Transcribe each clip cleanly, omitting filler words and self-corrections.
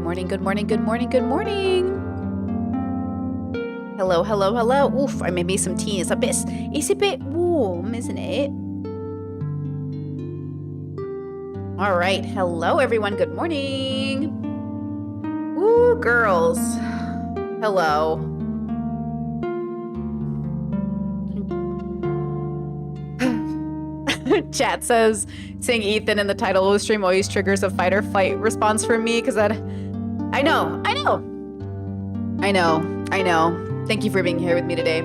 morning, good morning, good morning, good morning. Hello, hello, hello. Oof, I made me some tea. It's a bit warm, isn't it? All right. Hello, everyone. Good morning. Ooh, girls. Hello. Chat says, seeing Ethan in the title of the stream always triggers a fight or flight response from me because that... I know. Thank you for being here with me today.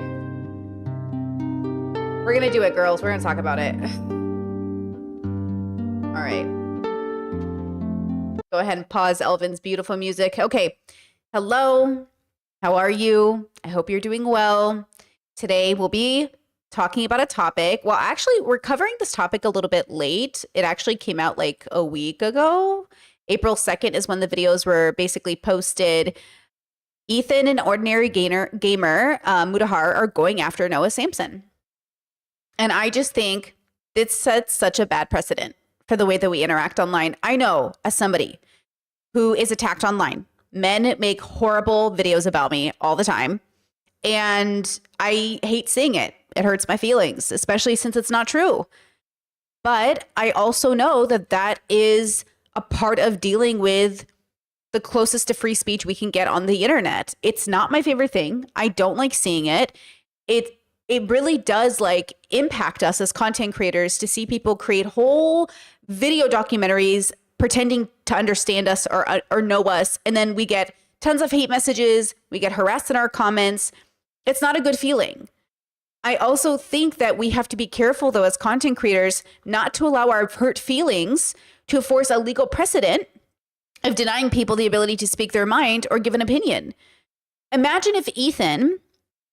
We're gonna do it, girls. We're gonna talk about it. All right. Go ahead and pause Elvin's beautiful music. Okay. Hello. How are you? I hope you're doing well. Today we'll be talking about a topic. Well, actually, we're covering this topic a little bit late. It actually came out like a week ago. April 2nd is when the videos were basically posted. Ethan and Ordinary Gamer, Mudahar, are going after Noah Samsen. And I just think it sets such a bad precedent for the way that we interact online. I know, as somebody who is attacked online, men make horrible videos about me all the time. And I hate seeing it. It hurts my feelings, especially since it's not true. But I also know that that is a part of dealing with the closest to free speech we can get on the internet. It's not my favorite thing. I don't like seeing it. It really does like impact us as content creators to see people create whole video documentaries pretending to understand us or know us. And then we get tons of hate messages. We get harassed in our comments. It's not a good feeling. I also think that we have to be careful, though, as content creators, not to allow our hurt feelings to force a legal precedent of denying people the ability to speak their mind or give an opinion. Imagine if Ethan,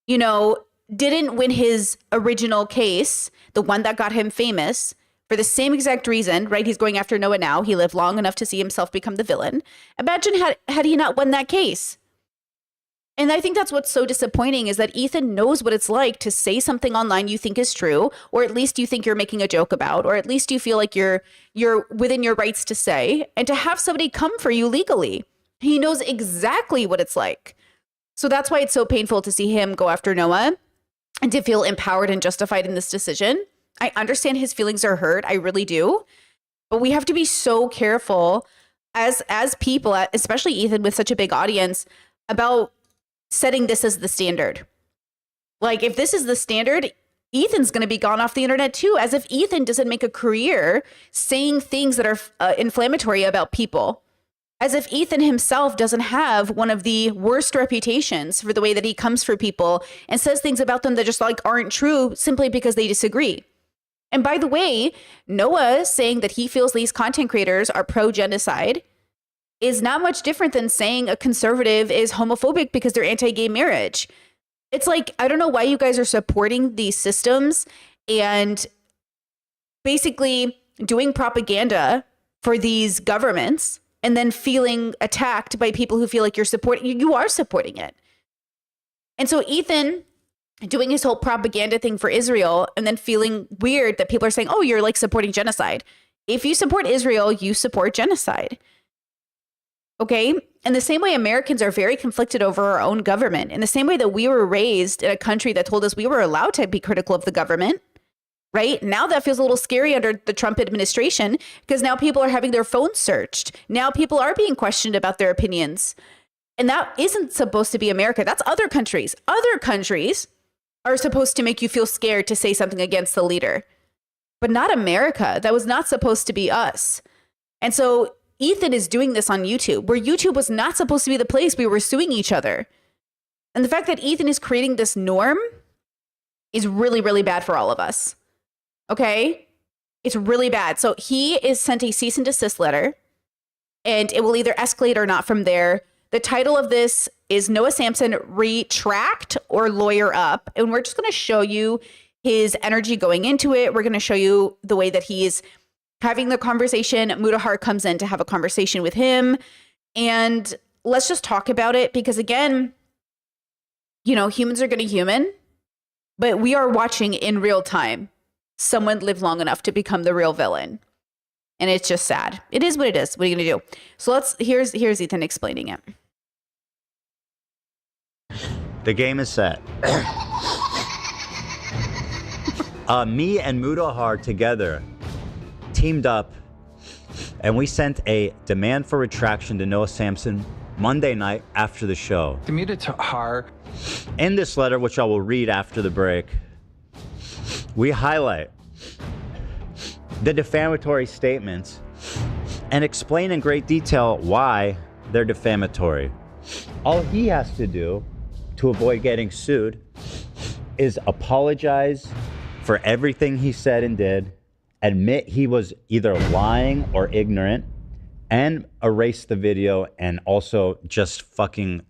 didn't win his original case, the one that got him famous, for the same exact reason, right? He's going after Noah now. He lived long enough to see himself become the villain. Imagine had he not won that case. And I think that's what's so disappointing is that Ethan knows what it's like to say something online you think is true, or at least you think you're making a joke about, or at least you feel like you're within your rights to say, and to have somebody come for you legally. He knows exactly what it's like. So that's why it's so painful to see him go after Noah and to feel empowered and justified in this decision. I understand his feelings are hurt. I really do. But we have to be so careful as people, especially Ethan with such a big audience, about setting this as the standard. Like, if this is the standard, Ethan's going to be gone off the internet too, as if Ethan doesn't make a career saying things that are inflammatory about people. As if Ethan himself doesn't have one of the worst reputations for the way that he comes for people and says things about them that just like aren't true simply because they disagree. And by the way, Noah saying that he feels these content creators are pro-genocide is not much different than saying a conservative is homophobic because they're anti-gay marriage. It's like, I don't know why you guys are supporting these systems and basically doing propaganda for these governments and then feeling attacked by people who feel like you are supporting it. And so Ethan doing his whole propaganda thing for Israel and then feeling weird that people are saying, oh, you're like supporting genocide. If you support Israel, you support genocide. Okay. In the same way, Americans are very conflicted over our own government. In the same way that we were raised in a country that told us we were allowed to be critical of the government, right? Now that feels a little scary under the Trump administration because now people are having their phones searched. Now people are being questioned about their opinions. And that isn't supposed to be America. That's other countries. Other countries are supposed to make you feel scared to say something against the leader, but not America. That was not supposed to be us. And so Ethan is doing this on YouTube, where YouTube was not supposed to be the place we were suing each other. And the fact that Ethan is creating this norm is really, really bad for all of us. Okay? It's really bad. So he is sent a cease and desist letter, and it will either escalate or not from there. The title of this is Noah Samsen Retract or Lawyer Up. And we're just going to show you his energy going into it. We're going to show you the way that he's having the conversation. Mudahar comes in to have a conversation with him. And let's just talk about it because, again, humans are going to human, but we are watching in real time someone live long enough to become the real villain. And it's just sad. It is what it is. What are you gonna do? So here's Ethan explaining it. The game is set. Me and Mudahar together teamed up, and we sent a demand for retraction to Noah Samsen Monday night after the show. Mudahar. In this letter, which I will read after the break, we highlight the defamatory statements and explain in great detail why they're defamatory. All he has to do to avoid getting sued is apologize for everything he said and did, admit he was either lying or ignorant, and erase the video, and also disgrace,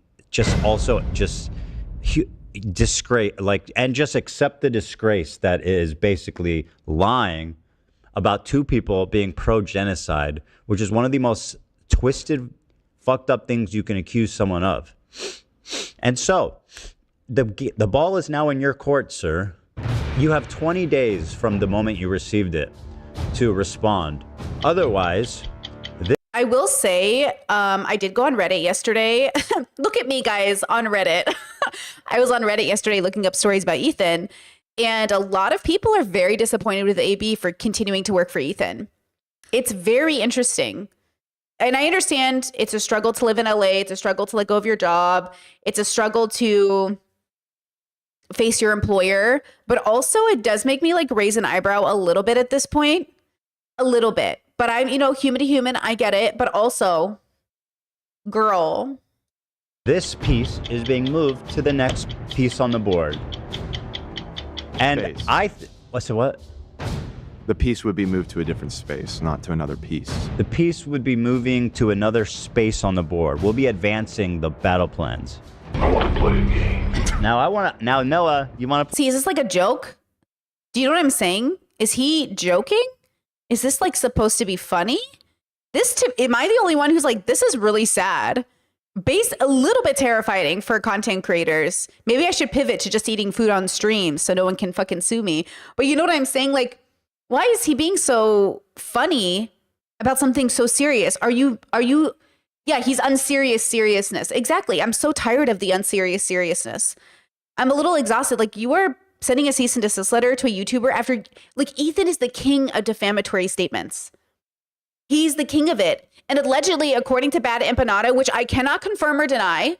and just accept the disgrace that is basically lying about two people being pro-genocide, which is one of the most twisted, fucked up things you can accuse someone of. And so, the ball is now in your court, sir. You have 20 days from the moment you received it to respond. Otherwise, I will say, I did go on Reddit yesterday. Look at me, guys, on Reddit. I was on Reddit yesterday looking up stories about Ethan, and a lot of people are very disappointed with AB for continuing to work for Ethan. It's very interesting. And I understand it's a struggle to live in LA. It's a struggle to let go of your job. It's a struggle to face your employer. But also it does make me like raise an eyebrow a little bit at this point. A little bit. But I'm, human to human. I get it. But also, girl. This piece is being moved to the next piece on the board. And what? The piece would be moved to a different space, not to another piece. The piece would be moving to another space on the board. We'll be advancing the battle plans. I want to play a game. Now, Noah, you want to... See, is this like a joke? Do you know what I'm saying? Is he joking? Is this like supposed to be funny? Am I the only one who's like, this is really sad? A little bit terrifying for content creators. Maybe I should pivot to just eating food on stream so no one can fucking sue me. But you know what I'm saying? Like, why is he being so funny about something so serious? Yeah, he's unserious seriousness. Exactly. I'm so tired of the unserious seriousness. I'm a little exhausted. Like, you are sending a cease and desist letter to a YouTuber after, like, Ethan is the king of defamatory statements. He's the king of it. And allegedly, according to Bad Empanada, which I cannot confirm or deny,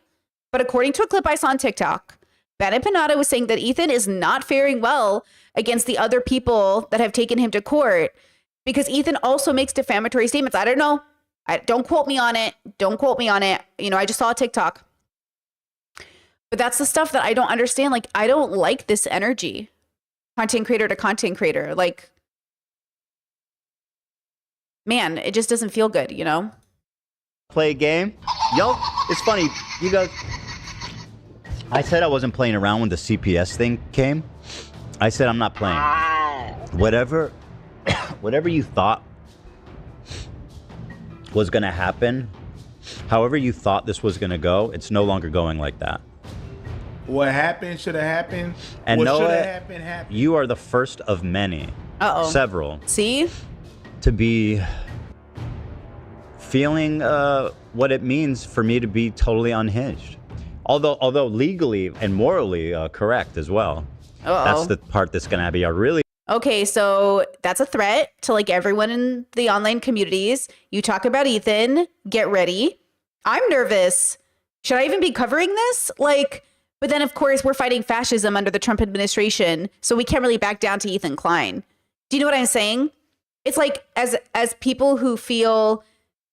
but according to a clip I saw on TikTok, Bad Empanada was saying that Ethan is not faring well against the other people that have taken him to court because Ethan also makes defamatory statements. I don't know. Don't quote me on it. Don't quote me on it. I just saw a TikTok. But that's the stuff that I don't understand. Like, I don't like this energy. Content creator to content creator. Like, man, it just doesn't feel good, Play a game? Yo, it's funny. You guys... I said I wasn't playing around when the CPS thing came. I said I'm not playing. Whatever you thought was going to happen, however you thought this was going to go, it's no longer going like that. What happened should have happened. And what Noah, should have happened, happened. You are the first of many, several, See? to be feeling what it means for me to be totally unhinged. Although legally and morally correct as well. That's the part that's going to be a really... Okay, so that's a threat to like everyone in the online communities. You talk about Ethan, get ready. I'm nervous. Should I even be covering this? But then of course we're fighting fascism under the Trump administration, so we can't really back down to Ethan Klein. Do you know what I'm saying? It's like as people who feel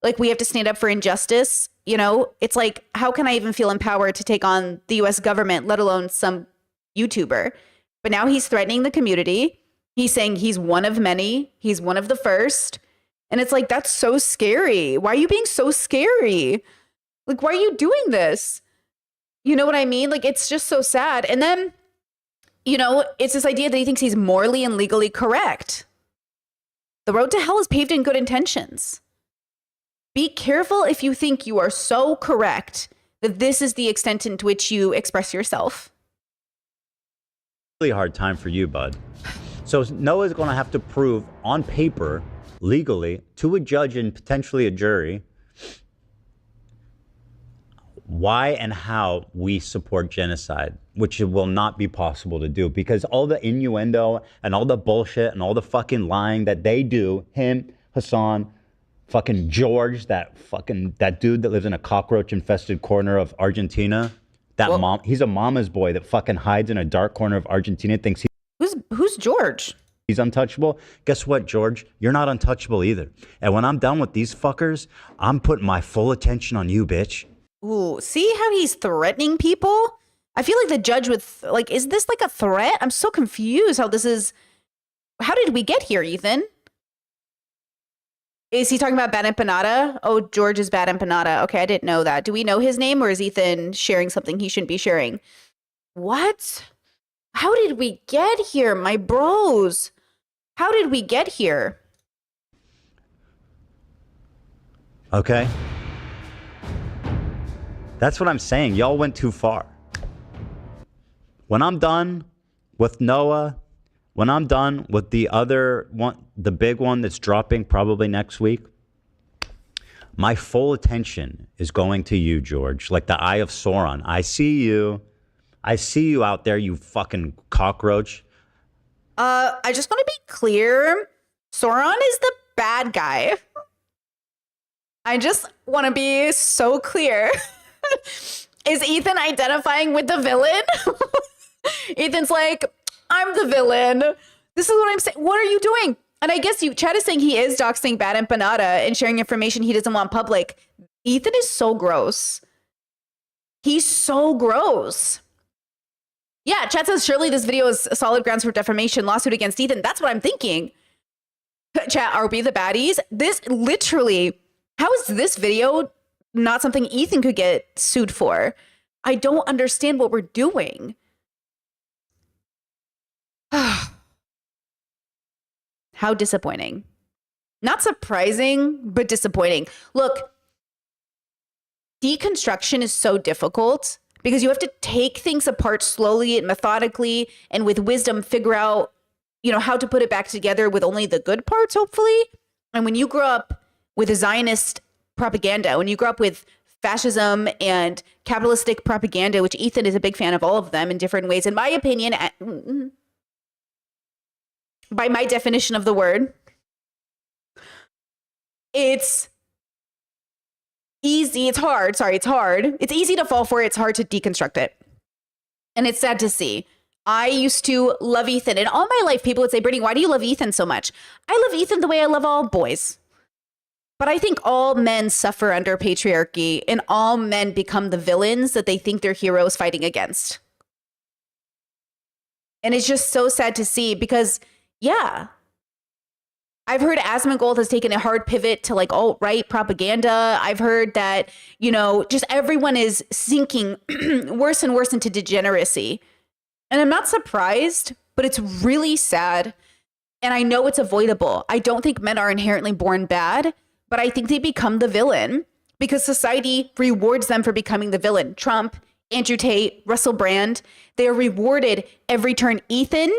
like we have to stand up for injustice, it's like, how can I even feel empowered to take on the US government, let alone some YouTuber? But now he's threatening the community. He's saying he's one of many. He's one of the first. And it's like, that's so scary. Why are you being so scary? Like, why are you doing this? You know what I mean? Like, it's just so sad. And then, it's this idea that he thinks he's morally and legally correct. The road to hell is paved in good intentions. Be careful if you think you are so correct that this is the extent to which you express yourself. Really hard time for you, bud. So Noah's going to have to prove on paper legally to a judge and potentially a jury why and how we support genocide, which it will not be possible to do because all the innuendo and all the bullshit and all the fucking lying that they do, him, Hassan, fucking George, that dude that lives in a cockroach infested corner of Argentina, he's a mama's boy that fucking hides in a dark corner of Argentina, thinks Who's George? he's untouchable. Guess what, George? You're not untouchable either. And when I'm done with these fuckers, I'm putting my full attention on you, bitch. Ooh, see how he's threatening people? I feel like the judge would, is this like a threat? I'm so confused how did we get here, Ethan? Is he talking about Bad Empanada? Oh, George is Bad Empanada. Okay, I didn't know that. Do we know his name or is Ethan sharing something he shouldn't be sharing? What? How did we get here, my bros? How did we get here? Okay? That's what I'm saying. Y'all went too far. When I'm done with Noah, when I'm done with the other one, the big one that's dropping probably next week, my full attention is going to you, George, like the Eye of Sauron. I see you. I see you out there, you fucking cockroach. I just want to be clear. Sauron is the bad guy. I just want to be so clear. Is Ethan identifying with the villain? Ethan's like, I'm the villain. This is what I'm saying. What are you doing? And I guess Chad is saying he is doxing Bad Empanada and sharing information he doesn't want public. Ethan is so gross. He's so gross. Yeah, Chad says, surely this video is solid grounds for defamation lawsuit against Ethan. That's what I'm thinking. Chat, are we the baddies? This literally, how is this video not something Ethan could get sued for? I don't understand what we're doing. How disappointing. Not surprising, but disappointing. Look, deconstruction is so difficult because you have to take things apart slowly and methodically and with wisdom figure out, how to put it back together with only the good parts, hopefully. And when you grow up with a Zionist propaganda, when you grow up with fascism and capitalistic propaganda, which Ethan is a big fan of all of them in different ways, in my opinion, by my definition of the word, it's easy. It's hard. Sorry, it's hard. It's easy to fall for it. It's hard to deconstruct it. And it's sad to see. I used to love Ethan. And all my life, people would say, Brittany, why do you love Ethan so much? I love Ethan the way I love all boys. But I think all men suffer under patriarchy and all men become the villains that they think they're heroes fighting against. And it's just so sad to see because, yeah, I've heard Asmongold has taken a hard pivot to alt-right propaganda. I've heard that, just everyone is sinking worse and worse into degeneracy. And I'm not surprised, but it's really sad. And I know it's avoidable. I don't think men are inherently born bad, but I think they become the villain because society rewards them for becoming the villain. Trump, Andrew Tate, Russell Brand, they are rewarded every turn. Ethan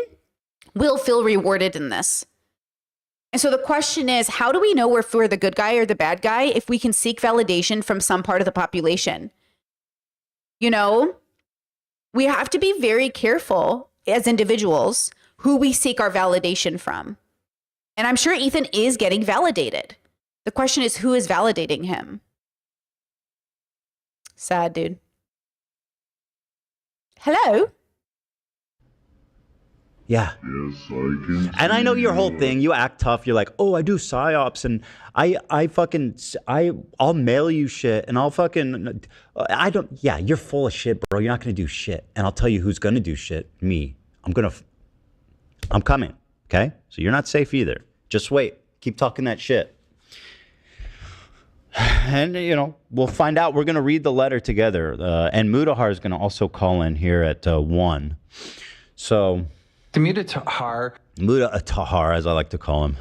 will feel rewarded in this. And so the question is, how do we know if we're the good guy or the bad guy if we can seek validation from some part of the population? We have to be very careful as individuals who we seek our validation from. And I'm sure Ethan is getting validated. The question is, who is validating him? Sad, dude. Hello? Yeah. Yes, I can. And I know your whole thing. You act tough. You're like, oh, I do psyops and I'll mail you shit and yeah, you're full of shit, bro. You're not going to do shit. And I'll tell you who's going to do shit. Me. I'm coming. Okay. So you're not safe either. Just wait. Keep talking that shit. And, we'll find out. We're going to read the letter together. And Mudahar is going to also call in here at 1. So... Muda Tahar, as I like to call him.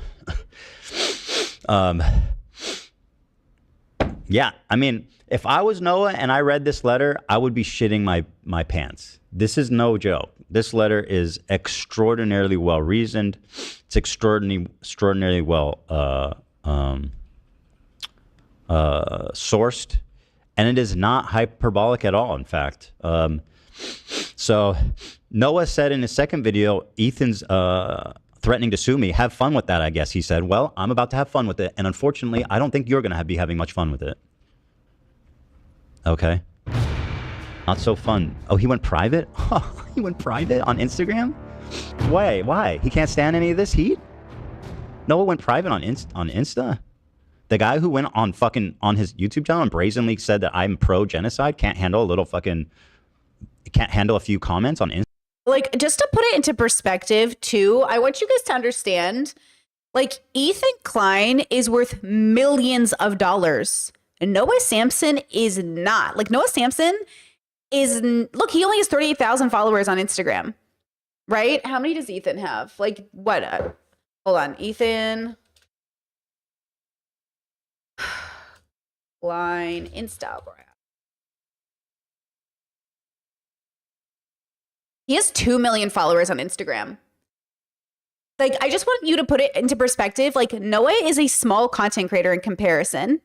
Yeah, I mean, if I was Noah and I read this letter, I would be shitting my pants. This is no joke. this letter is extraordinarily well reasoned. It's extraordinarily well sourced, and it is not hyperbolic at all. In fact, so Noah said in his second video, Ethan's threatening to sue me. Have fun with that, I guess. He said, well, I'm about to have fun with it, and unfortunately, I don't think you're going to be having much fun with it. Okay. Not so fun. Oh, he went private? Oh, he went private on Instagram? Why? He can't stand any of this heat? Noah went private on Insta? The guy who went on his YouTube channel and brazenly said that I'm pro-genocide can't handle a few comments on Insta? Like, just to put it into perspective, too, I want you guys to understand, like, Ethan Klein is worth millions of dollars. And Noah Samsen is not. Like, Noah Samsen is, look, he only has 38,000 followers on Instagram, right? How many does Ethan have? Like, what? Hold on. Ethan Klein Instagram. He has 2 million followers on Instagram. Like, I just want you to put it into perspective. Like, Noah is a small content creator in comparison.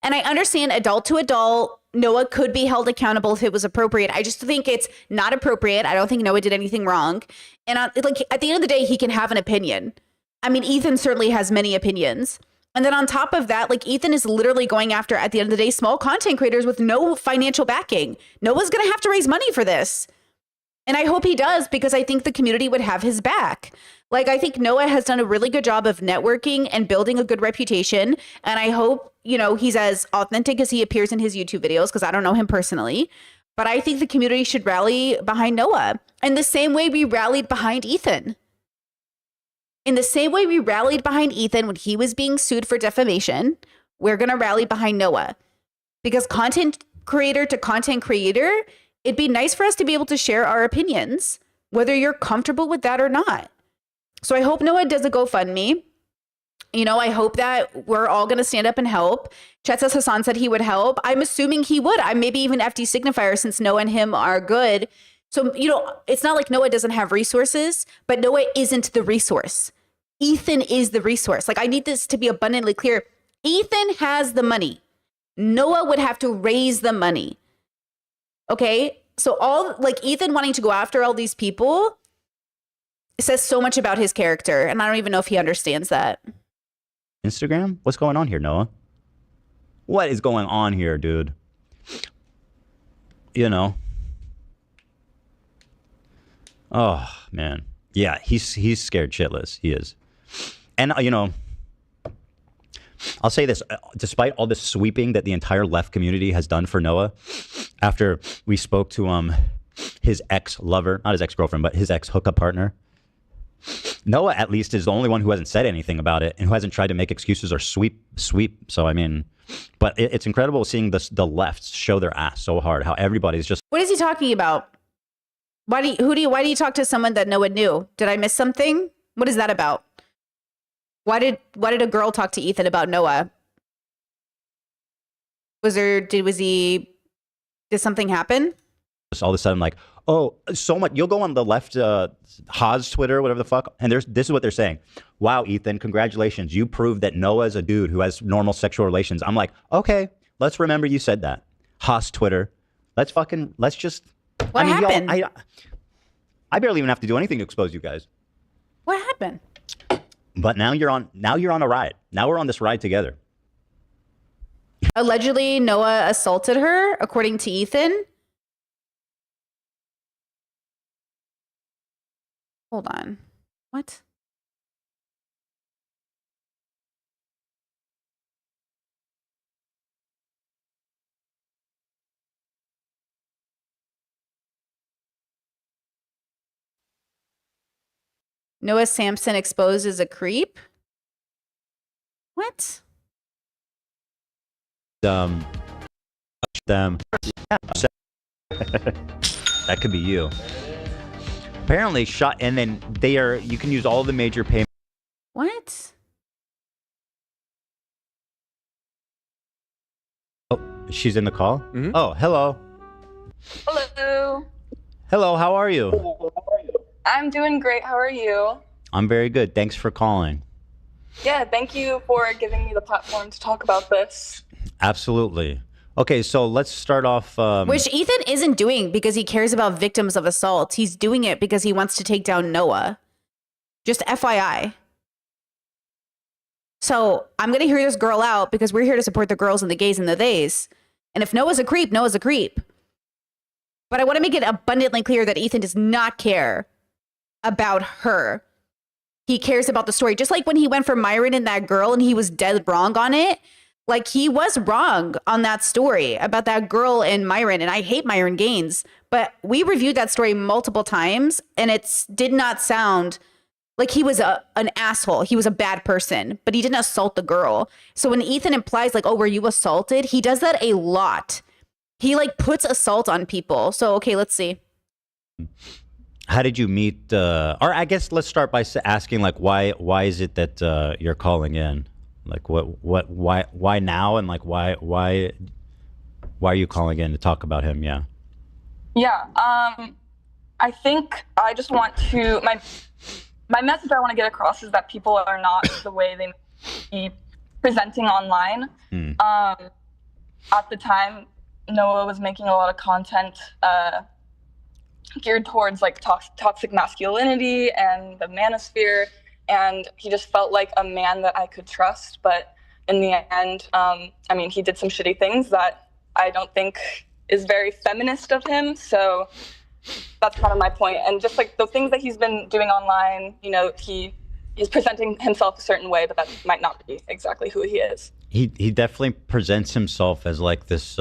And I understand adult to adult, Noah could be held accountable if it was appropriate. I just think it's not appropriate. I don't think Noah did anything wrong. And like, at the end of the day, he can have an opinion. I mean, Ethan certainly has many opinions. And then on top of that, like, Ethan is literally going after, at the end of the day, small content creators with no financial backing. Noah's going to have to raise money for this. And I hope he does, because I think the community would have his back. Like, I think Noah has done a really good job of networking and building a good reputation. And I hope, you know, he's as authentic as he appears in his YouTube videos, because I don't know him personally. But I think the community should rally behind Noah in the same way we rallied behind Ethan. In the same way we rallied behind Ethan when he was being sued for defamation, we're going to rally behind Noah. Because content creator to content creator, it'd be nice for us to be able to share our opinions, whether you're comfortable with that or not. So I hope Noah does a GoFundMe. You know, I hope that we're all going to stand up and help. Chetza Hassan said he would help. I'm assuming he would. Maybe even FD Signifier, since Noah and him are good. So, you know, it's not like Noah doesn't have resources, but Noah isn't the resource. Ethan is the resource. Like, I need this to be abundantly clear. Ethan has the money. Noah would have to raise the money. Okay, so all, like, Ethan wanting to go after all these people says so much about his character, and I don't even know if he understands that. Instagram? What's going on here, Noah? What is going on here, dude? You know. Oh, man. Yeah, he's scared shitless. He is. And, you know, I'll say this, despite all the sweeping that the entire left community has done for Noah, after we spoke to his ex-lover, not his ex-girlfriend, but his ex-hookup partner, Noah at least is the only one who hasn't said anything about it and who hasn't tried to make excuses or sweep. So, I mean, but it's incredible seeing the left show their ass so hard, how everybody's just... What is he talking about? Why do you talk to someone that Noah knew? Did I miss something? What is that about? Why did a girl talk to Ethan about Noah? Did something happen? All of a sudden, like, oh, so much. You'll go on the left, Haas Twitter, whatever the fuck, and this is what they're saying. Wow, Ethan, congratulations. You proved that Noah's a dude who has normal sexual relations. I'm like, okay, let's remember you said that. Haas Twitter. Let's just... What happened? I barely even have to do anything to expose you guys. What happened? But now you're on a ride. Now we're on this ride together. Allegedly, Noah assaulted her, according to Ethan. Hold on. What? Noah Samsen exposed as a creep? What? Them. That could be you. Apparently shot, and then you can use all the major payment. What? Oh, she's in the call? Mm-hmm. Oh, hello. Hello. Hello, how are you? I'm doing great. How are you? I'm very good. Thanks for calling. Yeah, thank you for giving me the platform to talk about this. Absolutely. Okay, so let's start off. Which Ethan isn't doing because he cares about victims of assault. He's doing it because he wants to take down Noah. Just FYI. So I'm going to hear this girl out because we're here to support the girls and the gays and the theys. And if Noah's a creep, Noah's a creep. But I want to make it abundantly clear that Ethan does not care about her. He cares about the story. Just like when he went for Myron and that girl and he was dead wrong on it. Like, he was wrong on that story about that girl and Myron. And I hate Myron Gaines. But we reviewed that story multiple times and it did not sound like he was an asshole. He was a bad person, but he didn't assault the girl. So when Ethan implies like, oh, were you assaulted? He does that a lot. He like puts assault on people. So, okay, let's see. How did you meet? Or I guess let's start by asking like, why is it that you're calling in? Like why now? And like, why are you calling in to talk about him? Yeah. Yeah, I think I just want to, my message I want to get across is that people are not the way they be presenting online. At the time, Noah was making a lot of content geared towards like toxic masculinity and the manosphere, and he just felt like a man that I could trust. But in the end, I mean, he did some shitty things that I don't think is very feminist of him. So that's kind of my point. And just like the things that he's been doing online, you know, he's presenting himself a certain way, but that might not be exactly who he is. He definitely presents himself as like this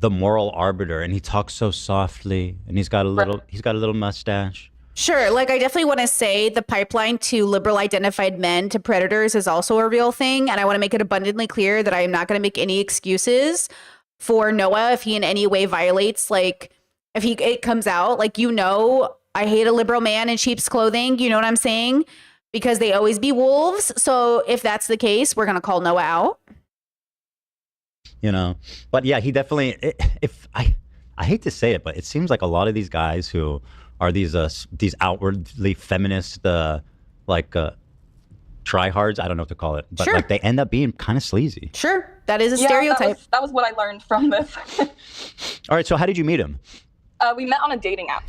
the moral arbiter, and he talks so softly, and he's got a little mustache. Sure. Like, I definitely want to say the pipeline to liberal identified men to predators is also a real thing. And I want to make it abundantly clear that I am not going to make any excuses for Noah if he in any way violates, like, if it comes out, like, you know, I hate a liberal man in sheep's clothing. You know what I'm saying? Because they always be wolves. So if that's the case, we're going to call Noah out. You know, but yeah, he definitely, if I hate to say it, but it seems like a lot of these guys who are these outwardly feminist, tryhards, I don't know what to call it, but sure, like they end up being kind of sleazy. Sure. That is a stereotype. That was what I learned from this. All right. So how did you meet him? We met on a dating app,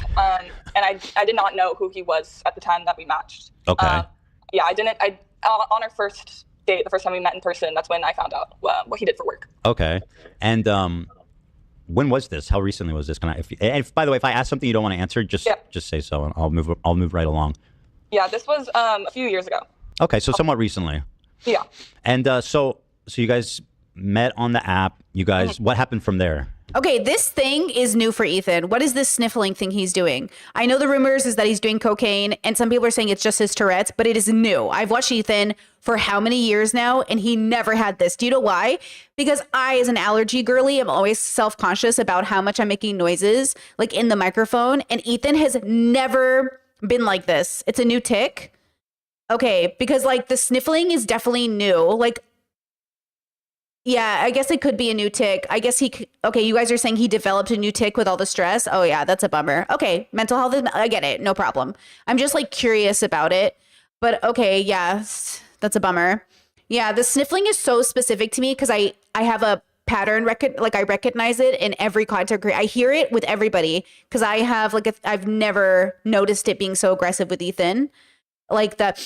and I did not know who he was at the time that we matched. Okay. Yeah, I didn't. On our first date, the first time we met in person, that's when I found out what he did for work. Okay. And when was this? How recently was this? If by the way, if I ask something you don't want to answer, just say so, and I'll move right along. Yeah, this was a few years ago. Okay, so somewhat recently. Yeah. And so you guys met on the app. You guys, what happened from there? Okay, this thing is new for Ethan. What is this sniffling thing he's doing? I know the rumors is that he's doing cocaine, and some people are saying it's just his Tourette's, but it is new. I've watched Ethan for how many years now, and he never had this. Do you know why? Because I, as an allergy girly, am always self-conscious about how much I'm making noises, like in the microphone, and Ethan has never been like this. It's a new tick. Okay, because like the sniffling is definitely new. Like, yeah, I guess it could be a new tick. I guess okay, you guys are saying he developed a new tick with all the stress. Oh yeah, that's a bummer. Okay, mental health, I get it. No problem. I'm just like curious about it. But okay, yeah, that's a bummer. Yeah, the sniffling is so specific to me because I have a pattern, I recognize it in every content creator. I hear it with everybody because I have I've never noticed it being so aggressive with Ethan. Like that.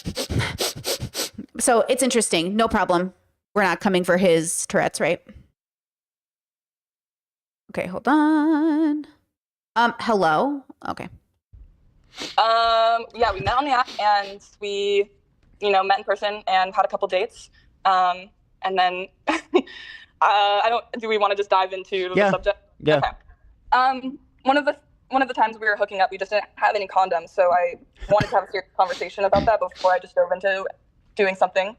So it's interesting. No problem. We're not coming for his Tourette's, right? Okay, hold on. Hello? Okay. Yeah, we met on the app and we, met in person and had a couple dates. And then do we want to just dive into the subject? Yeah. Okay. One of the times we were hooking up, we just didn't have any condoms. So I wanted to have a serious conversation about that before I just dove into doing something.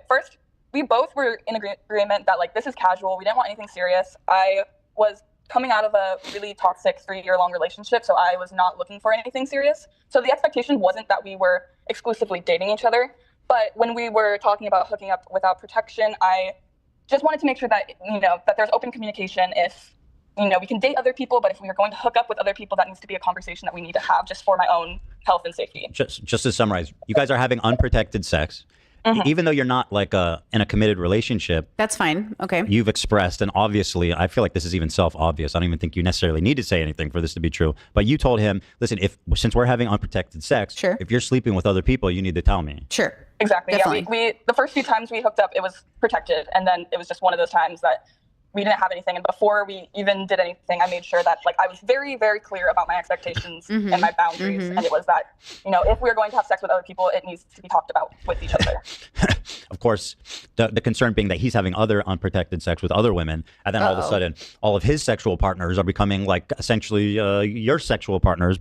First, we both were in agreement that this is casual. We didn't want anything serious. I was coming out of a really toxic 3-year-long relationship, so I was not looking for anything serious. So the expectation wasn't that we were exclusively dating each other. But when we were talking about hooking up without protection, I just wanted to make sure that, that there's open communication if we can date other people, but if we are going to hook up with other people, that needs to be a conversation that we need to have just for my own health and safety. Just to summarize, you guys are having unprotected sex. Even though you're not like in a committed relationship, That's fine. Okay. you've expressed, and obviously, I feel like this is even self-obvious. I don't even think you necessarily need to say anything for this to be true. But you told him, listen, since we're having unprotected sex, Sure. if you're sleeping with other people, you need to tell me. Sure. Exactly. Definitely. Yeah. We the first few times we hooked up, it was protected, and then it was just one of those times that we didn't have anything. And before we even did anything, I made sure that like I was very, very clear about my expectations and my boundaries. And it was that, if we are going to have sex with other people, it needs to be talked about with each other. Of course, the concern being that he's having other unprotected sex with other women, and then all of a sudden, all of his sexual partners are becoming like essentially your sexual partners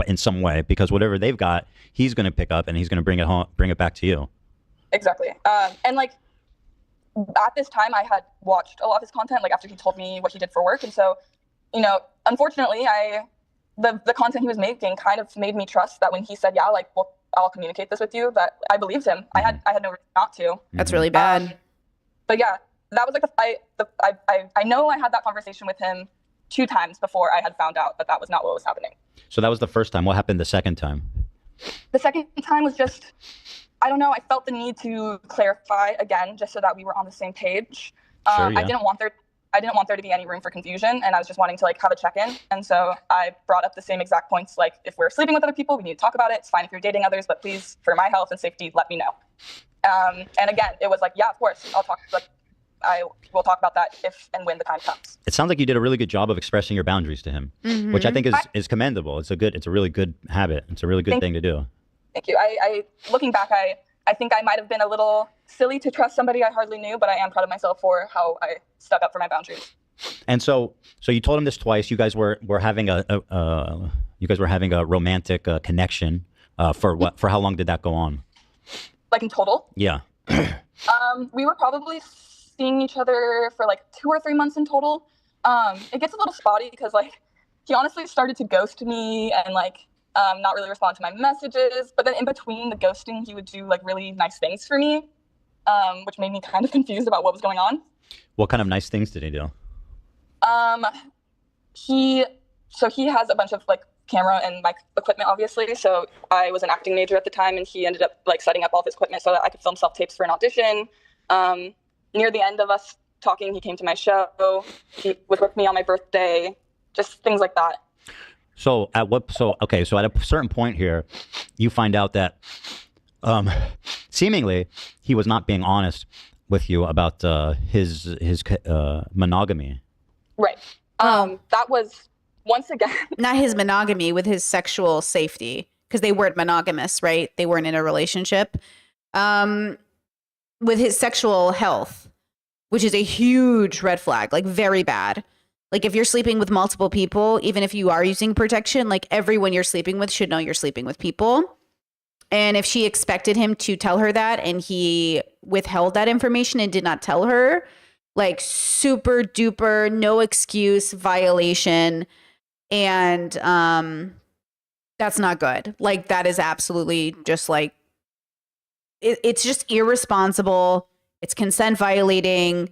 in some way, because whatever they've got, he's going to pick up and he's going to bring it back to you. Exactly. And like at this time, I had watched a lot of his content, like after he told me what he did for work. And so, unfortunately, the content he was making kind of made me trust that when he said, yeah, like, well, I'll communicate this with you, that I believed him. I had no reason not to. That's really bad. But yeah, that was like I know I had that conversation with him 2 times before I had found out that was not what was happening. So that was the first time. What happened the second time? The second time was just, I don't know, I felt the need to clarify again, just so that we were on the same page. Sure, yeah. I didn't want there to be any room for confusion, and I was just wanting to like have a check-in. And so I brought up the same exact points, like if we're sleeping with other people, we need to talk about it. It's fine if you're dating others, but please, for my health and safety, let me know. And again, it was like, yeah, of course, I'll talk. Like, I will talk about that if and when the time comes. It sounds like you did a really good job of expressing your boundaries to him, which I think is commendable. It's a really good habit. It's a really good thing to do. Thank you. I looking back, I think I might have been a little silly to trust somebody I hardly knew, but I am proud of myself for how I stuck up for my boundaries. And so you told him this twice. You guys were having a romantic connection. For how long did that go on? Like in total? Yeah. We were probably seeing each other for like 2 or 3 months in total. It gets a little spotty because like he honestly started to ghost me and like not really respond to my messages. But then in between the ghosting, he would do like really nice things for me, which made me kind of confused about what was going on. What kind of nice things did he do? He has a bunch of like camera and mic equipment, obviously. So I was an acting major at the time, and he ended up like setting up all of his equipment so that I could film self-tapes for an audition. Near the end of us talking, he came to my show. He was with me on my birthday, just things like that. So at a certain point here, you find out that seemingly he was not being honest with you about his monogamy. Right. That was once again Not his monogamy, with his sexual safety, because they weren't monogamous, right? They weren't in a relationship. With his sexual health, which is a huge red flag, like very bad. Like if you're sleeping with multiple people, even if you are using protection, like everyone you're sleeping with should know you're sleeping with people. And if she expected him to tell her that and he withheld that information and did not tell her, like super duper, no excuse violation. And that's not good. Like that is absolutely just like, it's just irresponsible. It's consent violating.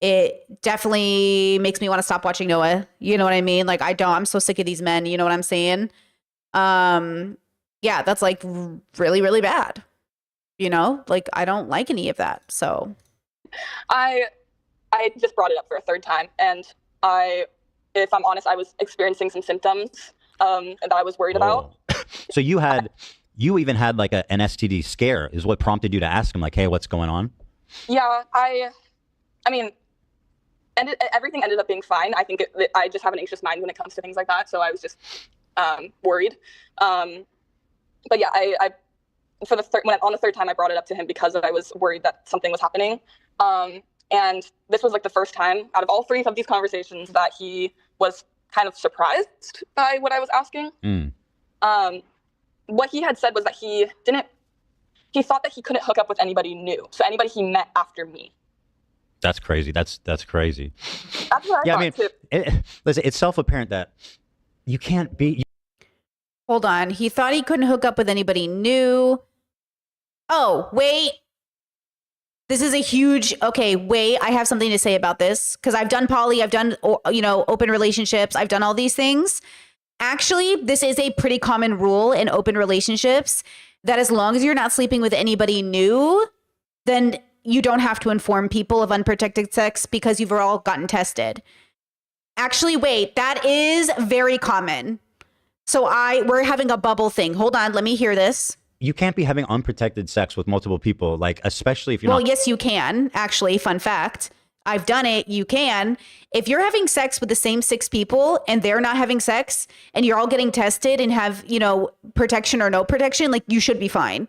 It definitely makes me want to stop watching Noah. You know what I mean? Like I'm so sick of these men. You know what I'm saying? Yeah, that's like really, really bad. Like I don't like any of that. So I just brought it up for a third time, and if I'm honest, I was experiencing some symptoms that I was worried about. So you even had like an STD scare is what prompted you to ask him like, hey, what's going on? Yeah, I mean, everything ended up being fine. I think I just have an anxious mind when it comes to things like that. So I was just worried. But yeah, on the third time I brought it up to him because I was worried that something was happening. And this was like the first time out of all 3 of these conversations that he was kind of surprised by what I was asking. What he had said was that he thought that he couldn't hook up with anybody new. So anybody he met after me. That's crazy. That's crazy. That's what I thought too. Listen, it's self-apparent that you can't be. hold on. He thought he couldn't hook up with anybody new. Oh, wait. This is a huge, okay, wait, I have something to say about this because I've done poly, I've done, open relationships, I've done all these things. Actually, this is a pretty common rule in open relationships that as long as you're not sleeping with anybody new, then you don't have to inform people of unprotected sex because you've all gotten tested. Actually, wait, that is very common. So we're having a bubble thing. Hold on, let me hear this. You can't be having unprotected sex with multiple people, like especially if you're Well, not. yes, you can. Actually, fun fact. I've done it. You can. If you're having sex with the same 6 people and they're not having sex and you're all getting tested and have, protection or no protection, like you should be fine.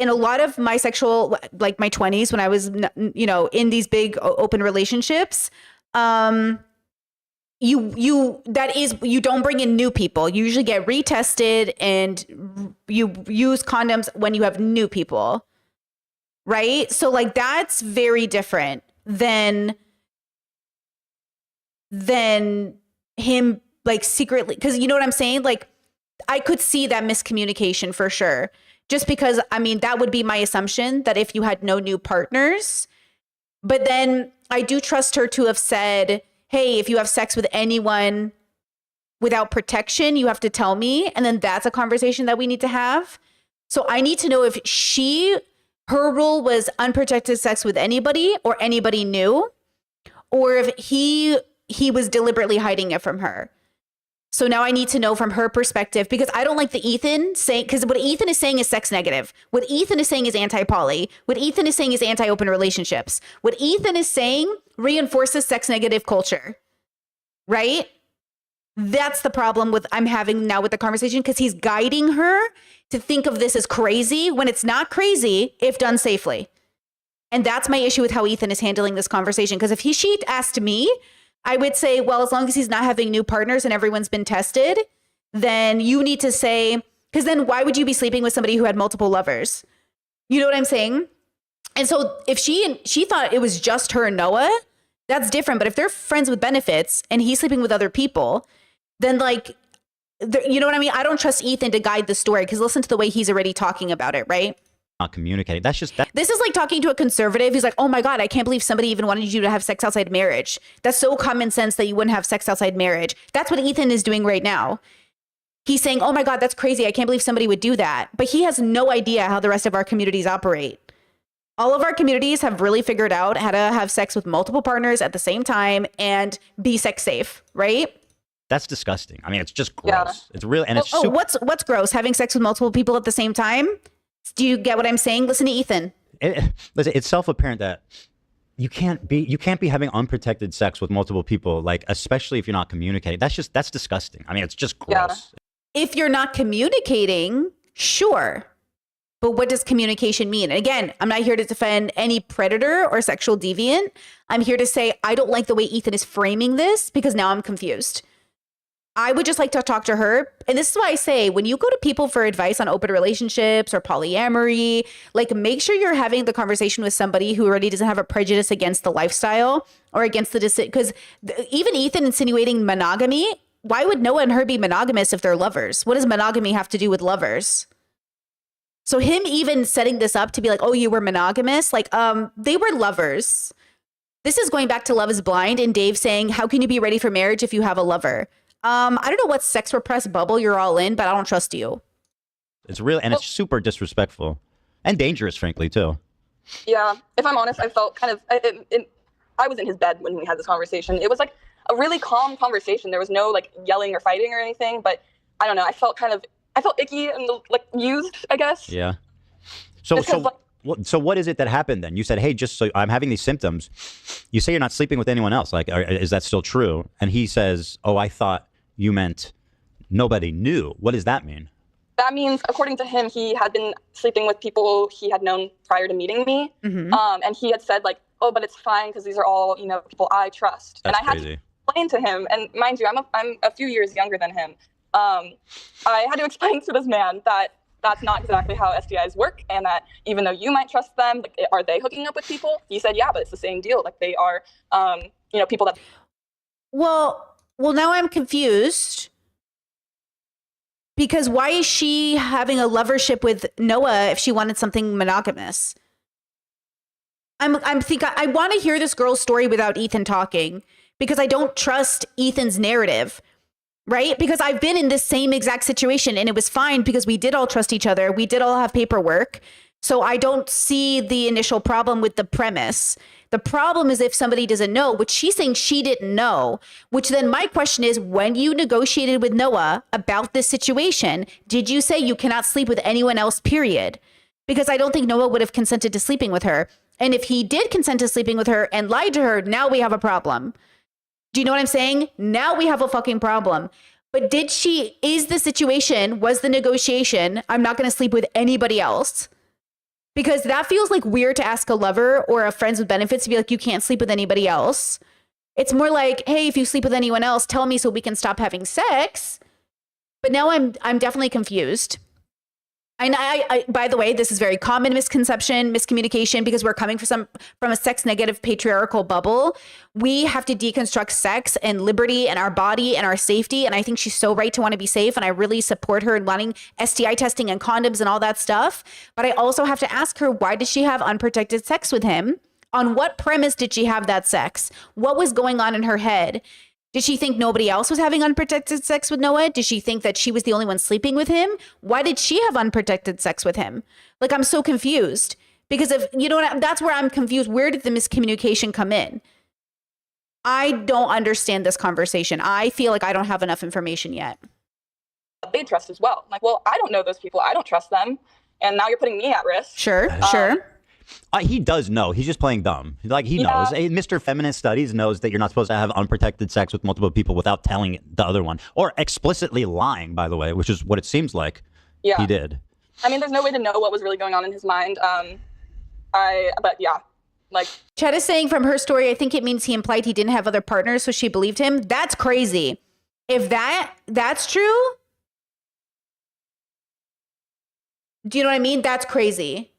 In a lot of my sexual, like my 20s, when I was, in these big open relationships, you don't bring in new people. You usually get retested and you use condoms when you have new people. Right? So like that's very different than him like secretly, because you know what I'm saying? Like I could see that miscommunication for sure. Just because, I mean, that would be my assumption that if you had no new partners, but then I do trust her to have said, hey, if you have sex with anyone without protection, you have to tell me. And then that's a conversation that we need to have. So I need to know if her rule was unprotected sex with anybody or anybody new, or if he was deliberately hiding it from her. So now I need to know from her perspective, because I don't like the Ethan saying, because what Ethan is saying is sex negative. What Ethan is saying is anti-poly. What Ethan is saying is anti-open relationships. What Ethan is saying reinforces sex negative culture, right? That's the problem I'm having now with the conversation, because he's guiding her to think of this as crazy when it's not crazy if done safely. And that's my issue with how Ethan is handling this conversation. Because if she asked me, I would say, well, as long as he's not having new partners and everyone's been tested, then you need to say, because then why would you be sleeping with somebody who had multiple lovers? You know what I'm saying? And so if she thought it was just her and Noah, that's different. But if they're friends with benefits and he's sleeping with other people, then like, you know what I mean? I don't trust Ethan to guide the story, because listen to the way he's already talking about it, right? Not communicating. That's just that. This is like talking to a conservative who's like, oh my God, I can't believe somebody even wanted you to have sex outside marriage. That's so common sense that you wouldn't have sex outside marriage. That's what Ethan is doing right now. He's saying, oh my God, that's crazy. I can't believe somebody would do that. But he has no idea how the rest of our communities operate. All of our communities have really figured out how to have sex with multiple partners at the same time and be sex safe, right? That's disgusting. I mean, it's just gross. Yeah. It's really, and it's what's gross? Having sex with multiple people at the same time? Do you get what I'm saying? Listen to Ethan. Listen, it's self-apparent that you can't be having unprotected sex with multiple people, like especially if you're not communicating. That's disgusting. I mean, it's just gross. Yeah. If you're not communicating, sure. But what does communication mean? And again, I'm not here to defend any predator or sexual deviant. I'm here to say I don't like the way Ethan is framing this, because now I'm confused. I would just like to talk to her. And this is why I say, when you go to people for advice on open relationships or polyamory, like make sure you're having the conversation with somebody who already doesn't have a prejudice against the lifestyle or against the decision. Because even Ethan insinuating monogamy, why would Noah and her be monogamous if they're lovers? What does monogamy have to do with lovers? So him even setting this up to be like, oh, you were monogamous? Like, they were lovers. This is going back to Love is Blind and Dave saying, how can you be ready for marriage if you have a lover? I don't know what sex repressed bubble you're all in, but I don't trust you. It's really, and it's super disrespectful and dangerous, frankly, too. Yeah, if I'm honest, I felt kind of, I was in his bed when we had this conversation. It was like a really calm conversation. There was no like yelling or fighting or anything, but I don't know. I felt icky and like used, I guess. Yeah. So what is it that happened then? You said, hey, just so I'm having these symptoms. You say you're not sleeping with anyone else. Like, is that still true? And he says, oh, I thought you meant nobody knew. What does that mean? That means, according to him, he had been sleeping with people he had known prior to meeting me. Mm-hmm. And he had said like, oh, but it's fine because these are all, people I trust. That's and I crazy. had to explain to him, and mind you, I'm a few years younger than him. I had to explain to this man that that's not exactly how STIs work, and that even though you might trust them, like, are they hooking up with people? He said, yeah, but it's the same deal. Like they are, people that. Well, now I'm confused, because why is she having a lovership with Noah if she wanted something monogamous? I want to hear this girl's story without Ethan talking because I don't trust Ethan's narrative, right? Because I've been in this same exact situation and it was fine because we did all trust each other. We did all have paperwork. So I don't see the initial problem with the premise. The problem is if somebody doesn't know, which she's saying she didn't know, which then my question is, when you negotiated with Noah about this situation, did you say you cannot sleep with anyone else, period? Because I don't think Noah would have consented to sleeping with her. And if he did consent to sleeping with her and lied to her, now we have a problem. Do you know what I'm saying? Now we have a fucking problem. But is the situation, was the negotiation, I'm not going to sleep with anybody else? Because that feels like weird to ask a lover or a friends with benefits to be like, you can't sleep with anybody else. It's more like, hey, if you sleep with anyone else, tell me so we can stop having sex. But now I'm definitely confused. And I by the way, this is very common miscommunication, because we're coming from a sex negative patriarchal bubble. We have to deconstruct sex and liberty and our body and our safety. And I think she's so right to want to be safe. And I really support her in wanting STI testing and condoms and all that stuff. But I also have to ask her, why did she have unprotected sex with him? On what premise did she have that sex? What was going on in her head? Did she think nobody else was having unprotected sex with Noah? Did she think that she was the only one sleeping with him? Why did she have unprotected sex with him? Like, I'm so confused because that's where I'm confused. Where did the miscommunication come in? I don't understand this conversation. I feel like I don't have enough information yet. They trust as well. I'm like, well, I don't know those people. I don't trust them. And now you're putting me at risk. Sure. He does know. He's just playing dumb. Like, he knows. Mr. Feminist Studies knows that you're not supposed to have unprotected sex with multiple people without telling the other one, or explicitly lying, by the way, which is what it seems like he did. I mean, there's no way to know what was really going on in his mind. But yeah, like. Chet is saying from her story, I think it means he implied he didn't have other partners, so she believed him. That's crazy. If that's true, do you know what I mean? That's crazy.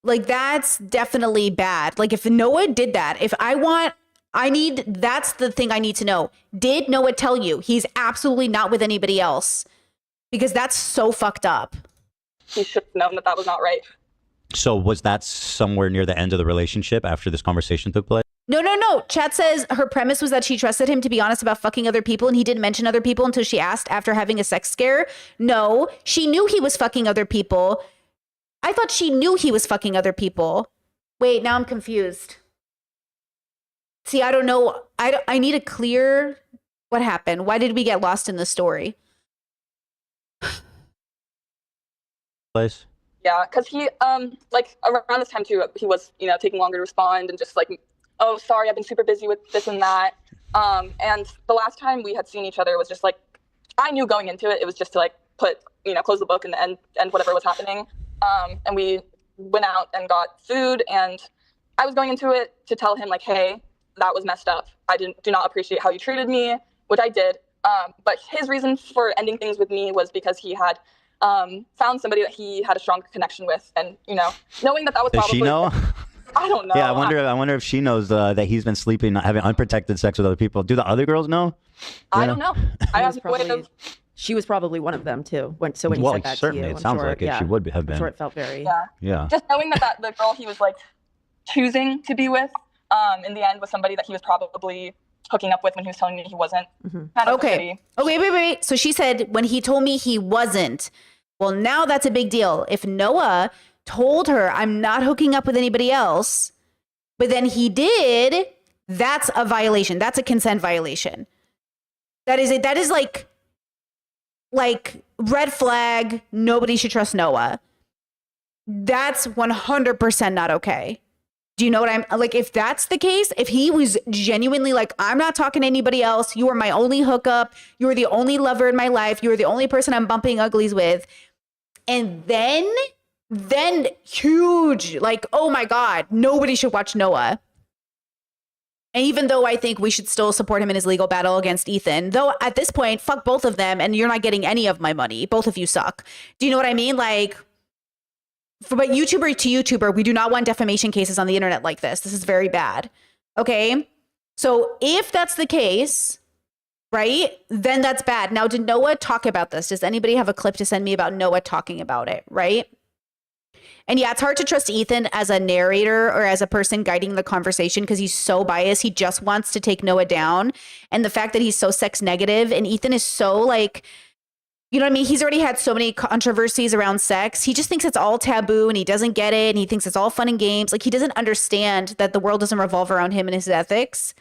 Like, that's definitely bad. Like, if Noah did that, that's the thing I need to know. Did Noah tell you he's absolutely not with anybody else? Because that's so fucked up. He should have known that was not right. So was that somewhere near the end of the relationship after this conversation took place? No. Chat says her premise was that she trusted him to be honest about fucking other people, and he didn't mention other people until she asked after having a sex scare. No, she knew he was fucking other people. I thought she knew he was fucking other people. Wait, now I'm confused. See, I don't know. I need a clear what happened. Why did we get lost in the story? Place. Yeah, because he, like, around this time, too, he was, taking longer to respond and just like, oh, sorry, I've been super busy with this and that. And the last time we had seen each other was just like, I knew going into it, it was just to like close the book and end whatever was happening. And we went out and got food, and I was going into it to tell him like, hey, that was messed up. I do not appreciate how you treated me, which I did. But his reason for ending things with me was because he had found somebody that he had a strong connection with, and knowing that was Does probably. she know? I don't know. Yeah, I wonder if she knows that he's been sleeping, having unprotected sex with other people. Do the other girls know? I don't know. I have no way of. She was probably one of them too. When you said that certainly, to you, it sounds like it. She would have been. I'm sure it felt very. Yeah. Just knowing that the girl he was like choosing to be with, in the end was somebody that he was probably hooking up with when he was telling me he wasn't. Mm-hmm. Kind of Okay. Okay. Wait. So she said when he told me he wasn't. Well, now that's a big deal. If Noah told her I'm not hooking up with anybody else, but then he did, that's a violation. That's a consent violation. That is like red flag. Nobody should trust Noah. That's 100% not okay. Do you know what I'm like? If that's the case, if he was genuinely like, I'm not talking to anybody else. You are my only hookup. You are the only lover in my life. You are the only person I'm bumping uglies with. And then huge, like, oh my God, nobody should watch Noah. And even though I think we should still support him in his legal battle against Ethan, though at this point, fuck both of them and you're not getting any of my money. Both of you suck. Do you know what I mean? Like, but YouTuber to YouTuber, we do not want defamation cases on the internet like this. This is very bad. Okay? So if that's the case, right, then that's bad. Now, did Noah talk about this? Does anybody have a clip to send me about Noah talking about it, right? And yeah, it's hard to trust Ethan as a narrator or as a person guiding the conversation because he's so biased. He just wants to take Noah down. And the fact that he's so sex negative and Ethan is so like, you know what I mean? He's already had so many controversies around sex. He just thinks it's all taboo and he doesn't get it. And he thinks it's all fun and games. Like he doesn't understand that the world doesn't revolve around him and his ethics.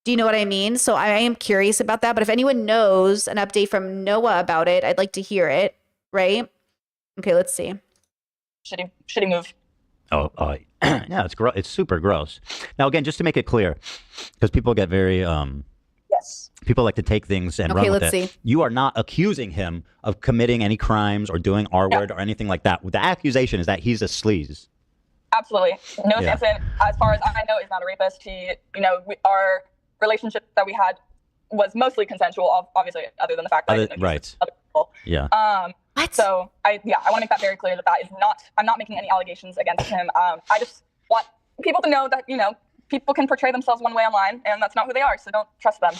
Do you know what I mean? So I am curious about that. But if anyone knows an update from Noah about it, I'd like to hear it. Right? Okay, let's see. Shitty move. Yeah, it's super gross. Now, again, just to make it clear, because people get very, Yes. people like to take things and Okay, run with let's it. see. You are not accusing him of committing any crimes or doing R-word or anything like that. The accusation is that he's a sleaze. Absolutely. Noah Yeah. Samson, as far as I know, is not a rapist. He, our relationship that we had was mostly consensual, obviously, other than the fact that I didn't right. other people. Yeah. What? So I want to make that very clear that is not. I'm not making any allegations against him. I just want people to know that people can portray themselves one way online, and that's not who they are. So don't trust them.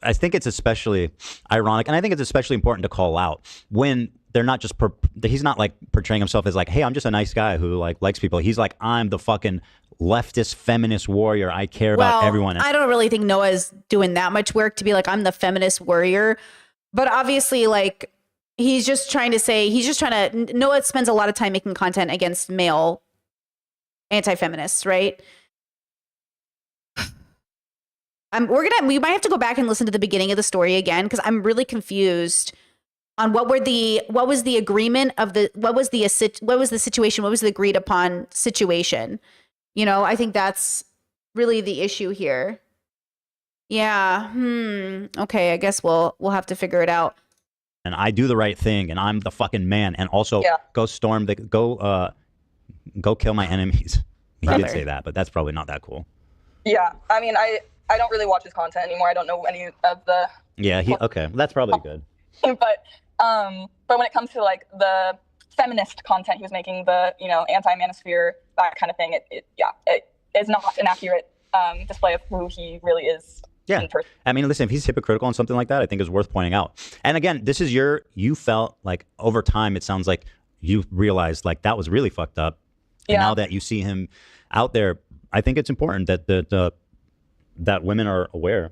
I think it's especially ironic, and I think it's especially important to call out when they're not just he's not like portraying himself as like, hey, I'm just a nice guy who like likes people. He's like, I'm the fucking leftist feminist warrior. I care about everyone. I don't really think Noah's doing that much work to be like, I'm the feminist warrior. But obviously, like, Noah spends a lot of time making content against male anti-feminists, right? We might have to go back and listen to the beginning of the story again because I'm really confused on what was the agreement of what was the situation, what was the agreed upon situation. I think that's really the issue here. Yeah. Okay, I guess we'll have to figure it out. And I do the right thing, and I'm the fucking man. And also, go kill my enemies. He did say that, but that's probably not that cool. Yeah, I mean, I don't really watch his content anymore. I don't know any of the. Yeah. Okay. That's probably good. But when it comes to like the feminist content he was making, the anti-manosphere, that kind of thing, it is not an accurate display of who he really is. Yeah. I mean, listen, if he's hypocritical on something like that, I think is worth pointing out. And again, this is you felt like over time, it sounds like you realized like that was really fucked up. And now that you see him out there, I think it's important that that women are aware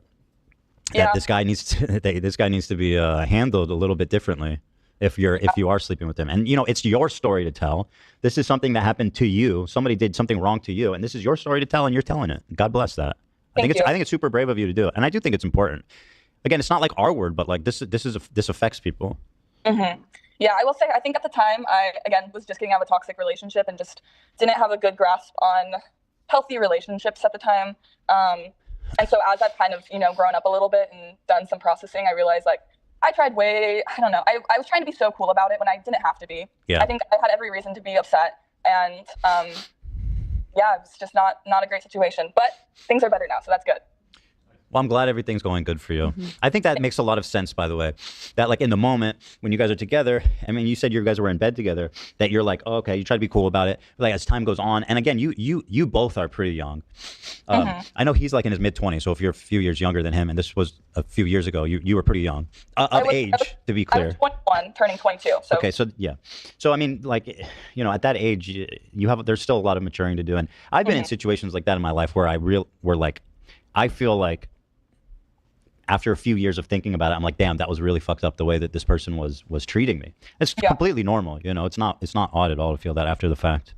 that this guy needs to be handled a little bit differently if you are sleeping with him. And it's your story to tell. This is something that happened to you. Somebody did something wrong to you, and this is your story to tell, and you're telling it. God bless that. I think it's super brave of you to do it, and I do think it's important. Again, it's not like our word, but like this affects people. Mm-hmm. Yeah, I will say I think at the time I was just getting out of a toxic relationship and just didn't have a good grasp on healthy relationships at the time. And so as I've kind of grown up a little bit and done some processing, I realized like I was trying to be so cool about it when I didn't have to be. Yeah. I think I had every reason to be upset, and it's just not a great situation. But things are better now, so that's good. Well, I'm glad everything's going good for you. I think that makes a lot of sense, by the way, that like in the moment when you guys are together, I mean, you said you guys were in bed together, that you're like, oh, okay, you try to be cool about it. But like as time goes on, and again, you both are pretty young. I know he's like in his mid-20s, so if you're a few years younger than him, and this was a few years ago, you were pretty young. To be clear. I was 21, turning 22. So. Okay, so yeah. So I mean, like, at that age, there's still a lot of maturing to do. And I've been in situations like that in my life where I feel like, after a few years of thinking about it, I'm like, damn, that was really fucked up the way that this person was treating me. It's completely normal, it's not odd at all to feel that after the fact.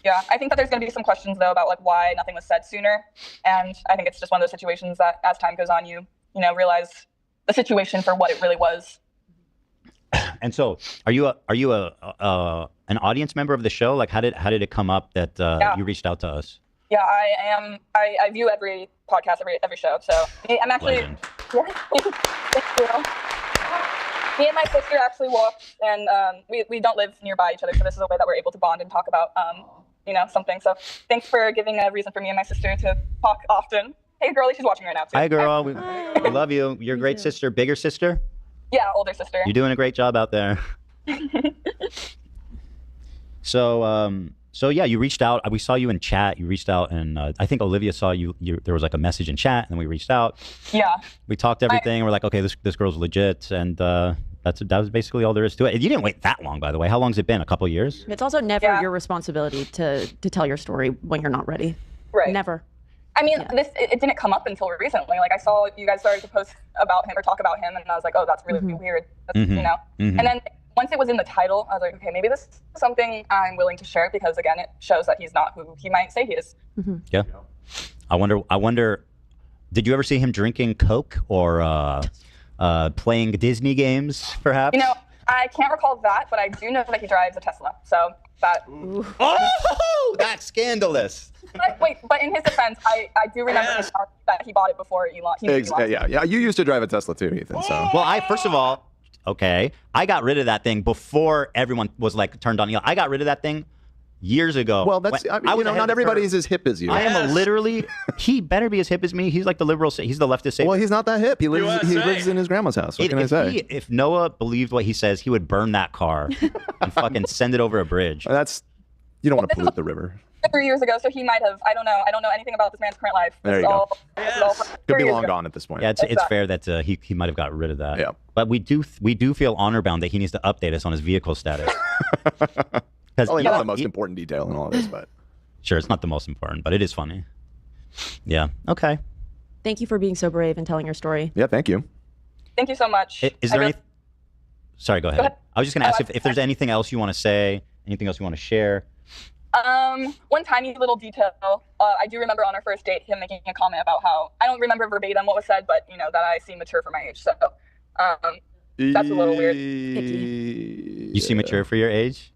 Yeah, I think that there's going to be some questions though about like why nothing was said sooner, and I think it's just one of those situations that as time goes on, you realize the situation for what it really was. And so, are you an audience member of the show? Like, how did it come up that you reached out to us? Yeah, I am. I view every podcast, every show. So I'm actually. Legend. Thank you. Me and my sister actually walked, and we don't live nearby each other, so this is a way that we're able to bond and talk about something. So thanks for giving a reason for me and my sister to talk often. Hey, girlie, she's watching right now too. Hi, girl. We love you. You're a great sister. Bigger sister? Yeah, older sister. You're doing a great job out there. So yeah, you reached out. We saw you in chat. You reached out, and I think Olivia saw you. There was like a message in chat, and then we reached out. Yeah. We talked everything. We're like, okay, this girl's legit, and That was basically all there is to it. You didn't wait that long, by the way. How long's it been? A couple years? It's also never your responsibility to tell your story when you're not ready. Right. Never. I mean, it didn't come up until recently. Like, I saw you guys started to post about him or talk about him, and I was like, oh, that's really weird. That's, you know? And then once it was in the title, I was like, okay, maybe this is something I'm willing to share because, again, it shows that he's not who he might say he is. Yeah. I wonder, did you ever see him drinking Coke or playing Disney games, perhaps? You know, I can't recall that, but I do know that he drives a Tesla. So that. Oh, that's scandalous. But in his defense, I do remember his car that he bought it before Elon. Yeah. You used to drive a Tesla too, Ethan. So. Well, first of all, okay, I got rid of that thing before everyone was like turned on Elon. I got rid of that thing years ago. Well, that's not everybody's as hip as you. I am literally. He better be as hip as me. He's like the liberal. He's the leftist savior. Well, he's not that hip. He lives in his grandma's house. What can I say? If Noah believed what he says, he would burn that car and fucking send it over a bridge. You don't want to pollute the river. 3 years ago, so he might have. I don't know anything about this man's current life. There you go. Could be long ago. gone at this point. Yeah, it's fair that he might have got rid of that. Yeah. But we do feel honor bound that he needs to update us on his vehicle status. Probably not the most important detail in all of this, but sure, it's not the most important, but it is funny. Yeah. Okay. Thank you for being so brave and telling your story. yeah, thank you. Thank you so much. Is there any? Sorry, go ahead. Go ahead. I was just going to ask if there's anything else you want to say, anything else you want to share. One tiny little detail. I do remember on our first date him making a comment about how I don't remember verbatim what was said, but you know that I seem mature for my age. So that's a little weird. You seem mature for your age.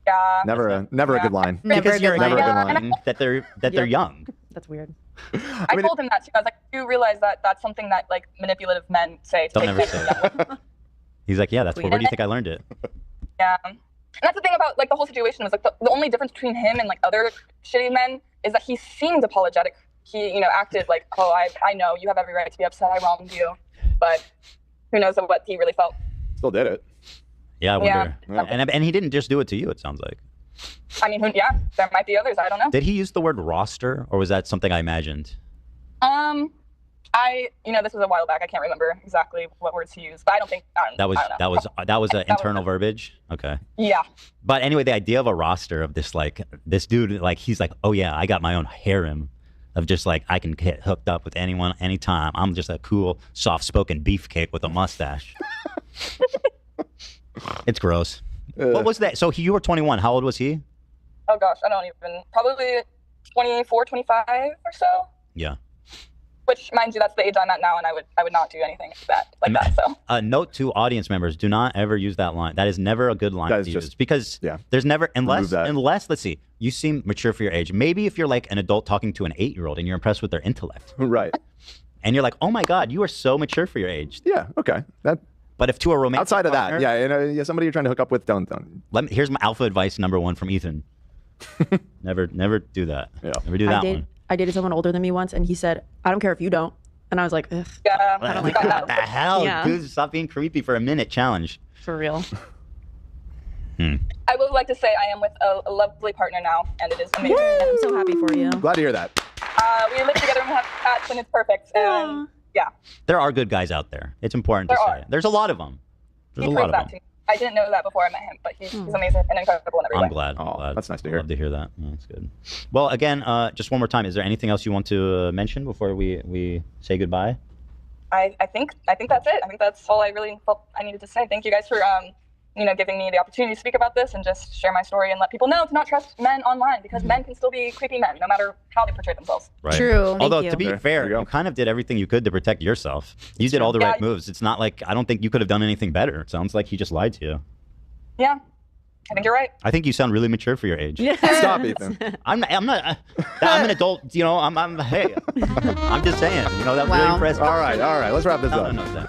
Yeah. Never a good line. Never a good line. Never a good line. That they're young. That's weird. I told him that too. I was like, you realize that that's something that like manipulative men say. To Don't take ever things say to them. He's like, yeah, that's where do you think I learned it? Yeah. And that's the thing about like the whole situation was like the only difference between him and like other shitty men is that he seemed apologetic. He, you know, acted like, oh, I know you have every right to be upset. I wronged you, but who knows what he really felt. Still did it. Yeah, I wonder. Yeah. And he didn't just do it to you. It sounds like. I mean, there might be others. I don't know. Did he use the word roster, or was that something I imagined? This was a while back. I can't remember exactly what words he used, but I don't think That was an internal verbiage. Okay. Yeah. But anyway, the idea of a roster of this dude, like he's like, oh yeah, I got my own harem of just like I can get hooked up with anyone, anytime. I'm just a cool, soft-spoken beefcake with a mustache. It's gross. What was that? So you were 21. How old was he? Oh gosh, I don't even. Probably 24, 25 or so. Yeah. Which, mind you, that's the age I'm at now, and I would not do anything like that. So. A note to audience members: do not ever use that line. That is never a good line to use because there's never unless let's see, you seem mature for your age. Maybe if you're like an adult talking to an 8-year-old and you're impressed with their intellect, right? And you're like, oh my god, you are so mature for your age. Yeah. Okay. But if to a romantic outside of partner, that, somebody you're trying to hook up with, don't. Here's my alpha advice number 1 from Ethan. Never do that. Yeah. Never do that one. I dated someone older than me once, and he said, "I don't care if you don't." And I was like, ugh. Yeah. I don't like What that. the hell, Yeah. dude? Stop being creepy for a minute. Challenge. For real. I would like to say I am with a lovely partner now, and it is amazing. I'm so happy for you. Glad to hear that. We live together and have cats, and it's perfect. And yeah. There are good guys out there. It's important to say. There's a lot of them. There's He a lot proved of that them. to me. I didn't know that before I met him, but he's amazing and incredible in every way. I'm glad. That's nice to hear. Love to hear that. Yeah, that's good. Well, again, just one more time. Is there anything else you want to mention before we say goodbye? I think that's it. I think that's all I really felt I needed to say. Thank you guys for giving me the opportunity to speak about this and just share my story and let people know to not trust men online because men can still be creepy men no matter how they portray themselves. Right. True. Although you. to be There fair, you go. you kind of did everything you could to protect yourself. You did all the right moves. It's not like I don't think you could have done anything better. It sounds like he just lied to you. Yeah, I think you're right. I think you sound really mature for your age. Stop, Ethan. I'm not. I'm an adult. You know. Hey. I'm just saying. You know that really Wow. impressed me. All right. Let's wrap this up. No.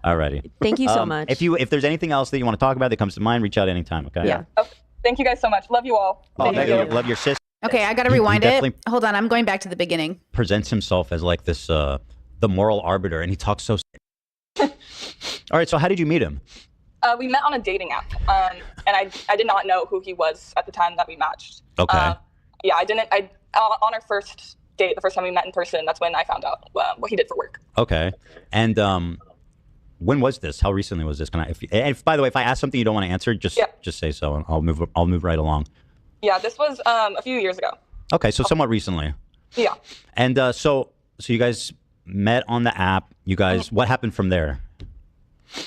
Alrighty. Thank you so much. If there's anything else that you want to talk about that comes to mind, reach out anytime. Okay. Yeah. Oh, thank you guys so much. Love you all. Oh, thank you. Love your sister. Okay, I gotta He rewind it. definitely- Hold on, I'm going back to the beginning. Presents himself as like this, the moral arbiter, and he talks so. All right. So how did you meet him? We met on a dating app, and I did not know who he was at the time that we matched. Okay. Yeah, I didn't. On our first date, the first time we met in person, that's when I found out what he did for work. Okay. And when was this? How recently was this? Can I? If by the way, if I ask something you don't want to answer, just say so, and I'll move right along. Yeah, this was a few years ago. Okay, so somewhat recently. Yeah. And so you guys met on the app. You guys, what happened from there?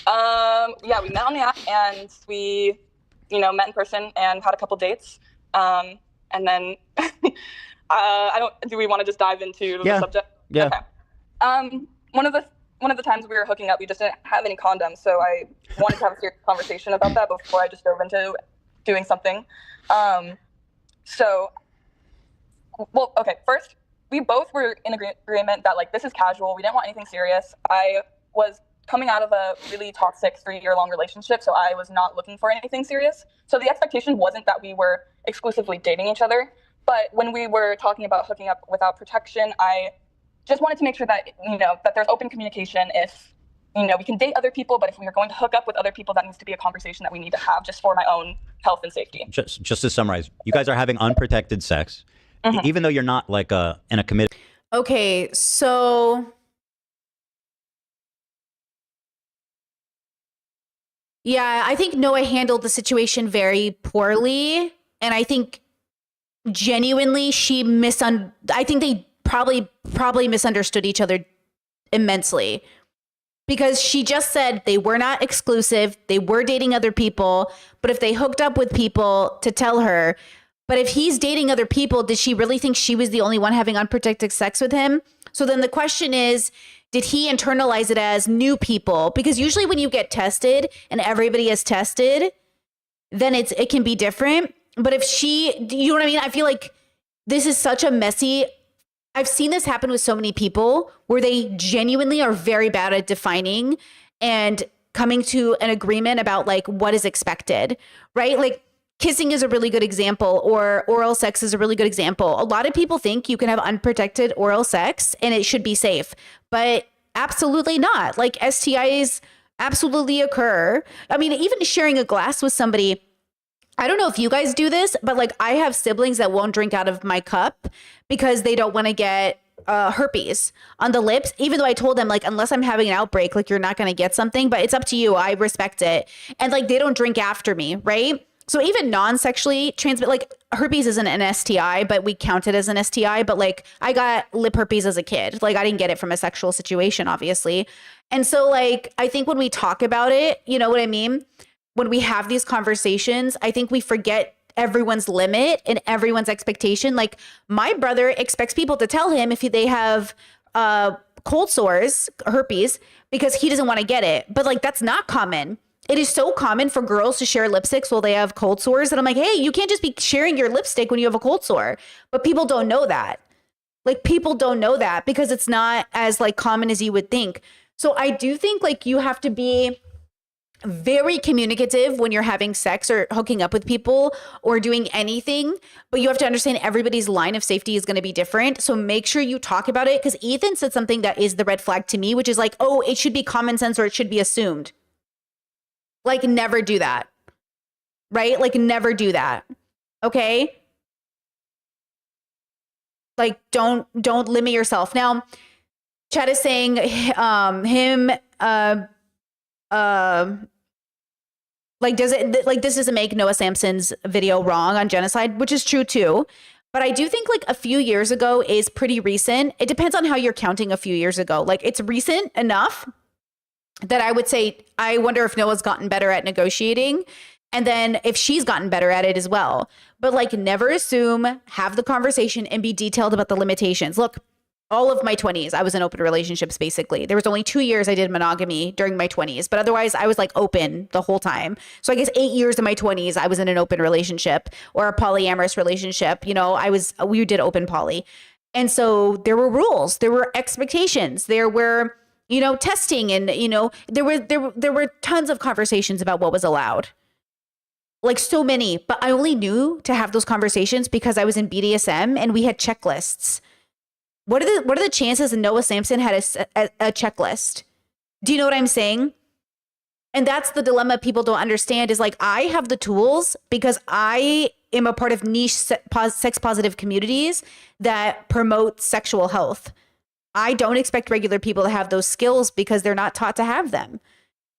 Yeah, we met on the app and we, met in person and had a couple dates. And then, do we want to just dive into the subject? Yeah. Okay. One of the times we were hooking up, we just didn't have any condoms. So I wanted to have a serious conversation about that before I just dove into doing something. Okay, first, we both were in agreement that this is casual. We didn't want anything serious. I was coming out of a really toxic 3-year-long relationship, so I was not looking for anything serious. So the expectation wasn't that we were exclusively dating each other. But when we were talking about hooking up without protection, I just wanted to make sure that, that there's open communication. If, we can date other people, but if we are going to hook up with other people, that needs to be a conversation that we need to have just for my own health and safety. Just to summarize, you guys are having unprotected sex, even though you're not in a committed. Okay, so yeah, I think Noah handled the situation very poorly, and I think genuinely I think they probably misunderstood each other immensely, because she just said they were not exclusive, they were dating other people, but if they hooked up with people to tell her. But if he's dating other people, did she really think she was the only one having unprotected sex with him? So then the question is, did he internalize it as new people? Because usually when you get tested and everybody is tested, then it can be different. But if you know what I mean? I feel like this is such a messy. I've seen this happen with so many people where they genuinely are very bad at defining and coming to an agreement about what is expected, right? Kissing is a really good example, or oral sex is a really good example. A lot of people think you can have unprotected oral sex and it should be safe, but absolutely not. STIs absolutely occur. I mean, even sharing a glass with somebody, I don't know if you guys do this, but I have siblings that won't drink out of my cup because they don't want to get herpes on the lips, even though I told them unless I'm having an outbreak, you're not going to get something, but it's up to you. I respect it. And they don't drink after me, right? So even non-sexually transmit, herpes isn't an STI, but we count it as an STI. But I got lip herpes as a kid. I didn't get it from a sexual situation, obviously. And so I think when we talk about it, you know what I mean? When we have these conversations, I think we forget everyone's limit and everyone's expectation. My brother expects people to tell him if they have cold sores, herpes, because he doesn't want to get it. But that's not common. It is so common for girls to share lipsticks while they have cold sores. And I'm hey, you can't just be sharing your lipstick when you have a cold sore. But people don't know that. People don't know that because it's not as common as you would think. So I do think you have to be very communicative when you're having sex or hooking up with people or doing anything, but you have to understand everybody's line of safety is going to be different. So make sure you talk about it, because Ethan said something that is the red flag to me, which is oh, it should be common sense or it should be assumed. Never do that, right? Never do that. Okay. Don't limit yourself. Now, Chad is saying does it this doesn't make Noah Samsen's video wrong on genocide, which is true too. But I do think a few years ago is pretty recent. It depends on how you're counting a few years ago. It's recent enough that I would say, I wonder if Noah's gotten better at negotiating, and then if she's gotten better at it as well. But never assume, have the conversation and be detailed about the limitations. Look, all of my 20s, I was in open relationships, basically. There was only 2 years I did monogamy during my 20s, but otherwise I was open the whole time. So I guess 8 years of my 20s, I was in an open relationship or a polyamorous relationship. We did open poly. And so there were rules, there were expectations, there were, testing, and, there were tons of conversations about what was allowed. So many, but I only knew to have those conversations because I was in BDSM and we had checklists. What are the chances that Noah Samsen had a checklist? Do you know what I'm saying? And that's the dilemma people don't understand, is I have the tools because I am a part of niche sex positive communities that promote sexual health. I don't expect regular people to have those skills because they're not taught to have them.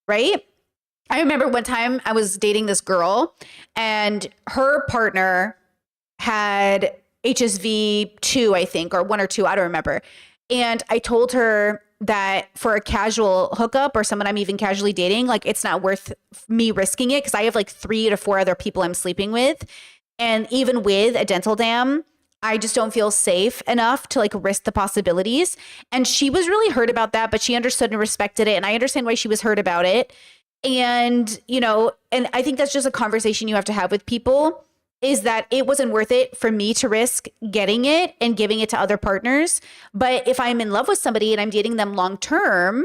right? I remember one time I was dating this girl and her partner had HSV 2, I think, or 1 or 2, I don't remember. And I told her that for a casual hookup or someone I'm even casually dating, like it's not worth me risking it because I have like 3 to 4 other people I'm sleeping with. And even with a dental dam, I just don't feel safe enough to like risk the possibilities. And she was really hurt about that, but she understood and respected it. And I understand why she was hurt about it. And, you know, and I think that's just a conversation you have to have with people, is that it wasn't worth it for me to risk getting it and giving it to other partners. But if I'm in love with somebody and I'm dating them long term,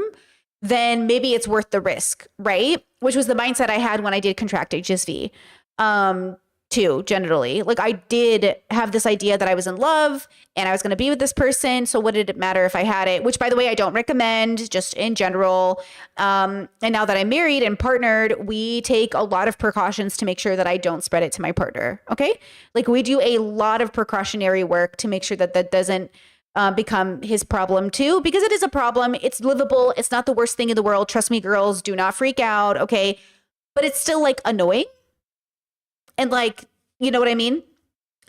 then maybe it's worth the risk, right? Which was the mindset I had when I did contract HSV. Too, generally. Like I did have this idea that I was in love and I was going to be with this person. So what did it matter if I had it? Which, by the way, I don't recommend, just in general. And now that I'm married and partnered, we take a lot of precautions to make sure that I don't spread it to my partner. Okay. Like we do a lot of precautionary work to make sure that that doesn't become his problem too, because it is a problem. It's livable. It's not the worst thing in the world. Trust me, girls, do not freak out. Okay. But it's still like annoying. And like, you know what I mean?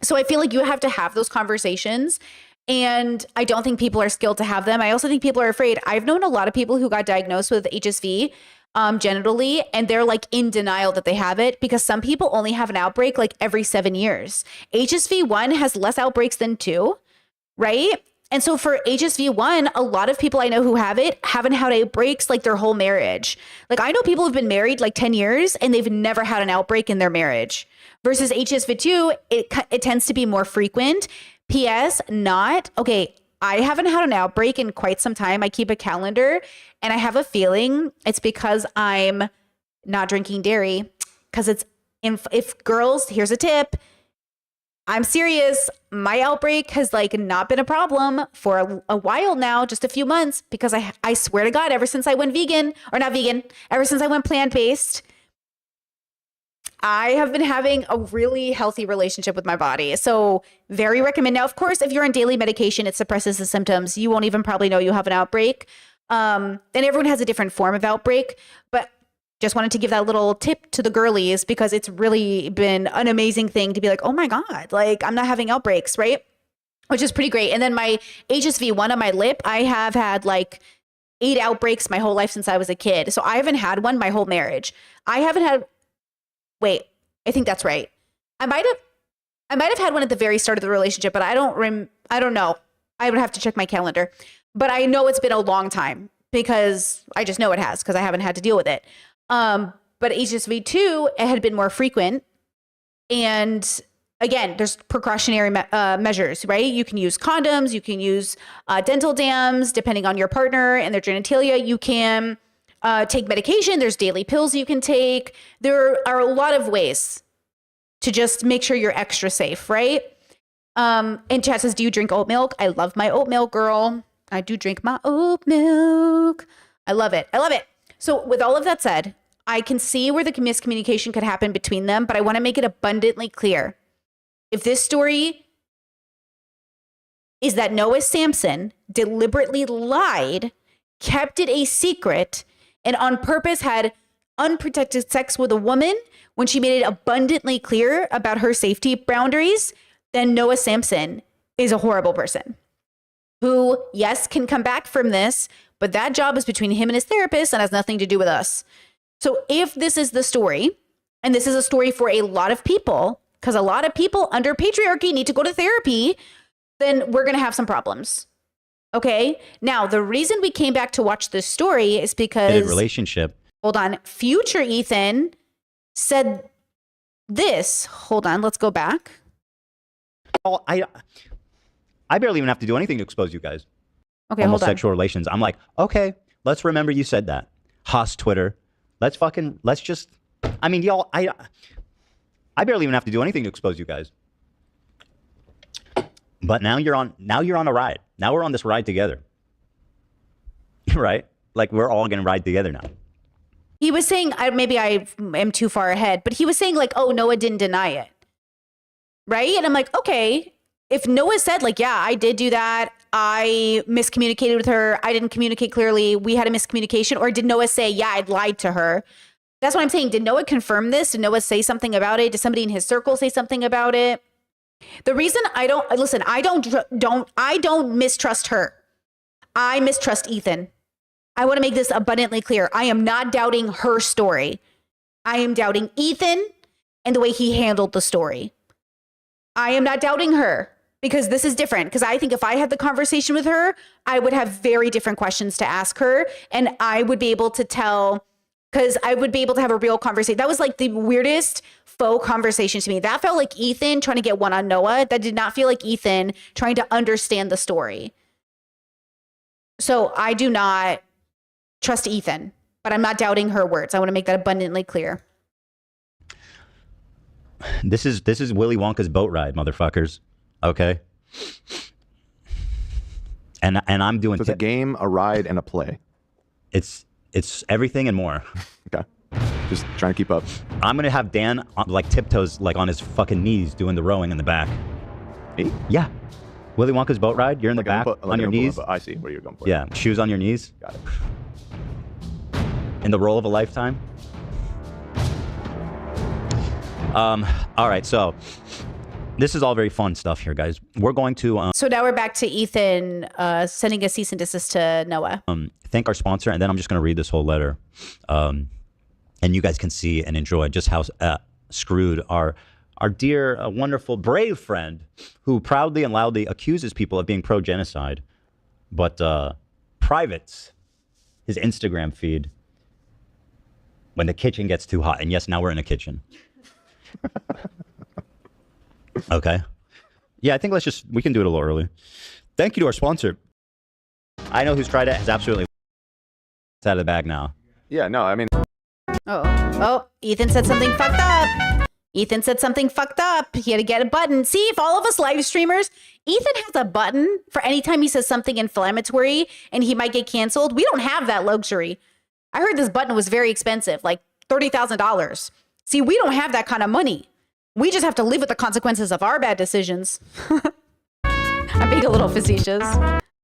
So I feel like you have to have those conversations. And I don't think people are skilled to have them. I also think people are afraid. I've known a lot of people who got diagnosed with HSV genitally, and they're like in denial that they have it because some people only have an outbreak like every 7 years. HSV 1 has less outbreaks than 2, right? And so for HSV 1, a lot of people I know who have it haven't had outbreaks like their whole marriage. Like I know people who've been married like 10 years and they've never had an outbreak in their marriage. Versus HSV 2, it tends to be more frequent. P.S. not. Okay, I haven't had an outbreak in quite some time. I keep a calendar and I have a feeling it's because I'm not drinking dairy. Because it's, if girls, here's a tip. I'm serious. My outbreak has like not been a problem for a while now, just a few months, because I swear to God, ever since I went vegan, or not vegan, ever since I went plant-based, I have been having a really healthy relationship with my body. So very recommend. Now, of course, if you're on daily medication, it suppresses the symptoms. You won't even probably know you have an outbreak. And everyone has a different form of outbreak, but just wanted to give that little tip to the girlies because it's really been an amazing thing to be like, oh my God, like I'm not having outbreaks, right? Which is pretty great. And then my HSV 1 on my lip, I have had like 8 outbreaks my whole life since I was a kid. So I haven't had one my whole marriage. I haven't had, wait, I think that's right. I might have had one at the very start of the relationship, but I don't know. I would have to check my calendar. But I know it's been a long time because I just know it has because I haven't had to deal with it. But HSV 2, it had been more frequent. And again, there's precautionary measures, right? You can use condoms, you can use dental dams, depending on your partner and their genitalia. You can take medication. There's daily pills you can take. There are a lot of ways to just make sure you're extra safe, right? And chat says, do you drink oat milk? I love my oat milk, girl. I do drink my oat milk. I love it. I love it. So with all of that said, I can see where the miscommunication could happen between them, but I want to make it abundantly clear. If this story is that Noah Samsen deliberately lied, kept it a secret, and on purpose had unprotected sex with a woman when she made it abundantly clear about her safety boundaries, then Noah Samsen is a horrible person who, yes, can come back from this, but that job is between him and his therapist and has nothing to do with us. So if this is the story, and this is a story for a lot of people, because a lot of people under patriarchy need to go to therapy, then we're going to have some problems. Okay. Now, the reason we came back to watch this story is because relationship. Hold on. Future Ethan said this. Hold on. Let's go back. Oh, I barely even have to do anything to expose you guys. Okay, hold on. Homosexual relations. I'm like, okay, let's remember you said that. Haas Twitter. Let's just, I mean, y'all, I barely even have to do anything to expose you guys. But now you're on a ride. Now we're on this ride together. Right? Like we're all going to ride together now. He was saying, maybe I am too far ahead, but he was saying like, oh, Noah didn't deny it. Right? And I'm like, okay, if Noah said like, yeah, I did do that. I miscommunicated with her. I didn't communicate clearly. We had a miscommunication. Or did Noah say, yeah, I'd lied to her? That's what I'm saying. Did Noah confirm this? Did Noah say something about it? Did somebody in his circle say something about it? The reason I don't mistrust her. I mistrust Ethan. I want to make this abundantly clear. I am not doubting her story. I am doubting Ethan and the way he handled the story. I am not doubting her because this is different. Because I think if I had the conversation with her, I would have very different questions to ask her. And I would be able to tell, because I would be able to have a real conversation. That was like the weirdest faux conversation to me. That felt like Ethan trying to get one on Noah. That did not feel like Ethan trying to understand the story. So I do not trust Ethan, but I'm not doubting her words. I want to make that abundantly clear. This is Willy Wonka's boat ride, motherfuckers. Okay. And I'm doing So it's a game, a ride, and a play. it's everything and more. Okay. Just trying to keep up. I'm gonna have Dan like tiptoes like on his fucking knees doing the rowing in the back. Hey? Yeah. Willy Wonka's boat ride. You're in the Like back on your knees. I see where you're going for. Yeah. Shoes on your knees. Got it. In the role of a lifetime. All right. So this is all very fun stuff here, guys. We're going to So now we're back to Ethan sending a cease and desist to Noah. thank our sponsor, and then I'm just going to read this whole letter, and you guys can see and enjoy just how screwed our dear, wonderful, brave friend, who proudly and loudly accuses people of being pro-genocide, but privates his Instagram feed when the kitchen gets too hot. And yes, now we're in a kitchen. Okay. Yeah, I think we can do it a little early. Thank you to our sponsor. I know who's tried it. It's absolutely it's out of the bag now. Yeah, no, I mean, Oh, Ethan said something fucked up. Ethan said something fucked up. He had to get a button. See, if all of us live streamers, Ethan has a button for any time he says something inflammatory and he might get canceled. We don't have that luxury. I heard this button was very expensive, like $30,000. See, we don't have that kind of money. We just have to live with the consequences of our bad decisions. I'm being a little facetious.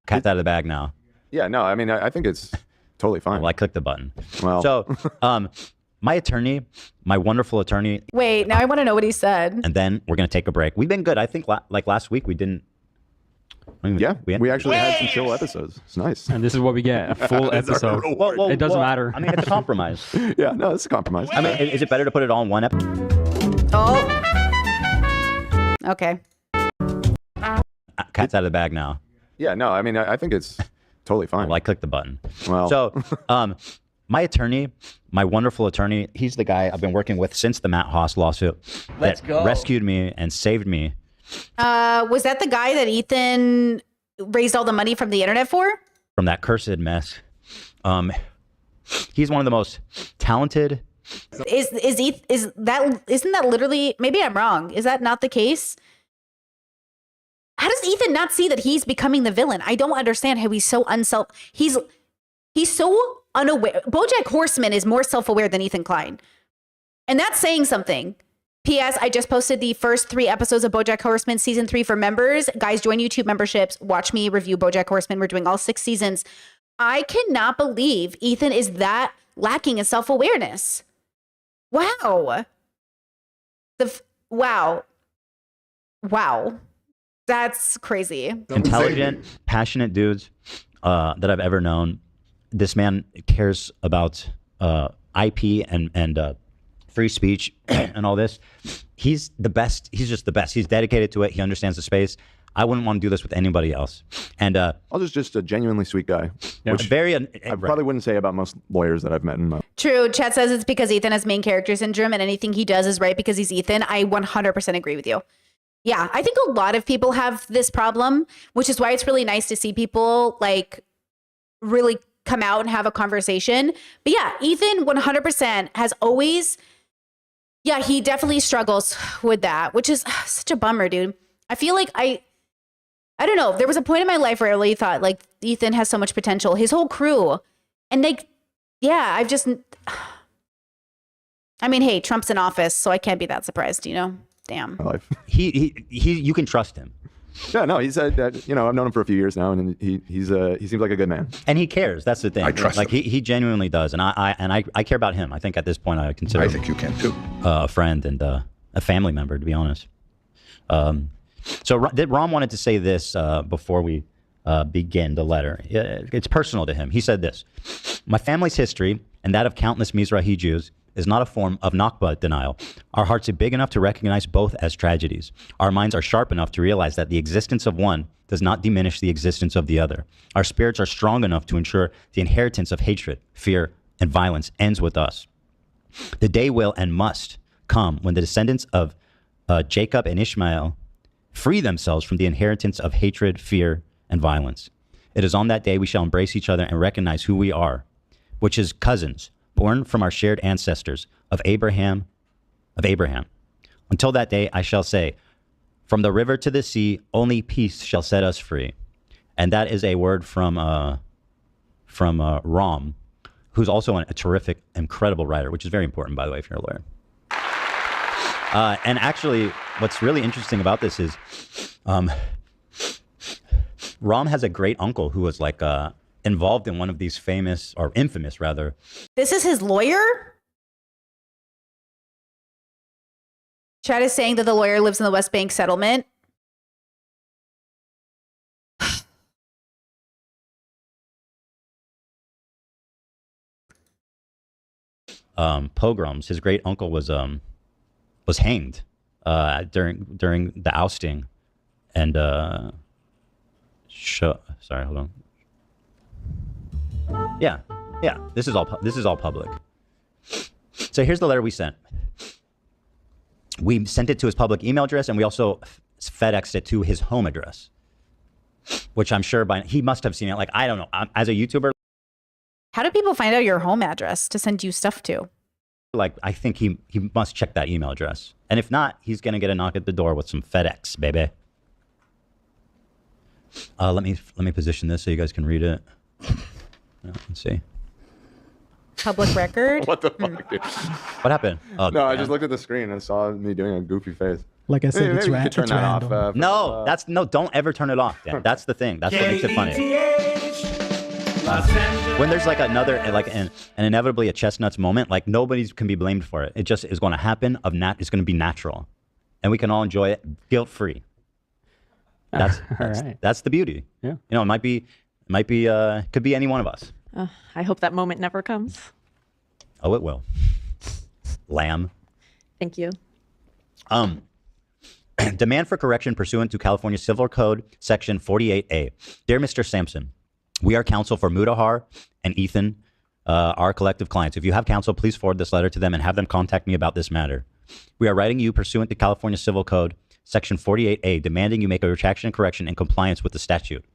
Cat's out of the bag now. yeah, no, I mean, I think it's totally fine. Well, I clicked the button. Well. So, my attorney, my wonderful attorney, Wait, now I want to know what he said. and then we're going to take a break. We've been good. I think like last week we didn't. Yeah, we actually had some chill episodes. It's nice. And this is what we get, a full episode. It doesn't matter. I mean, it's a compromise. Yeah, no, it's a compromise. I mean, is it better to put it all in one episode? Oh. Okay. Cat's out of the bag now. Yeah, no, I mean, I think it's totally fine. Well, I clicked the button. Well. So, my attorney, my wonderful attorney, he's the guy I've been working with since the Matt Haas lawsuit. Let's that go. Rescued me and saved me. Was that the guy that Ethan raised all the money from the internet for? From that cursed mess. He's one of the most talented. Isn't that literally, maybe I'm wrong. Is that not the case? How does Ethan not see that he's becoming the villain? I don't understand how he's so he's so unaware. BoJack Horseman is more self-aware than Ethan Klein. And that's saying something. P.S. I just posted the first 3 episodes of BoJack Horseman season 3 for members. Guys, join YouTube memberships. Watch me review BoJack Horseman. We're doing all 6 seasons. I cannot believe Ethan is that lacking in self-awareness. Wow. Wow. That's crazy. Intelligent, passionate dudes that I've ever known. This man cares about IP and free speech and all this. He's the best. He's just the best. He's dedicated to it. He understands the space. I wouldn't want to do this with anybody else. And Aldo's just a genuinely sweet guy. Which very. I probably wouldn't say about most lawyers that I've met in my True. Chat says it's because Ethan has main character syndrome and anything he does is right because he's Ethan. I 100% agree with you. Yeah, I think a lot of people have this problem, which is why it's really nice to see people like really come out and have a conversation. But yeah, Ethan 100% has always, yeah, he definitely struggles with that, which is such a bummer, dude. I feel like I don't know. There was a point in my life where I really thought like Ethan has so much potential, his whole crew. And like, yeah, I mean, hey, Trump's in office, so I can't be that surprised, you know? Damn. life. He you can trust him. Yeah, no, he's I've known him for a few years now, and he seems like a good man. And he cares. That's the thing. I trust like him. he genuinely does, and I care about him. I think at this point I consider I him think you can too. a friend and a family member, to be honest. So Rom wanted to say this before we begin the letter. It's personal to him. He said this: "My family's history and that of countless Mizrahi Jews is not a form of Nakba denial. Our hearts are big enough to recognize both as tragedies. Our minds are sharp enough to realize that the existence of one does not diminish the existence of the other. Our spirits are strong enough to ensure the inheritance of hatred, fear, and violence ends with us. The day will and must come when the descendants of Jacob and Ishmael free themselves from the inheritance of hatred, fear, and violence. It is on that day we shall embrace each other and recognize who we are, which is cousins, born from our shared ancestors of Abraham. Until that day, I shall say, from the river to the sea, only peace shall set us free." And that is a word from Rom, who's also a terrific, incredible writer, which is very important, by the way, if you're a lawyer. And actually, what's really interesting about this is Rom has a great uncle who was like involved in one of these infamous rather. This is his lawyer? Chad is saying that the lawyer lives in the West Bank settlement. Pogroms. His great uncle was hanged during the ousting, and sorry, hold on. Yeah. This is all public. So here's the letter we sent. We sent it to his public email address, and we also FedExed it to his home address, which I'm sure he must have seen it. Like, I don't know. As a YouTuber, How do people find out your home address to send you stuff to? like, I think he must check that email address. And if not, he's going to get a knock at the door with some FedEx, baby. Let me position this so you guys can read it. Let's see. Public record? What the fuck, dude? What happened? Oh, No, I yeah. just looked at the screen and saw me doing a goofy face. Like I said, Maybe it's we could turn that off. random. Don't ever turn it off. Dan. That's the thing. That's what makes it funny. When there's like an inevitably a chestnuts moment, like nobody can be blamed for it. It just is going to happen. It's going to be natural, and we can all enjoy it guilt free. That's right. That's the beauty. Yeah. You know, it might be could be any one of us. I hope that moment never comes. Oh, it will. Lamb. Thank you. Demand for correction pursuant to California Civil Code, Section 48A. Dear Mr. Sampson, we are counsel for Mudahar and Ethan, our collective clients. If you have counsel, please forward this letter to them and have them contact me about this matter. We are writing you pursuant to California Civil Code, Section 48A, demanding you make a retraction and correction in compliance with the statute.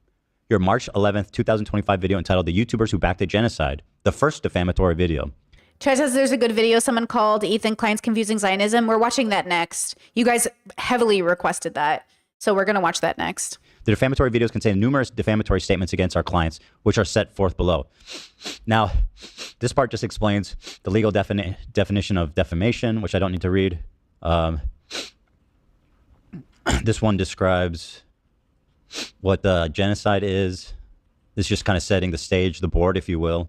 Your March 11th, 2025 video entitled The YouTubers Who Backed a Genocide, the first defamatory video. Chad says there's a good video someone called Ethan Klein's Confusing Zionism. We're watching that next. You guys heavily requested that, so we're going to watch that next. The defamatory videos contain numerous defamatory statements against our clients, which are set forth below. Now, this part just explains the legal definition of defamation, which I don't need to read. This one describes what the genocide is. This is just kind of setting the stage, the board, if you will.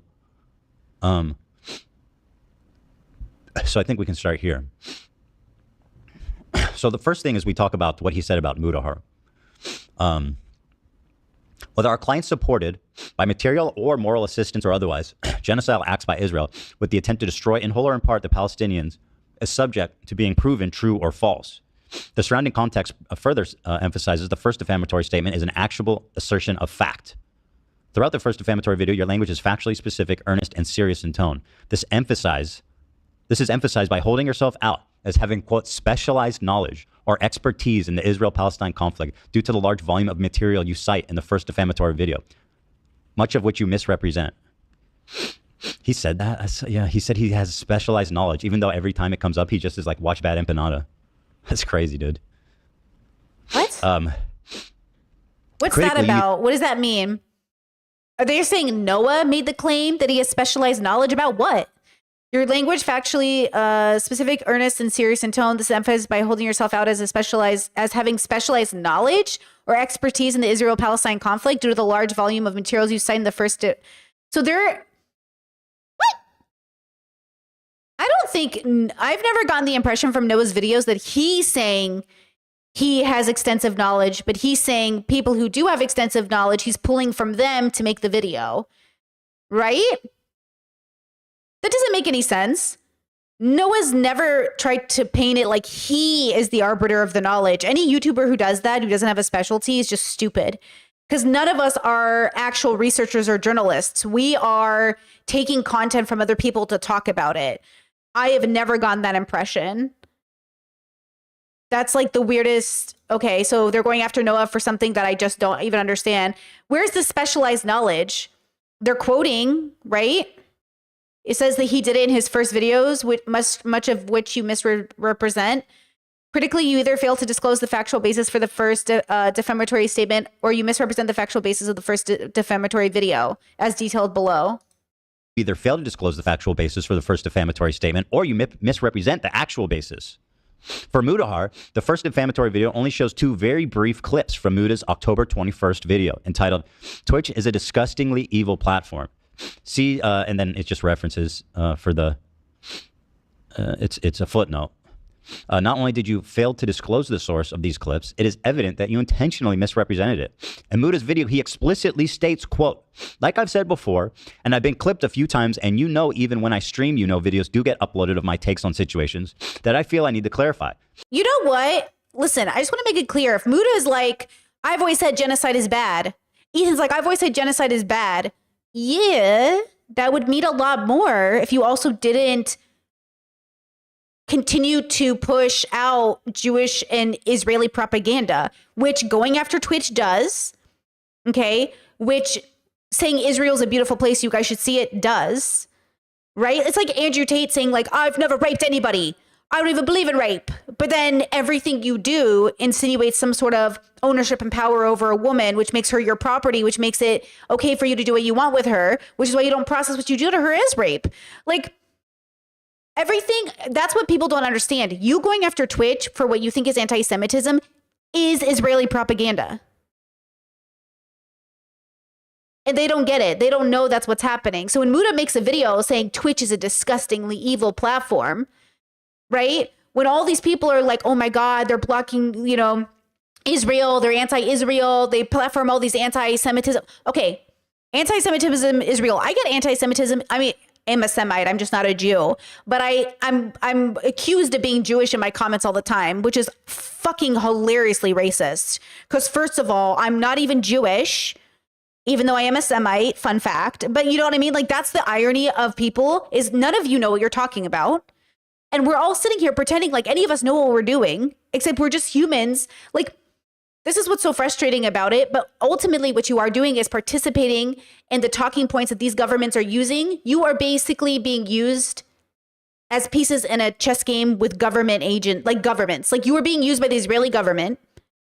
So I think we can start here. So the first thing is we talk about what he said about Mudahar. Whether our clients supported, by material or moral assistance or otherwise, genocidal acts by Israel with the intent to destroy in whole or in part the Palestinians is subject to being proven true or false. The surrounding context further emphasizes the first defamatory statement is an actual assertion of fact. Throughout the first defamatory video, your language is factually specific, earnest, and serious in tone. This is emphasized by holding yourself out as having, quote, specialized knowledge or expertise in the Israel-Palestine conflict due to the large volume of material you cite in the first defamatory video, much of which you misrepresent. He said that? Yeah, he said he has specialized knowledge, even though every time it comes up, he just is like, watch Bad Empanada. That's crazy, dude. What? What's that about? What does that mean? Are they saying Noah made the claim that he has specialized knowledge about what? Your language factually specific, earnest, and serious in tone. This is emphasized by holding yourself out as having specialized knowledge or expertise in the Israel-Palestine conflict due to the large volume of materials you cite in the first. So there. What? I don't think I've never gotten the impression from Noah's videos that he's saying he has extensive knowledge, but he's saying people who do have extensive knowledge, he's pulling from them to make the video, right? That doesn't make any sense. Noah's never tried to paint it like he is the arbiter of the knowledge. Any YouTuber who does that, who doesn't have a specialty, is just stupid. Because none of us are actual researchers or journalists. We are taking content from other people to talk about it. I have never gotten that impression. That's like the weirdest. Okay, so they're going after Noah for something that I just don't even understand. Where's the specialized knowledge? They're quoting, right? It says that he did it in his first videos, much of which you misrepresent. Critically, you either fail to disclose the factual basis for the first defamatory statement, or you misrepresent the factual basis of the first defamatory video, as detailed below. Either fail to disclose the factual basis for the first defamatory statement, or you misrepresent the actual basis. For Mudahar, the first defamatory video only shows 2 very brief clips from Muda's October 21st video, entitled "Twitch is a disgustingly evil platform." See, and then it just references for the, it's a footnote. Not only did you fail to disclose the source of these clips, it is evident that you intentionally misrepresented it. In Muda's video, he explicitly states, quote, "Like I've said before, and I've been clipped a few times, and you know even when I stream, videos do get uploaded of my takes on situations that I feel I need to clarify." You know what? Listen, I just want to make it clear. If Muda is like, I've always said genocide is bad. Ethan's like, I've always said genocide is bad. Yeah, that would mean a lot more if you also didn't continue to push out Jewish and Israeli propaganda, which going after Twitch does, okay, which saying Israel's a beautiful place, you guys should see it, does, right? It's like Andrew Tate saying, like, I've never raped anybody. I don't even believe in rape. But then everything you do insinuates some sort of ownership and power over a woman, which makes her your property, which makes it okay for you to do what you want with her, which is why you don't process what you do to her as rape. Like, everything, that's what people don't understand. You going after Twitch for what you think is anti-Semitism is Israeli propaganda. And they don't get it. They don't know that's what's happening. So when Muda makes a video saying Twitch is a disgustingly evil platform, right? When all these people are like, oh my God, they're blocking, Israel, they're anti-Israel, they platform all these anti-Semitism. Okay, anti-Semitism is real. I get anti-Semitism. I mean, I'm a Semite. I'm just not a Jew. But I'm accused of being Jewish in my comments all the time, which is fucking hilariously racist. Because first of all, I'm not even Jewish, even though I am a Semite, fun fact. But you know what I mean? Like, that's the irony of people, is none of you know what you're talking about. And we're all sitting here pretending like any of us know what we're doing, except we're just humans. Like, this is what's so frustrating about it. But ultimately, what you are doing is participating in the talking points that these governments are using. You are basically being used as pieces in a chess game with government governments. Like, you are being used by the Israeli government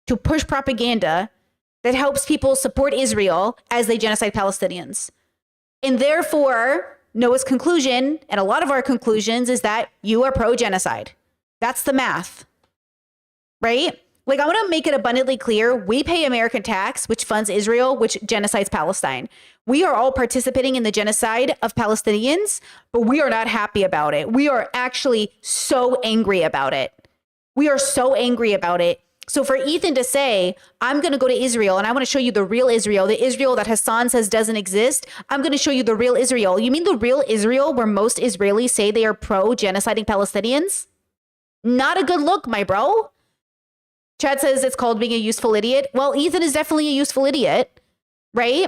to push propaganda that helps people support Israel as they genocide Palestinians. And therefore, Noah's conclusion, and a lot of our conclusions, is that you are pro-genocide. That's the math, right? Like, I want to make it abundantly clear. We pay American tax, which funds Israel, which genocides Palestine. We are all participating in the genocide of Palestinians, but we are not happy about it. We are actually so angry about it. We are so angry about it. So for Ethan to say, I'm going to go to Israel and I want to show you the real Israel, the Israel that Hassan says doesn't exist, I'm going to show you the real Israel. You mean the real Israel where most Israelis say they are pro-genociding Palestinians? Not a good look, my bro. Chad says it's called being a useful idiot. Well, Ethan is definitely a useful idiot, right?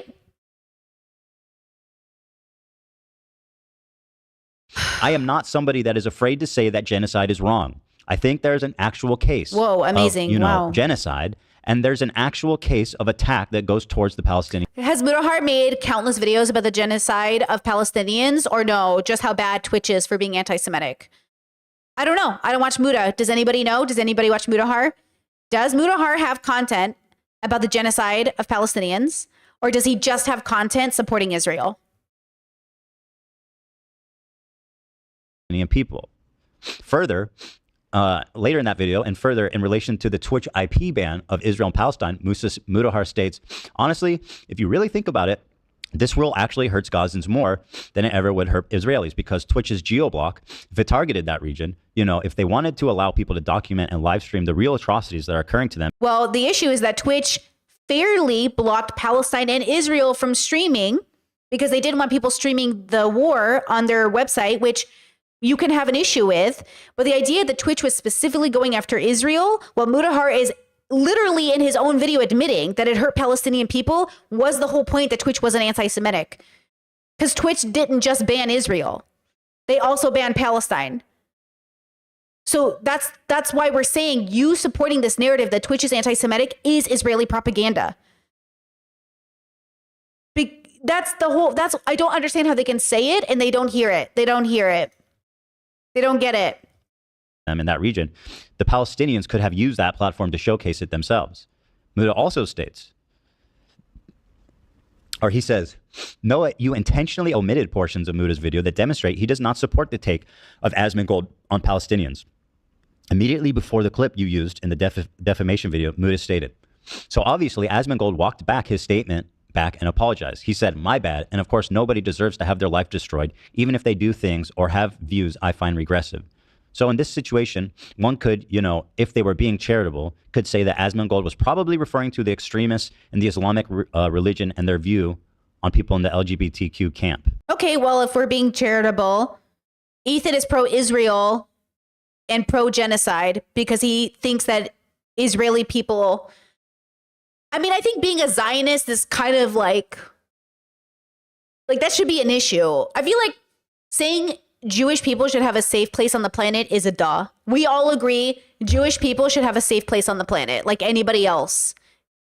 I am not somebody that is afraid to say that genocide is wrong. I think there's an actual case. Whoa, amazing. Of, genocide. And there's an actual case of attack that goes towards the Palestinians. Has Mudahar made countless videos about the genocide of Palestinians, or no, just how bad Twitch is for being anti-Semitic? I don't know. I don't watch Muda. Does anybody know? Does anybody watch Mudahar? Does Mudahar have content about the genocide of Palestinians, or does he just have content supporting Israel? Palestinian people. Further, later in that video, and further in relation to the Twitch IP ban of Israel and Palestine, Mudahar states, honestly, if you really think about it, this rule actually hurts Gazans more than it ever would hurt Israelis, because Twitch's geo-block, if it targeted that region, you know, if they wanted to allow people to document and live stream the real atrocities that are occurring to them. Well, the issue is that Twitch fairly blocked Palestine and Israel from streaming because they didn't want people streaming the war on their website, which you can have an issue with. But the idea that Twitch was specifically going after Israel, well, Mudahar is literally in his own video admitting that it hurt Palestinian people, was the whole point that Twitch wasn't anti-Semitic. Because Twitch didn't just ban Israel. They also banned Palestine. So that's why we're saying you supporting this narrative that Twitch is anti-Semitic is Israeli propaganda. I don't understand how they can say it and they don't hear it. They don't hear it. They don't get it. In that region, the Palestinians could have used that platform to showcase it themselves. Muda also states, or he says, Noah, you intentionally omitted portions of Muda's video that demonstrate he does not support the take of Asmongold on Palestinians. Immediately before the clip you used in the defamation video, Muda stated, so obviously Asmongold walked back his statement and apologized. He said, my bad, and of course nobody deserves to have their life destroyed, even if they do things or have views I find regressive. So in this situation, one could, you know, if they were being charitable, could say that Asmongold was probably referring to the extremists in the Islamic religion and their view on people in the LGBTQ camp. Okay, well, if we're being charitable, Ethan is pro-Israel and pro-genocide because he thinks that Israeli people... I mean, I think being a Zionist is kind of like that should be an issue. I feel like saying Jewish people should have a safe place on the planet is a duh. We all agree Jewish people should have a safe place on the planet like anybody else.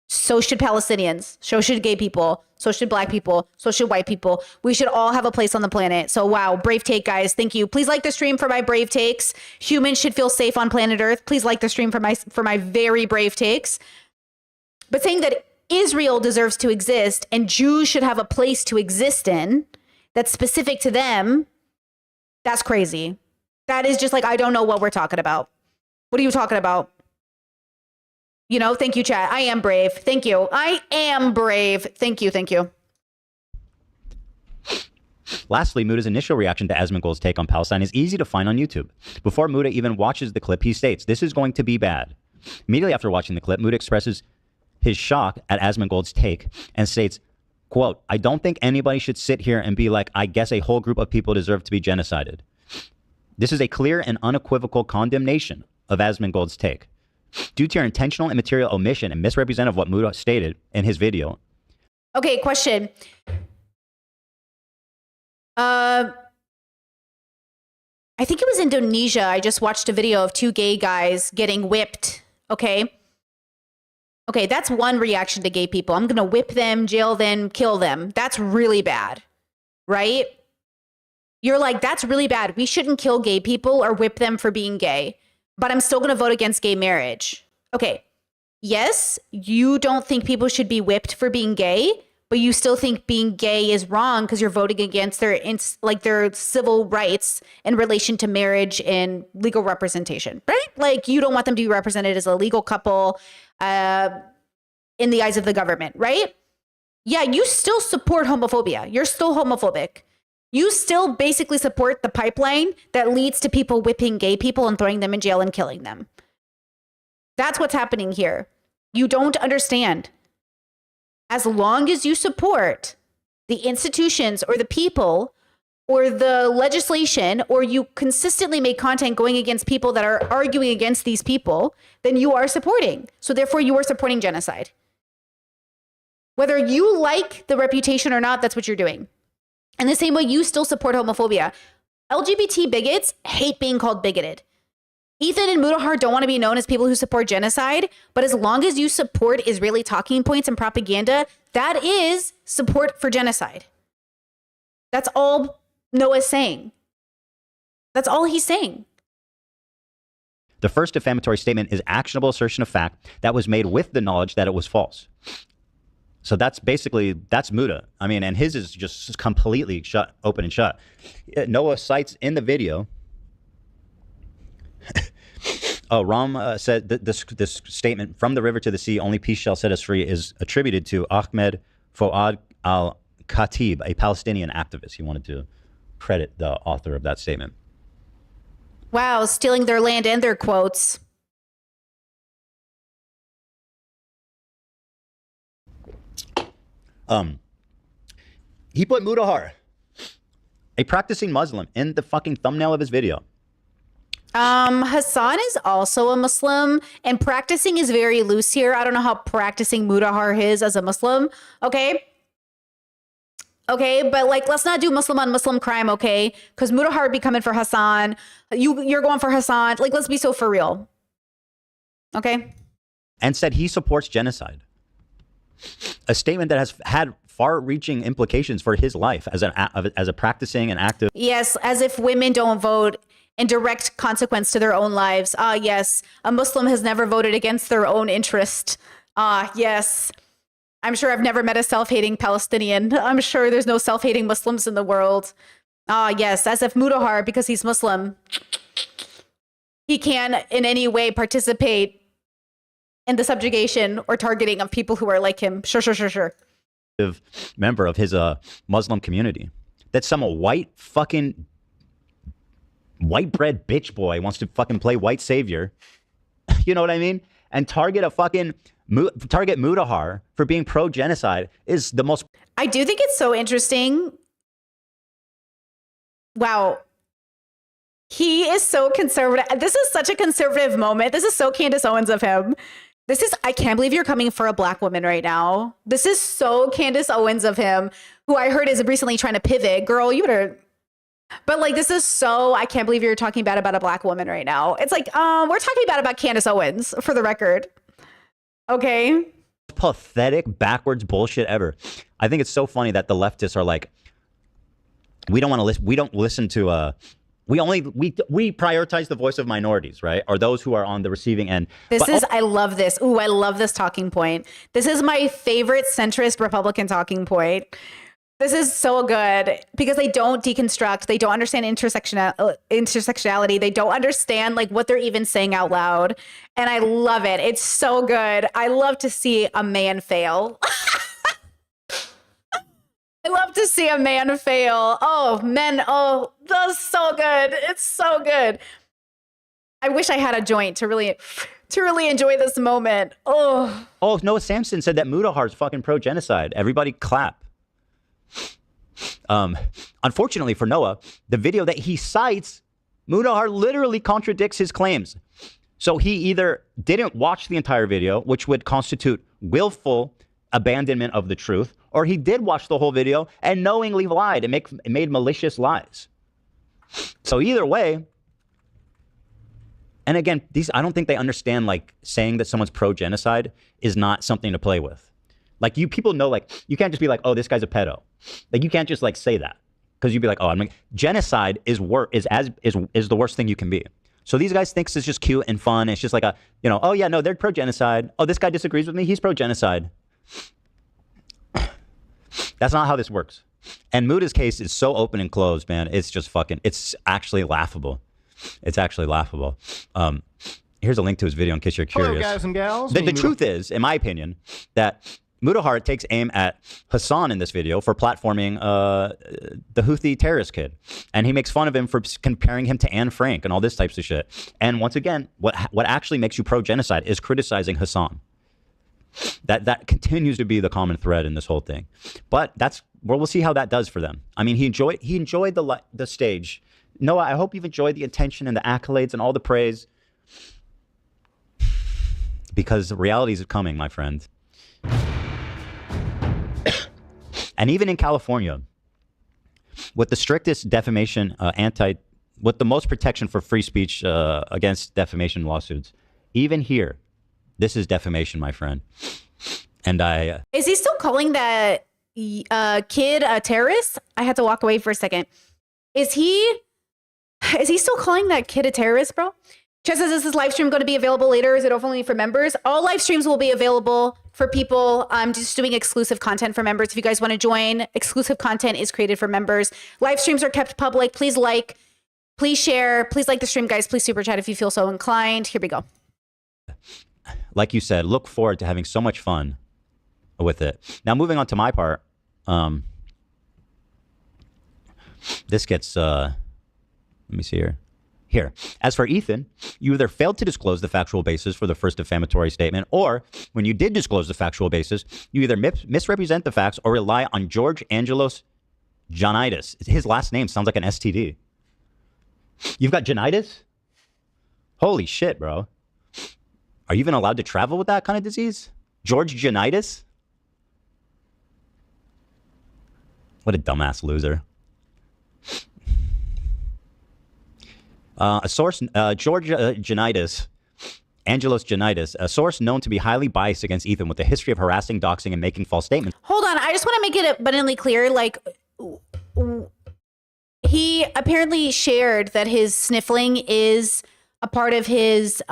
So should Palestinians. So should gay people. So should black people. So should white people. We should all have a place on the planet. So wow, brave take, guys. Thank you. Please like the stream for my brave takes. Humans should feel safe on planet Earth. Please like the stream for my very brave takes. But saying that Israel deserves to exist and Jews should have a place to exist in that's specific to them, that's crazy. That is just like, I don't know what we're talking about. What are you talking about? You know, thank you, chat. I am brave. Thank you. I am brave. Thank you. Thank you. Lastly, Muda's initial reaction to Asmongold's take on Palestine is easy to find on YouTube. Before Muda even watches the clip, he states, this is going to be bad. Immediately after watching the clip, Muda expresses his shock at Asmongold's take and states, quote, I don't think anybody should sit here and be like, I guess a whole group of people deserve to be genocided. This is a clear and unequivocal condemnation of Asmongold's take. Due to your intentional and material omission and misrepresent of what Muda stated in his video. Okay, question. I think it was Indonesia. I just watched a video of two gay guys getting whipped. Okay, that's one reaction to gay people. I'm going to whip them, jail them, kill them. That's really bad, right? You're like, that's really bad. We shouldn't kill gay people or whip them for being gay, but I'm still going to vote against gay marriage. Okay, yes, you don't think people should be whipped for being gay, but you still think being gay is wrong because you're voting against their civil rights in relation to marriage and legal representation, right? Like you don't want them to be represented as a legal couple in the eyes of the government, right? Yeah, you still support homophobia. You're still homophobic. You still basically support the pipeline that leads to people whipping gay people and throwing them in jail and killing them. That's what's happening here. You don't understand. As long as you support the institutions or the people or the legislation, or you consistently make content going against people that are arguing against these people, then you are supporting. So therefore you are supporting genocide. Whether you like the reputation or not, that's what you're doing. And the same way you still support homophobia. LGBT bigots hate being called bigoted. Ethan and Mudahar don't want to be known as people who support genocide, but as long as you support Israeli talking points and propaganda, that is support for genocide. That's all Noah's saying. That's all he's saying. The first defamatory statement is actionable assertion of fact that was made with the knowledge that it was false. So that's Muda. I mean, and his is just completely open and shut. Noah cites in the video Ram said that this statement, "From the river to the sea, only peace shall set us free," is attributed to Ahmed Fouad al-Khatib, a Palestinian activist. He wanted to credit the author of that statement. Wow, stealing their land and their quotes. He put Mudahar, a practicing Muslim, in the fucking thumbnail of his video. Hassan is also a Muslim, and practicing is very loose here. I don't know how practicing Mudahar is as a Muslim. Okay. Okay, but like, let's not do Muslim on Muslim crime, okay? Because Mudahar be coming for Hassan. You're going for Hassan. Like, let's be so for real. Okay. And said he supports genocide. A statement that has had far-reaching implications for his life as a practicing and active. Yes, as if women don't vote in direct consequence to their own lives. Yes, a Muslim has never voted against their own interest. Yes. I'm sure I've never met a self-hating Palestinian. I'm sure there's no self-hating Muslims in the world. Yes, as if Mudahar, because he's Muslim, he can in any way participate in the subjugation or targeting of people who are like him. Sure. Member of his Muslim community. That some white fucking white bread bitch boy wants to fucking play white savior. You know what I mean? And target Mudahar for being pro-genocide is the most. I do think it's so interesting. Wow. He is so conservative. This is such a conservative moment. This is so Candace Owens of him. I can't believe you're coming for a black woman right now. This is so Candace Owens of him, who I heard is recently trying to pivot. Girl, you better. But like, this is so, I can't believe you're talking bad about a black woman right now. It's like, we're talking bad about Candace Owens, for the record. Okay. Pathetic, backwards bullshit ever. I think it's so funny that the leftists are like, we don't want to listen. We don't listen to, we prioritize the voice of minorities, right? Or those who are on the receiving end. I love this. Ooh, I love this talking point. This is my favorite centrist Republican talking point. This is so good because they don't deconstruct. They don't understand intersectionality. They don't understand like what they're even saying out loud. And I love it. It's so good. I love to see a man fail. I love to see a man fail. Oh, men. Oh, that's so good. It's so good. I wish I had a joint to really enjoy this moment. Oh, Noah Samson said that Mudahar is fucking pro-genocide. Everybody clap. Unfortunately for Noah, the video that he cites, Mudahar literally contradicts his claims. So he either didn't watch the entire video, which would constitute willful abandonment of the truth, or he did watch the whole video and knowingly lied and made malicious lies. So either way, and again, I don't think they understand, like, saying that someone's pro-genocide is not something to play with. Like, people know, like, you can't just be like, oh, this guy's a pedo. Like, you can't just like say that because you'd be like, oh, genocide is the worst thing you can be. So these guys think it's just cute and fun. It's just like oh yeah, no, they're pro-genocide. Oh, this guy disagrees with me. He's pro-genocide. That's not how this works. And Muda's case is so open and closed, man. It's just it's actually laughable. It's actually laughable. Here's a link to his video in case you're curious. Hello, guys and gals. The truth is, in my opinion, that Mudahar takes aim at Hassan in this video for platforming the Houthi terrorist kid. And he makes fun of him for comparing him to Anne Frank and all this types of shit. And once again, what actually makes you pro-genocide is criticizing Hassan. That continues to be the common thread in this whole thing. But we'll see how that does for them. I mean, he enjoyed the stage. Noah, I hope you've enjoyed the attention and the accolades and all the praise. Because the realities are coming, my friend. And even in California, with the strictest defamation with the most protection for free speech against defamation lawsuits, even here, this is defamation, my friend. And is he still calling that kid a terrorist? I had to walk away for a second. Is he still calling that kid a terrorist, bro? Chad says, is this live stream going to be available later? Is it only for members? All live streams will be available for people. I'm just doing exclusive content for members. If you guys want to join, exclusive content is created for members. Live streams are kept public. Please like, Please share. Please like the stream, guys. Please super chat if you feel so inclined. Here we go. Like you said, look forward to having so much fun with it. Now, moving on to my part. This gets, let me see here. Here. As for Ethan, you either failed to disclose the factual basis for the first defamatory statement, or when you did disclose the factual basis, you either misrepresent the facts or rely on George Angelos Jonitis. His last name sounds like an STD. You've got Jonitis? Holy shit, bro. Are you even allowed to travel with that kind of disease? George Jonitis? What a dumbass loser. A source, George Jonitis, Angelos Jonitis, a source known to be highly biased against Ethan with a history of harassing, doxing, and making false statements. Hold on. I just want to make it abundantly clear. Like, he apparently shared that his sniffling is a part of his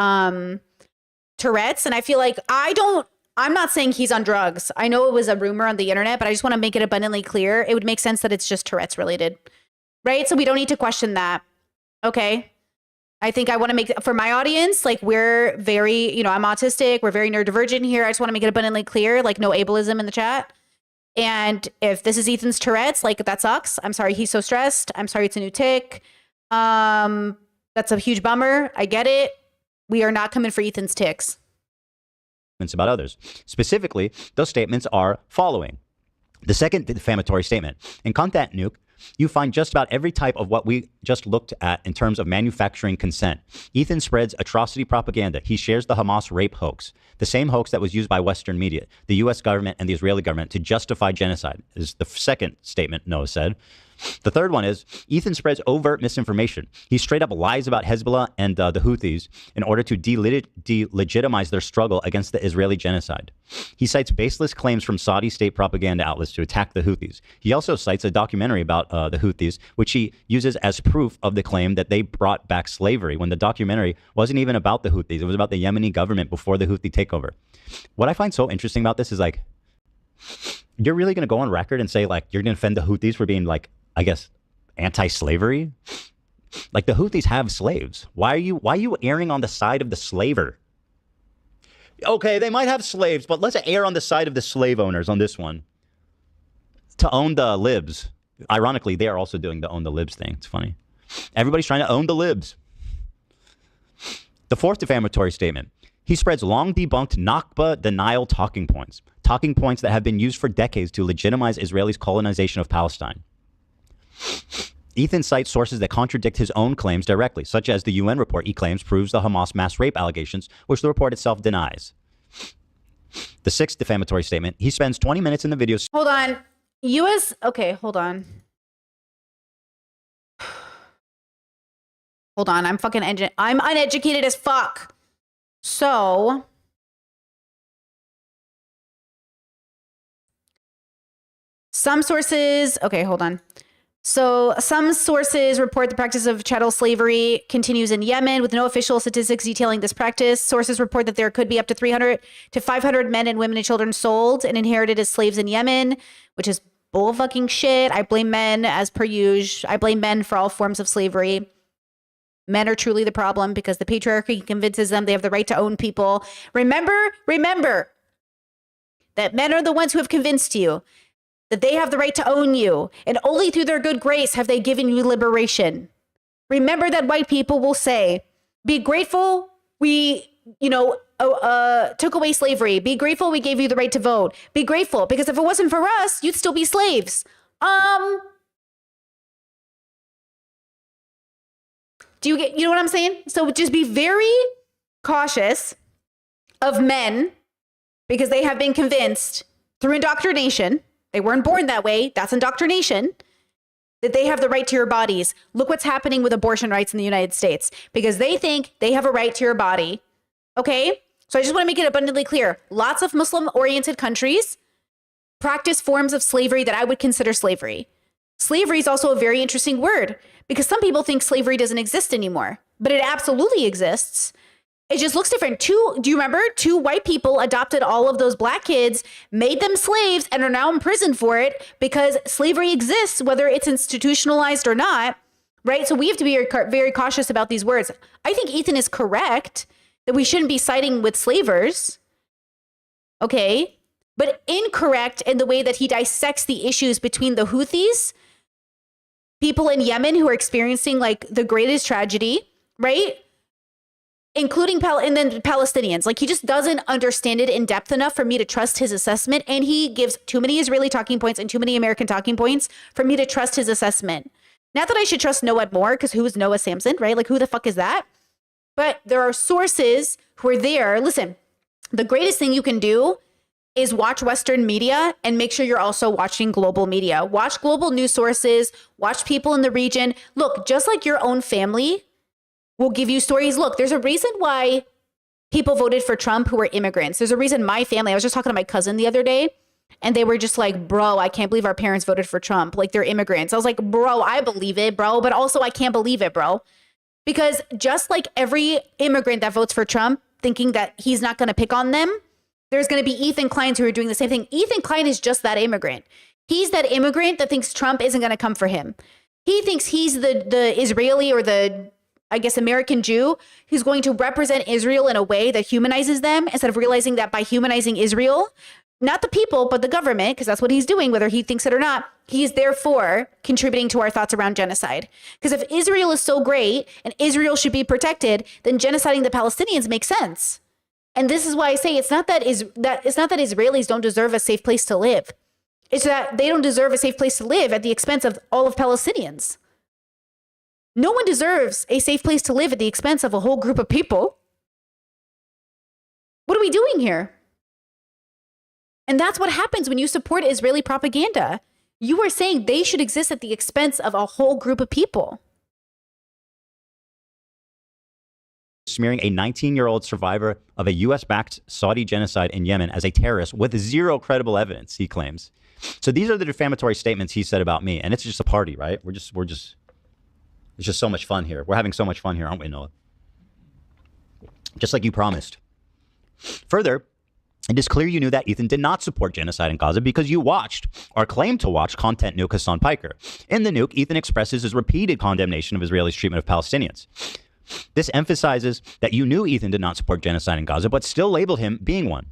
Tourette's. And I feel like I'm not saying he's on drugs. I know it was a rumor on the internet, but I just want to make it abundantly clear. It would make sense that it's just Tourette's related, right? So we don't need to question that. Okay. I think I want to make, for my audience, like, we're very, I'm autistic. We're very neurodivergent here. I just want to make it abundantly clear, like, no ableism in the chat. And if this is Ethan's Tourette's, like, that sucks. I'm sorry he's so stressed. I'm sorry it's a new tic. That's a huge bummer. I get it. We are not coming for Ethan's tics. About others. Specifically, those statements are following. The second defamatory statement. In Content Nuke, you find just about every type of what we just looked at in terms of manufacturing consent. Ethan spreads atrocity propaganda. He shares the Hamas rape hoax, the same hoax that was used by Western media, the U.S. government, and the Israeli government to justify genocide, is the second statement Noah said. The third one is Ethan spreads overt misinformation. He straight up lies about Hezbollah and the Houthis in order to delegitimize their struggle against the Israeli genocide. He cites baseless claims from Saudi state propaganda outlets to attack the Houthis. He also cites a documentary about the Houthis, which he uses as proof of the claim that they brought back slavery, when the documentary wasn't even about the Houthis. It was about the Yemeni government before the Houthi takeover. What I find so interesting about this is, like, you're really going to go on record and say, like, you're going to defend the Houthis for being, like, I guess, anti-slavery? Like, the Houthis have slaves. Why are you erring on the side of the slaver? Okay, they might have slaves, but let's err on the side of the slave owners on this one. To own the libs. Ironically, they are also doing the own the libs thing. It's funny. Everybody's trying to own the libs. The fourth defamatory statement. He spreads long debunked Nakba denial talking points that have been used for decades to legitimize Israelis' colonization of Palestine. Ethan cites sources that contradict his own claims directly, such as the UN report he claims proves the Hamas mass rape allegations, which the report itself denies. The sixth defamatory statement. He spends 20 minutes in the video. Hold on. Okay, hold on. Hold on. I'm uneducated as fuck. So some sources, okay, hold on. So some sources report the practice of chattel slavery continues in Yemen with no official statistics detailing this practice. Sources report that there could be up to 300 to 500 men and women and children sold and inherited as slaves in Yemen, which is bull fucking shit. I blame men as per usual. I blame men for all forms of slavery. Men are truly the problem because the patriarchy convinces them they have the right to own people. Remember that men are the ones who have convinced you that they have the right to own you, and only through their good grace have they given you liberation. Remember that white people will say, be grateful we, took away slavery. Be grateful we gave you the right to vote. Be grateful, because if it wasn't for us, you'd still be slaves. Do you know what I'm saying? So just be very cautious of men, because they have been convinced through indoctrination. They weren't born that way. That's indoctrination. That they have the right to your bodies. Look what's happening with abortion rights in the United States, because they think they have a right to your body. Okay? So I just want to make it abundantly clear. Lots of Muslim-oriented countries practice forms of slavery that I would consider slavery. Slavery is also a very interesting word, because some people think slavery doesn't exist anymore, but it absolutely exists. It just looks different. Do you remember? 2 white people adopted all of those black kids, made them slaves, and are now in prison for it because slavery exists, whether it's institutionalized or not. right? So we have to be very cautious about these words. I think Ethan is correct that we shouldn't be siding with slavers, okay? But incorrect in the way that he dissects the issues between the Houthis, people in Yemen who are experiencing like the greatest tragedy, right? Including and then Palestinians. Like he just doesn't understand it in depth enough for me to trust his assessment. And he gives too many Israeli talking points and too many American talking points for me to trust his assessment. Not that I should trust Noah more, because who is Noah Samson, right? Like who the fuck is that? But there are sources who are there. Listen, the greatest thing you can do is watch Western media and make sure you're also watching global media. Watch global news sources, watch people in the region. Look, just like your own family will give you stories. Look, there's a reason why people voted for Trump who were immigrants. There's a reason my family, I was just talking to my cousin the other day, and they were just like, bro, I can't believe our parents voted for Trump. Like they're immigrants. I was like, bro, I believe it, bro. But also I can't believe it, bro. Because just like every immigrant that votes for Trump thinking that he's not going to pick on them, there's going to be Ethan Kleins who are doing the same thing. Ethan Klein is just that immigrant. He's that immigrant that thinks Trump isn't going to come for him. He thinks he's the Israeli or the, I guess, American Jew who's going to represent Israel in a way that humanizes them, instead of realizing that by humanizing Israel, not the people, but the government, because that's what he's doing, whether he thinks it or not, he's therefore contributing to our thoughts around genocide. Because if Israel is so great and Israel should be protected, then genociding the Palestinians makes sense. And this is why I say it's not that Israelis don't deserve a safe place to live. It's that they don't deserve a safe place to live at the expense of all of Palestinians. No one deserves a safe place to live at the expense of a whole group of people. What are we doing here? And that's what happens when you support Israeli propaganda. You are saying they should exist at the expense of a whole group of people. Smearing a 19-year-old survivor of a U.S.-backed Saudi genocide in Yemen as a terrorist with zero credible evidence, he claims. So these are the defamatory statements he said about me. And it's just a party, right? It's just so much fun here. We're having so much fun here, aren't we, Noah? Just like you promised. Further, it is clear you knew that Ethan did not support genocide in Gaza because you watched, or claimed to watch, Content Nuke Hassan Piker. In the nuke, Ethan expresses his repeated condemnation of Israelis' treatment of Palestinians. This emphasizes that you knew Ethan did not support genocide in Gaza, but still labeled him being one.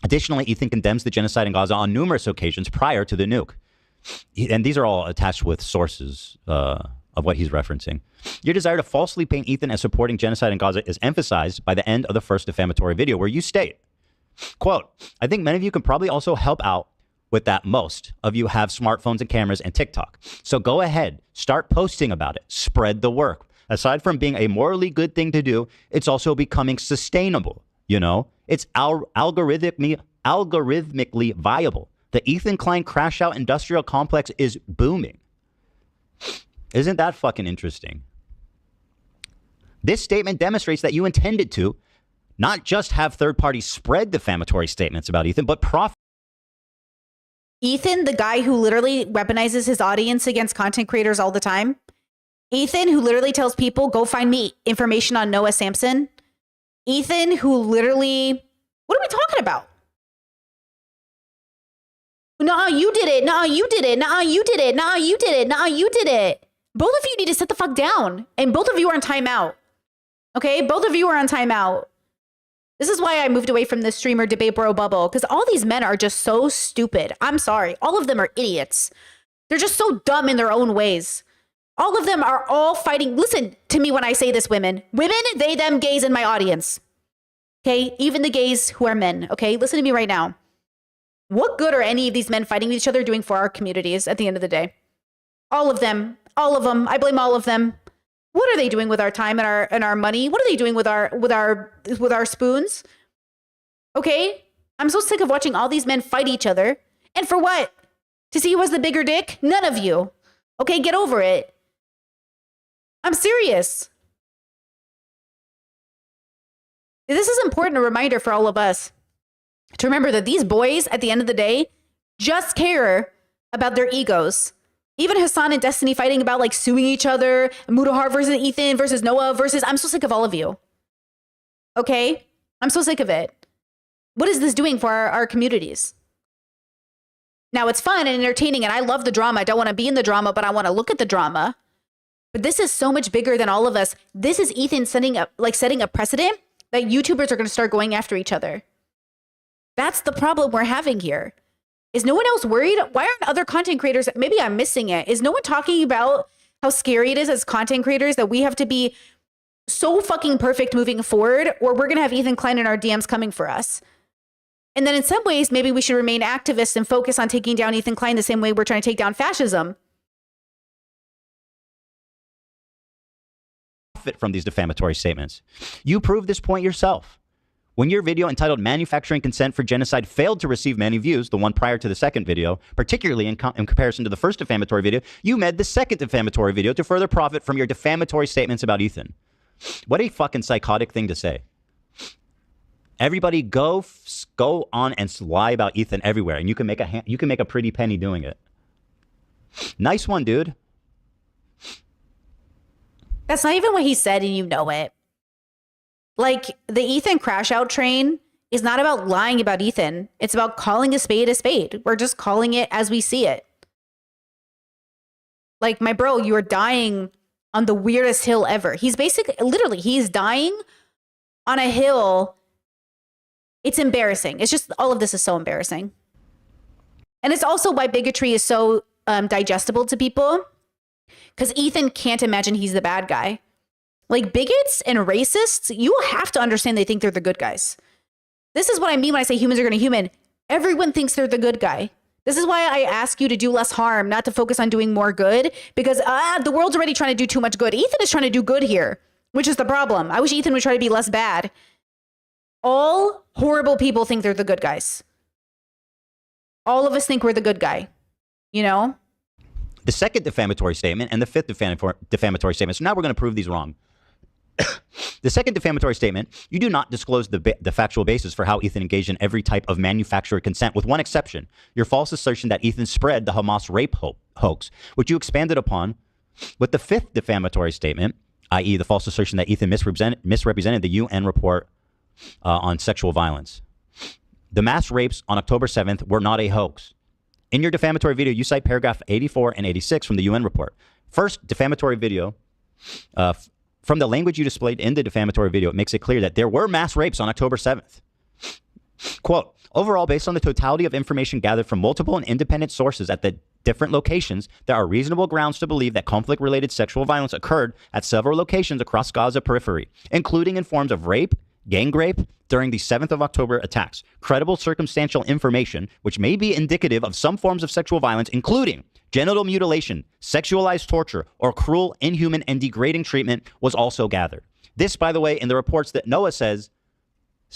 Additionally, Ethan condemns the genocide in Gaza on numerous occasions prior to the nuke. And these are all attached with sources of what he's referencing. Your desire to falsely paint Ethan as supporting genocide in Gaza is emphasized by the end of the first defamatory video, where you state, quote, I think many of you can probably also help out with that. Most of you have smartphones and cameras and TikTok. So go ahead, start posting about it, spread the work. Aside from being a morally good thing to do, it's also becoming sustainable. You know, it's algorithmically viable. The Ethan Klein crash out industrial complex is booming. Isn't that fucking interesting? This statement demonstrates that you intended to not just have third parties spread defamatory statements about Ethan, but profit. Ethan, the guy who literally weaponizes his audience against content creators all the time. Ethan, who literally tells people, go find me information on Noah Samson. Ethan, who literally, what are we talking about? No, you did it. No, you did it. No, you did it. No, you did it. No, you did it. Both of you need to sit the fuck down. And both of you are on timeout. Okay? Both of you are on timeout. This is why I moved away from this streamer debate bro bubble, because all these men are just so stupid. I'm sorry. All of them are idiots. They're just so dumb in their own ways. All of them are all fighting. Listen to me when I say this, women. Women, they, them, gays in my audience. Okay? Even the gays who are men. Okay? Listen to me right now. What good are any of these men fighting with each other doing for our communities at the end of the day? All of them. All of them. I blame all of them. What are they doing with our time and our money? What are they doing with our spoons? Okay? I'm so sick of watching all these men fight each other. And for what? To see who has the bigger dick? None of you. Okay, get over it. I'm serious. This is important, a reminder for all of us to remember that these boys, at the end of the day, just care about their egos. Even Hassan and Destiny fighting about like suing each other, Mudahar versus Ethan versus Noah versus, I'm so sick of all of you. Okay? I'm so sick of it. What is this doing for our communities? Now, it's fun and entertaining, and I love the drama. I don't want to be in the drama, but I want to look at the drama. But this is so much bigger than all of us. This is Ethan setting a precedent that YouTubers are going to start going after each other. That's the problem we're having here. Is no one else worried? Why aren't other content creators, maybe I'm missing it. Is no one talking about how scary it is as content creators that we have to be so fucking perfect moving forward, or we're going to have Ethan Klein in our DMs coming for us? And then in some ways, maybe we should remain activists and focus on taking down Ethan Klein the same way we're trying to take down fascism. From these defamatory statements. You proved this point yourself. When your video entitled Manufacturing Consent for Genocide failed to receive many views, the one prior to the second video, particularly in comparison to the first defamatory video, you made the second defamatory video to further profit from your defamatory statements about Ethan. What a fucking psychotic thing to say. Everybody go on and lie about Ethan everywhere, and you can make a pretty penny doing it. Nice one, dude. That's not even what he said, and you know it. Like, the Ethan crash out train is not about lying about Ethan. It's about calling a spade a spade. We're just calling it as we see it. Like, my bro, you are dying on the weirdest hill ever. He's basically, literally, he's dying on a hill. It's embarrassing. It's just, all of this is so embarrassing. And it's also why bigotry is so digestible to people. Because Ethan can't imagine he's the bad guy. Like, bigots and racists, you have to understand they think they're the good guys. This is what I mean when I say humans are going to human. Everyone thinks they're the good guy. This is why I ask you to do less harm, not to focus on doing more good. Because the world's already trying to do too much good. Ethan is trying to do good here, which is the problem. I wish Ethan would try to be less bad. All horrible people think they're the good guys. All of us think we're the good guy, you know? The second defamatory statement and the fifth defamatory statement. So now we're going to prove these wrong. The second defamatory statement, you do not disclose the factual basis for how Ethan engaged in every type of manufactured consent, with one exception, your false assertion that Ethan spread the Hamas rape hoax, which you expanded upon with the fifth defamatory statement, i.e. the false assertion that Ethan misrepresented the UN report on sexual violence. The mass rapes on October 7th were not a hoax. In your defamatory video, you cite paragraph 84 and 86 from the UN report. First, defamatory video, from the language you displayed in the defamatory video, it makes it clear that there were mass rapes on October 7th. Quote, overall, based on the totality of information gathered from multiple and independent sources at the different locations, there are reasonable grounds to believe that conflict-related sexual violence occurred at several locations across Gaza periphery, including in forms of rape, gang rape, during the 7th of October attacks. Credible circumstantial information, which may be indicative of some forms of sexual violence, including genital mutilation, sexualized torture, or cruel, inhuman, and degrading treatment, was also gathered. This, by the way, in the reports that Noah says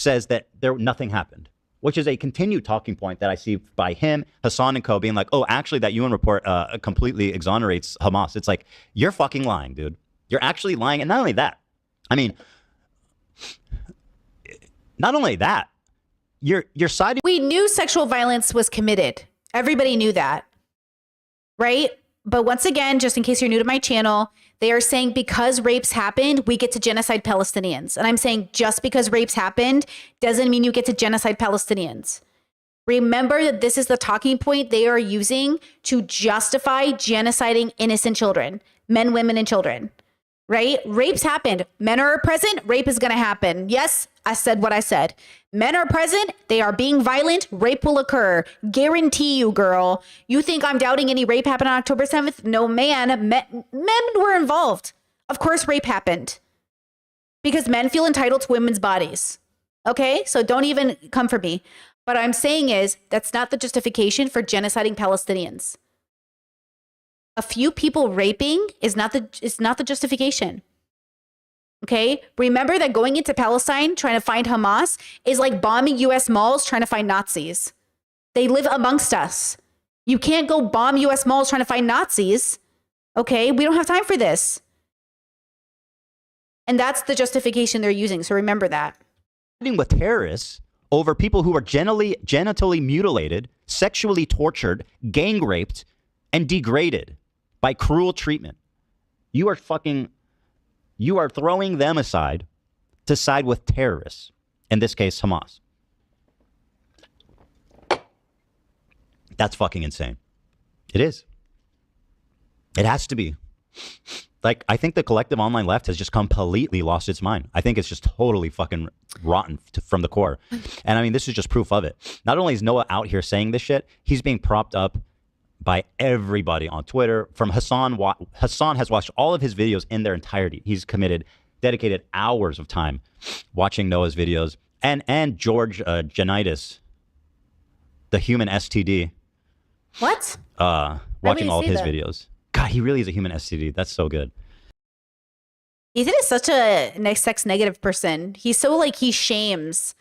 that nothing happened, which is a continued talking point that I see by him, Hassan, and Co. being like, oh, actually, that UN report completely exonerates Hamas. It's like, you're fucking lying, dude. You're actually lying. And not only that, you're siding. We knew sexual violence was committed. Everybody knew that, right? But once again, just in case you're new to my channel, they are saying because rapes happened, we get to genocide Palestinians. And I'm saying just because rapes happened doesn't mean you get to genocide Palestinians. Remember that this is the talking point they are using to justify genociding innocent children, men, women, and children. Right? Rapes happened. Men are present. Rape is going to happen. Yes, I said what I said. Men are present. They are being violent. Rape will occur. Guarantee you, girl. You think I'm doubting any rape happened on October 7th? No, man. Men were involved. Of course, rape happened. Because men feel entitled to women's bodies. Okay? So don't even come for me. What I'm saying is that's not the justification for genociding Palestinians. A few people raping is not the justification. Okay? Remember that going into Palestine trying to find Hamas is like bombing US malls trying to find Nazis. They live amongst us. You can't go bomb US malls trying to find Nazis. Okay? We don't have time for this. And that's the justification they're using. So remember that. With terrorists over people who are genitally mutilated, sexually tortured, gang raped, and degraded by cruel treatment. You are throwing them aside to side with terrorists, in this case, Hamas. That's fucking insane. It is. It has to be. Like, I think the collective online left has just completely lost its mind. I think it's just totally fucking rotten from the core. And I mean, this is just proof of it. Not only is Noah out here saying this shit, he's being propped up by everybody on Twitter. From Hassan. Hassan has watched all of his videos in their entirety. He's dedicated hours of time watching Noah's videos. And George Janitis, the human STD. What? Watching all of his videos. God, he really is a human STD. That's so good. Ethan is such a sex negative person. He's so like, he shames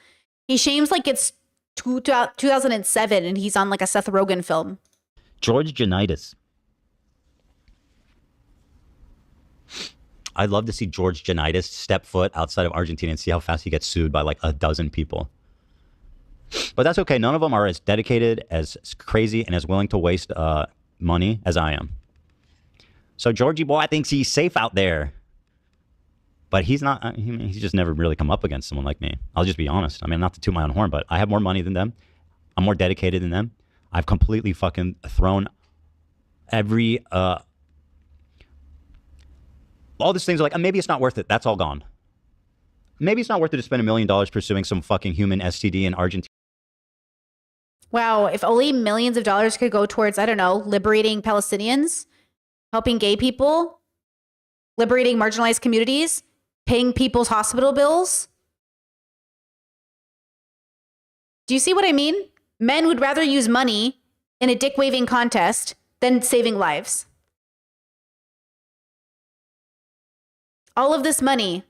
like it's 2007 and he's on like a Seth Rogen film. George Janitis. I'd love to see George Janitis step foot outside of Argentina and see how fast he gets sued by like a dozen people. But that's okay. None of them are as dedicated, as crazy, and as willing to waste money as I am. So Georgie boy thinks he's safe out there. But he's not. He's just never really come up against someone like me. I'll just be honest. I mean, not to toot my own horn, but I have more money than them. I'm more dedicated than them. I've completely fucking thrown every... all these things are like, maybe it's not worth it. That's all gone. Maybe it's not worth it to spend $1 million pursuing some fucking human STD in Argentina. Wow, if only millions of dollars could go towards, I don't know, liberating Palestinians, helping gay people, liberating marginalized communities, paying people's hospital bills. Do you see what I mean? Men would rather use money in a dick-waving contest than saving lives. All of this money,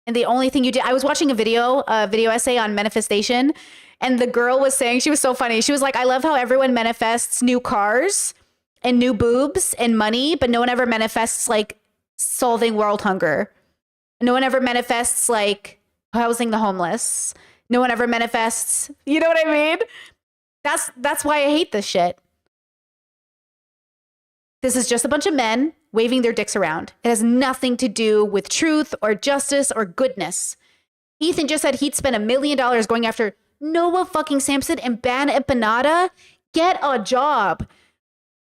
and the only thing you did, I was watching a video essay on manifestation, and the girl was saying, she was so funny. She was like, I love how everyone manifests new cars and new boobs and money, but no one ever manifests like solving world hunger. No one ever manifests like housing the homeless. No one ever manifests, you know what I mean? That's why I hate this shit. This is just a bunch of men waving their dicks around. It has nothing to do with truth or justice or goodness. Ethan just said he'd spend $1 million going after Noah fucking Samson and Ban Empanada. Get a job.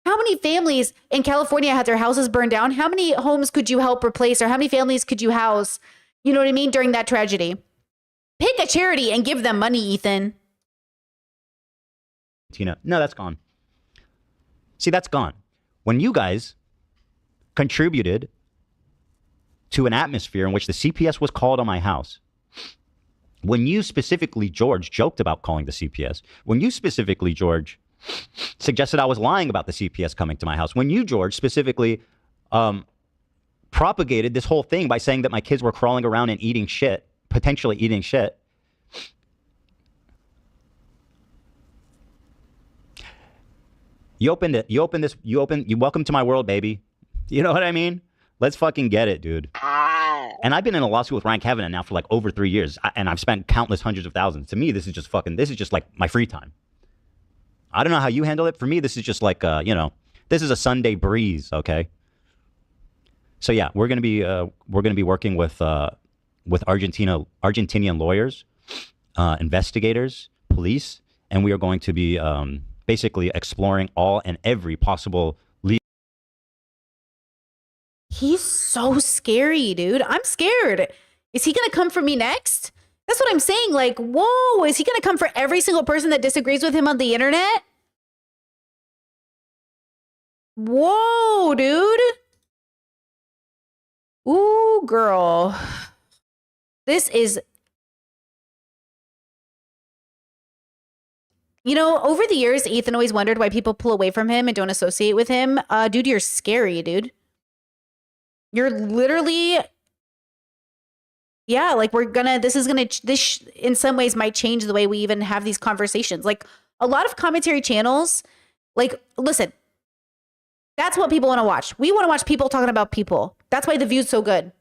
How many families in California had their houses burned down? How many homes could you help replace, or how many families could you house, you know what I mean, during that tragedy? Pick a charity and give them money, Ethan. No, that's gone. See, that's gone. When you guys contributed to an atmosphere in which the CPS was called on my house, when you specifically, George, joked about calling the CPS, when you specifically, George, suggested I was lying about the CPS coming to my house, when you, George, specifically propagated this whole thing by saying that my kids were crawling around and eating shit, potentially eating shit, you welcome to my world, baby. You know what I mean? Let's fucking get it, dude. And I've been in a lawsuit with Ryan Kavanaugh now for like over 3 years, and I've spent countless hundreds of thousands. To me, this is just like my free time. I don't know how you handle it. For me, this is just like, this is a Sunday breeze, okay? So yeah, we're gonna be working with Argentinian lawyers, investigators, police, and we are going to be basically exploring all and every possible legal. He's so scary, dude. I'm scared. Is he gonna come for me next? That's what I'm saying. Like, whoa, is he gonna come for every single person that disagrees with him on the internet? Whoa, dude. Ooh, girl. This is... You know, over the years, Ethan always wondered why people pull away from him and don't associate with him. Dude, you're scary, dude. You're literally... Yeah, like this in some ways might change the way we even have these conversations. Like a lot of commentary channels, like, listen, that's what people want to watch. We want to watch people talking about people. That's why the view's so good,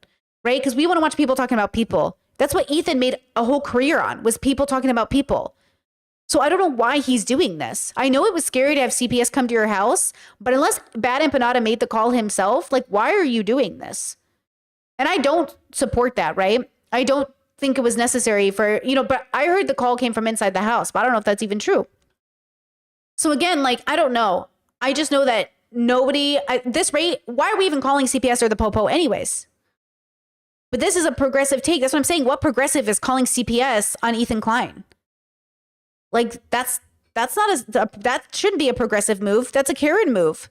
right? Because we want to watch people talking about people. That's what Ethan made a whole career on, was people talking about people. So I don't know why he's doing this. I know it was scary to have CPS come to your house, but unless Bad Empanada made the call himself, like, why are you doing this? And I don't support that, right? I don't think it was necessary for, but I heard the call came from inside the house, but I don't know if that's even true. So again, like, I don't know. I just know that nobody at this rate, why are we even calling CPS or the Popo anyways? But this is a progressive take. That's what I'm saying. What progressive is calling CPS on Ethan Klein? Like that's not that shouldn't be a progressive move. That's a Karen move.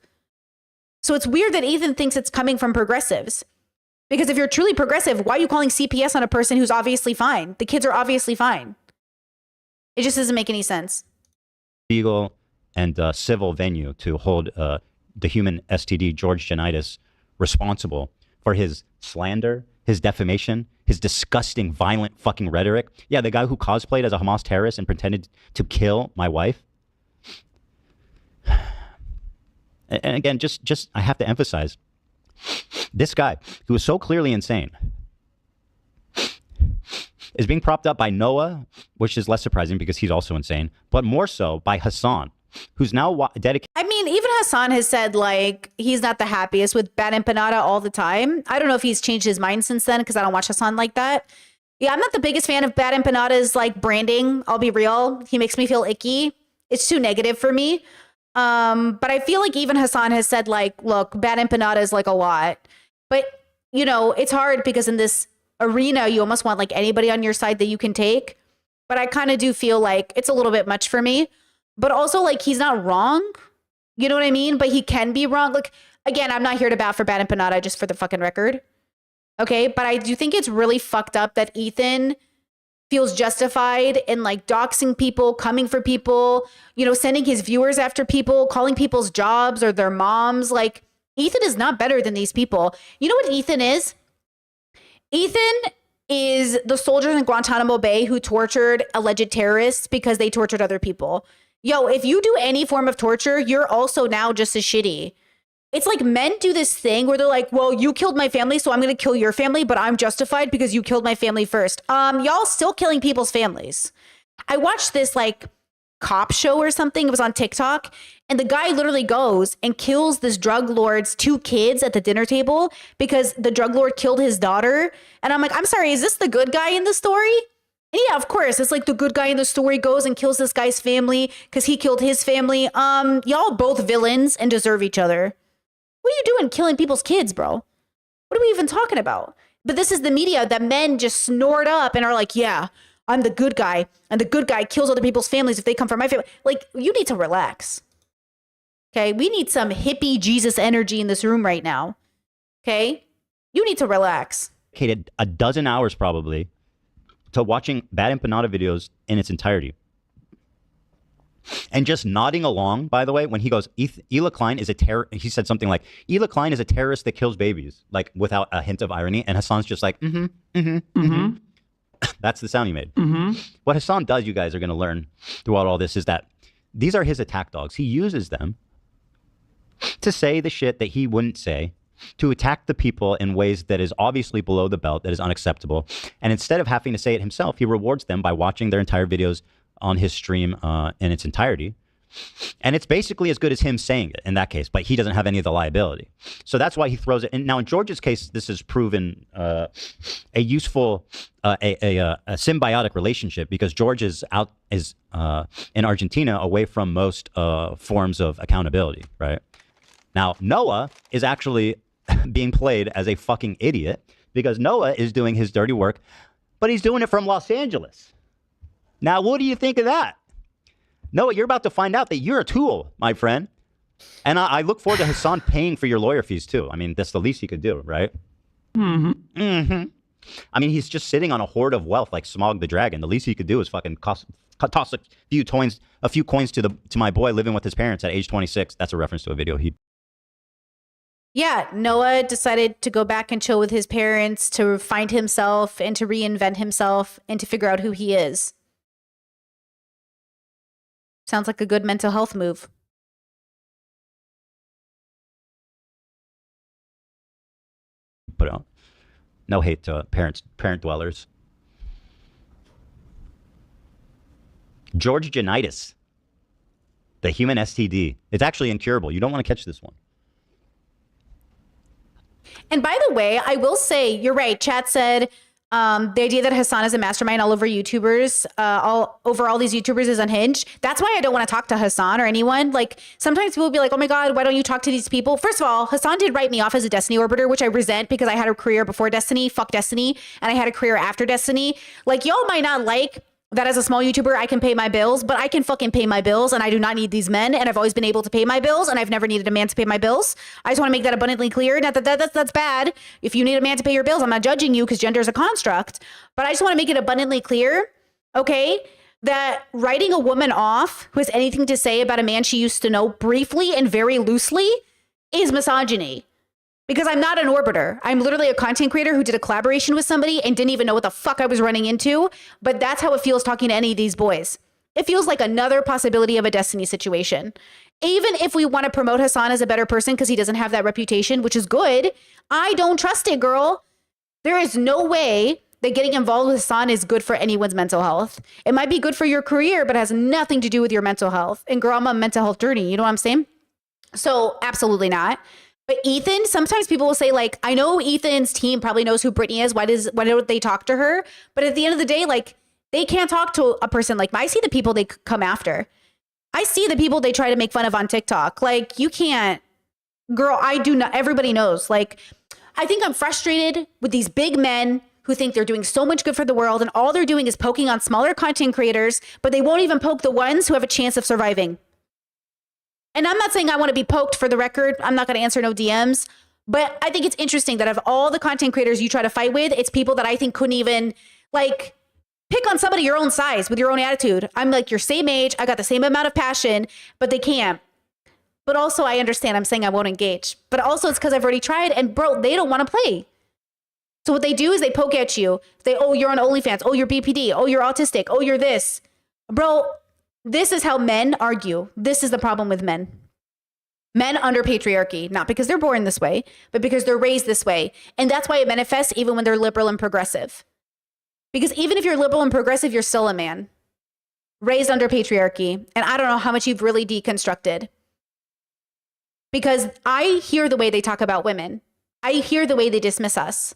So it's weird that Ethan thinks it's coming from progressives. Because if you're truly progressive, why are you calling CPS on a person who's obviously fine? The kids are obviously fine. It just doesn't make any sense. Legal and civil venue to hold the human STD, George Giannitis, responsible for his slander, his defamation, his disgusting, violent fucking rhetoric. Yeah, the guy who cosplayed as a Hamas terrorist and pretended to kill my wife. And again, just I have to emphasize, this guy, who is so clearly insane, is being propped up by Noah, which is less surprising because he's also insane, but more so by Hassan, who's now dedicated. I mean, even Hassan has said, like, he's not the happiest with Bad Empanada all the time. I don't know if he's changed his mind since then because I don't watch Hassan like that. Yeah, I'm not the biggest fan of Bad Empanada's, like, branding. I'll be real. He makes me feel icky. It's too negative for me. But I feel like even Hassan has said, like, look, Bad Empanada is, like, a lot. But, you know, it's hard because in this arena, you almost want, like, anybody on your side that you can take. But I kind of do feel like it's a little bit much for me. But also, like, he's not wrong. You know what I mean? But he can be wrong. Like, again, I'm not here to bat for Bad Empanada, just for the fucking record. Okay? But I do think it's really fucked up that Ethan feels justified in, like, doxing people, coming for people, you know, sending his viewers after people, calling people's jobs or their moms. Like, Ethan is not better than these people. You know what Ethan is? Ethan is the soldiers in Guantanamo Bay who tortured alleged terrorists because they tortured other people. Yo, if you do any form of torture, you're also now just as shitty. It's like men do this thing where they're like, well, you killed my family, so I'm going to kill your family, but I'm justified because you killed my family first. Y'all still killing people's families. I watched this, like, cop show or something. It was on TikTok. And the guy literally goes and kills this drug lord's 2 kids at the dinner table because the drug lord killed his daughter. And I'm like, I'm sorry, is this the good guy in the story? And yeah, of course, it's like the good guy in the story goes and kills this guy's family because he killed his family. Y'all both villains and deserve each other. What are you doing killing people's kids, bro? What are we even talking about? But this is the media that men just snort up and are like, yeah, I'm the good guy. And the good guy kills other people's families if they come from my family. Like, you need to relax. Okay? We need some hippie Jesus energy in this room right now. Okay? You need to relax. Dedicated a dozen hours probably to watching Bad Empanada videos in its entirety. And just nodding along, by the way, when he goes, Hila Klein is a terror. He said something like, Hila Klein is a terrorist that kills babies, like without a hint of irony. And Hassan's just like, That's the sound he made. What Hassan does, you guys are going to learn throughout all this, is that these are his attack dogs. He uses them to say the shit that he wouldn't say, to attack the people in ways that is obviously below the belt, that is unacceptable. And instead of having to say it himself, he rewards them by watching their entire videos on his stream in its entirety. And it's basically as good as him saying it in that case, but he doesn't have any of the liability. So that's why he throws it in. Now, in George's case, this has proven a useful, a symbiotic relationship, because George is in Argentina, away from most forms of accountability, right? Now, Noah is actually being played as a fucking idiot because Noah is doing his dirty work, but he's doing it from Los Angeles. Now, what do you think of that? Noah, you're about to find out that you're a tool, my friend. And I look forward to Hassan paying for your lawyer fees, too. I mean, that's the least he could do, right? I mean, he's just sitting on a hoard of wealth like Smog the Dragon. The least he could do is fucking toss a few coins to my boy living with his parents at age 26. That's a reference to a video he... Yeah, Noah decided to go back and chill with his parents, to find himself and to reinvent himself and to figure out who he is. Sounds like a good mental health move. But no hate to parent dwellers. George Giannitis, the human STD. It's actually incurable. You don't want to catch this one. And by the way, I will say, you're right. Chat said, The idea that Hassan is a mastermind all over YouTubers, all these YouTubers is unhinged. That's why I don't want to talk to Hassan or anyone. Like sometimes people will be like, oh my God, why don't you talk to these people? First of all, Hassan did write me off as a Destiny orbiter, which I resent because I had a career before Destiny, fuck Destiny, and I had a career after Destiny. Like y'all might not like that as a small YouTuber, I can pay my bills, but I can fucking pay my bills and I do not need these men. And I've always been able to pay my bills and I've never needed a man to pay my bills. I just want to make that abundantly clear. Not that that's bad. If you need a man to pay your bills, I'm not judging you because gender is a construct, but I just want to make it abundantly clear, okay, that writing a woman off who has anything to say about a man she used to know briefly and very loosely is misogyny. Because I'm not an orbiter. I'm literally a content creator who did a collaboration with somebody and didn't even know what the fuck I was running into. But that's how it feels talking to any of these boys. It feels like another possibility of a Destiny situation. Even if we want to promote Hassan as a better person because he doesn't have that reputation, which is good, I don't trust it, girl. There is no way that getting involved with Hassan is good for anyone's mental health. It might be good for your career, but it has nothing to do with your mental health. And girl, I'm on a mental health journey. You know what I'm saying? So absolutely not. But Ethan, sometimes people will say, like, I know Ethan's team probably knows who Brittany is. Why don't they talk to her? But at the end of the day, like, they can't talk to a person like me. I see the people they come after. I see the people they try to make fun of on TikTok. Like, you can't, girl, I do not, everybody knows. Like, I think I'm frustrated with these big men who think they're doing so much good for the world and all they're doing is poking on smaller content creators, but they won't even poke the ones who have a chance of surviving. And I'm not saying I want to be poked, for the record. I'm not going to answer no DMs. But I think it's interesting that of all the content creators you try to fight with, it's people that I think couldn't even, like, pick on somebody your own size with your own attitude. I'm like, your same age. I got the same amount of passion, but they can't. But also, I understand. I'm saying I won't engage. But also, it's because I've already tried. And bro, they don't want to play. So what they do is they poke at you. Oh, you're on OnlyFans. Oh, you're BPD. Oh, you're autistic. Oh, you're this. Bro, this is how men argue. This is the problem with men. Men under patriarchy, not because they're born this way, but because they're raised this way. And that's why it manifests even when they're liberal and progressive. Because even if you're liberal and progressive, you're still a man raised under patriarchy. And I don't know how much you've really deconstructed. Because I hear the way they talk about women. I hear the way they dismiss us.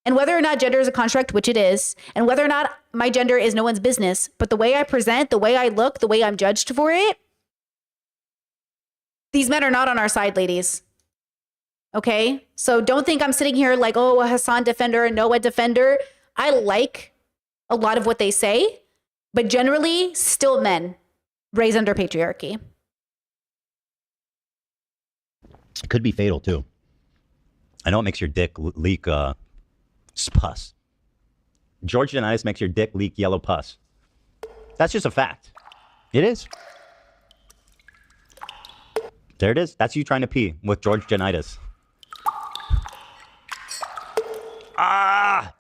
And whether or not gender is a construct, which it is, and whether or not my gender is no one's business, but the way I present, the way I look, the way I'm judged for it, these men are not on our side, ladies. Okay? So don't think I'm sitting here like, oh, a Hassan defender, a Noah defender. I like a lot of what they say, but generally still men raised under patriarchy. It could be fatal too. I know it makes your dick leak pus. George Janitis makes your dick leak yellow pus. That's just a fact. It is. There it is. That's you trying to pee with George Janitis. Ah!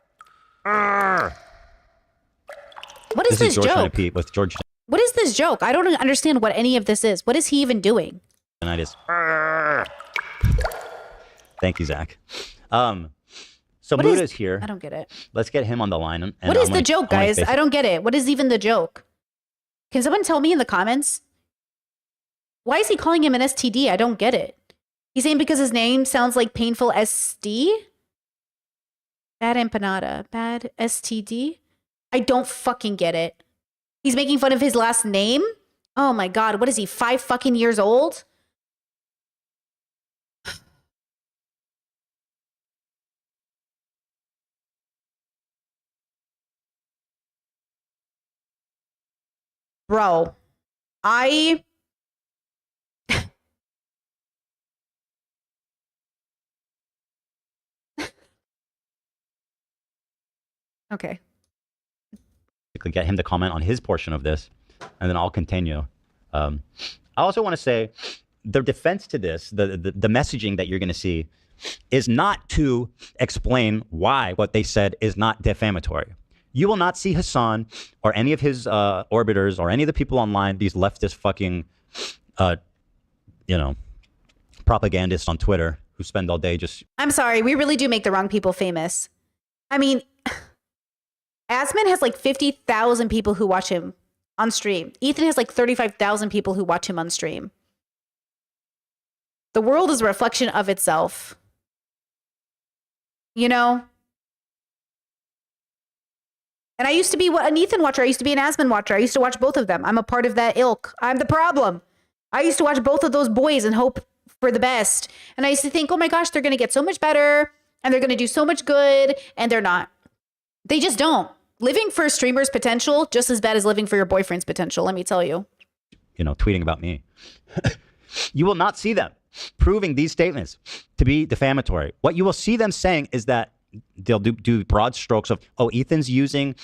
What is this George trying to joke? pee with George What is this joke? I don't understand what any of this is. What is he even doing? Janitis. Thank you, Zach. So What Buddha's here. I don't get it. Let's get him on the line. And What is the joke, guys? I don't get it. What is even the joke? Can someone tell me in the comments? Why is he calling him an STD? I don't get it. He's saying because his name sounds like painful SD? Bad empanada. Bad STD? I don't fucking get it. He's making fun of his last name? Oh my God. What is he, 5 fucking years old? Bro, okay. Get him to comment on his portion of this, and then I'll continue. I also want to say the defense to this, the messaging that you're going to see is not to explain why what they said is not defamatory. You will not see Hassan or any of his orbiters or any of the people online, these leftist fucking, propagandists on Twitter who spend all day just... I'm sorry. We really do make the wrong people famous. I mean, Asman has like 50,000 people who watch him on stream. Ethan has like 35,000 people who watch him on stream. The world is a reflection of itself. You know? And I used to be an Ethan watcher. I used to be an Asmon watcher. I used to watch both of them. I'm a part of that ilk. I'm the problem. I used to watch both of those boys and hope for the best. And I used to think, oh my gosh, they're going to get so much better and they're going to do so much good. And they're not. They just don't. Living for a streamer's potential just as bad as living for your boyfriend's potential, let me tell you. Tweeting about me. You will not see them proving these statements to be defamatory. What you will see them saying is that they'll do broad strokes of, oh, Ethan's using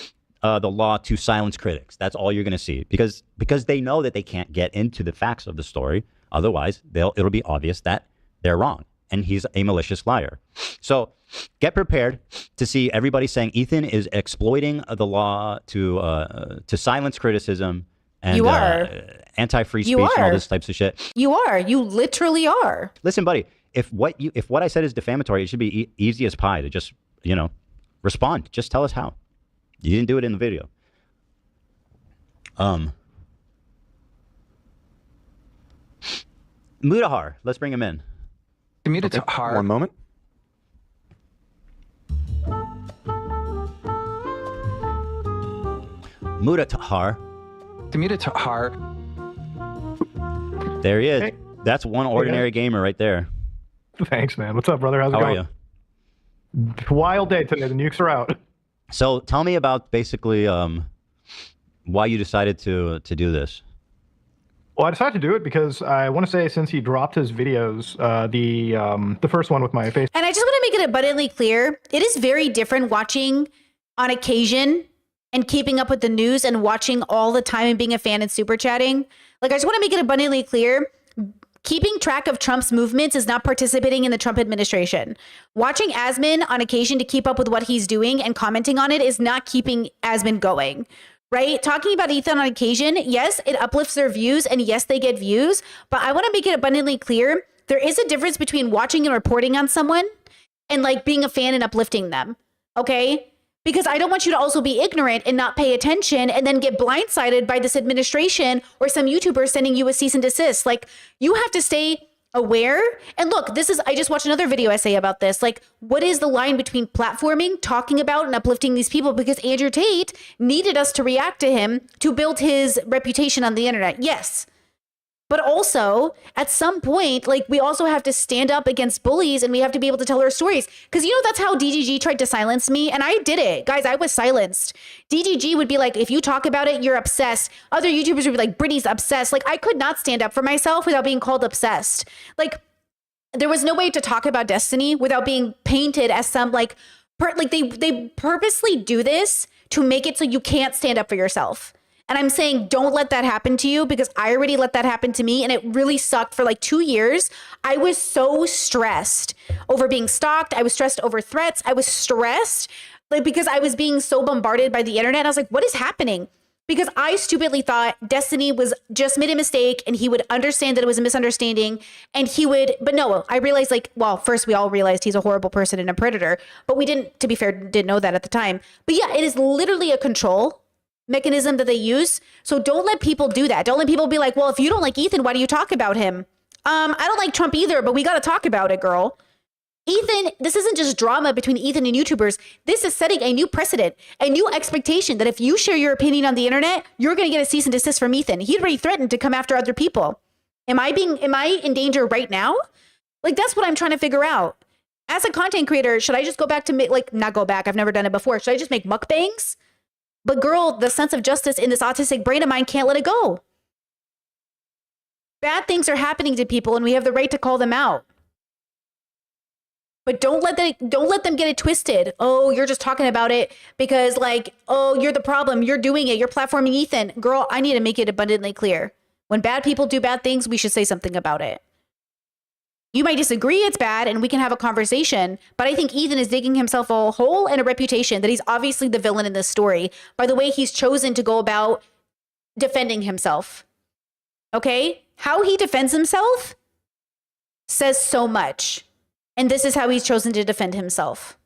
the law to silence critics. That's all you're going to see because they know that they can't get into the facts of the story. Otherwise, it'll be obvious that they're wrong and he's a malicious liar. So get prepared to see everybody saying Ethan is exploiting the law to silence criticism and you are. Anti-free speech and all this types of shit. You are. You literally are. Listen, buddy, if what I said is defamatory, it should be easy as pie to just, respond. Just tell us how. You didn't do it in the video. Mutahar, let's bring him in. Mutahar. One moment. Mutahar. Mutahar. There he is. Hey. That's one ordinary gamer right there. Thanks, man. What's up, brother? How's it going? How are you? Wild day today. The nukes are out. So tell me about basically why you decided to do this. Well, I decided to do it because I want to say since he dropped his videos, the first one with my face. And I just want to make it abundantly clear, it is very different watching on occasion and keeping up with the news and watching all the time and being a fan and super chatting. Like, I just want to make it abundantly clear, keeping track of Trump's movements is not participating in the Trump administration. Watching Asmon on occasion to keep up with what he's doing and commenting on it is not keeping Asmon going, right? Talking about Ethan on occasion, yes, it uplifts their views and yes, they get views, but I want to make it abundantly clear, there is a difference between watching and reporting on someone and like being a fan and uplifting them, okay? Because I don't want you to also be ignorant and not pay attention and then get blindsided by this administration or some YouTuber sending you a cease and desist. Like, you have to stay aware. And look, I just watched another video essay about this. Like, what is the line between platforming, talking about, and uplifting these people? Because Andrew Tate needed us to react to him to build his reputation on the internet. Yes. But also, at some point, like, we also have to stand up against bullies and we have to be able to tell our stories. Because, that's how DGG tried to silence me. And I did it. Guys, I was silenced. DGG would be like, if you talk about it, you're obsessed. Other YouTubers would be like, Brittany's obsessed. Like, I could not stand up for myself without being called obsessed. Like, there was no way to talk about Destiny without being painted as some, like, they purposely do this to make it so you can't stand up for yourself. And I'm saying, don't let that happen to you because I already let that happen to me. And it really sucked for like 2 years. I was so stressed over being stalked. I was stressed over threats. I was stressed because I was being so bombarded by the internet. I was like, what is happening? Because I stupidly thought Destiny was just made a mistake and he would understand that it was a misunderstanding and but no, I realized first we all realized he's a horrible person and a predator, but we didn't know that at the time. But yeah, it is literally a control mechanism that they use. So don't let people do that. Don't let people be like, well, if you don't like Ethan, why do you talk about him? I don't like Trump either, but we got to talk about it, girl. Ethan, this isn't just drama between Ethan and YouTubers. This is setting a new precedent, a new expectation that if you share your opinion on the internet, you're going to get a cease and desist from Ethan. He'd already threatened to come after other people. Am I in danger right now? Like, that's what I'm trying to figure out. As a content creator, should I just go back to not go back? I've never done it before. Should I just make mukbangs? But girl, the sense of justice in this autistic brain of mine can't let it go. Bad things are happening to people and we have the right to call them out. But don't let them get it twisted. Oh, you're just talking about it because you're the problem. You're doing it. You're platforming Ethan. Girl, I need to make it abundantly clear. When bad people do bad things, we should say something about it. You might disagree it's bad and we can have a conversation, but I think Ethan is digging himself a hole and a reputation that he's obviously the villain in this story by the way he's chosen to go about defending himself. Okay? How he defends himself says so much. And this is how he's chosen to defend himself.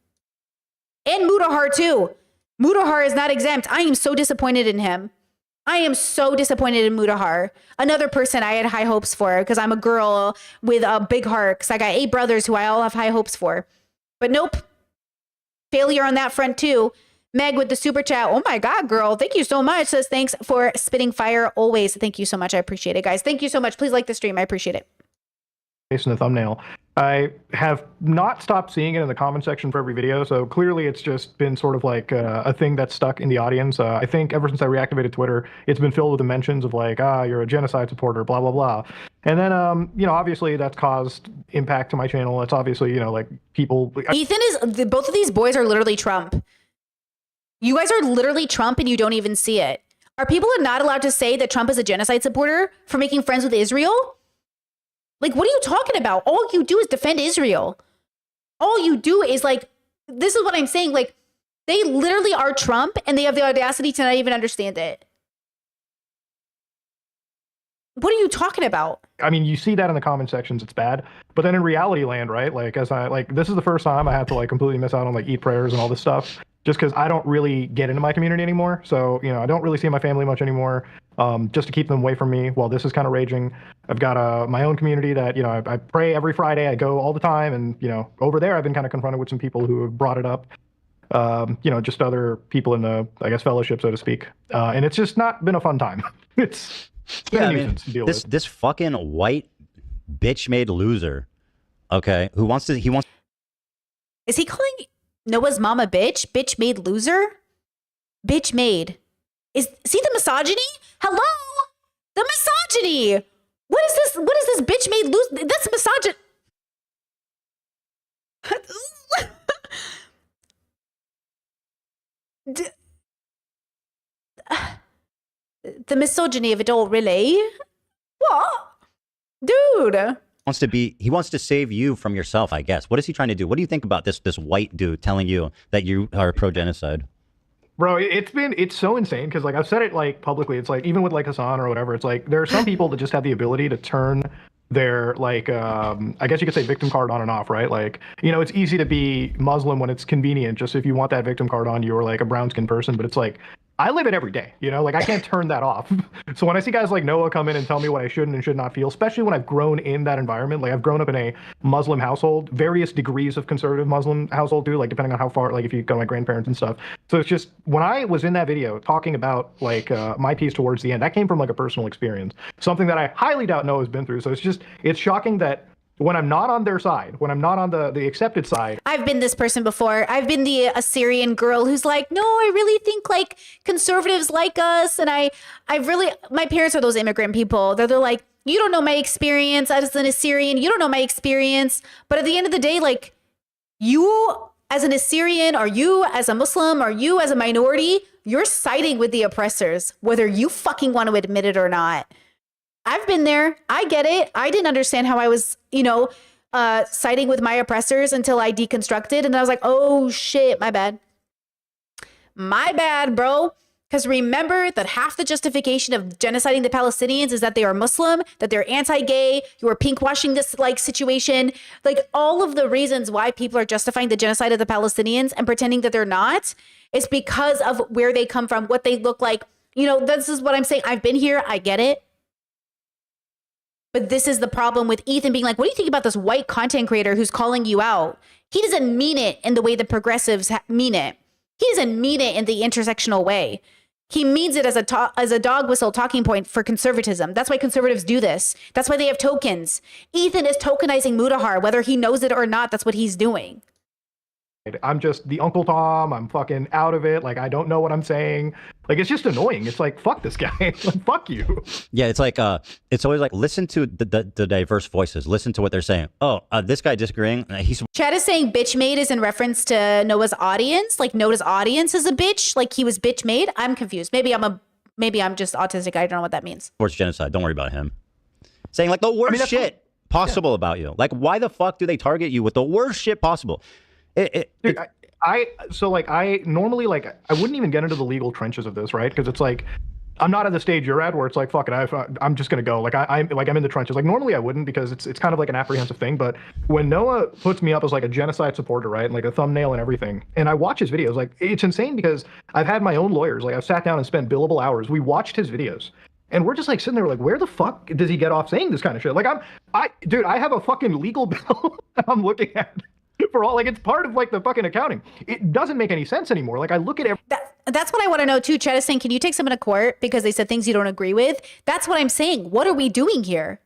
And Mutahar too. Mutahar is not exempt. I am so disappointed in him. I am so disappointed in Mutahar. Another person I had high hopes for because I'm a girl with a big heart because I got 8 brothers who I all have high hopes for. But nope. Failure on that front too. Meg with the super chat. Oh my God, girl. Thank you so much. Says thanks for spitting fire always. Thank you so much. I appreciate it, guys. Thank you so much. Please like the stream. I appreciate it. In the thumbnail. I have not stopped seeing it in the comment section for every video, so clearly it's just been sort of like a thing that's stuck in the audience. I think ever since I reactivated Twitter, it's been filled with the mentions of like, you're a genocide supporter, blah, blah, blah. And then, obviously that's caused impact to my channel. It's obviously, like people... Ethan is... Both of these boys are literally Trump. You guys are literally Trump and you don't even see it. Are people not allowed to say that Trump is a genocide supporter for making friends with Israel? Like, what are you talking about? All you do is defend Israel. All you do is like, this is what I'm saying. Like, they literally are Trump and they have the audacity to not even understand it. What are you talking about? I mean, you see that in the comment sections, it's bad. But then in reality land, right? Like, this is the first time I had to like completely miss out on like eat prayers and all this stuff, just because I don't really get into my community anymore. So, I don't really see my family much anymore, just to keep them away from me while this is kind of raging. I've got my own community that, I pray every Friday. I go all the time. And, over there, I've been kind of confronted with some people who have brought it up, just other people in the, I guess, fellowship, so to speak. And it's just not been a fun time. It's I mean, this fucking white bitch-made loser, okay, Is he calling Noah's mom a bitch? Bitch made loser? Bitch made. See the misogyny? Hello? The misogyny! What is this? What is this bitch made loser? That's misogyny. The misogyny of it all, really? What? Dude. He wants to save you from yourself, I guess. What is he trying to do? What do you think about this white dude telling you that you are pro-genocide? Bro, it's so insane because like I've said it like publicly. It's like even with like Hassan or whatever, it's like there are some people that just have the ability to turn their like I guess you could say victim card on and off, right? Like, it's easy to be Muslim when it's convenient, just if you want that victim card on, you're like a brown skinned person, but it's like I live it every day, like I can't turn that off. So when I see guys like Noah come in and tell me what I should and should not feel, especially when I've grown in that environment, like I've grown up in a Muslim household, various degrees of conservative Muslim household too, like depending on how far, like if you go to my grandparents and stuff. So it's just, when I was in that video talking about like my piece towards the end, that came from like a personal experience, something that I highly doubt Noah's been through. So it's shocking that when I'm not on their side, when I'm not on the accepted side. I've been this person before. I've been the Assyrian girl who's like, no, I really think like conservatives like us. And my parents are those immigrant people. They're like, you don't know my experience as an Assyrian. You don't know my experience. But at the end of the day, like you as an Assyrian or you as a Muslim or you as a minority, you're siding with the oppressors, whether you fucking want to admit it or not. I've been there. I get it. I didn't understand how I was, siding with my oppressors until I deconstructed. And I was like, oh shit, my bad. My bad, bro. Because remember that half the justification of genociding the Palestinians is that they are Muslim, that they're anti-gay, you are pinkwashing this like situation. Like all of the reasons why people are justifying the genocide of the Palestinians and pretending that they're not, is because of where they come from, what they look like. This is what I'm saying. I've been here. I get it. But this is the problem with Ethan being like, what do you think about this white content creator who's calling you out? He doesn't mean it in the way the progressives mean it. He doesn't mean it in the intersectional way. He means it as a dog whistle talking point for conservatism. That's why conservatives do this. That's why they have tokens. Ethan is tokenizing Mudahar, whether he knows it or not. That's what he's doing. I'm just the Uncle Tom. I'm fucking out of it. Like, I don't know what I'm saying. Like, it's just annoying. It's like, fuck this guy. Like, fuck you. Yeah, it's like, it's always like, listen to the diverse voices. Listen to what they're saying. Oh, this guy disagreeing. Chad is saying bitch made is in reference to Noah's audience. Like, Noah's audience is a bitch. Like, he was bitch made. I'm confused. Maybe I'm just autistic. I don't know what that means. Towards genocide. Don't worry about him. Saying like the worst shit possible about you. Like, why the fuck do they target you with the worst shit possible? Dude, I normally like I wouldn't even get into the legal trenches of this, right? Because it's like I'm not at the stage you're at where it's like fuck it, I'm just gonna go. Like I'm in the trenches. Like normally I wouldn't because it's kind of like an apprehensive thing. But when Noah puts me up as like a genocide supporter, right, and like a thumbnail and everything, and I watch his videos, like it's insane because I've had my own lawyers. Like I've sat down and spent billable hours. We watched his videos. And we're just like sitting there like, where the fuck does he get off saying this kind of shit? Like I have a fucking legal bill that I'm looking at. for all, like, it's part of like the fucking accounting. It doesn't make any sense anymore. Like, I look at That's what I want to know too. Chad is saying, can you take someone to court because they said things you don't agree with? That's what I'm saying. What are we doing here?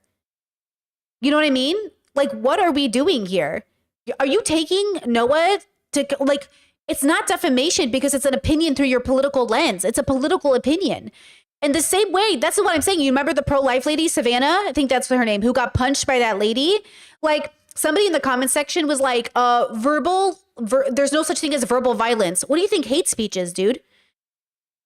You know what I mean? Like, what are we doing here? Are you taking Noah to, like, it's not defamation because it's an opinion through your political lens. It's a political opinion. And the same way, that's what I'm saying. You remember the pro-life lady, Savannah? I think that's her name, who got punched by that lady? Like, somebody in the comment section was like, there's no such thing as verbal violence. What do you think hate speech is, dude?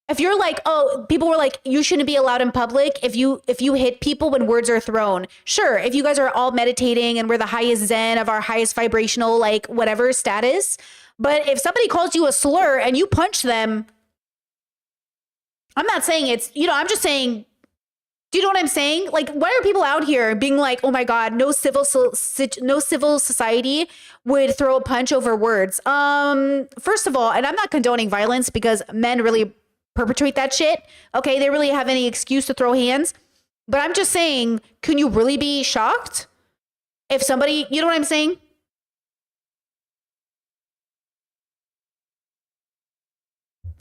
If you're like, oh, people were like, you shouldn't be allowed in public if you hit people when words are thrown. Sure, if you guys are all meditating and we're the highest zen of our highest vibrational, like, whatever status. But if somebody calls you a slur and you punch them, I'm not saying it's, I'm just saying, do you know what I'm saying? Like, why are people out here being like, oh my God, no civil society would throw a punch over words? First of all, and I'm not condoning violence because men really perpetrate that shit. Okay, they really have any excuse to throw hands. But I'm just saying, can you really be shocked if somebody, you know what I'm saying?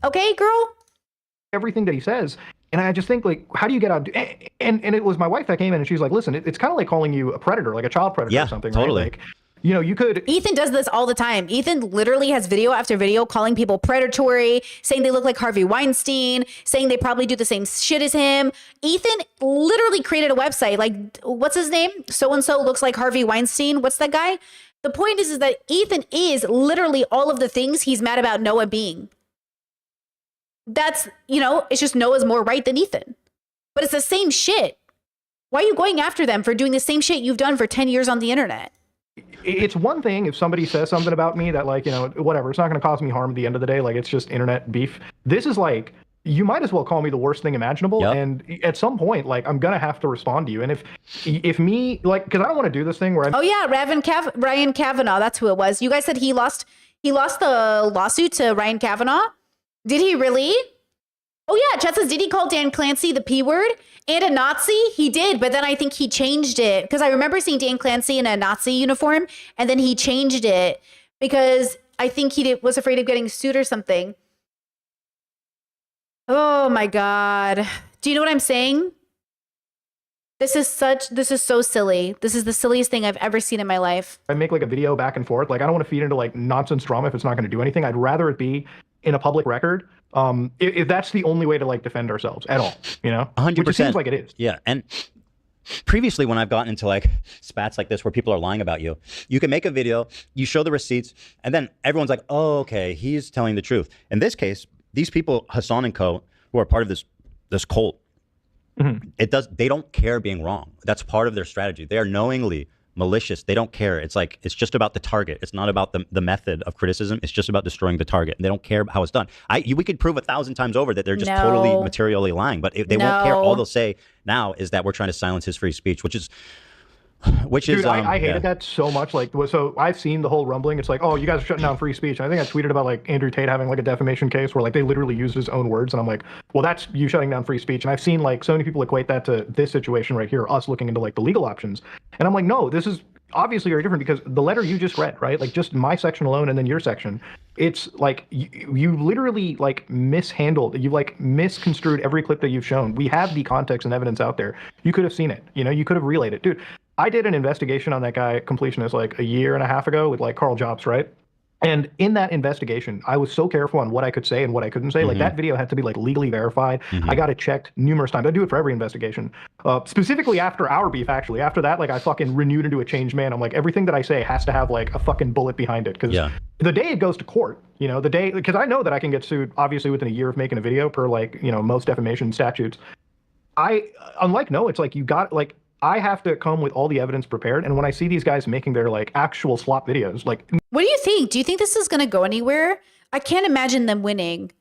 Okay, girl? everything that he says. And I just think, like, how do you get out? And it was my wife that came in and she's like, listen, it's kind of like calling you a predator, like a child predator or something. Totally. Right? Like, you could. Ethan does this all the time. Ethan literally has video after video calling people predatory, saying they look like Harvey Weinstein, saying they probably do the same shit as him. Ethan literally created a website. Like, what's his name? So-and-so looks like Harvey Weinstein. What's that guy? The point is that Ethan is literally all of the things he's mad about Noah being. That's, it's just Noah's more right than Ethan. But it's the same shit. Why are you going after them for doing the same shit you've done for 10 years on the internet? It's one thing if somebody says something about me that, like, whatever, it's not going to cause me harm at the end of the day. Like, it's just internet beef. This is like, you might as well call me the worst thing imaginable. Yep. And at some point, like, I'm going to have to respond to you. And if me, like, because I don't want to do this thing where I'm... Oh, yeah, Ryan Kavanaugh, that's who it was. You guys said he lost the lawsuit to Ryan Kavanaugh? Did he really? Oh, yeah, Chet says, did he call Dan Clancy the P word and a Nazi? He did, but then I think he changed it because I remember seeing Dan Clancy in a Nazi uniform and then he changed it because I think he was afraid of getting sued or something. Oh, my God. Do you know what I'm saying? This is so silly. This is the silliest thing I've ever seen in my life. I make like a video back and forth. Like, I don't want to feed into like nonsense drama if it's not going to do anything. I'd rather it be in a public record. If that's the only way to like defend ourselves at all, 100%. Which it seems like it is. Yeah. And previously when I've gotten into like spats like this where people are lying about you, you can make a video, you show the receipts, and then everyone's like, oh, okay, he's telling the truth. In this case, these people, Hassan and co, who are part of this cult, they don't care being wrong. That's part of their strategy. They are knowingly malicious. They don't care. It's like, it's just about the target. It's not about the method of criticism. It's just about destroying the target. And they don't care how it's done. We could prove 1,000 times over that they're just totally materially lying, but they won't care. All they'll say now is that we're trying to silence his free speech, which is Dude, I hated that so much. Like, so I've seen the whole rumbling. It's like, oh, you guys are shutting down free speech. And I think I tweeted about like Andrew Tate having like a defamation case where like they literally used his own words. And I'm like, well, that's you shutting down free speech. And I've seen like so many people equate that to this situation right here, us looking into like the legal options. And I'm like, no, this is obviously very different because the letter you just read, right? Like just my section alone and then your section, it's like you literally like mishandled, you like misconstrued every clip that you've shown. We have the context and evidence out there. You could have seen it, you could have relayed it. Dude, I did an investigation on that guy, Completionist, like a year and a half ago with like Carl Jobs, right? And in that investigation, I was so careful on what I could say and what I couldn't say. Like that video had to be like legally verified. I got it checked numerous times. I do it for every investigation. Specifically after our beef, actually. After that, like I fucking renewed into a changed man. I'm like, everything that I say has to have like a fucking bullet behind it. Because the day it goes to court, the day, because I know that I can get sued, obviously within a year of making a video per like, most defamation statutes. Unlike Noah, it's like you got like, I have to come with all the evidence prepared. And when I see these guys making their like actual slop videos, like... What do you think? Do you think this is going to go anywhere? I can't imagine them winning.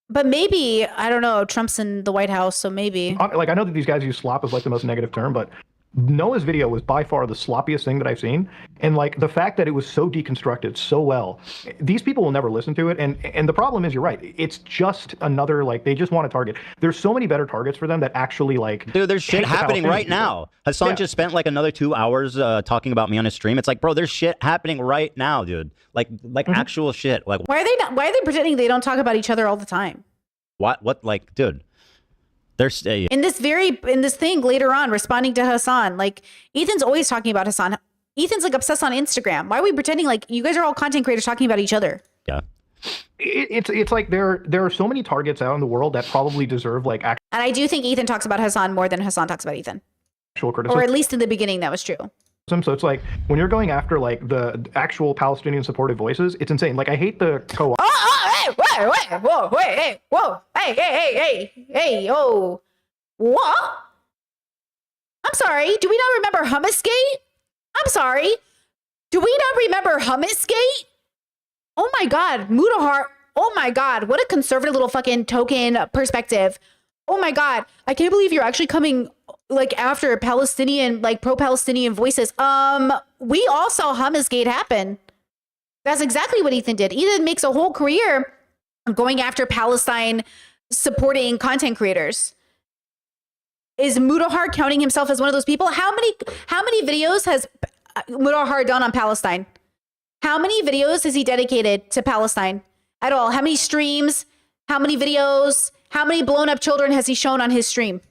But maybe, I don't know, Trump's in the White House, so maybe. Like, I know that these guys use slop as like the most negative term, but Noah's video was by far the sloppiest thing that I've seen, and like the fact that it was so deconstructed so well, these people will never listen to it. And the problem is, you're right, it's just another, like, they just want to target. There's so many better targets for them that actually, like, dude, there's shit hate the happening Palestinian right people. now. Hassan Yeah. just spent like another 2 hours talking about me on his stream. It's like, bro, there's shit happening right now, dude. Like actual shit. Like Why are they pretending they don't talk about each other all the time? what like, dude. There's In this thing later on, responding to Hassan, like Ethan's always talking about Hassan. Ethan's like obsessed on Instagram. Why are we pretending like you guys are all content creators talking about each other? yeah. It's like there are so many targets out in the world that probably deserve like And I do think Ethan talks about Hassan more than Hassan talks about Ethan. actual criticism. Or at least in the beginning, that was true. So it's like when you're going after like the actual Palestinian supportive voices, it's insane. Like I hate the co-op. Hey, wait, whoa, wait, hey, whoa, hey, yo, what? I'm sorry. Do we not remember Hummusgate? I'm sorry. Do we not remember Hummusgate? Oh my God, Mudahar. Oh my God, what a conservative little fucking token perspective. Oh my God, I can't believe you're actually coming like after Palestinian, like pro-Palestinian voices. We all saw Hummusgate happen. That's exactly what Ethan did. Ethan makes a whole career going after Palestine supporting content creators. Is Mudahar counting himself as one of those people? How many videos has Mudahar done on Palestine? How many videos has he dedicated to Palestine at all? How many streams? How many videos? How many blown up children has he shown on his stream?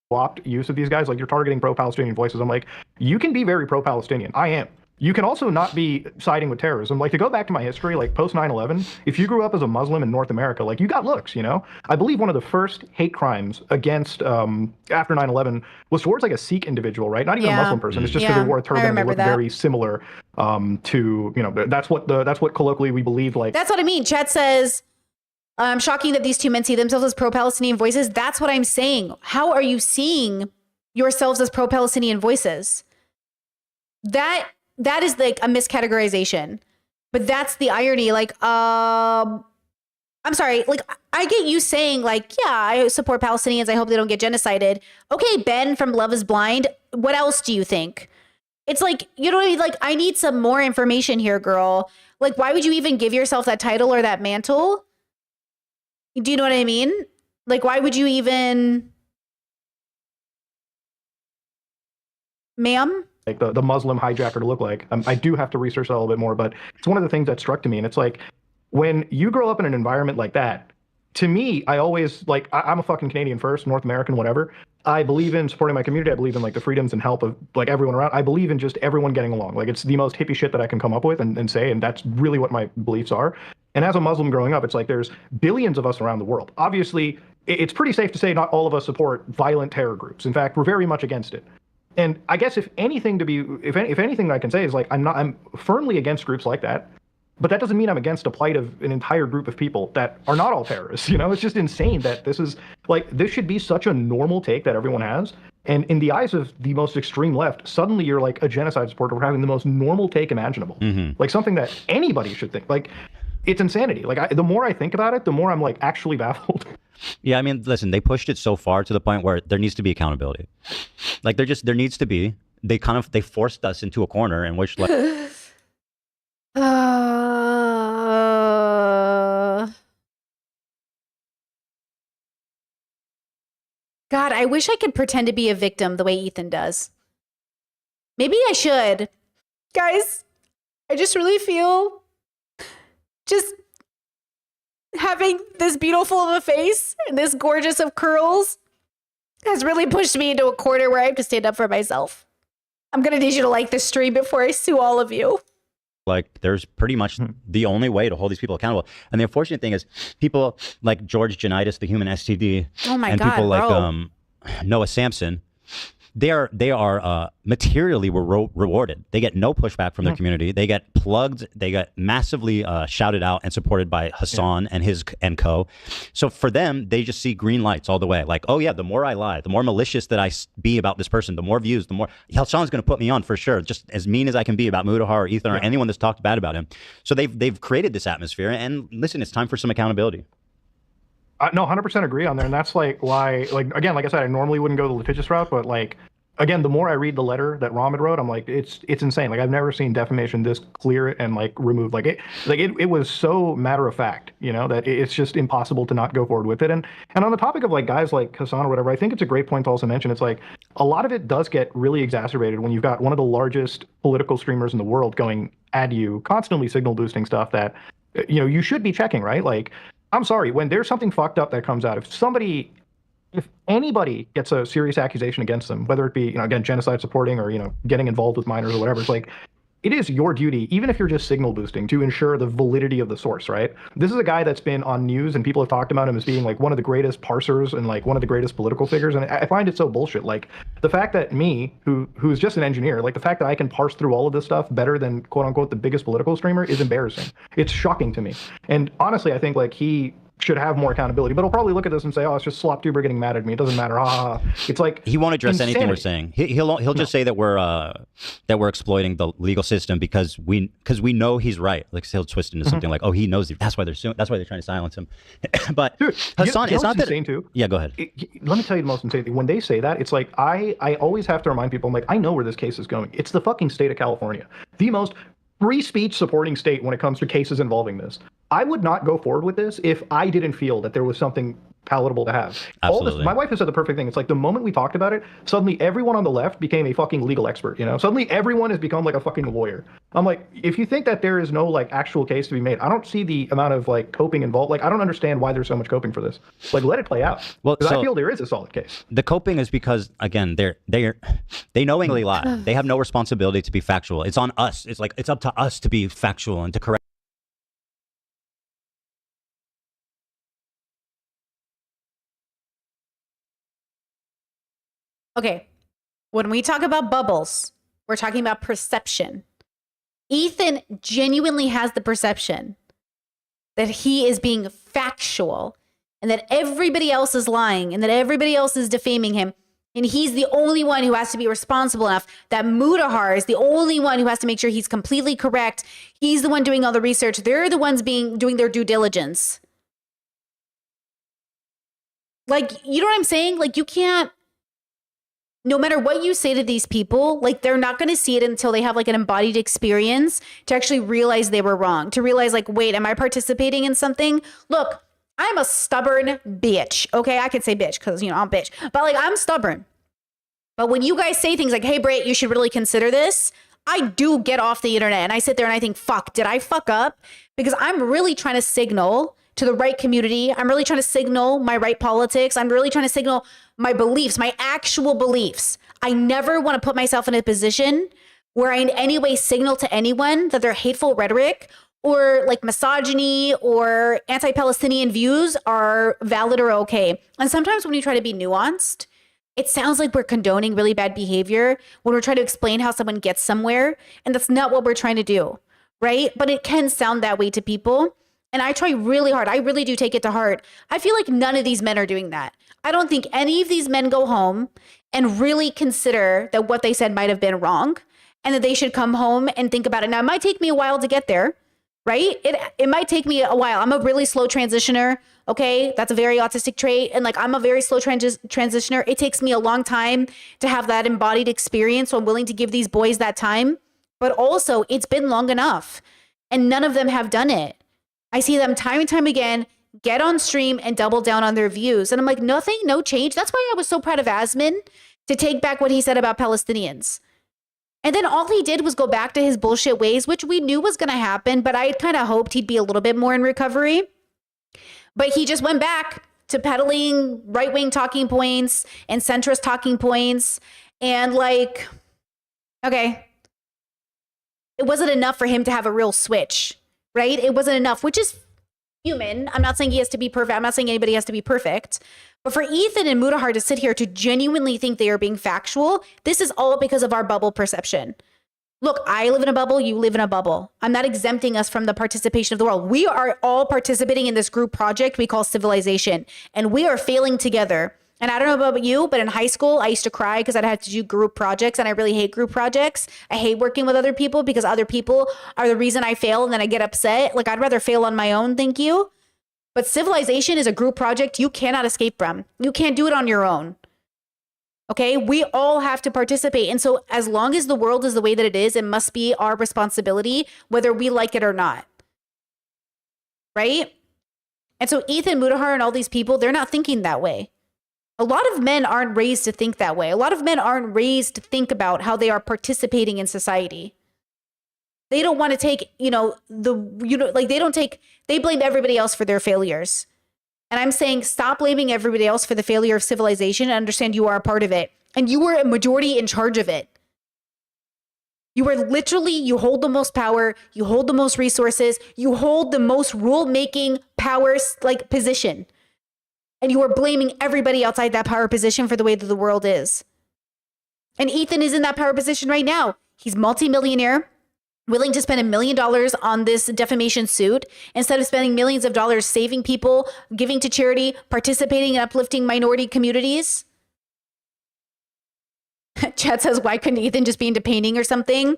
Co-opt use of these guys, like you're targeting pro-Palestinian voices. I'm like, you can be very pro-Palestinian. I am. You can also not be siding with terrorism. Like, to go back to my history, like post 9/11, if you grew up as a Muslim in North America, like you got looks, you know? I believe one of the first hate crimes against after 9/11 was towards like a Sikh individual, right? Not even a Muslim person. It's just because they wore a turban and they look very similar to, you know, that's what colloquially we believe. Like, that's what I mean. Chat says, shocking that these two men see themselves as pro-Palestinian voices. That's what I'm saying. How are you seeing yourselves as pro-Palestinian voices? That is like a miscategorization. But that's the irony. Like, I'm sorry. Like, I get you saying like, yeah, I support Palestinians. I hope they don't get genocided. Okay, Ben from Love is Blind. What else do you think? It's like, you know what I mean? Like, I need some more information here, girl. Like, why would you even give yourself that title or that mantle? Do you know what I mean? Like, why would you even... Ma'am? Like the Muslim hijacker to look like. I do have to research that a little bit more, but it's one of the things that struck to me. And it's like, when you grow up in an environment like that, to me, I always, like, I'm a fucking Canadian first, North American, whatever. I believe in supporting my community. I believe in like the freedoms and help of like everyone around. I believe in just everyone getting along. Like, it's the most hippie shit that I can come up with and say, and that's really what my beliefs are. And as a Muslim growing up, it's like there's billions of us around the world. Obviously, it's pretty safe to say not all of us support violent terror groups. In fact, we're very much against it. And I guess if anything I can say is like, I'm firmly against groups like that, but that doesn't mean I'm against the plight of an entire group of people that are not all terrorists. You know, it's just insane that this is like, this should be such a normal take that everyone has. And in the eyes of the most extreme left, suddenly you're like a genocide supporter for having the most normal take imaginable. Like something that anybody should think. Like, it's insanity. Like, the more I think about it, the more I'm like actually baffled. Yeah, I mean, listen, they pushed it so far to the point where there needs to be accountability. Like, there needs to be. They forced us into a corner in which, like, God, I wish I could pretend to be a victim the way Ethan does. Maybe I should. Guys, I just really feel just having this beautiful of a face and this gorgeous of curls has really pushed me into a corner where I have to stand up for myself. I'm going to need you to like this stream before I sue all of you. like, there's pretty much the only way to hold these people accountable. And the unfortunate thing is, people like George Janitis, the human STD, oh my and God, people like bro. Noah Sampson, they are materially rewarded. They get no pushback from their community. They get plugged. They get massively shouted out and supported by Hassan and co. So for them, they just see green lights all the way. Like, oh yeah, the more I lie, the more malicious that I be about this person, the more views, the more Hassan's going to put me on for sure. Just as mean as I can be about Mudahar or Ethan or anyone that's talked bad about him. So they've created this atmosphere. And listen, it's time for some accountability. No, 100% agree on there. And that's like why, like, again, like I said, I normally wouldn't go the litigious route, but like, again, the more I read the letter that Rahmed wrote, I'm like, it's insane. Like I've never seen defamation this clear and like removed. It was so matter of fact, that it's just impossible to not go forward with it. And on the topic of like guys like Hassan or whatever, I think it's a great point to also mention. It's like a lot of it does get really exacerbated when you've got one of the largest political streamers in the world going at you, constantly signal boosting stuff that you should be checking, right? Like, I'm sorry, when there's something fucked up that comes out, if anybody gets a serious accusation against them, whether it be, again, genocide supporting or, getting involved with minors or whatever, it's like, it is your duty, even if you're just signal boosting, to ensure the validity of the source, right? This is a guy that's been on news and people have talked about him as being like one of the greatest parsers and like one of the greatest political figures. And I find it so bullshit. Like the fact that me, who's just an engineer, like the fact that I can parse through all of this stuff better than quote unquote the biggest political streamer is embarrassing. It's shocking to me. And honestly, I think like he should have more accountability, but he'll probably look at this and say, "Oh, it's just Sloptuber getting mad at me. It doesn't matter." It's like he won't address insanity. anything we're saying. He'll just say that we're exploiting the legal system because we know he's right. Like he'll twist into something like, "Oh, he knows it. That's why they're suing. That's why they're trying to silence him." But dude, Hassan, it's not that insane too. Yeah, go ahead. Let me tell you the most insane thing. When they say that, it's like I always have to remind people. I'm like, I know where this case is going. It's the fucking state of California, the most free speech supporting state when it comes to cases involving this. I would not go forward with this if I didn't feel that there was something palatable to have. Absolutely. My wife has said the perfect thing. It's like the moment we talked about it, suddenly everyone on the left became a fucking legal expert, Suddenly everyone has become like a fucking lawyer. I'm like, if you think that there is no like actual case to be made, I don't see the amount of like coping involved. Like I don't understand why there's so much coping for this. Like let it play out. Well, because so I feel there is a solid case. The coping is because again, they knowingly lie. They have no responsibility to be factual. It's on us. It's like it's up to us to be factual and to correct. Okay, when we talk about bubbles, we're talking about perception. Ethan genuinely has the perception that he is being factual and that everybody else is lying and that everybody else is defaming him. And he's the only one who has to be responsible enough. That Mudahar is the only one who has to make sure he's completely correct. He's the one doing all the research. They're the ones doing their due diligence. Like, you know what I'm saying? Like, you can't, no matter what you say to these people, like they're not going to see it until they have like an embodied experience to actually realize they were wrong, to realize like, wait, am I participating in something? Look, I'm a stubborn bitch. Okay. I could say bitch because, I'm a bitch, but like I'm stubborn. But when you guys say things like, hey, Brait, you should really consider this, I do get off the internet and I sit there and I think, fuck, did I fuck up? Because I'm really trying to signal to the right community. I'm really trying to signal my right politics. I'm really trying to signal my beliefs, my actual beliefs. I never want to put myself in a position where I in any way signal to anyone that their hateful rhetoric or like misogyny or anti-Palestinian views are valid or okay. And sometimes when you try to be nuanced, it sounds like we're condoning really bad behavior when we're trying to explain how someone gets somewhere. And that's not what we're trying to do, right? But it can sound that way to people. And I try really hard. I really do take it to heart. I feel like none of these men are doing that. I don't think any of these men go home and really consider that what they said might have been wrong and that they should come home and think about it. Now, it might take me a while to get there, right? It might take me a while. I'm a really slow transitioner. Okay. That's a very autistic trait. And like, I'm a very slow transitioner. It takes me a long time to have that embodied experience. So I'm willing to give these boys that time, but also it's been long enough and none of them have done it. I see them time and time again get on stream and double down on their views. And I'm like, nothing, no change. That's why I was so proud of Asmin to take back what he said about Palestinians. And then all he did was go back to his bullshit ways, which we knew was going to happen, but I kind of hoped he'd be a little bit more in recovery. But he just went back to peddling right-wing talking points and centrist talking points. And like, okay, it wasn't enough for him to have a real switch. Right? It wasn't enough, which is human. I'm not saying he has to be perfect. I'm not saying anybody has to be perfect. But for Ethan and Mudahar to sit here to genuinely think they are being factual, this is all because of our bubble perception. Look, I live in a bubble. You live in a bubble. I'm not exempting us from the participation of the world. We are all participating in this group project we call civilization, and we are failing together. And I don't know about you, but in high school, I used to cry because I'd have to do group projects, and I really hate group projects. I hate working with other people because other people are the reason I fail, and then I get upset. Like, I'd rather fail on my own, thank you. But civilization is a group project you cannot escape from. You can't do it on your own. Okay, we all have to participate. And so as long as the world is the way that it is, it must be our responsibility, whether we like it or not. Right? And so Ethan Mudahar and all these people, they're not thinking that way. A lot of men aren't raised to think that way. A lot of men aren't raised to think about how they are participating in society. They don't want to take, they don't take, they blame everybody else for their failures. And I'm saying, stop blaming everybody else for the failure of civilization and understand you are a part of it. And you are a majority in charge of it. You are literally, you hold the most power, you hold the most resources, you hold the most rule-making powers, like, position. And you are blaming everybody outside that power position for the way that the world is. And Ethan is in that power position right now. He's multimillionaire, willing to spend $1 million on this defamation suit instead of spending millions of dollars saving people, giving to charity, participating in uplifting minority communities. Chad says, why couldn't Ethan just be into painting or something?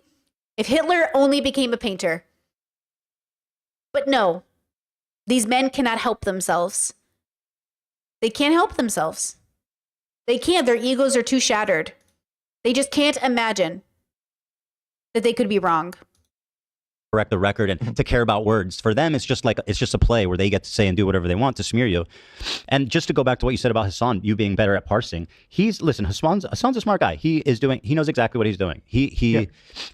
If Hitler only became a painter. But no, these men cannot help themselves. They can't help themselves. They can't. Their egos are too shattered. They just can't imagine that they could be wrong. Correct the record and to care about words. For them, it's just a play where they get to say and do whatever they want to smear you. And just to go back to what you said about Hassan, you being better at parsing, Hassan's a smart guy. He knows exactly what he's doing. He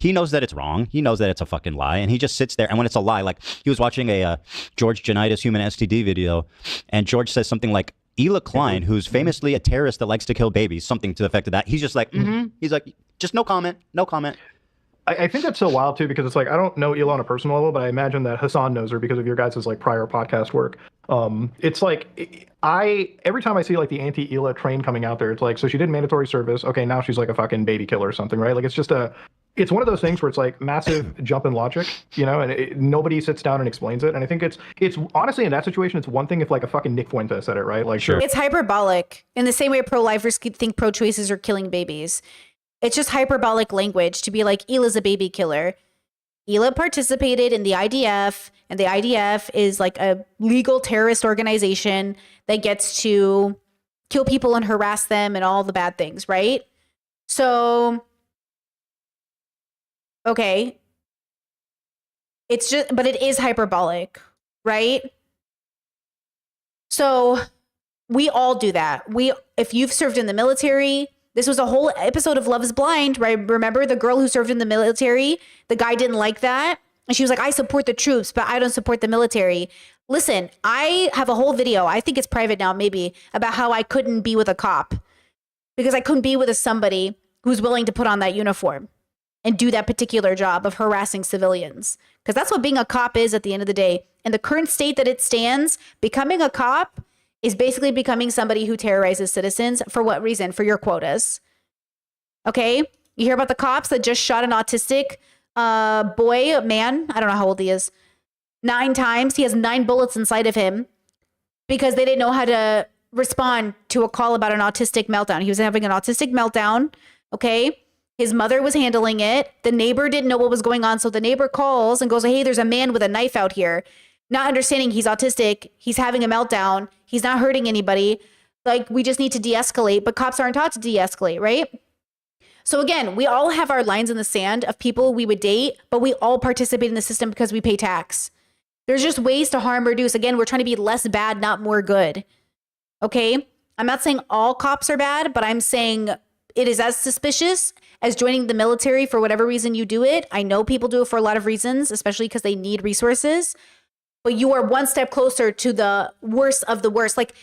knows that it's wrong. He knows that it's a fucking lie. And he just sits there. And when it's a lie, like he was watching a George Janitas human STD video, and George says something like, Ela Klein, who's famously a terrorist that likes to kill babies, something to the effect of that. He's just like, he's like, just no comment. I think that's so wild too, because it's like, I don't know Ela on a personal level, but I imagine that Hassan knows her because of your guys' like prior podcast work. It's like, every time I see like the anti-Ela train coming out there, it's like, so she did mandatory service. Okay, now she's like a fucking baby killer or something, right? Like it's one of those things where it's like massive jump in logic, and nobody sits down and explains it. And I think it's honestly in that situation, it's one thing if like a fucking Nick Fuentes said it, right? Like, sure. It's hyperbolic in the same way pro-lifers think pro-choices are killing babies. It's just hyperbolic language to be like, Ela's a baby killer. Ela participated in the IDF, and the IDF is like a legal terrorist organization that gets to kill people and harass them and all the bad things, right? So, okay. But it is hyperbolic, right? So we all do that. If you've served in the military, this was a whole episode of Love is Blind, right? Remember the girl who served in the military? The guy didn't like that. And she was like, I support the troops, but I don't support the military. Listen, I have a whole video, I think it's private now maybe, about how I couldn't be with a cop because I couldn't be with somebody who's willing to put on that uniform and do that particular job of harassing civilians. Because that's what being a cop is at the end of the day. In the current state that it stands, becoming a cop is basically becoming somebody who terrorizes citizens. For what reason? For your quotas. Okay? You hear about the cops that just shot an autistic man, I don't know how old he is, 9 times. He has 9 bullets inside of him because they didn't know how to respond to a call about an autistic meltdown. He was having an autistic meltdown, okay? His mother was handling it. The neighbor didn't know what was going on, so the neighbor calls and goes, hey, there's a man with a knife out here. Not understanding he's autistic, he's having a meltdown, he's not hurting anybody. Like, we just need to de-escalate, but cops aren't taught to de-escalate, right? So again, we all have our lines in the sand of people we would date, but we all participate in the system because we pay tax. There's just ways to harm reduce. Again, we're trying to be less bad, not more good. Okay? I'm not saying all cops are bad, but I'm saying it is as suspicious as joining the military for whatever reason you do it. I know people do it for a lot of reasons, especially because they need resources. But you are one step closer to the worst of the worst. Like,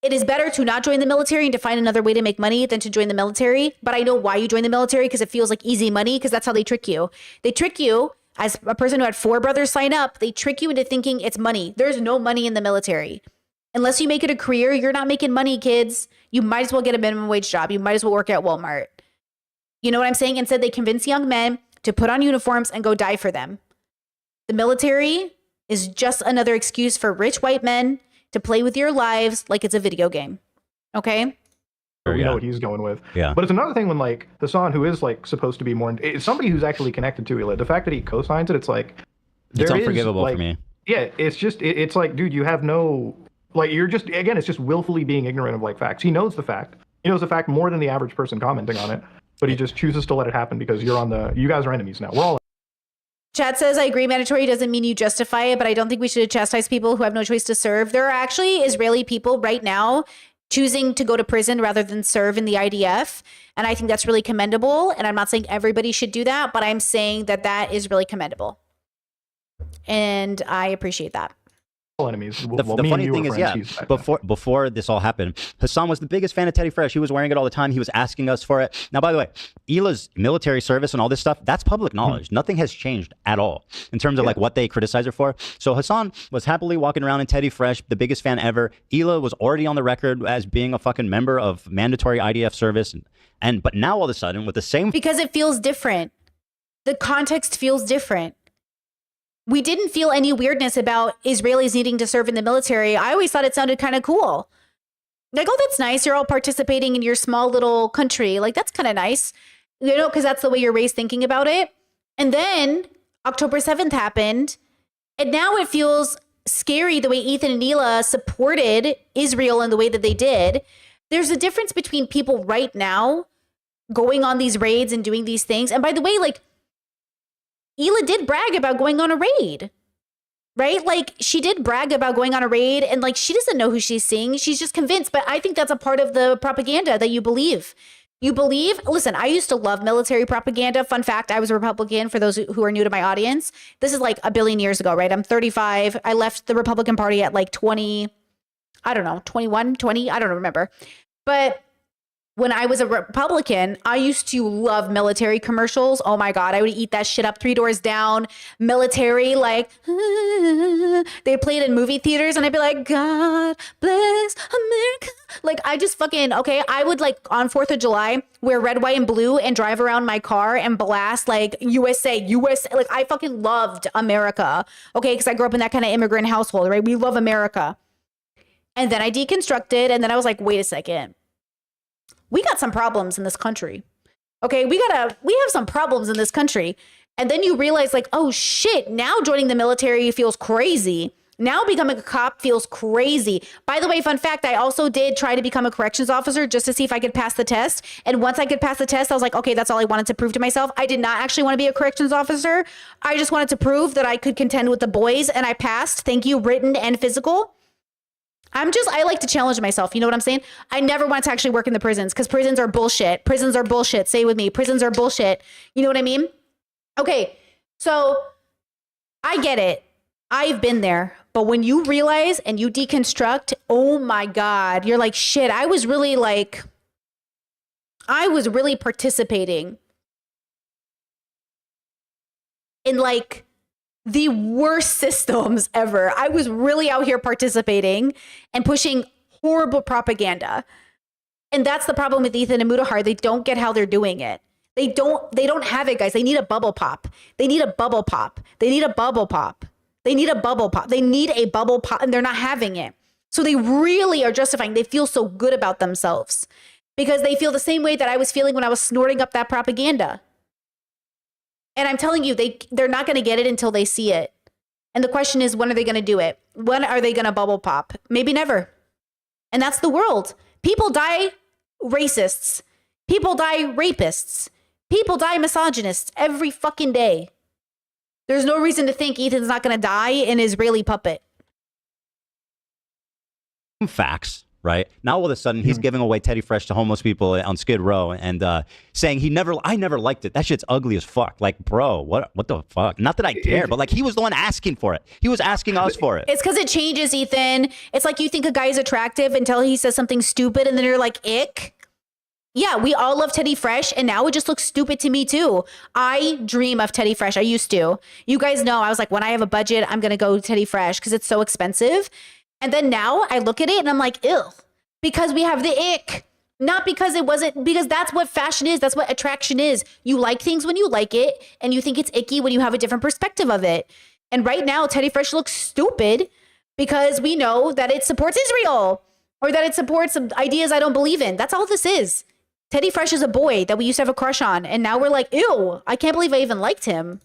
it is better to not join the military and to find another way to make money than to join the military. But I know why you join the military, because it feels like easy money, because that's how they trick you. They trick you, as a person who had 4 brothers sign up, they trick you into thinking it's money. There's no money in the military. Unless you make it a career, you're not making money, kids. You might as well get a minimum wage job. You might as well work at Walmart. You know what I'm saying? Instead, they convince young men to put on uniforms and go die for them. The military is just another excuse for rich white men to play with your lives like it's a video game. Okay? We know what he's going with. Yeah. But it's another thing when, like, Hassan, who is, like, supposed to be more... It's somebody who's actually connected to Ela. The fact that he co-signs it, it's like... It's unforgivable for me. Yeah, it's just... It's like, dude, you have no... Like, you're just... Again, it's just willfully being ignorant of, like, facts. He knows the fact. He knows the fact more than the average person commenting on it, but he just chooses to let it happen because you guys are enemies now. We're all Chat says, I agree, mandatory doesn't mean you justify it, but I don't think we should chastise people who have no choice to serve. There are actually Israeli people right now choosing to go to prison rather than serve in the IDF. And I think that's really commendable. And I'm not saying everybody should do that, but I'm saying that that is really commendable. And I appreciate that. enemies. The funny thing is, yeah, before this all happened, Hassan was the biggest fan of Teddy Fresh. He was wearing it all the time. He was asking us for it. Now, by the way, Hila's military service and all this stuff, that's public knowledge. Nothing has changed at all in terms of like what they criticize her for. So Hassan was happily walking around in Teddy Fresh, the biggest fan ever. Hila was already on the record as being a fucking member of mandatory IDF service. But now all of a sudden with the same... Because it feels different. The context feels different. We didn't feel any weirdness about Israelis needing to serve in the military. I always thought it sounded kind of cool. Like, oh, that's nice. You're all participating in your small little country. Like, that's kind of nice, you know, because that's the way you're raised thinking about it. And then October 7th happened. And now it feels scary the way Ethan and Hila supported Israel in the way that they did. There's a difference between people right now going on these raids and doing these things. And by the way, like, Hila did brag about going on a raid, right? Like, she did brag about going on a raid, and like, she doesn't know who she's seeing. She's just convinced. But I think that's a part of the propaganda that you believe. You believe, listen, I used to love military propaganda. Fun fact, I was a Republican for those who are new to my audience. This is like a billion years ago, right? I'm 35. I left the Republican Party at like 20, I don't know, 21, 20, I don't remember. But when I was a Republican, I used to love military commercials. Oh my God, I would eat that shit up 3 doors down. Military, like, they played in movie theaters and I'd be like, God bless America. Like, I just fucking, okay, I would like on 4th of July wear red, white, and blue and drive around my car and blast like USA, USA. Like, I fucking loved America, okay, because I grew up in that kind of immigrant household, right? We love America. And then I deconstructed and then I was like, wait a second. We got some problems in this country. Okay, we have some problems in this country. And then you realize like, oh shit, now joining the military feels crazy. Now becoming a cop feels crazy. By the way, fun fact, I also did try to become a corrections officer just to see if I could pass the test. And once I could pass the test, I was like, okay, that's all I wanted to prove to myself. I did not actually want to be a corrections officer. I just wanted to prove that I could contend with the boys, and I passed. Thank you, written and physical. I like to challenge myself. You know what I'm saying? I never wanted to actually work in the prisons because prisons are bullshit. Prisons are bullshit. Say it with me. Prisons are bullshit. You know what I mean? Okay. So I get it. I've been there. But when you realize and you deconstruct, oh my God, you're like, shit, I was really participating in like the worst systems ever. I was really out here participating and pushing horrible propaganda. And that's the problem with Ethan and Mutahar. They don't get how they're doing it. They don't have it, guys. They need a bubble pop. They need a bubble pop. They need a bubble pop. They need a bubble pop. They need a bubble pop, and they're not having it. So they really are justifying. They feel so good about themselves because they feel the same way that I was feeling when I was snorting up that propaganda. And I'm telling you, they're not going to get it until they see it. And the question is, when are they going to do it? When are they going to bubble pop? Maybe never. And that's the world. People die racists. People die rapists. People die misogynists every fucking day. There's no reason to think Ethan's not going to die an Israeli puppet. Facts. Right now, all of a sudden, he's giving away Teddy Fresh to homeless people on Skid Row and saying I never liked it. That shit's ugly as fuck. Like, bro, what the fuck? Not that I care, but like, he was the one asking for it. He was asking us for it. It's because it changes, Ethan. It's like you think a guy is attractive until he says something stupid, and then you're like, ick. Yeah, we all love Teddy Fresh, and now it just looks stupid to me too. I dream of Teddy Fresh. I used to. You guys know, I was like, when I have a budget, I'm gonna go Teddy Fresh because it's so expensive. And then now I look at it and I'm like, ew, because we have the ick, not because it wasn't, because that's what fashion is. That's what attraction is. You like things when you like it, and you think it's icky when you have a different perspective of it. And right now, Teddy Fresh looks stupid because we know that it supports Israel or that it supports ideas I don't believe in. That's all this is. Teddy Fresh is a boy that we used to have a crush on. And now we're like, ew, I can't believe I even liked him.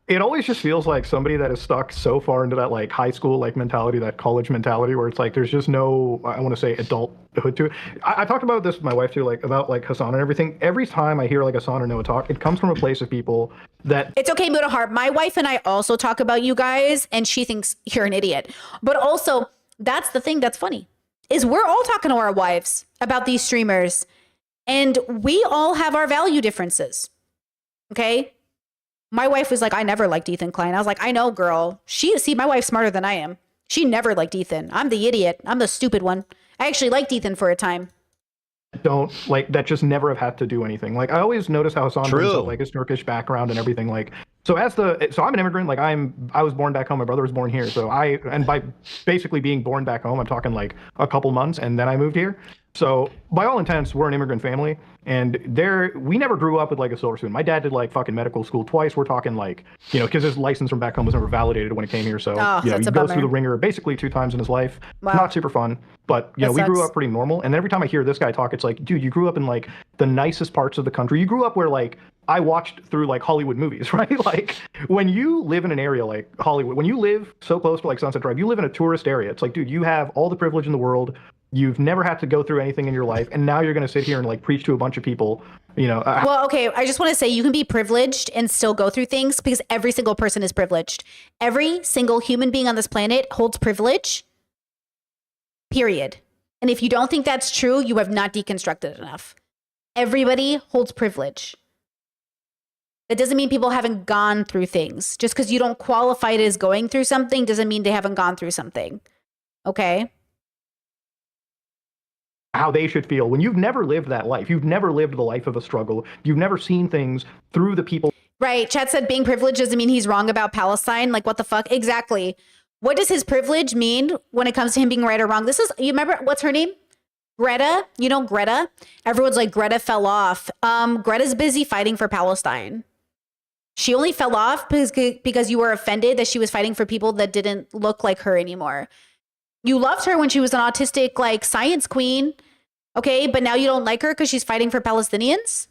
It always just feels like somebody that is stuck so far into that like high school like mentality, that college mentality, where it's like there's just no, I want to say, adulthood to it. I talked about this with my wife too, like about like Hassan and everything. Every time I hear like Hassan or Noah talk, it comes from a place of people that It's okay, Mutahar. My wife and I also talk about you guys, and she thinks you're an idiot. But also, that's the thing that's funny, is we're all talking to our wives about these streamers, and we all have our value differences. Okay? My wife was like, I never liked Ethan Klein. I was like, I know, girl. See, my wife's smarter than I am. She never liked Ethan. I'm the idiot. I'm the stupid one. I actually liked Ethan for a time. don't like that just never have had to do anything. Like I always notice how Hassan brings up like his Turkish background and everything. Like so I'm an immigrant. Like I was born back home. My brother was born here. So by basically being born back home, I'm talking like a couple months, and then I moved here. So by all intents, we're an immigrant family, and we never grew up with like a silver spoon. My dad did like fucking medical school twice. We're talking like, because his license from back home was never validated when it came here. So he goes through the ringer basically 2 times in his life. Wow. Not super fun, but we grew up pretty normal. And then every time I hear this guy talk, it's like, dude, you grew up in like the nicest parts of the country. You grew up where like I watched through like Hollywood movies, right? Like when you live in an area like Hollywood, when you live so close to like Sunset Drive, you live in a tourist area. It's like, dude, you have all the privilege in the world. You've never had to go through anything in your life, and now you're going to sit here and like preach to a bunch of people, Well, okay, I just want to say you can be privileged and still go through things because every single person is privileged. Every single human being on this planet holds privilege, period. And if you don't think that's true, you have not deconstructed enough. Everybody holds privilege. That doesn't mean people haven't gone through things. Just because you don't qualify it as going through something doesn't mean they haven't gone through something. Okay? How they should feel when you've never lived that life. You've never lived the life of a struggle. You've never seen things through the people. Right. Chat said being privileged doesn't mean he's wrong about Palestine. Like, what the fuck? Exactly. What does his privilege mean when it comes to him being right or wrong? You remember, what's her name? Greta. You know Greta? Everyone's like, Greta fell off. Greta's busy fighting for Palestine. She only fell off because you were offended that she was fighting for people that didn't look like her anymore. You loved her when she was an autistic, like, science queen. Okay, but now you don't like her because she's fighting for Palestinians?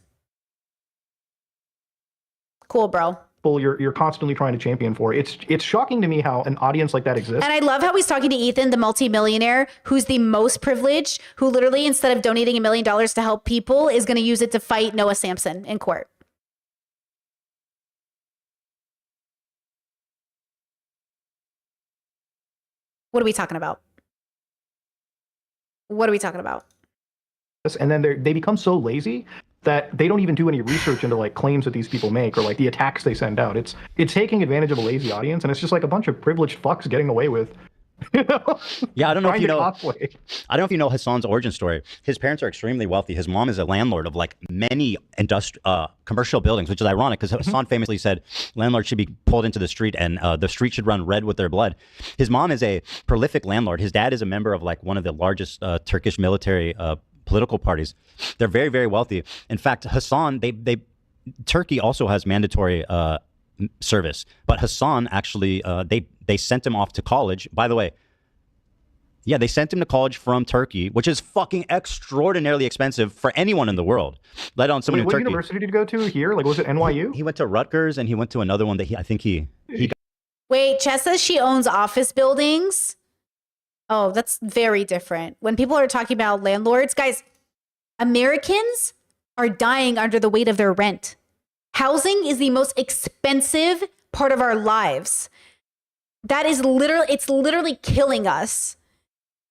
Cool, bro. You're constantly trying to champion for. It's shocking to me how an audience like that exists. And I love how he's talking to Ethan, the multimillionaire, who's the most privileged, who literally, instead of donating $1 million to help people, is going to use it to fight Noah Samsen in court. What are we talking about? What are we talking about? And then they become so lazy that they don't even do any research into like claims that these people make or like the attacks they send out. It's taking advantage of a lazy audience, and it's just like a bunch of privileged fucks getting away with. Yeah, I don't know if you know. I don't know if you know Hassan's origin story. His parents are extremely wealthy. His mom is a landlord of like many commercial buildings, which is ironic because Hassan famously said landlords should be pulled into the street and the street should run red with their blood. His mom is a prolific landlord. His dad is a member of like one of the largest Turkish military political parties. They're very, very wealthy. In fact, Hassan, Turkey also has mandatory service, but Hassan actually they sent him off to college. By the way, yeah, they sent him to college from Turkey, which is fucking extraordinarily expensive for anyone in the world, let alone someone in Turkey. What university did you go to here? Like, was it NYU? He went to Rutgers, and he went to another one that he Wait, Chess says she owns office buildings. Oh, that's very different. When people are talking about landlords, guys, Americans are dying under the weight of their rent. Housing is the most expensive part of our lives. It's literally killing us.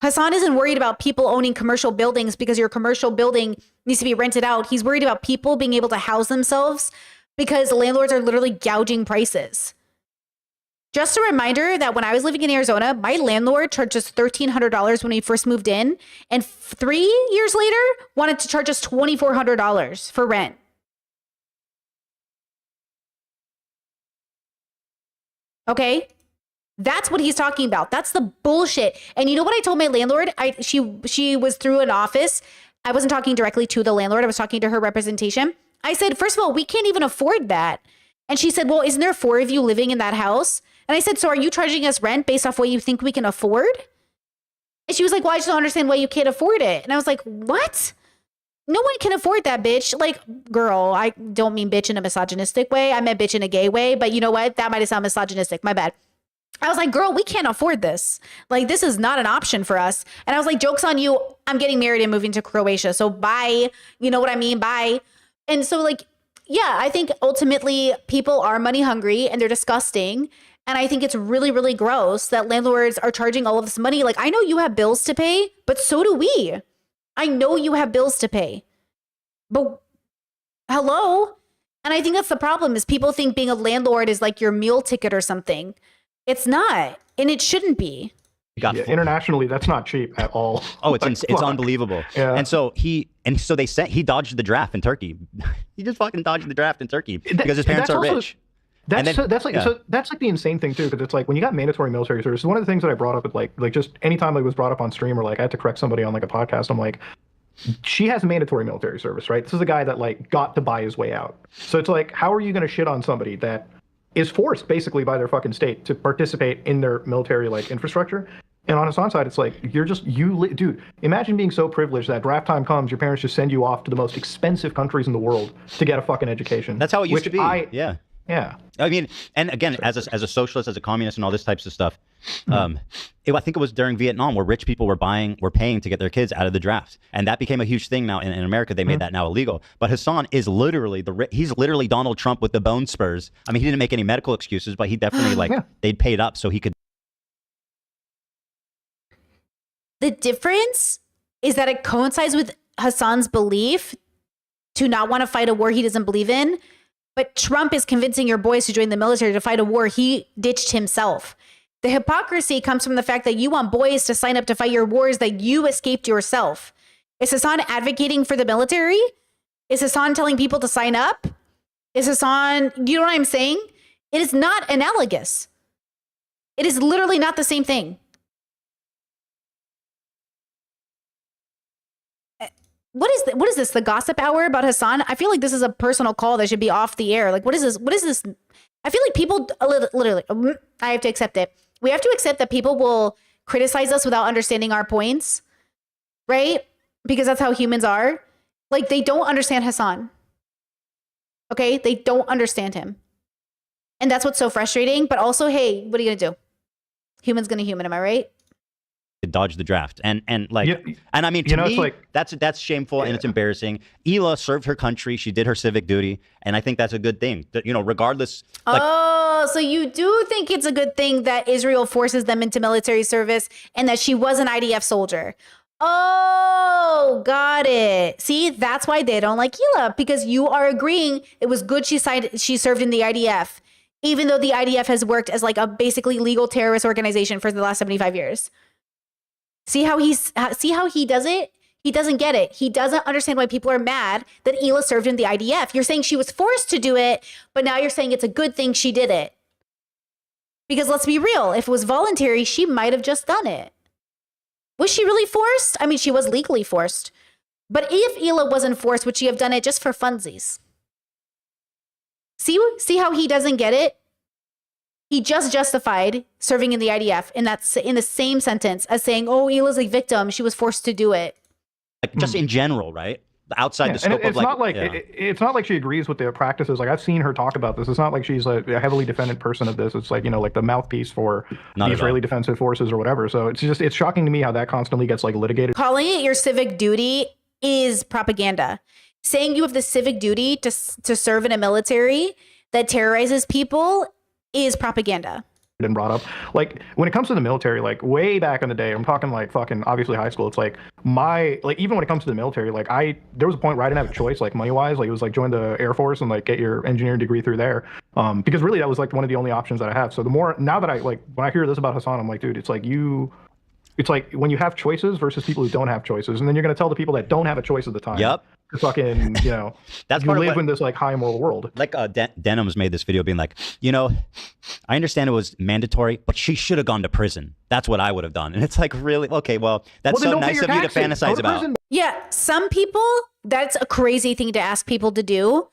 Hassan isn't worried about people owning commercial buildings because your commercial building needs to be rented out. He's worried about people being able to house themselves because landlords are literally gouging prices. Just a reminder that when I was living in Arizona, my landlord charged us $1,300 when we first moved in, and 3 years later wanted to charge us $2,400 for rent. Okay? That's what he's talking about. That's the bullshit. And you know what I told my landlord? She was through an office. I wasn't talking directly to the landlord. I was talking to her representation. I said, first of all, we can't even afford that. And she said, well, isn't there 4 of you living in that house? And I said, so are you charging us rent based off what you think we can afford? And she was like, well, I just don't understand why you can't afford it. And I was like, what? no one can afford that, bitch. Like, girl, I don't mean bitch in a misogynistic way. I meant bitch in a gay way. But you know what? That might have sounded misogynistic. My bad. I was like, girl, we can't afford this. Like, this is not an option for us. And I was like, joke's on you. I'm getting married and moving to Croatia. So bye. You know what I mean? Bye. And so, like, yeah, I think ultimately people are money hungry and they're disgusting. And I think it's really, really gross that landlords are charging all of this money. Like, I know you have bills to pay, but so do we. I know you have bills to pay. But hello? And I think that's the problem is people think being a landlord is like your meal ticket or something. It's not. And it shouldn't be. Internationally, that's not cheap at all. Oh, it's unbelievable. Yeah. And so he dodged the draft in Turkey. He just fucking dodged the draft in Turkey because his parents are rich. That's like the insane thing too, because it's like when you got mandatory military service. One of the things that I brought up with like just anytime it was brought up on stream or like I had to correct somebody on like a podcast, I'm like, she has mandatory military service, right? This is a guy that like got to buy his way out. So it's like, how are you going to shit on somebody that is forced basically by their fucking state to participate in their military like infrastructure? And on Hassan's side, it's like, dude, imagine being so privileged that draft time comes, your parents just send you off to the most expensive countries in the world to get a fucking education. That's how it used to be. Yeah. I mean, and again, as a socialist, as a communist and all this types of stuff, I think it was during Vietnam where rich people were paying to get their kids out of the draft. And that became a huge thing now in America. They made that now illegal. But Hassan is literally he's literally Donald Trump with the bone spurs. I mean, he didn't make any medical excuses, but he definitely they'd paid up so he could. The difference is that it coincides with Hassan's belief to not want to fight a war he doesn't believe in. But Trump is convincing your boys to join the military to fight a war he ditched himself. The hypocrisy comes from the fact that you want boys to sign up to fight your wars that you escaped yourself. Is Hassan advocating for the military? Is Hassan telling people to sign up? Is Hassan, you know what I'm saying? It is not analogous. It is literally not the same thing. What is this? The gossip hour about Hassan? I feel like this is a personal call that should be off the air. Like, what is this? What is this? I feel like people literally, I have to accept it. We have to accept that people will criticize us without understanding our points, right? Because that's how humans are. Like, they don't understand Hassan. Okay? They don't understand him. And that's what's so frustrating. But also, hey, what are you going to do? Human's going to human, am I right? Dodge the draft and like and I mean to me like, that's shameful and it's embarrassing. Hila served her country, she did her civic duty, and I think that's a good thing, you know, regardless. Like, so you do think it's a good thing that Israel forces them into military service and that she was an IDF soldier? Oh, got it. See, that's why they don't like Hila, because you are agreeing it was good she served in the IDF, even though the IDF has worked as like a basically legal terrorist organization for the last 75 years. See how he does it? He doesn't get it. He doesn't understand why people are mad that Hila served in the IDF. You're saying she was forced to do it, but now you're saying it's a good thing she did it. Because let's be real, if it was voluntary, she might have just done it. Was she really forced? I mean, she was legally forced. But if Hila wasn't forced, would she have done it just for funsies? See how he doesn't get it? He just justified serving in the IDF in the same sentence as saying, "Oh, Hila's a victim; she was forced to do it." Like just in general, right? Outside the scope it's of not like it's not like she agrees with the practices. Like I've seen her talk about this. It's not like she's a heavily defended person of this. It's like, you know, like the mouthpiece for the Israeli Defensive Forces or whatever. So it's shocking to me how that constantly gets like litigated. Calling it your civic duty is propaganda. Saying you have the civic duty to serve in a military that terrorizes people is propaganda. And brought up, like when it comes to the military, like way back in the day, I'm talking like fucking obviously high school, it's like even when it comes to the military, like there was a point where I didn't have a choice, like money wise, like it was like join the Air Force and like get your engineering degree through there, because really that was like one of the only options that I have. So the more now that when I hear this about Hassan, I'm like, dude, it's like when you have choices versus people who don't have choices, and then you're going to tell the people that don't have a choice at the time. Yep. To fucking, you know, that's you live in this like high moral world. Like Denham's made this video being like, you know, I understand it was mandatory, but she should have gone to prison. That's what I would have done. And it's like, really? Okay, well, that's so nice of you to fantasize about. Yeah, some people, that's a crazy thing to ask people to do.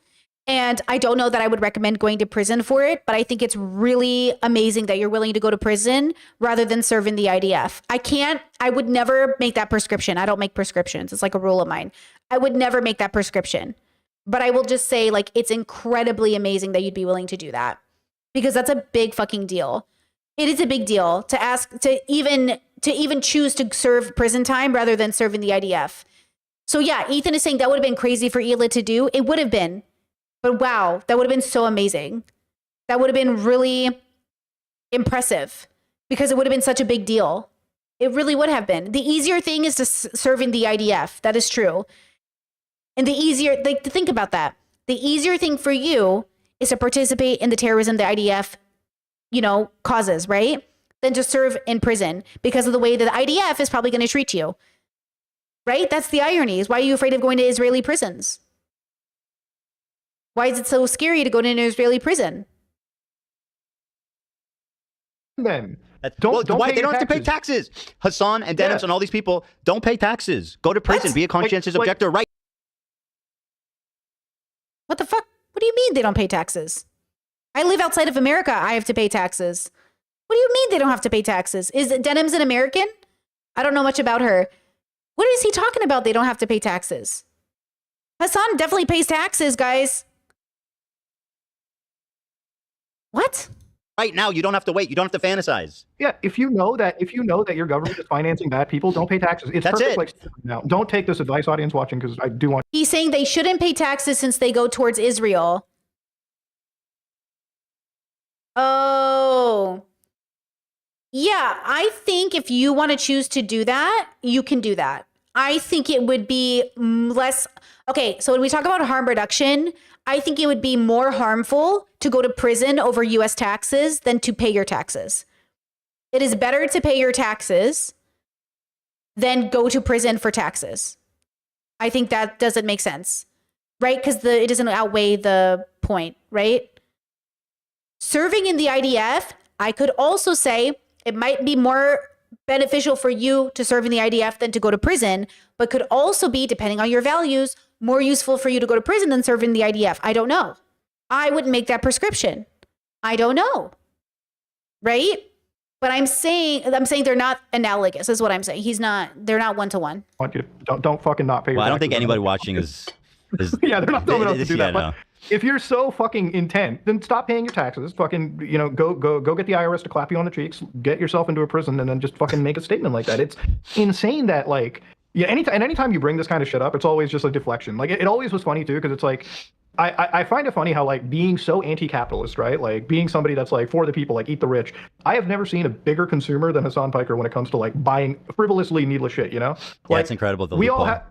And I don't know that I would recommend going to prison for it, but I think it's really amazing that you're willing to go to prison rather than serve in the IDF. I would never make that prescription. I don't make prescriptions. It's like a rule of mine. I would never make that prescription. But I will just say, like, it's incredibly amazing that you'd be willing to do that, because that's a big fucking deal. It is a big deal to ask to even choose to serve prison time rather than serve in the IDF. So yeah, Ethan is saying that would have been crazy for Hila to do. It would have been. But wow, that would have been so amazing. That would have been really impressive because it would have been such a big deal. It really would have been. The easier thing is to serve in the IDF. That is true. And the easier, like, to think about that. The easier thing for you is to participate in the terrorism the IDF, causes, right? Than to serve in prison because of the way that the IDF is probably going to treat you. Right? That's the irony. Is why are you afraid of going to Israeli prisons? Why is it so scary to go to an Israeli prison? Then They don't have to pay taxes. Hassan and Dennis and all these people don't pay taxes. Go to prison. Be a conscientious objector. Right? What the fuck? What do you mean they don't pay taxes? I live outside of America. I have to pay taxes. What do you mean they don't have to pay taxes? Is Denim's an American? I don't know much about her. What is he talking about? They don't have to pay taxes. Hassan definitely pays taxes, guys. What? Right now, you don't have to wait. You don't have to fantasize. Yeah, if you know that your government is financing bad people, don't pay taxes. It's That's perfect. it. Like now, don't take this advice, audience watching, because I do want. He's saying they shouldn't pay taxes since they go towards Israel. Oh. Yeah, I think if you want to choose to do that, you can do that. I think it would be less. Okay, so when we talk about harm reduction, I think it would be more harmful to go to prison over US taxes than to pay your taxes. It is better to pay your taxes than go to prison for taxes. I think that doesn't make sense, right? Because it doesn't outweigh the point, right? Serving in the IDF, I could also say it might be more beneficial for you to serve in the IDF than to go to prison, but could also be, depending on your values, more useful for you to go to prison than serve in the IDF. I don't know. I wouldn't make that prescription. I don't know. Right? But I'm saying they're not analogous, is what I'm saying. They're not one-to-one. I want you to don't fucking not pay your Well, I don't taxes. think anybody watching is yeah, they're not dumb enough to do that. no. But if you're so fucking intent, then stop paying your taxes. Fucking, go get the IRS to clap you on the cheeks, get yourself into a prison, and then just fucking make a statement like that. It's insane that, like, yeah, anytime you bring this kind of shit up, it's always just a deflection. Like, it always was funny too, because it's like, I find it funny how, like, being so anti-capitalist, right? Like, being somebody that's like for the people, like, eat the rich. I have never seen a bigger consumer than Hassan Piker when it comes to, like, buying frivolously needless shit. Yeah, Like, it's incredible. we all have.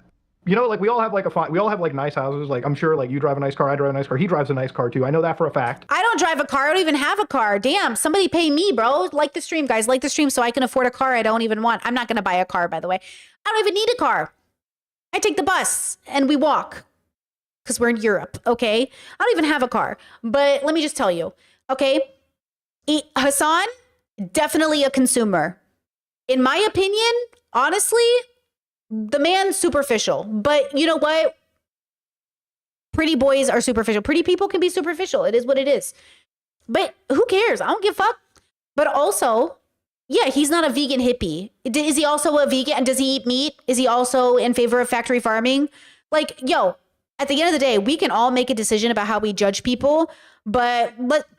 Like, we all have like nice houses. Like, I'm sure, like, you drive a nice car, I drive a nice car, he drives a nice car too. I know that for a fact. I don't drive a car. I don't even have a car. Damn, somebody pay me, bro. Like the stream, guys. Like the stream so I can afford a car I don't even want. I'm not going to buy a car, by the way. I don't even need a car. I take the bus and we walk because we're in Europe, okay? I don't even have a car. But let me just tell you, okay? Hassan, definitely a consumer. In my opinion, honestly, the man's superficial. But you know what? Pretty boys are superficial. Pretty people can be superficial. It is what it is. But who cares? I don't give a fuck. But also, yeah, he's not a vegan hippie. Is he also a vegan? And does he eat meat? Is he also in favor of factory farming? Like, yo, at the end of the day, we can all make a decision about how we judge people. But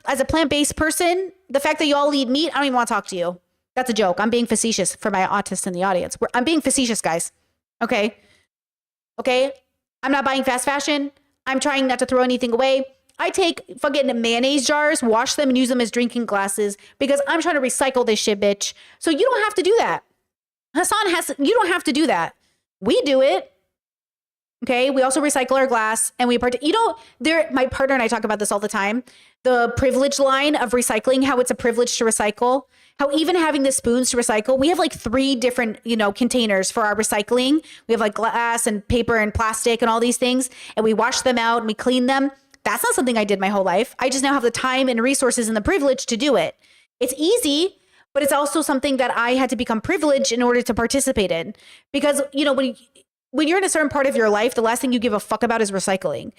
as a plant-based person, the fact that you all eat meat, I don't even want to talk to you. That's a joke. I'm being facetious for my autists in the audience. I'm being facetious, guys. Okay? I'm not buying fast fashion. I'm trying not to throw anything away. I take fucking mayonnaise jars, wash them, and use them as drinking glasses because I'm trying to recycle this shit, bitch. So you don't have to do that. You don't have to do that. We do it. Okay. We also recycle our glass and my partner and I talk about this all the time. The privilege line of recycling, how it's a privilege to recycle, how even having the spoons to recycle, we have like 3 different, containers for our recycling. We have like glass and paper and plastic and all these things, and we wash them out and we clean them. That's not something I did my whole life. I just now have the time and resources and the privilege to do it. It's easy, but it's also something that I had to become privileged in order to participate in. Because, when you're in a certain part of your life, the last thing you give a fuck about is recycling.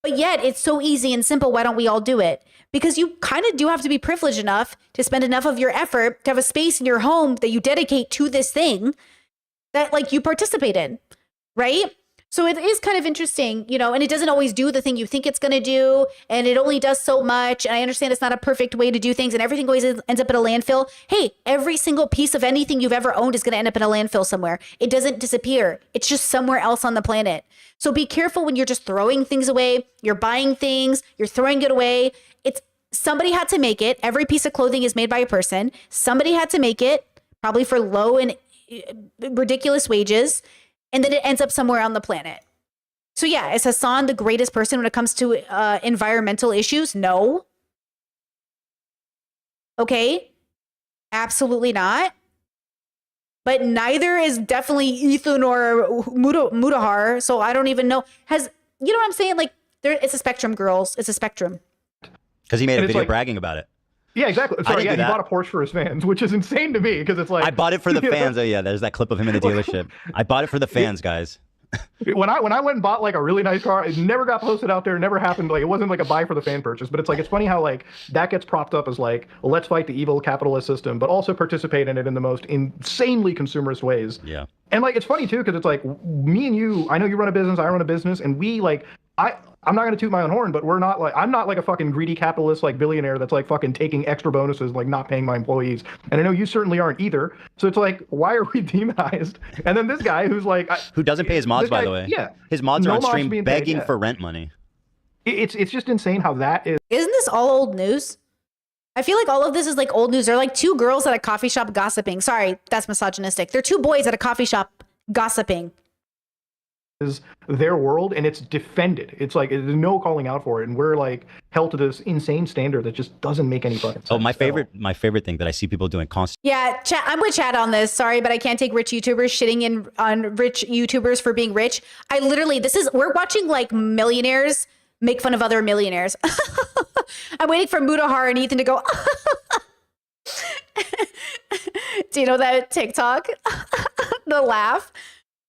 But yet it's so easy and simple. Why don't we all do it? Because you kind of do have to be privileged enough to spend enough of your effort to have a space in your home that you dedicate to this thing that like you participate in, right? So it is kind of interesting, you know, and it doesn't always do the thing you think it's going to do. And it only does so much. And I understand it's not a perfect way to do things and everything always ends up in a landfill. Hey, every single piece of anything you've ever owned is going to end up in a landfill somewhere. It doesn't disappear. It's just somewhere else on the planet. So be careful when you're just throwing things away. You're buying things, you're throwing it away. It's somebody had to make it. Every piece of clothing is made by a person. Somebody had to make it, probably for low and ridiculous wages. And then it ends up somewhere on the planet. So yeah, is Hasan the greatest person when it comes to environmental issues? No. Okay. Absolutely not. But neither is definitely Ethan or Mudahar. So I don't even know. You know what I'm saying? Like, it's a spectrum, girls. It's a spectrum. Because he made a video like, bragging about it. Yeah, exactly. Sorry, yeah, he bought a Porsche for his fans, which is insane to me because it's like... I bought it for the fans. Oh, yeah, there's that clip of him in the dealership. I bought it for the fans, guys. When I went and bought like a really nice car, it never got posted out there, never happened. Like, it wasn't like a buy for the fan purchase, but it's like, it's funny how like that gets propped up as like, well, let's fight the evil capitalist system, but also participate in it in the most insanely consumerist ways. Yeah. And like, it's funny too, because it's like me and you, I know you run a business, I run a business, and we like, I'm not going to toot my own horn, but I'm not like a fucking greedy capitalist, like billionaire that's like fucking taking extra bonuses, like not paying my employees. And I know you certainly aren't either. So it's like, why are we demonized? And then this guy who's like, who doesn't pay his mods, by the way. Yeah. His mods are on stream begging paid, for rent money. It's just insane how that is. Isn't this all old news? I feel like all of this is like old news. They're like two girls at a coffee shop gossiping. Sorry, that's misogynistic. They're two boys at a coffee shop gossiping. Is their world, and it's defended. It's like there's no calling out for it, and we're like held to this insane standard that just doesn't make any fucking sense. Oh, my favorite thing that I see people doing constantly. Yeah, I'm with Chad on this. Sorry, but I can't take rich YouTubers shitting on rich YouTubers for being rich. We're watching like millionaires make fun of other millionaires. I'm waiting for Mudahar and Ethan to go. Do you know that TikTok? The laugh.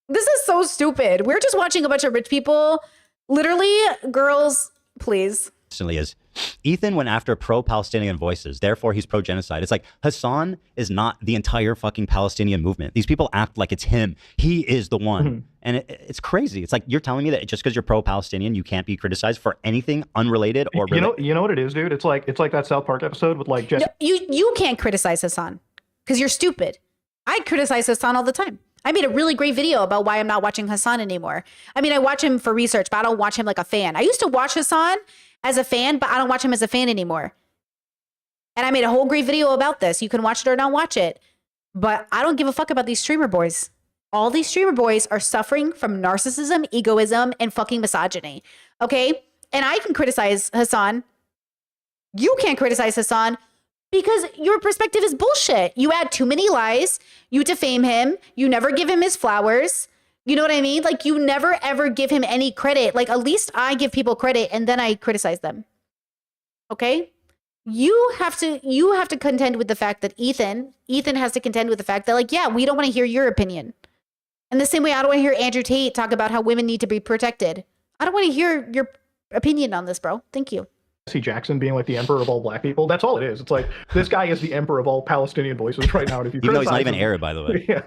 This is so stupid. We're just watching a bunch of rich people. Literally, girls, please. Is Ethan went after pro-Palestinian voices, therefore he's pro-genocide. It's like Hasan is not the entire fucking Palestinian movement. These people act like it's him. He is the one. Mm-hmm. And it's crazy. It's like you're telling me that just because you're pro-Palestinian, you can't be criticized for anything unrelated or you know what it is, dude? It's like that South Park episode with like Jesse. No, you can't criticize Hasan because you're stupid. I criticize Hasan all the time. I made a really great video about why I'm not watching Hasan anymore. I mean, I watch him for research, but I don't watch him like a fan. I used to watch Hasan as a fan, but I don't watch him as a fan anymore. And I made a whole great video about this. You can watch it or not watch it. But I don't give a fuck about these streamer boys. All these streamer boys are suffering from narcissism, egoism, and fucking misogyny. Okay? And I can criticize Hasan. You can't criticize Hasan. Because your perspective is bullshit. You add too many lies. You defame him. You never give him his flowers. You know what I mean? Like, you never, ever give him any credit. Like, at least I give people credit and then I criticize them. Okay? You have to contend with the fact that Ethan has to contend with the fact that, like, yeah, we don't want to hear your opinion. And the same way I don't want to hear Andrew Tate talk about how women need to be protected. I don't want to hear your opinion on this, bro. Thank you. Jackson being like the emperor of all black people. That's all it is. It's like this guy is the emperor of all Palestinian voices right now. And if you even though he's not even Arab, by the way. Yeah.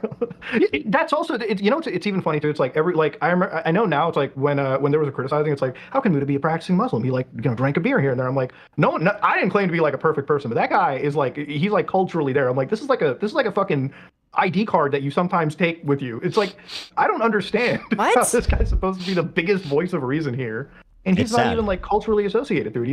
That's also it's even funny too. It's like I know now. It's like when there was a criticizing. It's like, how can Muda be a practicing Muslim? He like drank a beer here and there. I'm like, no, I didn't claim to be like a perfect person, but that guy is like he's like culturally there. I'm like, this is like a fucking ID card that you sometimes take with you. It's like I don't understand how this guy's supposed to be the biggest voice of reason here. And he's not even like culturally associated through it.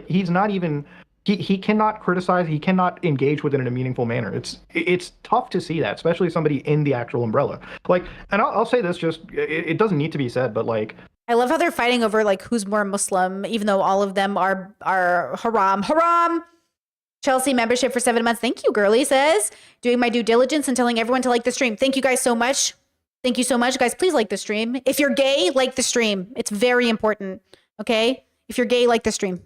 He's not even he cannot criticize, he cannot engage with it in a meaningful manner. It's tough to see that, especially somebody in the actual umbrella. Like, and I'll say this, just it doesn't need to be said, but like I love how they're fighting over like who's more Muslim, even though all of them are haram. Chelsea membership for 7 months. Thank you, girly says. Doing my due diligence and telling everyone to like the stream. Thank you guys so much. Thank you so much, guys. Please like the stream. If you're gay, like the stream. It's very important. Okay? If you're gay, like the stream.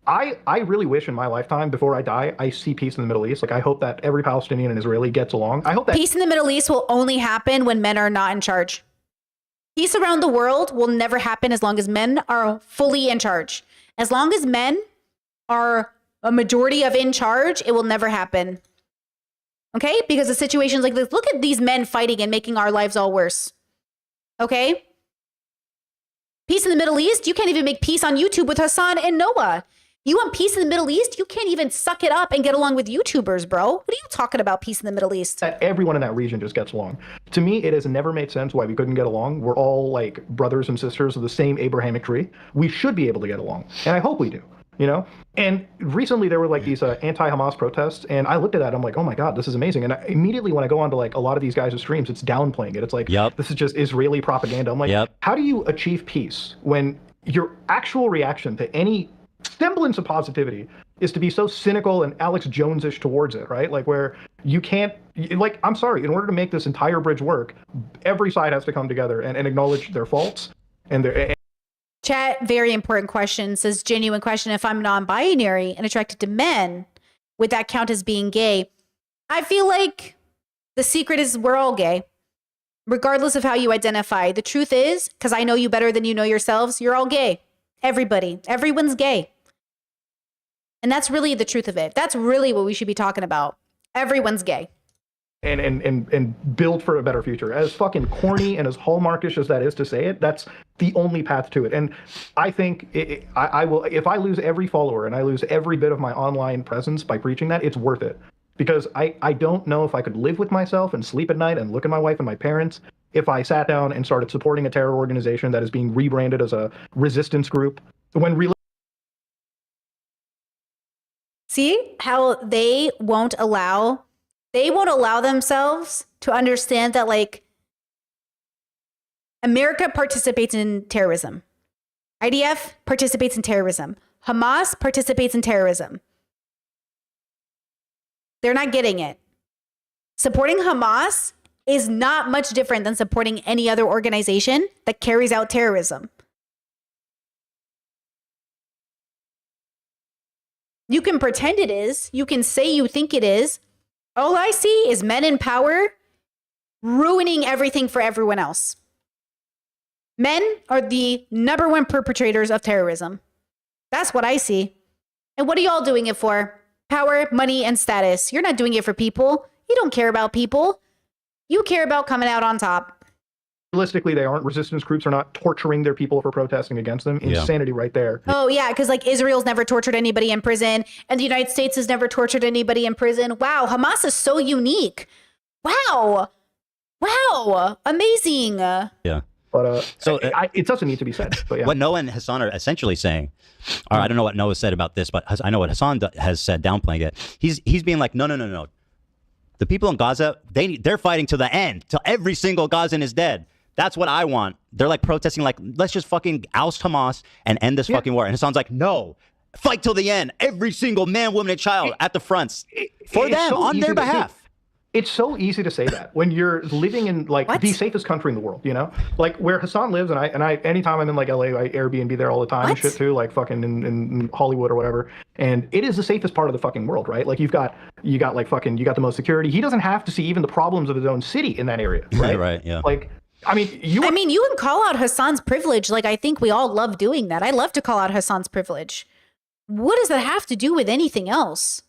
I really wish in my lifetime, before I die, I see peace in the Middle East. Like, I hope that every Palestinian and Israeli gets along. I hope that peace in the Middle East will only happen when men are not in charge. Peace around the world will never happen as long as men are fully in charge. As long as men are a majority of in charge, it will never happen. Okay? Because of situations like this, look at these men fighting and making our lives all worse. Okay? Peace in the Middle East, you can't even make peace on YouTube with Hassan and Noah. You want peace in the Middle East? You can't even suck it up and get along with YouTubers, bro. What are you talking about, peace in the Middle East? That everyone in that region just gets along. To me, it has never made sense why we couldn't get along. We're all like brothers and sisters of the same Abrahamic tree. We should be able to get along. And I hope we do, you know? And recently there were like these anti-Hamas protests, and I looked at that, I'm like, oh my God, this is amazing. And immediately when I go onto like a lot of these guys' streams, it's downplaying it. It's like, this is just Israeli propaganda. I'm like, how do you achieve peace when your actual reaction to any semblance of positivity is to be so cynical and Alex Jones-ish towards it, right? Like where you can't, like, I'm sorry, in order to make this entire bridge work, every side has to come together and acknowledge their faults and their... Chat, very important question, says genuine question. If I'm non-binary and attracted to men, would that count as being gay? I feel like the secret is we're all gay, regardless of how you identify. The truth is, because I know you better than you know yourselves, you're all gay. Everybody, everyone's gay. And that's really the truth of it. That's really what we should be talking about. Everyone's gay. And build for a better future. As fucking corny and as hallmarkish as that is to say it, that's the only path to it. And I think I will, if I lose every follower and I lose every bit of my online presence by preaching that, it's worth it. Because I don't know if I could live with myself and sleep at night and look at my wife and my parents if I sat down and started supporting a terror organization that is being rebranded as a resistance group. When really... See how they won't allow themselves to understand that, like, America participates in terrorism. IDF participates in terrorism. Hamas participates in terrorism. They're not getting it. Supporting Hamas is not much different than supporting any other organization that carries out terrorism. You can pretend it is. You can say you think it is. All I see is men in power ruining everything for everyone else. Men are the #1 perpetrators of terrorism. That's what I see. And what are y'all doing it for? Power, money, and status. You're not doing it for people. You don't care about people. You care about coming out on top. Realistically, they aren't. Resistance groups are not torturing their people for protesting against them. Insanity right there. Oh, yeah, because like Israel's never tortured anybody in prison, and the United States has never tortured anybody in prison. Wow, Hamas is so unique. Wow. Wow. Amazing. Yeah. But it doesn't need to be said. But yeah. What Noah and Hassan are essentially saying, or I don't know what Noah said about this, but I know what Hassan has said, downplaying it. He's being like, no. The people in Gaza, they're fighting to the end, till every single Gazan is dead. That's what I want. They're like protesting, like, let's just fucking oust Hamas and end this fucking war. And Hassan's like, no, fight till the end. Every single man, woman, and child at the fronts for them, on their behalf. It's so easy to say that when you're living in like the safest country in the world, you know, like where Hassan lives. And I anytime I'm in like LA, I Airbnb there all the time and shit too, like fucking in Hollywood or whatever. And it is the safest part of the fucking world, right? Like you got like fucking, you got the most security. He doesn't have to see even the problems of his own city in that area, right? Right. Yeah. Like, I mean, you can call out Hassan's privilege. Like, I think we all love doing that. I love to call out Hassan's privilege. What does that have to do with anything else?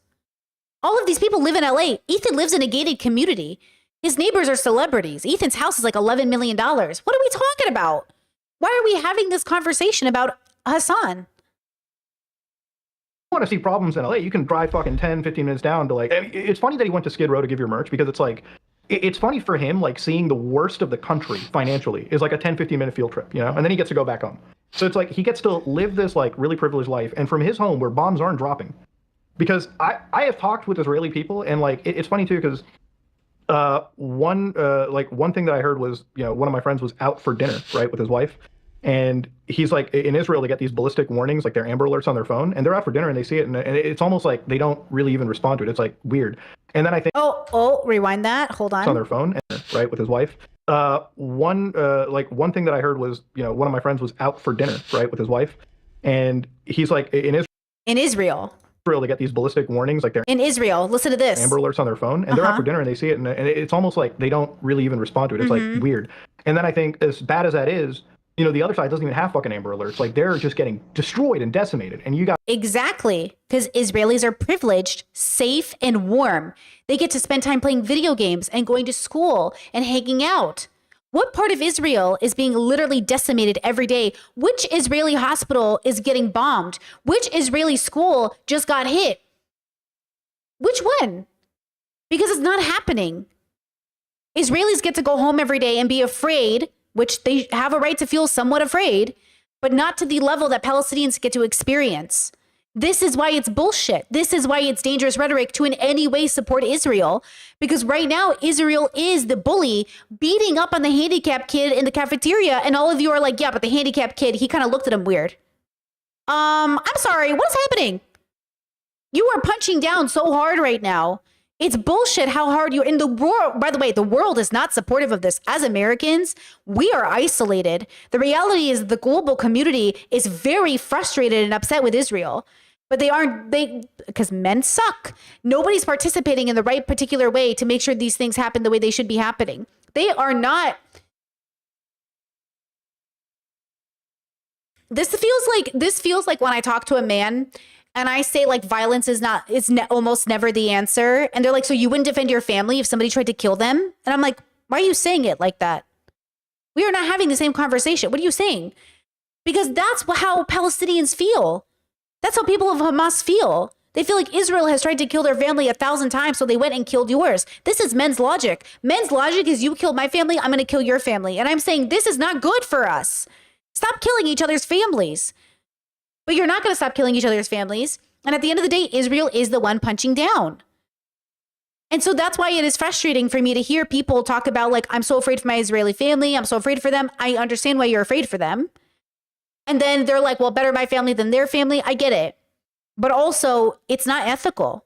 All of these people live in LA. Ethan lives in a gated community. His neighbors are celebrities. Ethan's house is like $11 million. What are we talking about? Why are we having this conversation about Hassan? Want to see problems in LA, you can drive fucking 10, 15 minutes down to like, it's funny that he went to Skid Row to give your merch because it's like, it's funny for him, like seeing the worst of the country financially is like a 10, 15 minute field trip, you know, and then he gets to go back home. So it's like, he gets to live this like really privileged life. And from his home where bombs aren't dropping, because I have talked with Israeli people and like, it's funny too, because one thing that I heard was, you know, one of my friends was out for dinner, right, with his wife. And he's like, in Israel, they get these ballistic warnings, like their Amber Alerts on their phone, and they're out for dinner and they see it. And it's almost like they don't really even respond to it. It's like weird. And then I think, rewind that. Hold on. On their phone, right, with his wife. One thing that I heard was, you know, one of my friends was out for dinner, right, with his wife. And he's like, in Israel, they get these ballistic warnings, like they're in Israel. Listen to this. Amber Alerts on their phone, and they're out for dinner and they see it, and it's almost like they don't really even respond to it. It's like weird. And then I think, as bad as that is, you know, the other side doesn't even have fucking Amber Alerts. Like, they're just getting destroyed and decimated. And you got Exactly. Because Israelis are privileged, safe, and warm. They get to spend time playing video games and going to school and hanging out. What part of Israel is being literally decimated every day? Which Israeli hospital is getting bombed? Which Israeli school just got hit? Which one? Because it's not happening. Israelis get to go home every day and be afraid, which they have a right to feel somewhat afraid, but not to the level that Palestinians get to experience. This is why it's bullshit. This is why it's dangerous rhetoric to in any way support Israel. Because right now, Israel is the bully beating up on the handicapped kid in the cafeteria. And all of you are like, yeah, but the handicapped kid, he kind of looked at him weird. I'm sorry, what's happening? You are punching down so hard right now. It's bullshit how hard you're in the world. By the way, the world is not supportive of this. As Americans, we are isolated. The reality is the global community is very frustrated and upset with Israel. But because men suck. Nobody's participating in the right particular way to make sure these things happen the way they should be happening. They are not. This feels like when I talk to a man and I say like violence is almost never the answer. And they're like, so you wouldn't defend your family if somebody tried to kill them? And I'm like, why are you saying it like that? We are not having the same conversation. What are you saying? Because that's how Palestinians feel. That's how people of Hamas feel. They feel like Israel has tried to kill their family 1,000 times, so they went and killed yours. This is men's logic. Men's logic is you killed my family, I'm going to kill your family. And I'm saying this is not good for us. Stop killing each other's families. But you're not going to stop killing each other's families. And at the end of the day, Israel is the one punching down. And so that's why it is frustrating for me to hear people talk about like, I'm so afraid for my Israeli family. I'm so afraid for them. I understand why you're afraid for them. And then they're like, well, better my family than their family. I get it. But also, it's not ethical.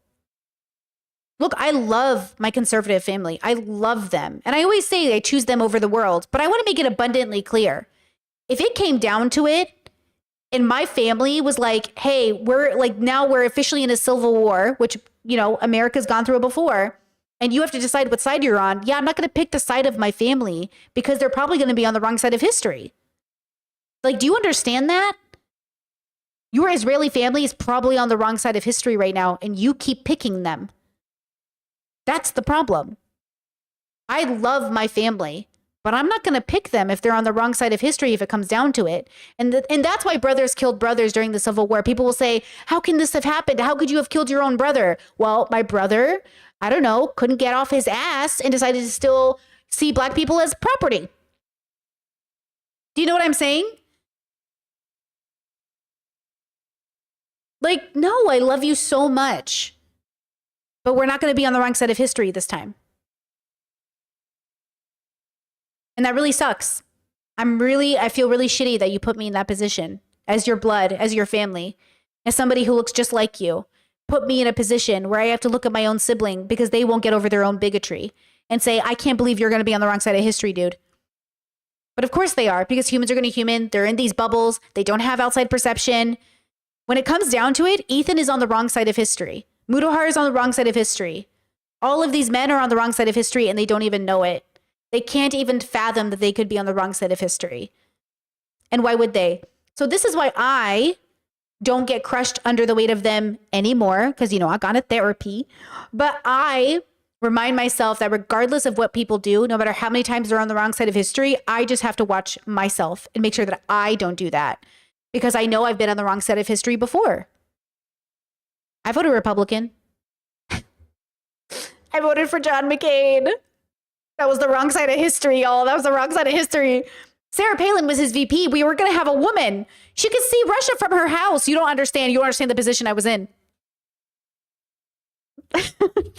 Look, I love my conservative family. I love them. And I always say I choose them over the world. But I want to make it abundantly clear. If it came down to it, and my family was like, hey, now we're officially in a civil war, which, you know, America's gone through it before. And you have to decide what side you're on. Yeah, I'm not going to pick the side of my family because they're probably going to be on the wrong side of history. Like, do you understand that? Your Israeli family is probably on the wrong side of history right now, and you keep picking them. That's the problem. I love my family, but I'm not going to pick them if they're on the wrong side of history if it comes down to it. And that's why brothers killed brothers during the Civil War. People will say, how can this have happened? How could you have killed your own brother? Well, my brother, I don't know, couldn't get off his ass and decided to still see black people as property. Do you know what I'm saying? Like, no, I love you so much, but we're not going to be on the wrong side of history this time. And that really sucks. I feel really shitty that you put me in that position as your blood, as your family, as somebody who looks just like you. Put me in a position where I have to look at my own sibling because they won't get over their own bigotry and say, I can't believe you're going to be on the wrong side of history, dude. But of course they are, because humans are going to human. They're in these bubbles. They don't have outside perception. When it comes down to it, Ethan is on the wrong side of history. Mudahar is on the wrong side of history. All of these men are on the wrong side of history and they don't even know it. They can't even fathom that they could be on the wrong side of history. And why would they? So this is why I don't get crushed under the weight of them anymore, because, you know, I got a therapy. But I remind myself that regardless of what people do, no matter how many times they're on the wrong side of history, I just have to watch myself and make sure that I don't do that, because I know I've been on the wrong side of history before. I voted Republican. I voted for John McCain. That was the wrong side of history, y'all. That was the wrong side of history. Sarah Palin was his VP. We were going to have a woman. She could see Russia from her house. You don't understand. You don't understand the position I was in. This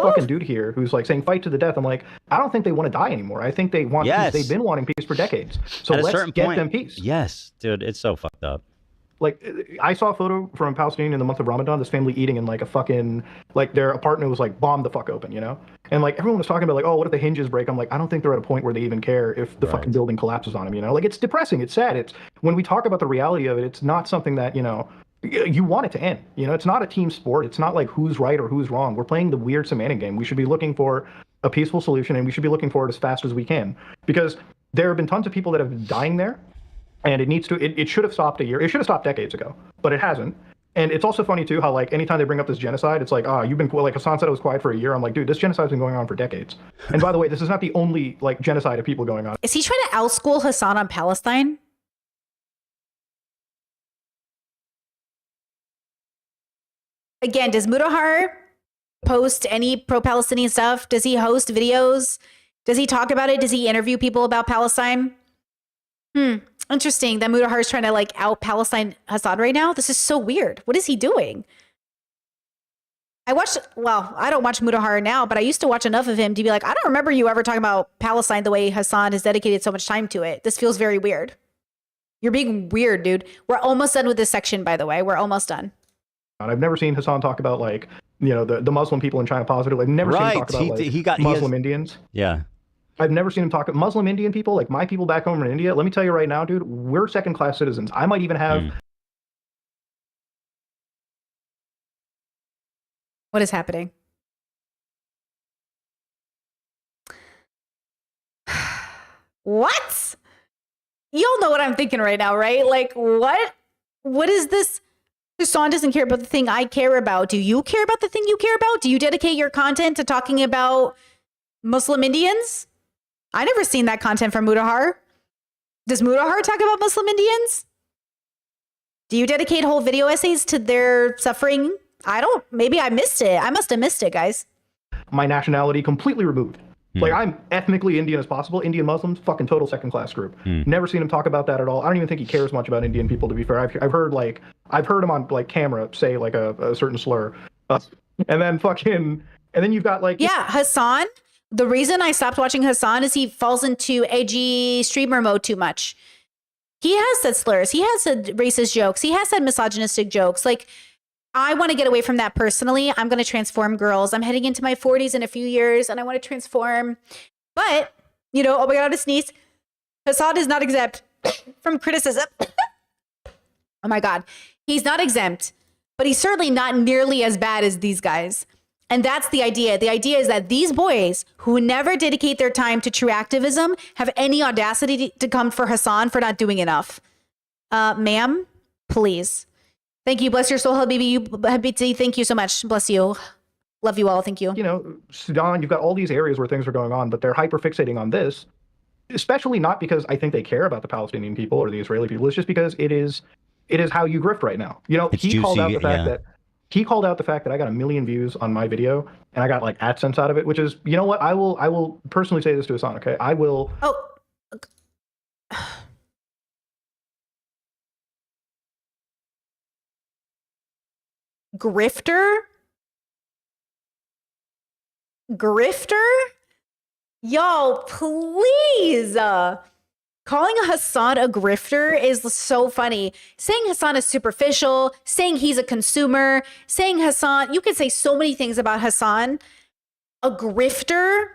fucking dude here who's like saying fight to the death. I'm like, I don't think they want to die anymore. I think they want peace. They've been wanting peace for decades. So let's get them peace. Yes, dude, it's so fucked up. Like, I saw a photo from Palestinian in the month of Ramadan, this family eating in like a fucking, like their apartment was like bombed the fuck open, you know? And like everyone was talking about like, oh, what if the hinges break? I'm like, I don't think they're at a point where they even care if the fucking building collapses on them, you know? Like, it's depressing, it's sad. It's, when we talk about the reality of it, it's not something that, you know, you want it to end. You know, it's not a team sport. It's not like who's right or who's wrong. We're playing the weird semantic game. We should be looking for a peaceful solution, and we should be looking forward as fast as we can, because there have been tons of people that have been dying there, and it should have stopped a year. It should have stopped decades ago, but it hasn't. And it's also funny too how like anytime they bring up this genocide, it's like, you've been like Hassan said it was quiet for a year. I'm like, dude, this genocide's been going on for decades. And by the way, this is not the only like genocide of people going on. Is he trying to outschool Hassan on Palestine? Again, does Mudahar post any pro-Palestinian stuff? Does he host videos? Does he talk about it? Does he interview people about Palestine? Interesting that Mudahar is trying to like out Palestine Hassan right now. This is so weird. What is he doing? I don't watch Mudahar now, but I used to watch enough of him to be like, I don't remember you ever talking about Palestine the way Hassan has dedicated so much time to it. This feels very weird. You're being weird, dude. We're almost done with this section, by the way. We're almost done. I've never seen Hassan talk about like, the Muslim people in China positively. I've never seen him talk about Muslim Indians. Yeah. I've never seen him talk Muslim Indian people, like my people back home in India. Let me tell you right now, dude, we're second-class citizens. I might even have... What is happening? What? Y'all know what I'm thinking right now, right? Like, what? What is this? Hassan doesn't care about the thing I care about. Do you care about the thing you care about? Do you dedicate your content to talking about Muslim Indians? I never seen that content from Mudahar. Does Mudahar talk about Muslim Indians? Do you dedicate whole video essays to their suffering? I don't. Maybe I missed it. I must have missed it, guys. My nationality completely removed. Like, I'm ethnically Indian as possible. Indian Muslims, fucking total second-class group. Never seen him talk about that at all. I don't even think he cares much about Indian people, to be fair. I've heard him on like camera say like a certain slur, and then you've got like Hassan. The reason I stopped watching Hassan is he falls into edgy streamer mode too much. He has said slurs. He has said racist jokes. He has said misogynistic jokes. Like, I want to get away from that personally. I'm going to transform, girls. I'm heading into my 40s in a few years, and I want to transform. But, oh my God, I sneeze. Hassan is not exempt from criticism. Oh my God. He's not exempt, but he's certainly not nearly as bad as these guys. And that's the idea. The idea is that these boys who never dedicate their time to true activism have any audacity to come for Hassan for not doing enough. Ma'am, please. Thank you. Bless your soul, Habibti. Thank you so much. Bless you. Love you all. Thank you. Sudan, you've got all these areas where things are going on, but they're hyper-fixating on this, especially not because I think they care about the Palestinian people or the Israeli people. It's just because it is how you grift right now. He called out the fact that he called out the fact that I got 1 million views on my video and I got like AdSense out of it, which is, you know what? I will personally say this to Hassan, okay? I will. Oh. Grifter? Yo, please. Calling Hassan a grifter is so funny. Saying Hassan is superficial, saying he's a consumer, saying Hassan, you can say so many things about Hassan. A grifter.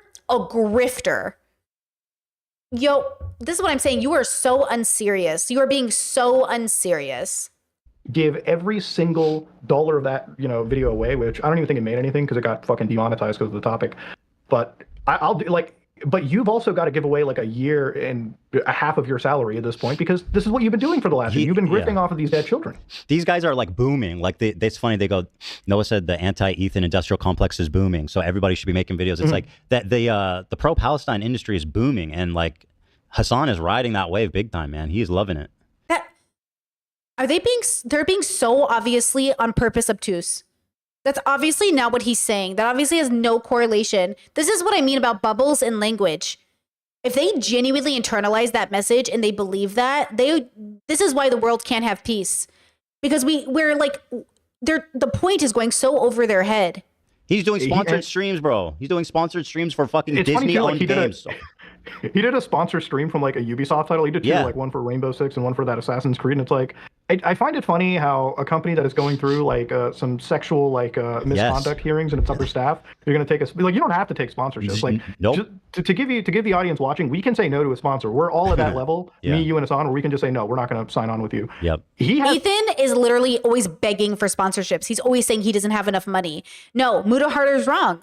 Yo, this is what I'm saying. You are so unserious. You are being so unserious. Give every single dollar of that, video away, which I don't even think it made anything because it got fucking demonetized because of the topic. But I'll do but you've also got to give away like a year and a half of your salary at this point, because this is what you've been doing for the last year. You've been grifting off of these dead children. These guys are like booming. Like it's funny. They go, Noah said the anti-Ethan industrial complex is booming, so everybody should be making videos. It's like that the pro-Palestine industry is booming, and like Hassan is riding that wave big time, man. He is loving it. They're being so obviously on purpose obtuse. That's obviously not what he's saying. That obviously has no correlation. This is what I mean about bubbles in language. If they genuinely internalize that message and they believe that, this is why the world can't have peace. Because we're like, the point is going so over their head. He's doing sponsored streams, bro. He's doing sponsored streams for fucking Disney-owned games. He did a sponsor stream from like a Ubisoft title. He did two, like one for Rainbow Six and one for that Assassin's Creed. And it's like, I find it funny how a company that is going through like some sexual misconduct hearings and its upper staff, you're going to take you don't have to take sponsorships. Like, nope. To give the audience watching, we can say no to a sponsor. We're all at that level, me, you, and Hassan, where we can just say no. We're not going to sign on with you. Yep. Ethan is literally always begging for sponsorships. He's always saying he doesn't have enough money. No, Mudahar is wrong.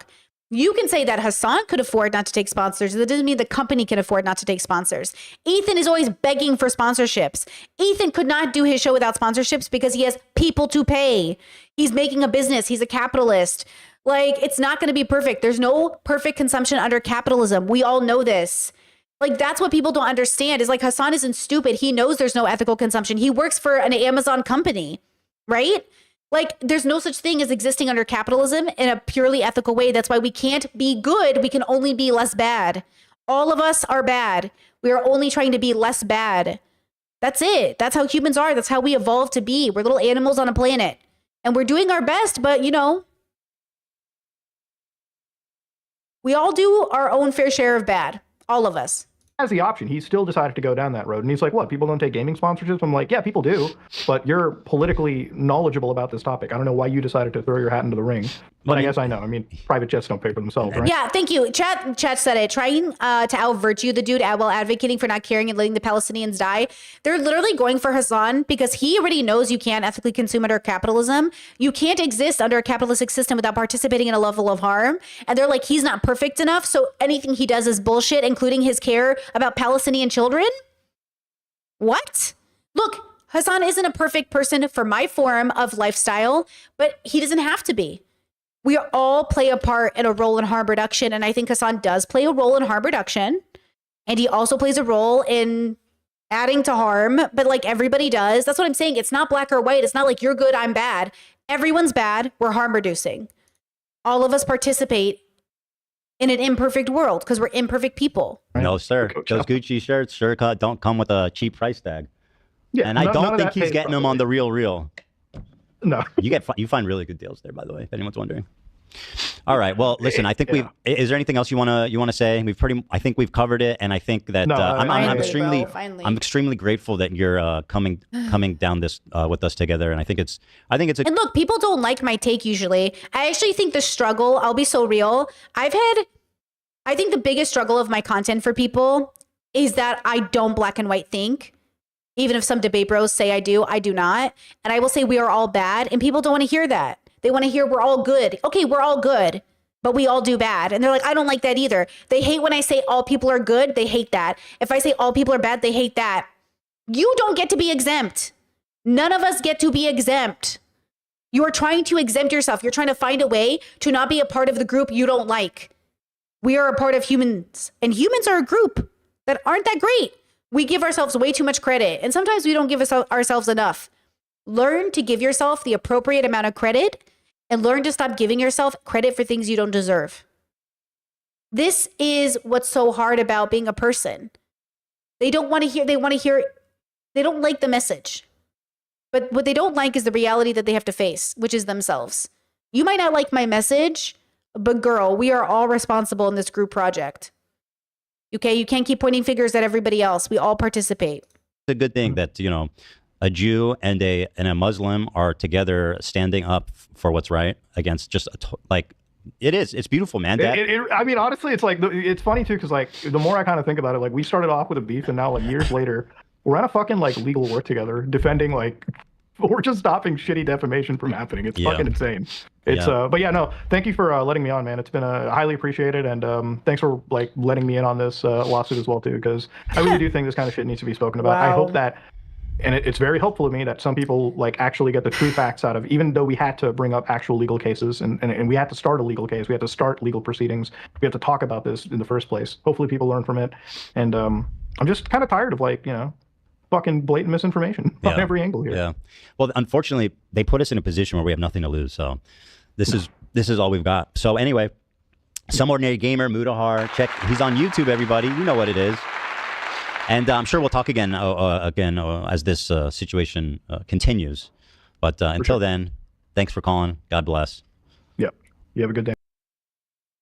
You can say that Hassan could afford not to take sponsors. That doesn't mean the company can afford not to take sponsors. Ethan is always begging for sponsorships. Ethan could not do his show without sponsorships because he has people to pay. He's making a business. He's a capitalist. Like, it's not going to be perfect. There's no perfect consumption under capitalism. We all know this. Like, that's what people don't understand is like Hassan isn't stupid. He knows there's no ethical consumption. He works for an Amazon company, right? Like, there's no such thing as existing under capitalism in a purely ethical way. That's why we can't be good. We can only be less bad. All of us are bad. We are only trying to be less bad. That's it. That's how humans are. That's how we evolved to be. We're little animals on a planet. And we're doing our best, but, you know, we all do our own fair share of bad. All of us. Has the option. He still decided to go down that road. And he's like, what, people don't take gaming sponsorships? I'm like, yeah, people do. But you're politically knowledgeable about this topic. I don't know why you decided to throw your hat into the ring. But I guess I know. I mean, private jets don't pay for themselves, right? Yeah, thank you. Chat said it. Trying to out-virtue the dude while advocating for not caring and letting the Palestinians die. They're literally going for Hassan because he already knows you can't ethically consume under capitalism. You can't exist under a capitalistic system without participating in a level of harm. And they're like, he's not perfect enough, so anything he does is bullshit, including his care about Palestinian children? What? Look, Hassan isn't a perfect person for my form of lifestyle, but he doesn't have to be. We all play a part in a role in harm reduction. And I think Hassan does play a role in harm reduction. And he also plays a role in adding to harm. But like everybody does, that's what I'm saying. It's not black or white. It's not like you're good, I'm bad. Everyone's bad. We're harm reducing. All of us participate in an imperfect world because we're imperfect people. No, sir. Those Gucci shirts sure don't come with a cheap price tag. Yeah, and I don't think he's getting them on the real. No. You find really good deals there, by the way, if anyone's wondering. All right. Well, listen, I think is there anything else you want to say? I think we've covered it. And I think that I'm extremely grateful that you're coming down this with us together. And I think it's and look, people don't like my take usually. I actually think the struggle, I'll be so real. I think the biggest struggle of my content for people is that I don't black and white think. Even if some debate bros say I do not. And I will say we are all bad. And people don't want to hear that. They want to hear we're all good. Okay, we're all good, but we all do bad. And they're like, I don't like that either. They hate when I say all people are good. They hate that. If I say all people are bad, they hate that. You don't get to be exempt. None of us get to be exempt. You are trying to exempt yourself. You're trying to find a way to not be a part of the group you don't like. We are a part of humans. And humans are a group that aren't that great. We give ourselves way too much credit, and sometimes we don't give ourselves enough. Learn to give yourself the appropriate amount of credit and learn to stop giving yourself credit for things you don't deserve. This is what's so hard about being a person. They don't like the message. But what they don't like is the reality that they have to face, which is themselves. You might not like my message, but girl, we are all responsible in this group project. Okay, you can't keep pointing fingers at everybody else. We all participate. It's a good thing that, a Jew and a Muslim are together standing up for what's right against just it's beautiful, man. I mean, honestly, it's like, it's funny too, because like the more I kind of think about it, like we started off with a beef and now like years later, we're on a fucking like legal war together defending like, we're just stopping shitty defamation from happening. It's fucking insane. It's but yeah, no, thank you for letting me on, man. It's been highly appreciated, and thanks for like letting me in on this lawsuit as well too, because I really do think this kind of shit needs to be spoken about. Wow. I hope that, and it's very helpful to me that some people like actually get the true facts out of, even though we had to bring up actual legal cases and we had to start a legal case, we had to start legal proceedings, we had to talk about this in the first place. Hopefully people learn from it, and I'm just kind of tired of like, fucking blatant misinformation on every angle here. Yeah. Well, unfortunately, they put us in a position where we have nothing to lose. So this is all we've got. So anyway, Some Ordinary Gamer, Mutahar, he's on YouTube, everybody. You know what it is. And I'm sure we'll talk again as this situation continues. But until then, thanks for calling. God bless. Yep. You have a good day.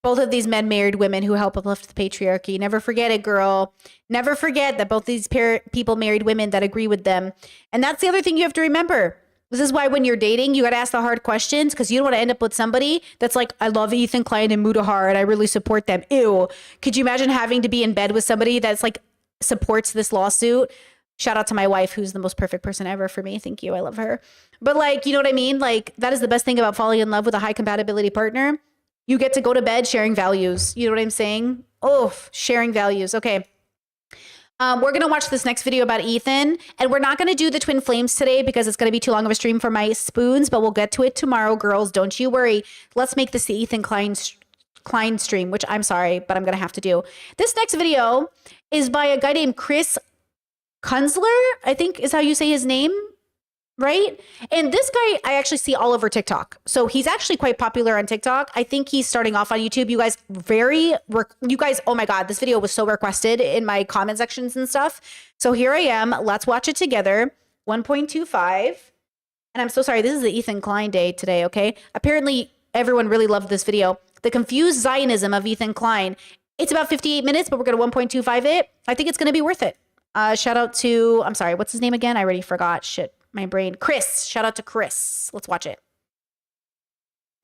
Both of these men married women who help uplift the patriarchy. Never forget it, girl. Never forget that both these people married women that agree with them. And that's the other thing you have to remember. This is why when you're dating, you got to ask the hard questions, because you don't want to end up with somebody that's like, I love Ethan Klein and Mutahar and I really support them. Ew. Could you imagine having to be in bed with somebody that's like supports this lawsuit? Shout out to my wife, who's the most perfect person ever for me. Thank you. I love her. But like, you know what I mean? Like, that is the best thing about falling in love with a high compatibility partner. You get to go to bed sharing values. You know what I'm saying? Oh, sharing values. Okay. We're going to watch this next video about Ethan, and we're not going to do the twin flames today because it's going to be too long of a stream for my spoons, but we'll get to it tomorrow, girls. Don't you worry. Let's make this the Ethan Klein stream, which I'm sorry, but I'm going to have to do. This next video is by a guy named Chris Kunzler, I think is how you say his name, right? And this guy I actually see all over TikTok. So he's actually quite popular on TikTok. I think he's starting off on YouTube. You guys, oh my God, this video was so requested in my comment sections and stuff. So here I am. Let's watch it together. 1.25. And I'm so sorry. This is the Ethan Klein day today, okay? Apparently everyone really loved this video. The confused Zionism of Ethan Klein. It's about 58 minutes, but we're going to 1.25 it. I think it's going to be worth it. Shout out to, I'm sorry, what's his name again? I already forgot. Shit. My brain. Chris. Shout out to Chris. Let's watch it.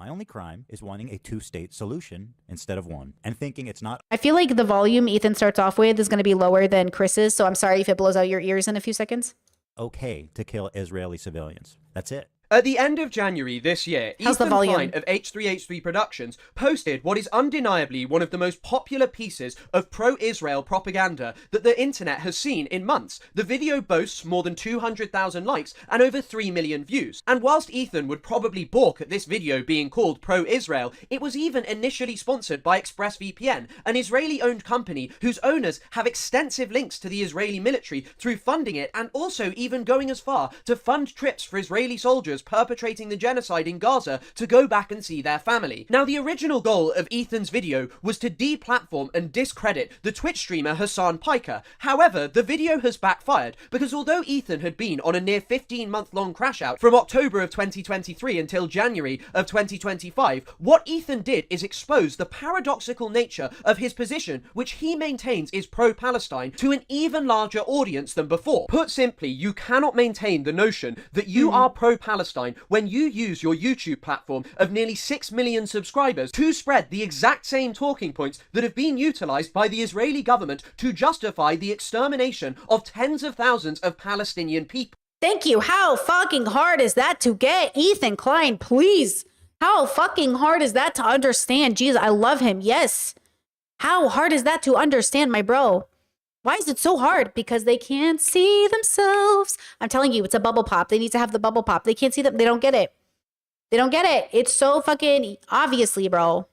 My only crime is wanting a two-state solution instead of one, and thinking it's not. I feel like the volume Ethan starts off with is going to be lower than Chris's, so I'm sorry if it blows out your ears in a few seconds. Okay to kill Israeli civilians. That's it. At the end of January this year, How's Ethan the volume? Klein of H3H3 Productions posted what is undeniably one of the most popular pieces of pro-Israel propaganda that the internet has seen in months. The video boasts more than 200,000 likes and over 3 million views. And whilst Ethan would probably balk at this video being called pro-Israel, it was even initially sponsored by ExpressVPN, an Israeli-owned company whose owners have extensive links to the Israeli military through funding it, and also even going as far to fund trips for Israeli soldiers perpetrating the genocide in Gaza to go back and see their family. Now, the original goal of Ethan's video was to deplatform and discredit the Twitch streamer Hassan Piker. However, the video has backfired because although Ethan had been on a near 15-month-long crash out from October of 2023 until January of 2025, what Ethan did is expose the paradoxical nature of his position, which he maintains is pro-Palestine, to an even larger audience than before. Put simply, you cannot maintain the notion that you are pro-Palestine when you use your YouTube platform of nearly 6 million subscribers to spread the exact same talking points that have been utilized by the Israeli government to justify the extermination of tens of thousands of Palestinian people. Thank you. How fucking hard is that to get? Ethan Klein, please. How fucking hard is that to understand? Jeez, I love him. Yes. How hard is that to understand, my bro? Why is it so hard? Because they can't see themselves. I'm telling you, it's a bubble pop. They need to have the bubble pop. They can't see them. They don't get it. They don't get it. It's so fucking obviously, bro.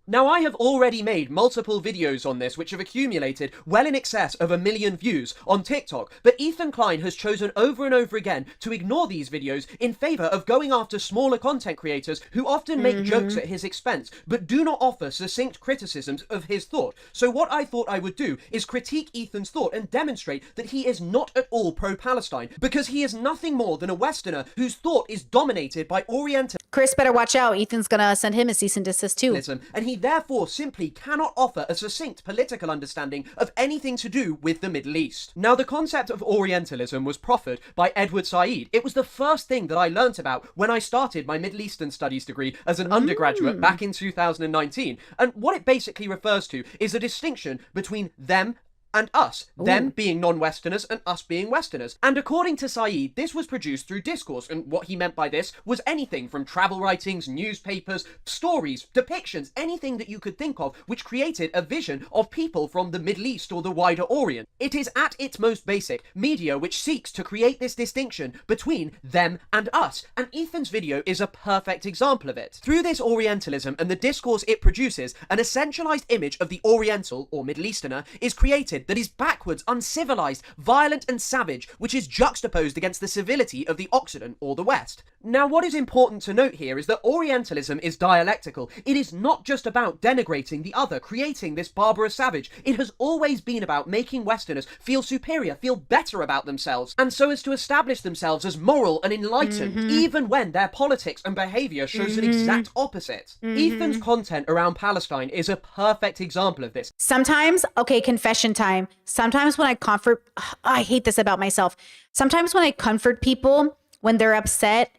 Now, I have already made multiple videos on this which have accumulated well in excess of 1 million views on TikTok, but Ethan Klein has chosen over and over again to ignore these videos in favor of going after smaller content creators who often make jokes at his expense, but do not offer succinct criticisms of his thought. So what I thought I would do is critique Ethan's thought and demonstrate that he is not at all pro-Palestine, because he is nothing more than a Westerner whose thought is dominated by Oriental. Chris better watch out. Ethan's gonna send him a cease and desist too. And he therefore simply cannot offer a succinct political understanding of anything to do with the Middle East. Now, the concept of Orientalism was proffered by Edward Said. It was the first thing that I learnt about when I started my Middle Eastern Studies degree as an undergraduate back in 2019. And what it basically refers to is a distinction between them and us, them being non-Westerners and us being Westerners. And according to Said, this was produced through discourse, and what he meant by this was anything from travel writings, newspapers, stories, depictions, anything that you could think of which created a vision of people from the Middle East or the wider Orient. It is at its most basic media which seeks to create this distinction between them and us, and Ethan's video is a perfect example of it. Through this Orientalism and the discourse it produces, an essentialized image of the Oriental or Middle Easterner is created that is backwards, uncivilized, violent and savage, which is juxtaposed against the civility of the Occident or the West. Now, what is important to note here is that Orientalism is dialectical. It is not just about denigrating the other, creating this barbarous savage. It has always been about making Westerners feel superior, feel better about themselves, and so as to establish themselves as moral and enlightened, even when their politics and behavior shows an exact opposite. Ethan's content around Palestine is a perfect example of this. Sometimes, okay, confession time. Sometimes when I comfort, I hate this about myself. Sometimes when I comfort people when they're upset,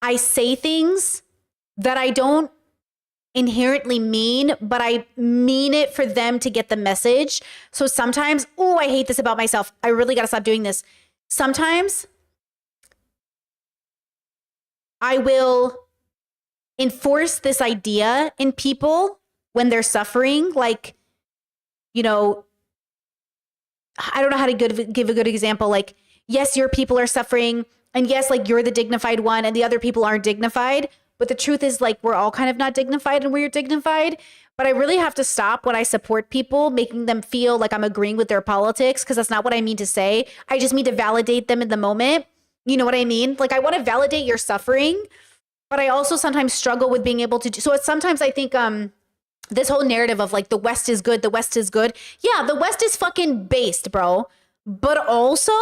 I say things that I don't inherently mean, but I mean it for them to get the message. So sometimes, I hate this about myself. I really got to stop doing this. Sometimes I will enforce this idea in people when they're suffering. Like, you know, I don't know how to give a good example. Like, yes, your people are suffering, and yes, like you're the dignified one and the other people aren't dignified. But the truth is, like, we're all kind of not dignified and we're dignified. But I really have to stop when I support people, making them feel like I'm agreeing with their politics, because that's not what I mean to say. I just mean to validate them in the moment. You know what I mean? Like, I want to validate your suffering, but I also sometimes struggle with being able to do so. Sometimes I think this whole narrative of like the West is good, the West is good. Yeah, the West is fucking based, bro. But also,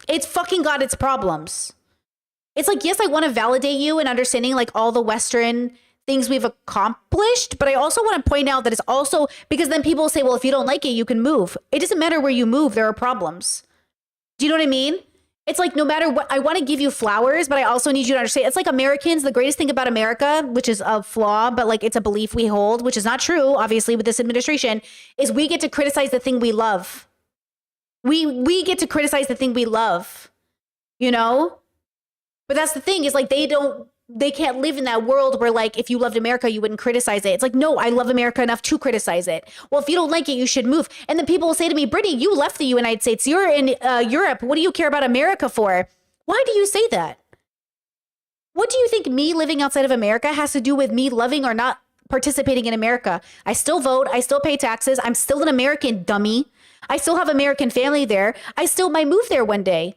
it's fucking got its problems. It's like, yes, I want to validate you and understanding like all the Western things we've accomplished, but I also want to point out that it's also because then people say, well, if you don't like it, you can move. It doesn't matter where you move, there are problems. Do you know what I mean? It's like, no matter what, I want to give you flowers, but I also need you to understand. It's like Americans, the greatest thing about America, which is a flaw, but like it's a belief we hold, which is not true, obviously, with this administration, is we get to criticize the thing we love. We get to criticize the thing we love, you know? But that's the thing, is like they can't live in that world where like if you loved America, you wouldn't criticize it. It's like, no, I love America enough to criticize it. Well, if you don't like it, you should move. And then people will say to me, Brittany, you left the United States. You're in Europe. What do you care about America for? Why do you say that? What do you think me living outside of America has to do with me loving or not participating in America? I still vote. I still pay taxes. I'm still an American, dummy. I still have American family there. I still might move there one day.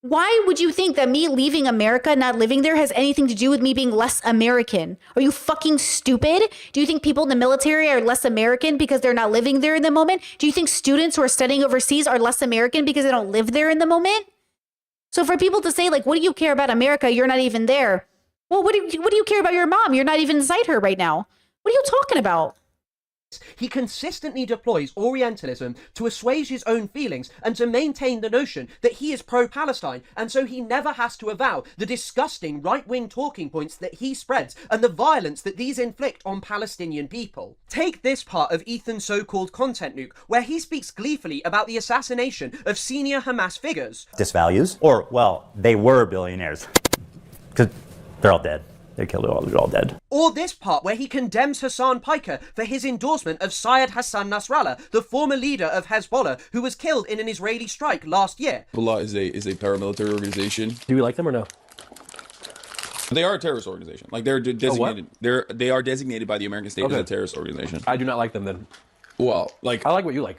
Why would you think that me leaving America, not living there, has anything to do with me being less American? Are you fucking stupid? Do you think people in the military are less American because they're not living there in the moment? Do you think students who are studying overseas are less American because they don't live there in the moment? So for people to say, like, what do you care about America? You're not even there. Well, what do you care about your mom? You're not even inside her right now. What are you talking about? He consistently deploys Orientalism to assuage his own feelings and to maintain the notion that he is pro-Palestine, and so he never has to avow the disgusting right-wing talking points that he spreads and the violence that these inflict on Palestinian people. Take this part of Ethan's so-called content nuke, where he speaks gleefully about the assassination of senior Hamas figures. Disvalues, or, well, they were billionaires. Because they're all dead. They killed it all. They're all dead. Or this part where he condemns Hassan Piker for his endorsement of Syed Hassan Nasrallah, the former leader of Hezbollah, who was killed in an Israeli strike last year. Hezbollah is a paramilitary organization. Do we like them or no? They are a terrorist organization. Like they're designated. They are designated by the American state as a terrorist organization. I do not like them then. Well, like I like what you like.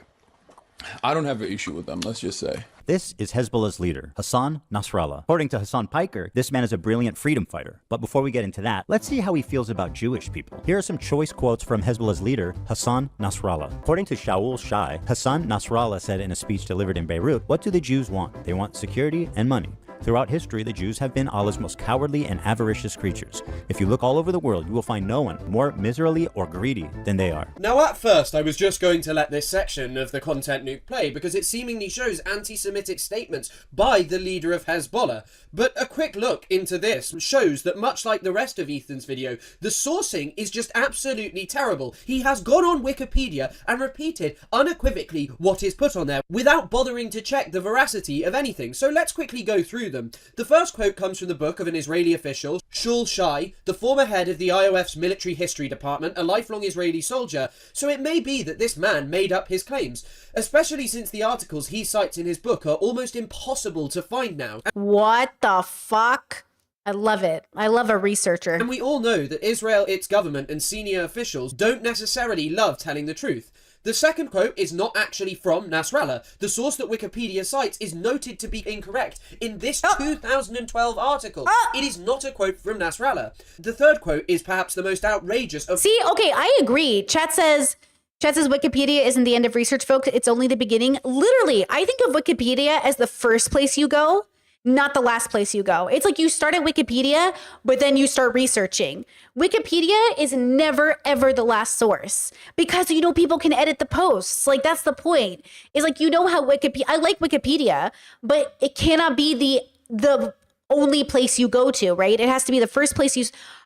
I don't have an issue with them. Let's just say. This is Hezbollah's leader, Hassan Nasrallah. According to Hassan Piker, this man is a brilliant freedom fighter. But before we get into that, let's see how he feels about Jewish people. Here are some choice quotes from Hezbollah's leader, Hassan Nasrallah. According to Shaul Shai, Hassan Nasrallah said in a speech delivered in Beirut, "What do the Jews want? They want security and money. Throughout history, the Jews have been Allah's most cowardly and avaricious creatures. If you look all over the world, you will find no one more miserly or greedy than they are." Now, at first, I was just going to let this section of the content nuke play because it seemingly shows anti-Semitic statements by the leader of Hezbollah. But a quick look into this shows that much like the rest of Ethan's video, the sourcing is just absolutely terrible. He has gone on Wikipedia and repeated unequivocally what is put on there without bothering to check the veracity of anything. So let's quickly go through them. The first quote comes from the book of an Israeli official, Shaul Shai, the former head of the IOF's military history department, a lifelong Israeli soldier, so it may be that this man made up his claims, especially since the articles he cites in his book are almost impossible to find now. What the fuck? I love it. I love a researcher. And we all know that Israel, its government, and senior officials don't necessarily love telling the truth. The second quote is not actually from Nasrallah. The source that Wikipedia cites is noted to be incorrect in this 2012 article. It is not a quote from Nasrallah. The third quote is perhaps the most outrageous of... See, okay, I agree. Chat says Wikipedia isn't the end of research, folks. It's only the beginning. Literally, I think of Wikipedia as the first place you go, not the last place you go. It's like you start at Wikipedia, but then you start researching. Wikipedia is never, ever the last source because, you know, people can edit the posts. Like, that's the point. It's like, you know how Wikipedia, I like Wikipedia, but it cannot be the only place you go to, right? It has to be the first place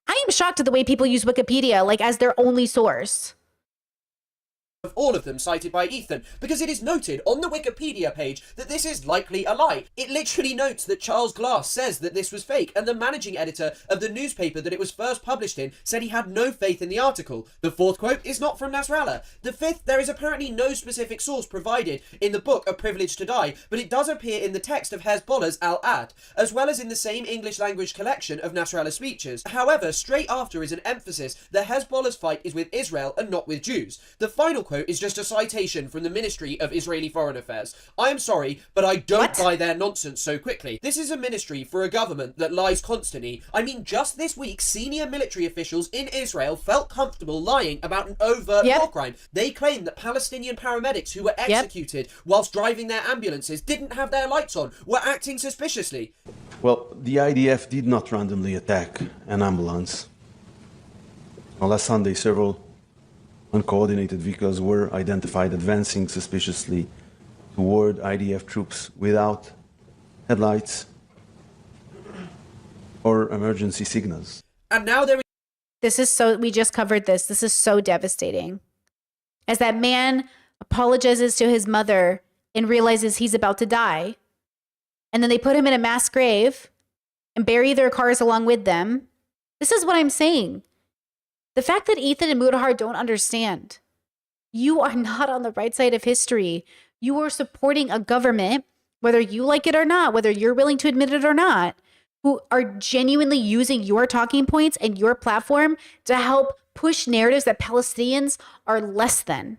I am shocked at the way people use Wikipedia, like, as their only source. of all of them cited by Ethan, because it is noted on the Wikipedia page that this is likely a lie. It literally notes that Charles Glass says that this was fake, and the managing editor of the newspaper that it was first published in said he had no faith in the article. The fourth quote is not from Nasrallah. The fifth, there is apparently no specific source provided in the book A Privilege to Die, but it does appear in the text of Hezbollah's Al-Ad, as well as in the same English language collection of Nasrallah speeches. However, straight after is an emphasis that Hezbollah's fight is with Israel and not with Jews. The final quote is just a citation from the Ministry of Israeli Foreign Affairs. I am sorry, but I don't buy their nonsense so quickly. This is a ministry for a government that lies constantly. I mean, just this week, senior military officials in Israel felt comfortable lying about an overt war crime. They claim that Palestinian paramedics who were executed whilst driving their ambulances didn't have their lights on, were acting suspiciously. Well, the IDF did not randomly attack an ambulance. On last Sunday, several uncoordinated vehicles were identified advancing suspiciously toward IDF troops without headlights or emergency signals. And now there is... we just covered this. This is so devastating. As that man apologizes to his mother and realizes he's about to die, and then they put him in a mass grave and bury their cars along with them. This is what I'm saying. The fact that Ethan and Mudahar don't understand, you are not on the right side of history. You are supporting a government, whether you like it or not, whether you're willing to admit it or not, who are genuinely using your talking points and your platform to help push narratives that Palestinians are less than.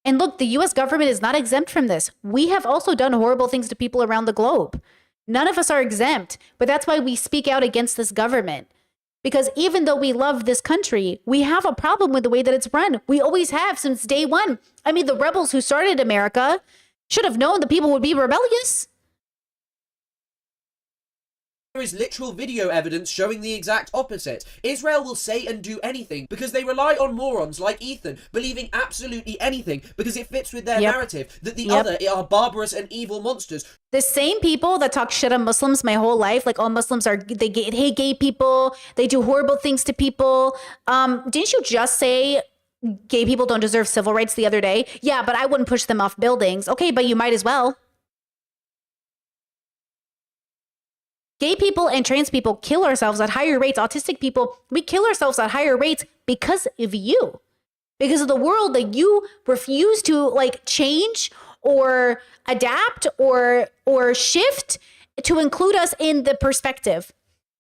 And look, the US government is not exempt from this. We have also done horrible things to people around the globe. None of us are exempt, but that's why we speak out against this government. Because even though we love this country, we have a problem with the way that it's run. We always have since day one. I mean, the rebels who started America should have known the people would be rebellious. There is literal video evidence showing the exact opposite. Israel will say and do anything because they rely on morons like Ethan believing absolutely anything because it fits with their narrative that the other are barbarous and evil monsters. The same people that talk shit on Muslims my whole life, like all Muslims they hate gay people, they do horrible things to people. Didn't you just say gay people don't deserve civil rights the other day? Yeah, but I wouldn't push them off buildings. Okay, but you might as well. Gay people and trans people kill ourselves at higher rates. Autistic people, we kill ourselves at higher rates because of you. Because of the world that you refuse to change or adapt or shift to include us in the perspective.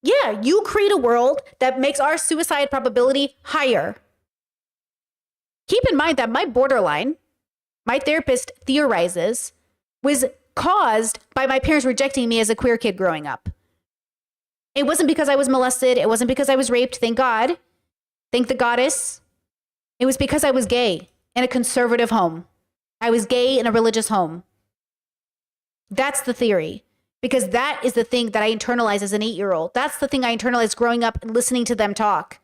Yeah, you create a world that makes our suicide probability higher. Keep in mind that my borderline, my therapist theorizes, was caused by my parents rejecting me as a queer kid growing up. It wasn't because I was molested. It wasn't because I was raped. Thank God. Thank the goddess. It was because I was gay in a conservative home. I was gay in a religious home. That's the theory. Because that is the thing that I internalized as an 8-year-old. That's the thing I internalized growing up and listening to them talk.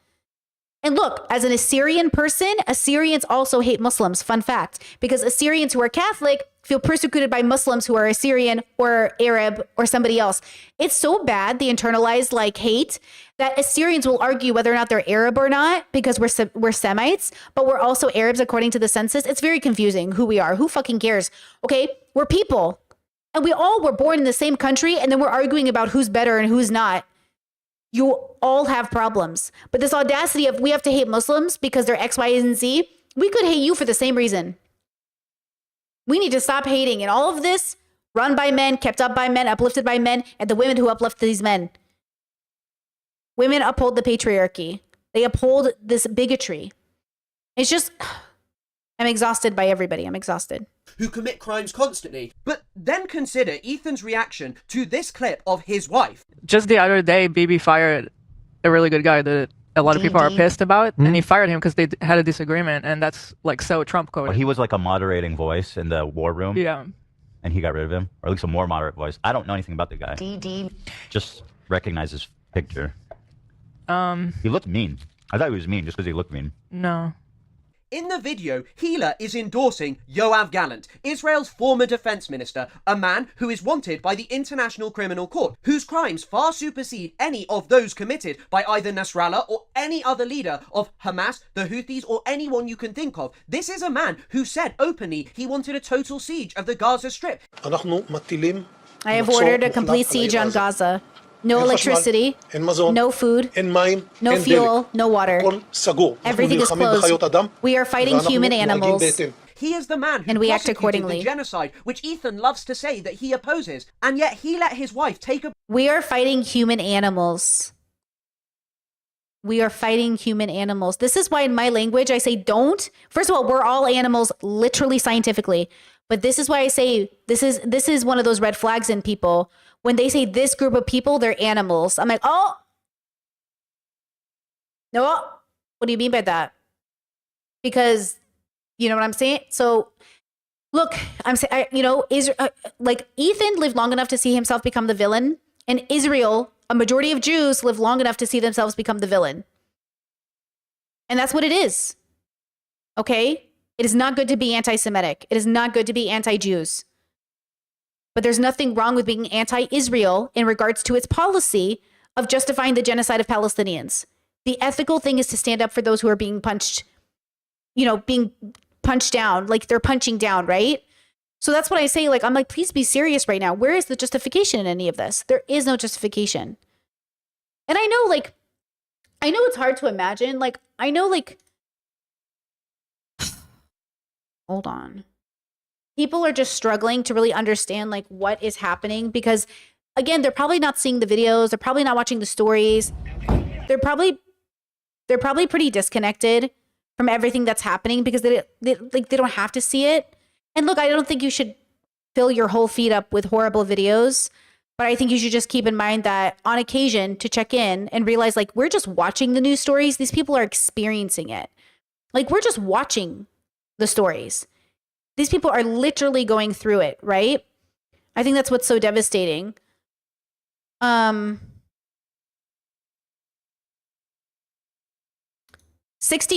And look, as an Assyrian person, Assyrians also hate Muslims. Fun fact. Because Assyrians who are Catholic feel persecuted by Muslims who are Assyrian or Arab or somebody else. It's so bad, the internalized hate, that Assyrians will argue whether or not they're Arab or not because we're Semites, but we're also Arabs according to the census. It's very confusing who we are. Who fucking cares? Okay, we're people. And we all were born in the same country, and then we're arguing about who's better and who's not. You all have problems. But this audacity of we have to hate Muslims because they're X, Y, and Z, we could hate you for the same reason. We need to stop hating. And all of this, run by men, kept up by men, uplifted by men, and the women who uplift these men. Women uphold the patriarchy. They uphold this bigotry. It's just, I'm exhausted by everybody. I'm exhausted. Who commit crimes constantly. But then consider Ethan's reaction to this clip of his wife. Just the other day, Bibi fired a really good guy that a lot of people are pissed about, and he fired him because they had a disagreement, and that's so Trump coded. Well, he was like a moderating voice in the war room. Yeah. And he got rid of him, or at least a more moderate voice. I don't know anything about the guy. Just recognize his picture. He looked mean. I thought he was mean just because he looked mean. No. In the video, Gila is endorsing Yoav Gallant, Israel's former defense minister, a man who is wanted by the International Criminal Court, whose crimes far supersede any of those committed by either Nasrallah or any other leader of Hamas, the Houthis, or anyone you can think of. This is a man who said openly he wanted a total siege of the Gaza Strip. I have ordered a complete siege on Gaza. No electricity, no food, no fuel, no water. Everything is closed. We are fighting human animals. He is the man who and we act prosecuted accordingly. the genocide, which Ethan loves to say that he opposes, and yet he let his wife take a... We are fighting human animals. We are fighting human animals. This is why in my language I say don't. First of all, we're all animals literally scientifically. But this is why I say this is one of those red flags in people. When they say this group of people, they're animals. I'm like, oh. No. What do you mean by that? Because you know what I'm saying? So look, I'm saying, like Ethan lived long enough to see himself become the villain. And Israel, a majority of Jews live long enough to see themselves become the villain. And that's what it is. Okay? It is not good to be anti-Semitic. It is not good to be anti-Jews. But there's nothing wrong with being anti-Israel in regards to its policy of justifying the genocide of Palestinians. The ethical thing is to stand up for those who are being punched, being punched down, like they're punching down, right? So that's what I say. Like, I'm like, please be serious right now. Where is the justification in any of this? There is no justification. And I know it's hard to imagine. Hold on. People are just struggling to really understand like what is happening because again, they're probably not seeing the videos. They're probably not watching the stories. They're probably pretty disconnected from everything that's happening because they don't have to see it. And look, I don't think you should fill your whole feed up with horrible videos, but I think you should just keep in mind that on occasion to check in and realize like we're just watching the news stories. These people are experiencing it. Like we're just watching the stories. These people are literally going through it, right? I think that's what's so devastating. 60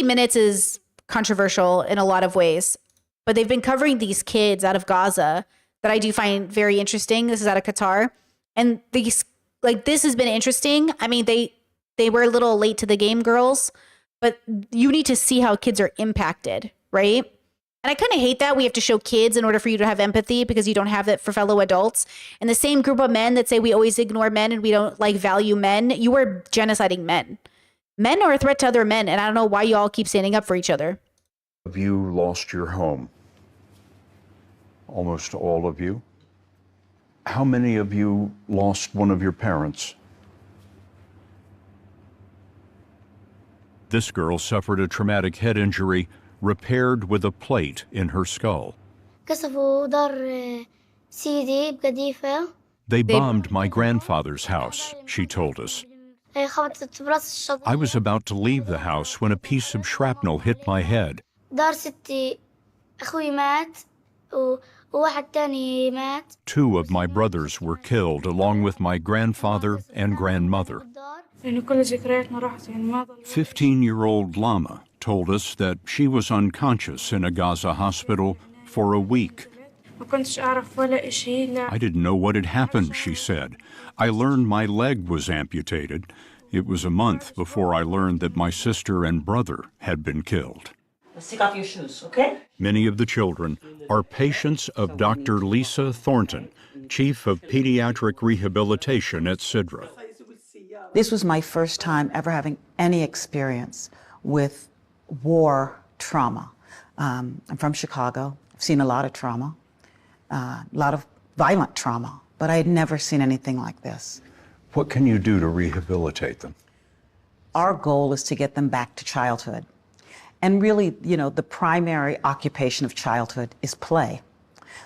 Minutes is controversial in a lot of ways, but they've been covering these kids out of Gaza that I do find very interesting. This is out of Qatar. And this has been interesting. I mean, they were a little late to the game, girls, but you need to see how kids are impacted, right? And I kind of hate that we have to show kids in order for you to have empathy because you don't have it for fellow adults. And the same group of men that say we always ignore men and we don't value men, you are genociding men. Men are a threat to other men, and I don't know why you all keep standing up for each other. Have you lost your home? Almost all of you. How many of you lost one of your parents? This girl suffered a traumatic head injury repaired with a plate in her skull. They bombed my grandfather's house, she told us. I was about to leave the house when a piece of shrapnel hit my head. Two of my brothers were killed along with my grandfather and grandmother. 15-year-old Lama told us that she was unconscious in a Gaza hospital for a week. I didn't know what had happened, she said. I learned my leg was amputated. It was a month before I learned that my sister and brother had been killed. Take off your shoes, okay? Many of the children are patients of Dr. Lisa Thornton, Chief of Pediatric Rehabilitation at Sidra. This was my first time ever having any experience with war trauma. I'm from Chicago. I've seen a lot of trauma, a lot of violent trauma, but I had never seen anything like this. What can you do to rehabilitate them? Our goal is to get them back to childhood. And really, the primary occupation of childhood is play.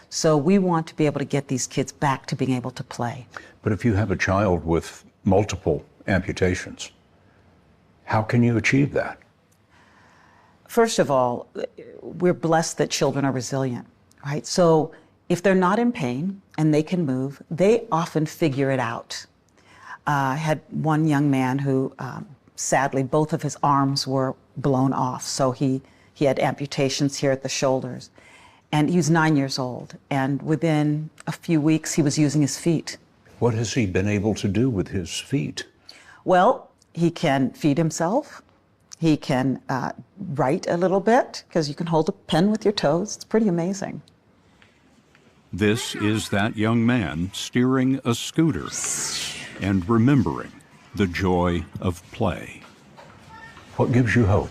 So we want to be able to get these kids back to being able to play. But if you have a child with multiple amputations, how can you achieve that? First of all, we're blessed that children are resilient, right? So if they're not in pain and they can move, they often figure it out. I had one young man who, sadly, both of his arms were blown off. So he He had amputations here at the shoulders. And he was 9 years old. And within a few weeks, he was using his feet. What has he been able to do with his feet? Well, he can feed himself. He can write a little bit, because you can hold a pen with your toes. It's pretty amazing. This is that young man steering a scooter and remembering the joy of play. What gives you hope?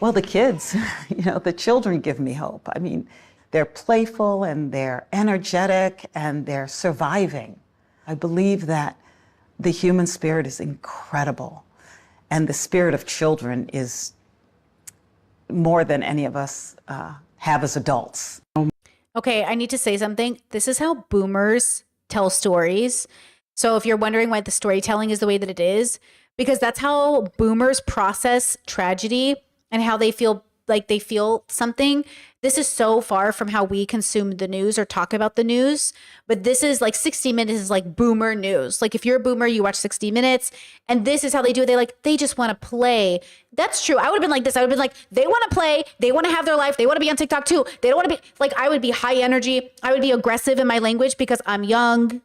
Well, the kids, the children give me hope. I mean, they're playful and they're energetic and they're surviving. I believe that the human spirit is incredible, and the spirit of children is more than any of us have as adults. Okay, I need to say something. This is how boomers tell stories. So if you're wondering why the storytelling is the way that it is, because that's how boomers process tragedy and how they feel like they feel something. This is so far from how we consume the news or talk about the news. But this is like 60 Minutes is like boomer news. Like if you're a boomer, you watch 60 Minutes, and this is how they do it. They just want to play. That's true. I would have been like this. I would have been like, they want to play. They want to have their life. They want to be on TikTok too. They don't want to be like, I would be high energy. I would be aggressive in my language because I'm young.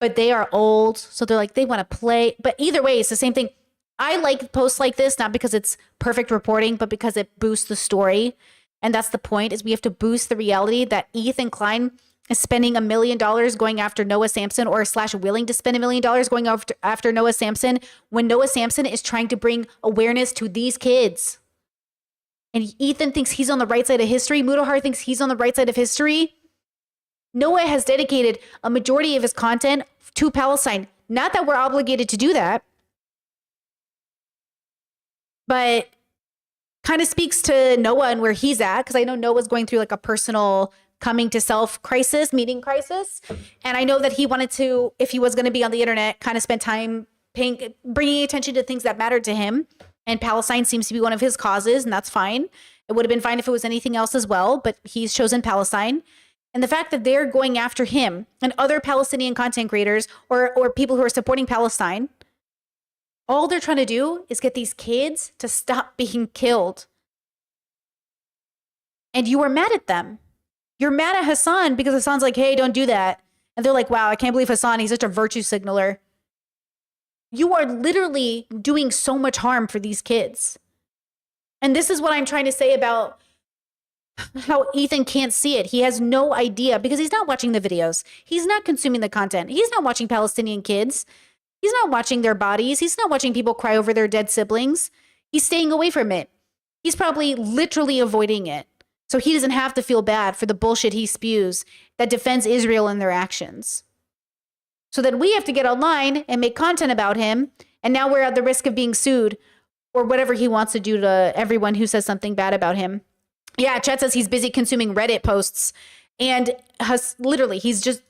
But they are old. So they're like, they want to play. But either way, it's the same thing. I like posts like this, not because it's perfect reporting, but because it boosts the story. And that's the point, is we have to boost the reality that Ethan Klein is spending $1 million going after Noah Samsen, or / willing to spend $1 million going after Noah Samsen, when Noah Samsen is trying to bring awareness to these kids. And Ethan thinks he's on the right side of history. Mudahar thinks he's on the right side of history. Noah has dedicated a majority of his content to Palestine. Not that we're obligated to do that, but kind of speaks to Noah and where he's at, because I know Noah's going through like a personal coming to self crisis, meeting crisis. And I know that he wanted to, if he was going to be on the internet, kind of spend time bringing attention to things that mattered to him. And Palestine seems to be one of his causes, and that's fine. It would have been fine if it was anything else as well, but he's chosen Palestine. And the fact that they're going after him and other Palestinian content creators or people who are supporting Palestine, all they're trying to do is get these kids to stop being killed. And you are mad at them. You're mad at Hassan because Hassan's like, hey, don't do that. And they're like, wow, I can't believe Hassan, he's such a virtue signaler. You are literally doing so much harm for these kids. And this is what I'm trying to say about how Ethan can't see it. He has no idea because he's not watching the videos. He's not consuming the content. He's not watching Palestinian kids. He's not watching their bodies. He's not watching people cry over their dead siblings. He's staying away from it. He's probably literally avoiding it. So he doesn't have to feel bad for the bullshit he spews that defends Israel and their actions. So then we have to get online and make content about him. And now we're at the risk of being sued or whatever he wants to do to everyone who says something bad about him. Yeah, Chet says he's busy consuming Reddit posts. And literally, he's just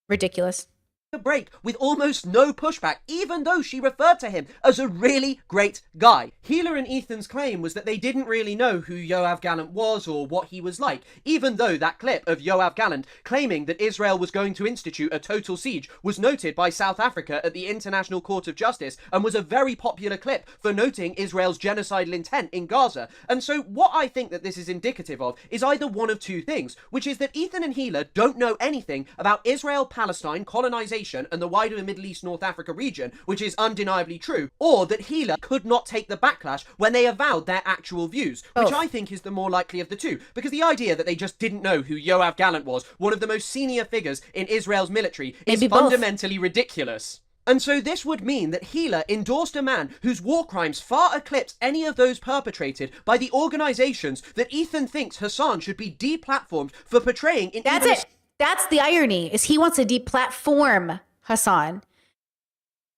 ridiculous. A break with almost no pushback, even though she referred to him as a really great guy. Hila and Ethan's claim was that they didn't really know who Yoav Gallant was or what he was like, even though that clip of Yoav Gallant claiming that Israel was going to institute a total siege was noted by South Africa at the International Court of Justice and was a very popular clip for noting Israel's genocidal intent in Gaza. And so what I think that this is indicative of is either one of two things, which is that Ethan and Hila don't know anything about Israel-Palestine colonization and the wider Middle East North Africa region, which is undeniably true, or that Hila could not take the backlash when they avowed their actual views, which I think is the more likely of the two, because the idea that they just didn't know who Yoav Gallant was, one of the most senior figures in Israel's military, is fundamentally ridiculous. And so this would mean that Hila endorsed a man whose war crimes far eclipse any of those perpetrated by the organizations that Ethan thinks Hassan should be deplatformed for portraying in. That's it. That's the irony, is he wants to deplatform Hassan.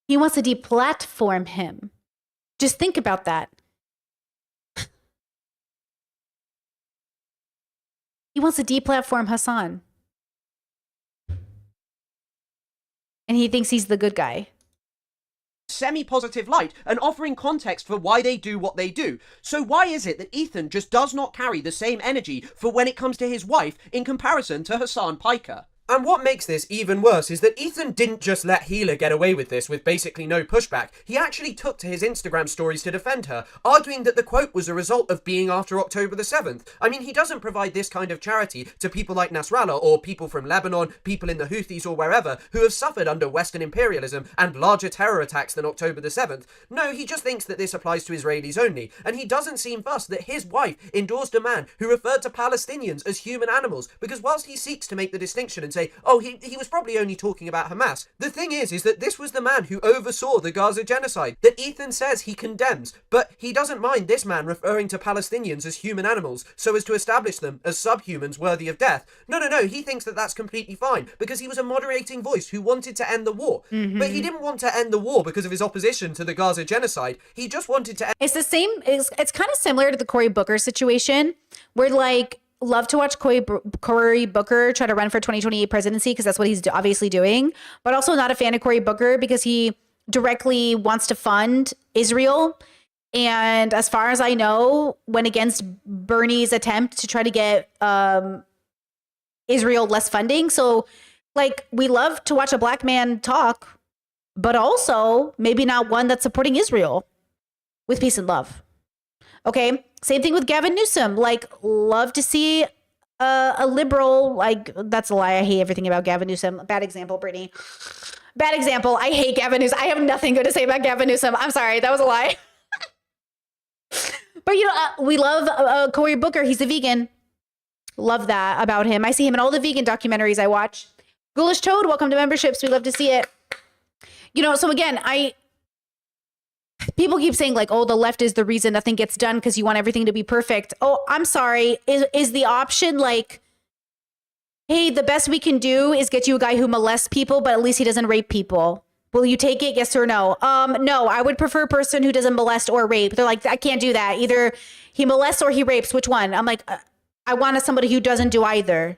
He wants to deplatform him. Just think about that. He wants to deplatform Hassan. And he thinks he's the good guy. Semi-positive light and offering context for why they do what they do. So why is it that Ethan just does not carry the same energy for when it comes to his wife in comparison to Hassan Piker? And what makes this even worse is that Ethan didn't just let Hila get away with this with basically no pushback. He actually took to his Instagram stories to defend her, arguing that the quote was a result of being after October the 7th. I mean, he doesn't provide this kind of charity to people like Nasrallah or people from Lebanon, people in the Houthis or wherever, who have suffered under Western imperialism and larger terror attacks than October the 7th. No, he just thinks that this applies to Israelis only, and he doesn't seem fussed that his wife endorsed a man who referred to Palestinians as human animals, because whilst he seeks to make the distinction and say, oh, he was probably only talking about Hamas, the thing is that this was the man who oversaw the Gaza genocide that Ethan says he condemns, but he doesn't mind this man referring to Palestinians as human animals so as to establish them as subhumans worthy of death. No, he thinks that that's completely fine because he was a moderating voice who wanted to end the war. But he didn't want to end the war because of his opposition to the Gaza genocide. He just wanted to end. It's the same, it's kind of similar to the Cory Booker situation where like, love to watch Cory Booker try to run for 2028 presidency because that's what he's obviously doing, but also not a fan of Cory Booker because he directly wants to fund Israel. And as far as I know, went against Bernie's attempt to try to get Israel less funding. So like, we love to watch a black man talk, but also maybe not one that's supporting Israel with peace and love. Okay, same thing with Gavin Newsom. Like, love to see a liberal, like, that's a lie. I hate everything about Gavin Newsom. Bad example, Brittany. Bad example. I hate Gavin Newsom. I have nothing good to say about Gavin Newsom. I'm sorry, that was a lie. But, you know, we love Cory Booker. He's a vegan. Love that about him. I see him in all the vegan documentaries I watch. Ghoulish Toad, welcome to memberships. We love to see it. You know, so again, people keep saying like, oh, the left is the reason nothing gets done because you want everything to be perfect. Oh, I'm sorry. Is the option like, hey, the best we can do is get you a guy who molests people, but at least he doesn't rape people. Will you take it? Yes or no? No, I would prefer a person who doesn't molest or rape. They're like, I can't do that. Either he molests or he rapes. Which one? I'm like, I want somebody who doesn't do either.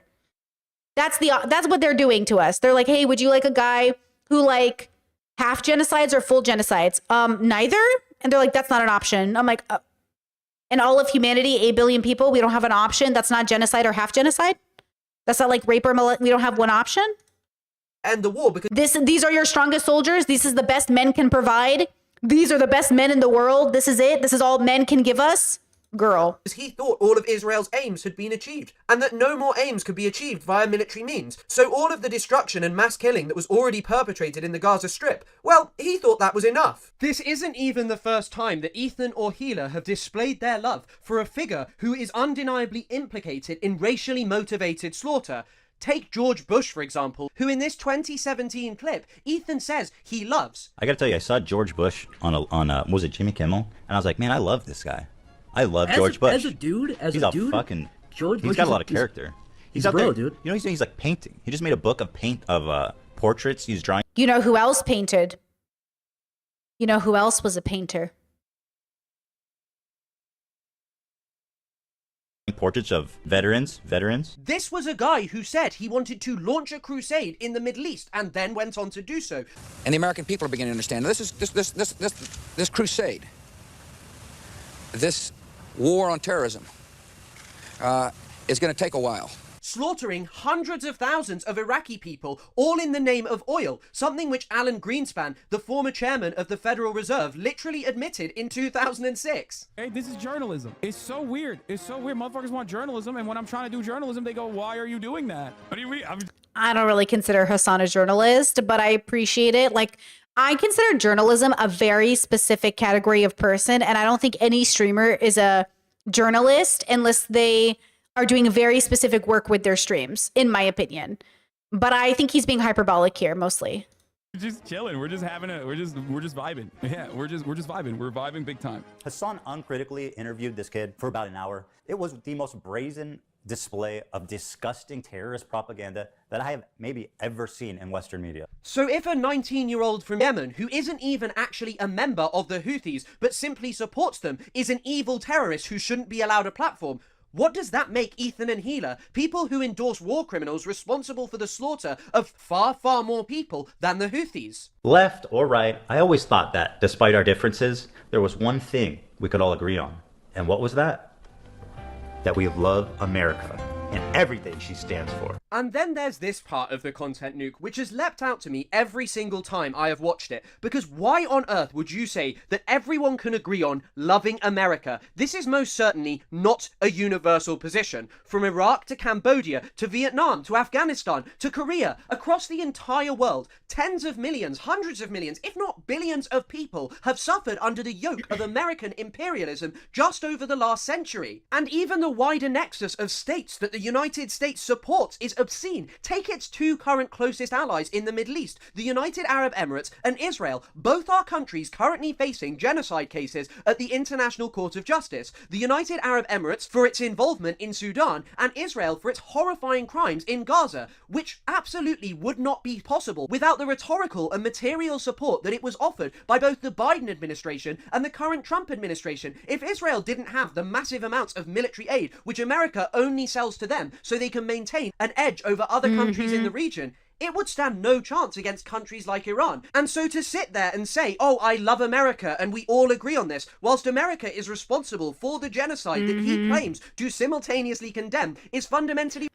That's what they're doing to us. They're like, hey, would you like a guy who like half genocides or full genocides? Neither. And they're like, that's not an option. I'm like, in all of humanity, 8 billion people, we don't have an option. That's not genocide or half genocide. That's not like rape or we don't have one option. And the war because these are your strongest soldiers. This is the best men can provide. These are the best men in the world. This is it. This is all men can give us. Girl. He thought all of Israel's aims had been achieved, and that no more aims could be achieved via military means. So all of the destruction and mass killing that was already perpetrated in the Gaza Strip, well, he thought that was enough. This isn't even the first time that Ethan or Hila have displayed their love for a figure who is undeniably implicated in racially motivated slaughter. Take George Bush, for example, who in this 2017 clip, Ethan says he loves. I gotta tell you, I saw George Bush on was it Jimmy Kimmel? And I was like, man, I love this guy. I love George Bush. As a dude, he's a fucking. George he's Bush got a lot of character. He's out there, dude. You know, he's like painting. He just made a book of portraits. He's drawing. You know who else painted? You know who else was a painter? Portraits of veterans. This was a guy who said he wanted to launch a crusade in the Middle East and then went on to do so. And the American people are beginning to understand this crusade, this war on terrorism, is going to take a while. Slaughtering hundreds of thousands of Iraqi people, all in the name of oil, something which Alan Greenspan, the former chairman of the Federal Reserve, literally admitted in 2006. Hey, this is journalism. It's so weird. Motherfuckers want journalism, and when I'm trying to do journalism, they go, why are you doing that? What do you mean? I don't really consider Hassan a journalist, but I appreciate it. Like, I consider journalism a very specific category of person, and I don't think any streamer is a journalist unless they are doing very specific work with their streams, in my opinion. But I think he's being hyperbolic here mostly. We're just chilling. We're just vibing. Yeah, we're just vibing. We're vibing big time. Hassan uncritically interviewed this kid for about an hour. It was the most brazen display of disgusting terrorist propaganda that I have maybe ever seen in Western media. So if a 19-year-old from Yemen, who isn't even actually a member of the Houthis, but simply supports them, is an evil terrorist who shouldn't be allowed a platform, what does that make Ethan and Hila, people who endorse war criminals responsible for the slaughter of far, far more people than the Houthis? Left or right, I always thought that, despite our differences, there was one thing we could all agree on. And what was that? That we love America. and everything she stands for. And then there's this part of the content nuke, which has leapt out to me every single time I have watched it. Because why on earth would you say that everyone can agree on loving America? This is most certainly not a universal position. From Iraq to Cambodia, to Vietnam, to Afghanistan, to Korea, across the entire world, tens of millions, hundreds of millions, if not billions of people have suffered under the yoke of American imperialism just over the last century. And even the wider nexus of states that the United States supports is obscene. Take its two current closest allies in the Middle East, the United Arab Emirates and Israel. Both are countries currently facing genocide cases at the International Court of Justice. The United Arab Emirates for its involvement in Sudan, and Israel for its horrifying crimes in Gaza, which absolutely would not be possible without the rhetorical and material support that it was offered by both the Biden administration and the current Trump administration. If Israel didn't have the massive amounts of military aid which America only sells to them so they can maintain an edge over other countries in the region, it would stand no chance against countries like Iran. And so to sit there and say, oh, I love America and we all agree on this, whilst America is responsible for the genocide that he claims to simultaneously condemn, is fundamentally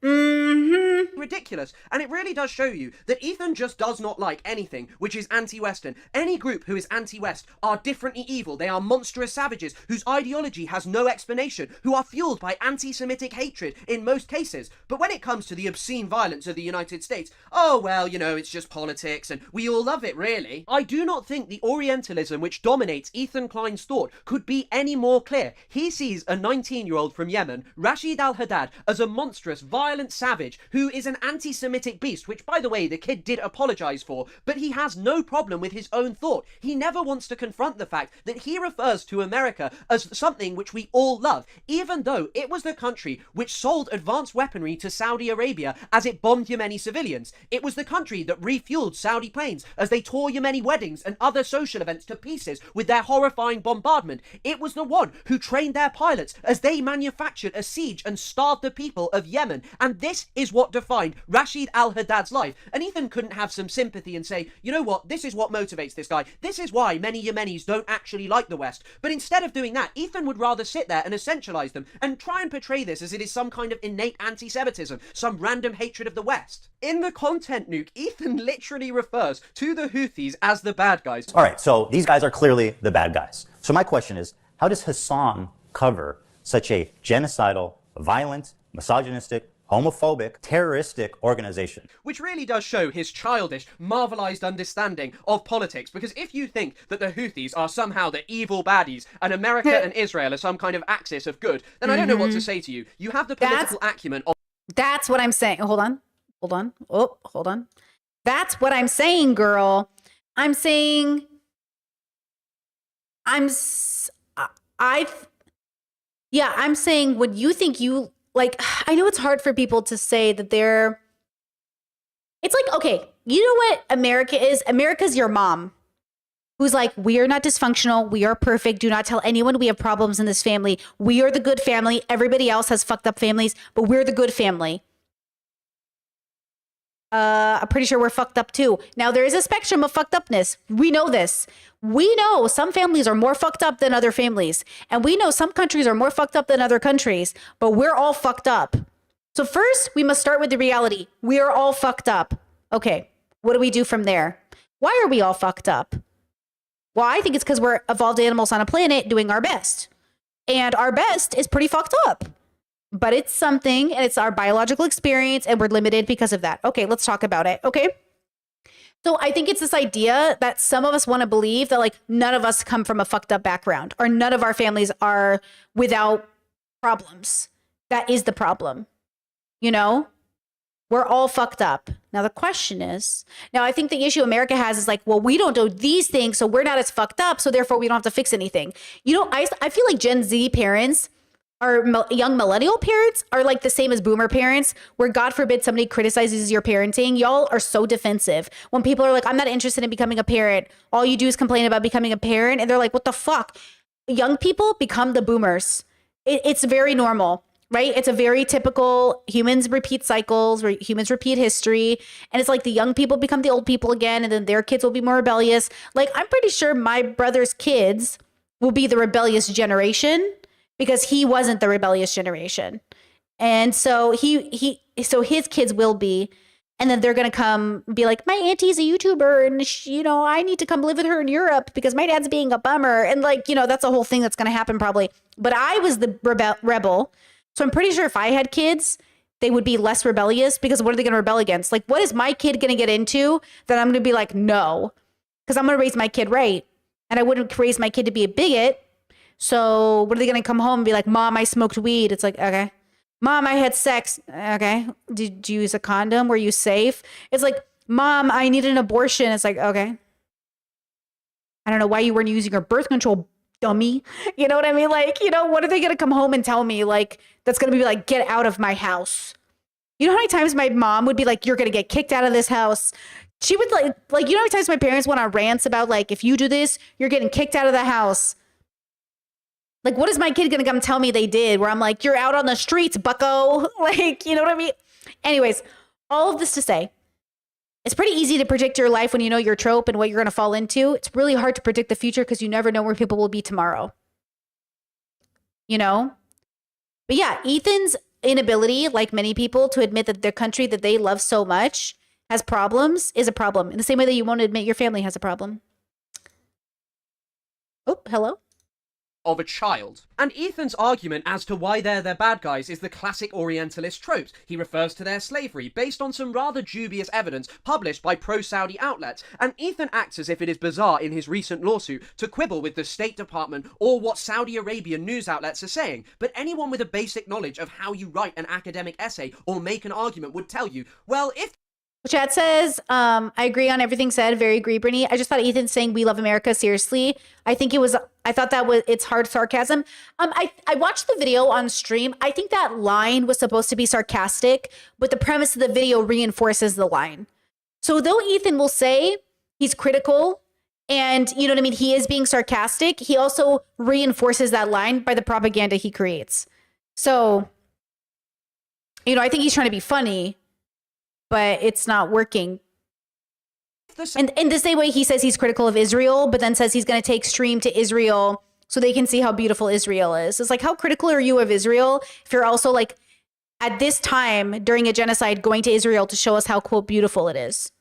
ridiculous. And it really does show you that Ethan just does not like anything which is anti-Western. Any group who is anti-West are differently evil. They are monstrous savages whose ideology has no explanation, who are fueled by anti-Semitic hatred in most cases. But when it comes to the obscene violence of the United States, oh, well, you know, it's just politics and we all love it, really. I do not think the Orientalism which dominates Ethan Klein's thought could be any more clear. He sees a 19-year-old from Yemen, Rashid al-Haddad, as a monstrous, violent savage who is an anti-Semitic beast, which, by the way, the kid did apologise for, but he has no problem with his own thought. He never wants to confront the fact that he refers to America as something which we all love, even though it was the country which sold advanced weaponry to Saudi Arabia as it bombed Yemeni civilians. It was the country that refueled Saudi planes as they tore Yemeni weddings and other social events to pieces with their horrifying bombardment. It was the one who trained their pilots as they manufactured a siege and starved the people of Yemen. And this is what defined Rashid al-Haddad's life. And Ethan couldn't have some sympathy and say, you know what, this is what motivates this guy. This is why many Yemenis don't actually like the West. But instead of doing that, Ethan would rather sit there and essentialize them and try and portray this as it is some kind of innate anti-Semitism, some random hatred of the West. In the content nuke, Ethan literally refers to the Houthis as the bad guys. All right, so these guys are clearly the bad guys. So my question is, how does Hassan cover such a genocidal, violent, misogynistic, homophobic, terroristic organization? Which really does show his childish, marvelised understanding of politics, because if you think that the Houthis are somehow the evil baddies and America and Israel are some kind of axis of good, then I don't know what to say to you. You have the political acumen of... That's what I'm saying. Hold on. Oh, hold on. That's what I'm saying, girl. I'm saying, I'm saying when you think you, like, I know it's hard for people to say that they're, it's like, okay, you know what America is? America's your mom who's like, we are not dysfunctional. We are perfect. Do not tell anyone we have problems in this family. We are the good family. Everybody else has fucked up families, but we're the good family. I'm pretty sure we're fucked up too. Now, there is a spectrum of fucked upness. We know this. We know some families are more fucked up than other families. And we know some countries are more fucked up than other countries, but we're all fucked up. So first, we must start with the reality. We are all fucked up. Okay, what do we do from there? Why are we all fucked up? Well, I think it's because we're evolved animals on a planet doing our best. And our best is pretty fucked up. But it's something, and it's our biological experience, and we're limited because of that. Okay, let's talk about it, okay? So I think it's this idea that some of us want to believe that, like, none of us come from a fucked up background, or none of our families are without problems. That is the problem, you know? We're all fucked up. Now, the question is, now I think the issue America has is like, well, we don't do these things, so we're not as fucked up, so therefore we don't have to fix anything. You know, I feel like Gen Z parents, our young millennial parents are like the same as boomer parents, where God forbid somebody criticizes your parenting. Y'all are so defensive. When people are like, I'm not interested in becoming a parent, all you do is complain about becoming a parent. And they're like, what the fuck? Young people become the boomers. It's very normal, right? It's a very typical, humans repeat cycles, where humans repeat history. And it's like the young people become the old people again, and then their kids will be more rebellious. Like, I'm pretty sure my brother's kids will be the rebellious generation, because he wasn't the rebellious generation. And so so his kids will be, and then they're going to come be like, my auntie's a YouTuber and you know, I need to come live with her in Europe because my dad's being a bummer. And like, you know, that's a whole thing that's going to happen probably. But I was the rebel. So I'm pretty sure if I had kids, they would be less rebellious because what are they going to rebel against? Like, what is my kid going to get into that I'm going to be like, no, because I'm going to raise my kid right. And I wouldn't raise my kid to be a bigot. So what are they going to come home and be like, Mom, I smoked weed. It's like, okay. Mom, I had sex. Okay. Did you use a condom? Were you safe? It's like, Mom, I needed an abortion. It's like, okay. I don't know why you weren't using your birth control, dummy. You know what I mean? Like, you know, what are they going to come home and tell me? Like, that's going to be like, get out of my house. You know how many times my mom would be like, you're going to get kicked out of this house. She would like, you know how many times my parents went on rants about like, if you do this, you're getting kicked out of the house. Like, what is my kid going to come tell me they did? Where I'm like, you're out on the streets, bucko. Like, you know what I mean? Anyways, all of this to say, it's pretty easy to predict your life when you know your trope and what you're going to fall into. It's really hard to predict the future because you never know where people will be tomorrow. You know? But yeah, Ethan's inability, like many people, to admit that their country that they love so much has problems is a problem. In the same way that you won't admit your family has a problem. Oh, hello? Of a child. And Ethan's argument as to why they're the bad guys is the classic Orientalist tropes. He refers to their slavery based on some rather dubious evidence published by pro-Saudi outlets, and Ethan acts as if it is bizarre in his recent lawsuit to quibble with the State Department or what Saudi Arabian news outlets are saying. But anyone with a basic knowledge of how you write an academic essay or make an argument would tell you, well, if Chat says, I agree on everything said. Very agree, Brittany. I just thought Ethan saying we love America seriously. I thought that was, it's hard sarcasm. I watched the video on stream. I think that line was supposed to be sarcastic, but the premise of the video reinforces the line. So though Ethan will say he's critical and, you know what I mean, he is being sarcastic, he also reinforces that line by the propaganda he creates. So, you know, I think he's trying to be funny, but it's not working. And in the same way he says he's critical of Israel, but then says he's going to take stream to Israel so they can see how beautiful Israel is. It's like, how critical are you of Israel if you're also like, at this time during a genocide, going to Israel to show us how, quote, beautiful it is?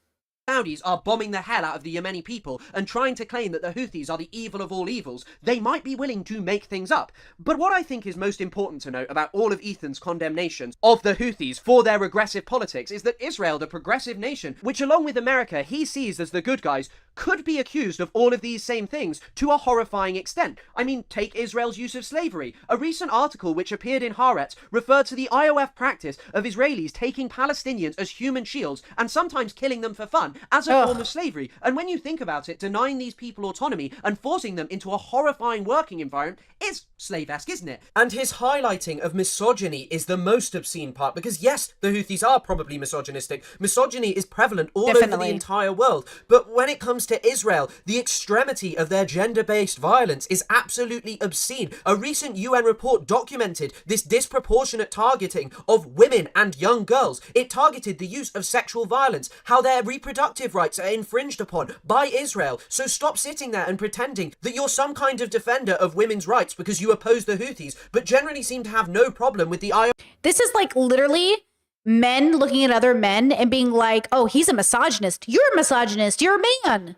Saudis are bombing the hell out of the Yemeni people and trying to claim that the Houthis are the evil of all evils, they might be willing to make things up. But what I think is most important to note about all of Ethan's condemnations of the Houthis for their regressive politics is that Israel, the progressive nation, which along with America he sees as the good guys, could be accused of all of these same things to a horrifying extent. I mean, take Israel's use of slavery. A recent article which appeared in Haaretz referred to the IOF practice of Israelis taking Palestinians as human shields and sometimes killing them for fun as a form of slavery. And when you think about it, denying these people autonomy and forcing them into a horrifying working environment is slave-esque, isn't it? And his highlighting of misogyny is the most obscene part, because yes, the Houthis are probably misogynistic. Misogyny is prevalent all over the entire world. But when it comes to Israel, the extremity of their gender-based violence is absolutely obscene. A recent UN report documented this disproportionate targeting of women and young girls. It targeted the use of sexual violence, how their reproductive rights are infringed upon by Israel. So stop sitting there and pretending that you're some kind of defender of women's rights because you oppose the Houthis, but generally seem to have no problem with the IOF. This is like literally men looking at other men and being like, oh, he's a misogynist. You're a misogynist. You're a man.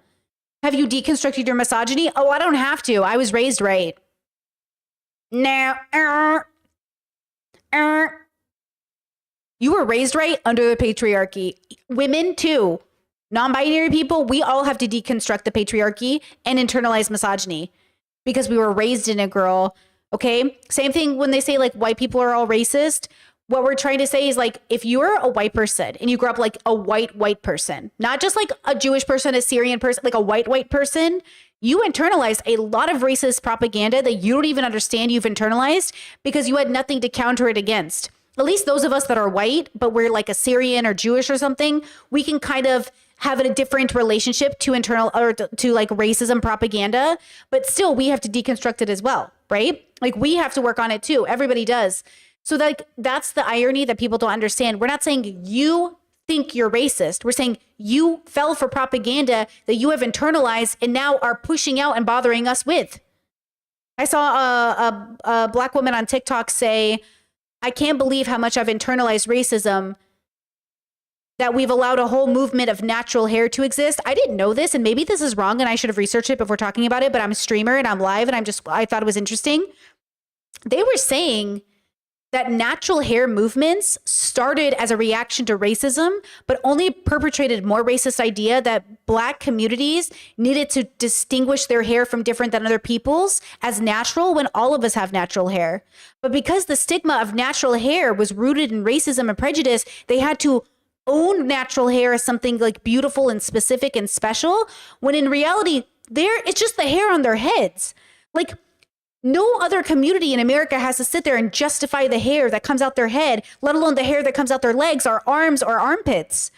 Have you deconstructed your misogyny? Oh, I don't have to. I was raised right. No. You were raised right under the patriarchy. Women too. Non-binary people, we all have to deconstruct the patriarchy and internalize misogyny because we were raised in a girl. Okay? Same thing when they say like white people are all racist. What we're trying to say is like, if you're a white person and you grew up like a white person, not just like a Jewish person, a Syrian person, like a white person, you internalized a lot of racist propaganda that you don't even understand you've internalized because you had nothing to counter it against. At least those of us that are white, but we're like a Syrian or Jewish or something, we can kind of have a different relationship to internal or to like racism propaganda, but still we have to deconstruct it as well, right? Like we have to work on it too. Everybody does. So like that's the irony that people don't understand. We're not saying you think you're racist. We're saying you fell for propaganda that you have internalized and now are pushing out and bothering us with. I saw a black woman on TikTok say, I can't believe how much I've internalized racism, that we've allowed a whole movement of natural hair to exist. I didn't know this, and maybe this is wrong and I should have researched it before talking about it, but I'm a streamer and I'm live and I thought it was interesting. They were saying that natural hair movements started as a reaction to racism, but only perpetrated more racist idea that Black communities needed to distinguish their hair from different than other people's as natural when all of us have natural hair. But because the stigma of natural hair was rooted in racism and prejudice, they had to own natural hair as something like beautiful and specific and special, when in reality, it's just the hair on their heads. Like, no other community in America has to sit there and justify the hair that comes out their head, let alone the hair that comes out their legs or arms or armpits.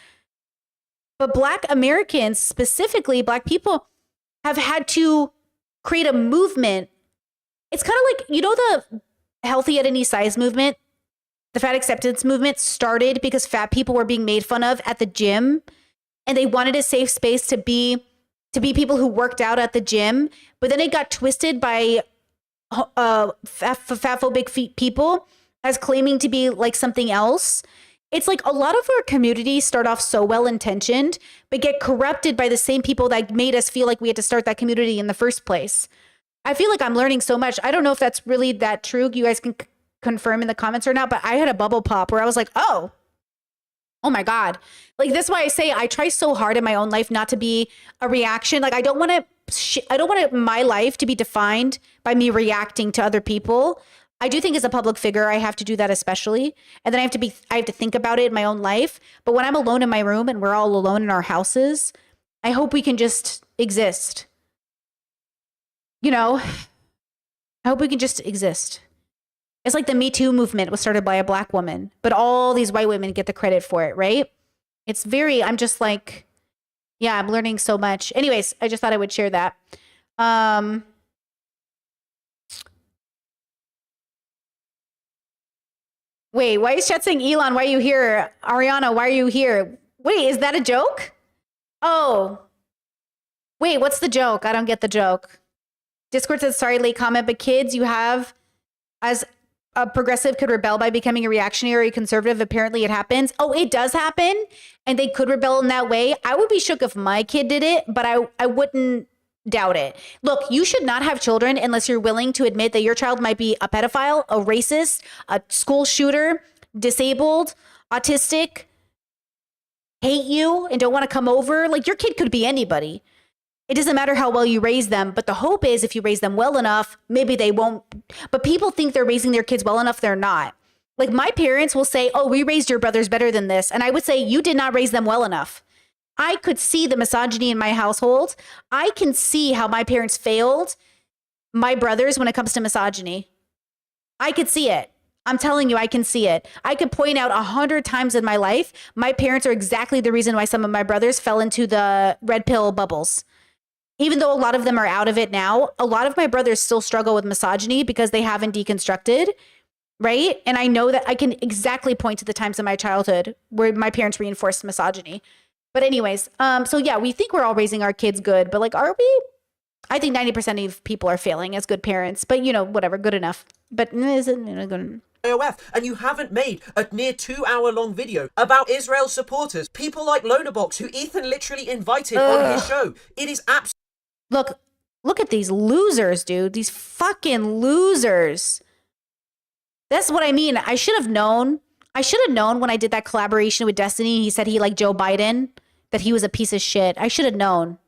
But Black Americans, specifically Black people, have had to create a movement. It's kind of like, you know, the healthy at any size movement, the fat acceptance movement started because fat people were being made fun of at the gym, and they wanted a safe space to be people who worked out at the gym. But then it got twisted by fatphobic people as claiming to be like something else. It's like a lot of our communities start off so well intentioned, but get corrupted by the same people that made us feel like we had to start that community in the first place. I feel like I'm learning so much. I don't know if that's really that true. You guys can confirm in the comments or not, but I had a bubble pop where I was like, oh my God. Like, that's why I say I try so hard in my own life not to be a reaction. Like, I don't want my life to be defined by me reacting to other people. I do think as a public figure, I have to do that especially. And then I have to think about it in my own life. But when I'm alone in my room and we're all alone in our houses, I hope we can just exist. You know, I hope we can just exist. It's like the Me Too movement was started by a Black woman, but all these white women get the credit for it, right? I'm just like, yeah, I'm learning so much. Anyways, I just thought I would share that. Wait, why is chat saying, Elon, why are you here? Ariana, why are you here? Wait, is that a joke? Oh. Wait, what's the joke? I don't get the joke. Discord says, sorry, late comment, but kids you have as a progressive could rebel by becoming a reactionary conservative. Apparently it happens. Oh, it does happen. And they could rebel in that way. I would be shook if my kid did it, but I wouldn't doubt it. Look, you should not have children unless you're willing to admit that your child might be a pedophile, a racist, a school shooter, disabled, autistic, hate you, and don't want to come over. Like, your kid could be anybody. It doesn't matter how well you raise them, but the hope is if you raise them well enough, maybe they won't. But people think they're raising their kids well enough. They're not. Like, my parents will say, oh, we raised your brothers better than this. And I would say, you did not raise them well enough. I could see the misogyny in my household. I can see how my parents failed my brothers when it comes to misogyny. I could see it. I'm telling you, I can see it. I could point out 100 times in my life, my parents are exactly the reason why some of my brothers fell into the red pill bubbles. Even though a lot of them are out of it now, a lot of my brothers still struggle with misogyny because they haven't deconstructed, right? And I know that I can exactly point to the times in my childhood where my parents reinforced misogyny. But anyways, so yeah, we think we're all raising our kids good, but like, are we? I think 90% of people are failing as good parents, but you know, whatever, good enough. But is it good? And you haven't made a near 2-hour-long video about Israel supporters, people like Lonabox, who Ethan literally invited on his show. It is absolutely... Look at these losers, dude. These fucking losers. That's what I mean. I should have known. I should have known when I did that collaboration with Destiny. He said he liked Joe Biden, that he was a piece of shit. I should have known.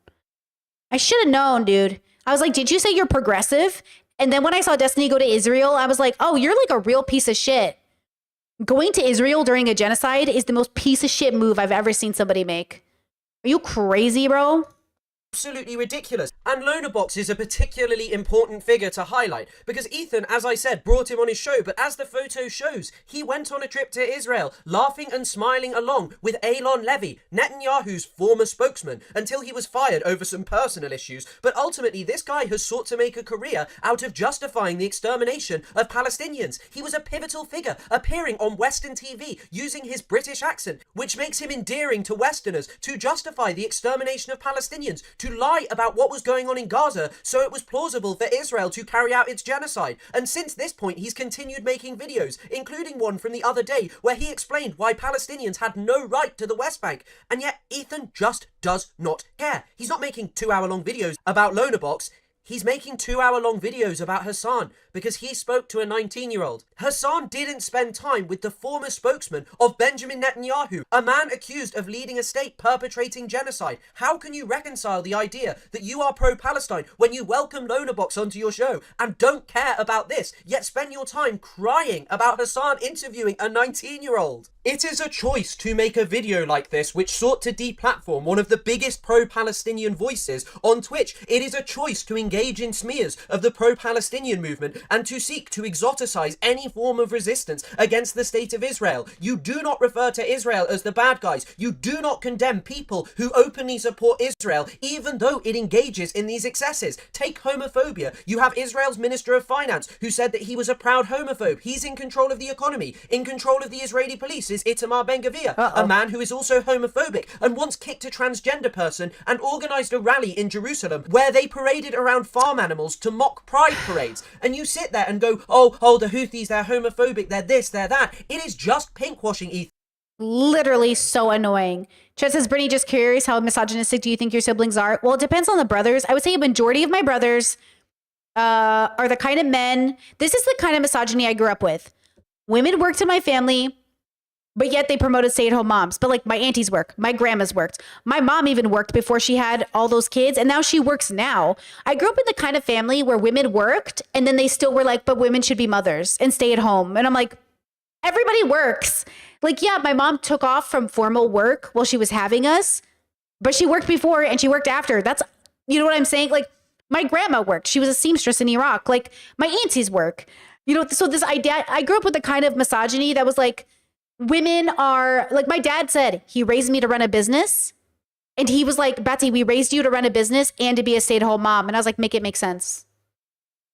I should have known, dude. I was like, did you say you're progressive? And then when I saw Destiny go to Israel, I was like, oh, you're like a real piece of shit. Going to Israel during a genocide is the most piece of shit move I've ever seen somebody make. Are you crazy, bro? Absolutely ridiculous. And Lonabox is a particularly important figure to highlight because Ethan, as I said, brought him on his show, but as the photo shows, he went on a trip to Israel, laughing and smiling along with Eylon Levy, Netanyahu's former spokesman, until he was fired over some personal issues. But ultimately, this guy has sought to make a career out of justifying the extermination of Palestinians. He was a pivotal figure, appearing on Western TV, using his British accent, which makes him endearing to Westerners, to justify the extermination of Palestinians, to lie about what was going on in Gaza so it was plausible for Israel to carry out its genocide. And since this point, he's continued making videos, including one from the other day where he explained why Palestinians had no right to the West Bank. And yet Ethan just does not care. He's not making 2-hour-long videos about Lonabox. He's making 2-hour-long videos about Hassan because he spoke to a 19-year-old. Hassan didn't spend time with the former spokesman of Benjamin Netanyahu, a man accused of leading a state perpetrating genocide. How can you reconcile the idea that you are pro-Palestine when you welcome Lonabox onto your show and don't care about this, yet spend your time crying about Hassan interviewing a 19-year-old? It is a choice to make a video like this which sought to deplatform one of the biggest pro-Palestinian voices on Twitch. It is a choice to engage in smears of the pro-Palestinian movement and to seek to exoticize any form of resistance against the state of Israel. You do not refer to Israel as the bad guys. You do not condemn people who openly support Israel, even though it engages in these excesses. Take homophobia. You have Israel's Minister of Finance who said that he was a proud homophobe. He's in control of the economy. In control of the Israeli police is Itamar Ben-Gvir, a man who is also homophobic and once kicked a transgender person and organized a rally in Jerusalem where they paraded around farm animals to mock pride parades. And you sit there and go, oh, the Houthis, they're homophobic, they're this, they're that. It is just pinkwashing, Ethan. Literally so annoying. Chet says, Brittany, just curious, how misogynistic do you think your siblings are? Well, it depends on the brothers. I would say a majority of my brothers are the kind of men. This is the kind of misogyny I grew up with. Women worked in my family, but yet they promoted stay-at-home moms. But like my aunties work, my grandmas worked. My mom even worked before she had all those kids, and now she works now. I grew up in the kind of family where women worked, and then they still were like, but women should be mothers and stay at home. And I'm like, everybody works. Like, yeah, my mom took off from formal work while she was having us, but she worked before and she worked after. That's, you know what I'm saying? Like, my grandma worked. She was a seamstress in Iraq. Like, my aunties work. You know, so this idea, I grew up with the kind of misogyny that was like, women are, like my dad said, he raised me to run a business. And he was like, Betsy, we raised you to run a business and to be a stay-at-home mom. And I was like, make it make sense.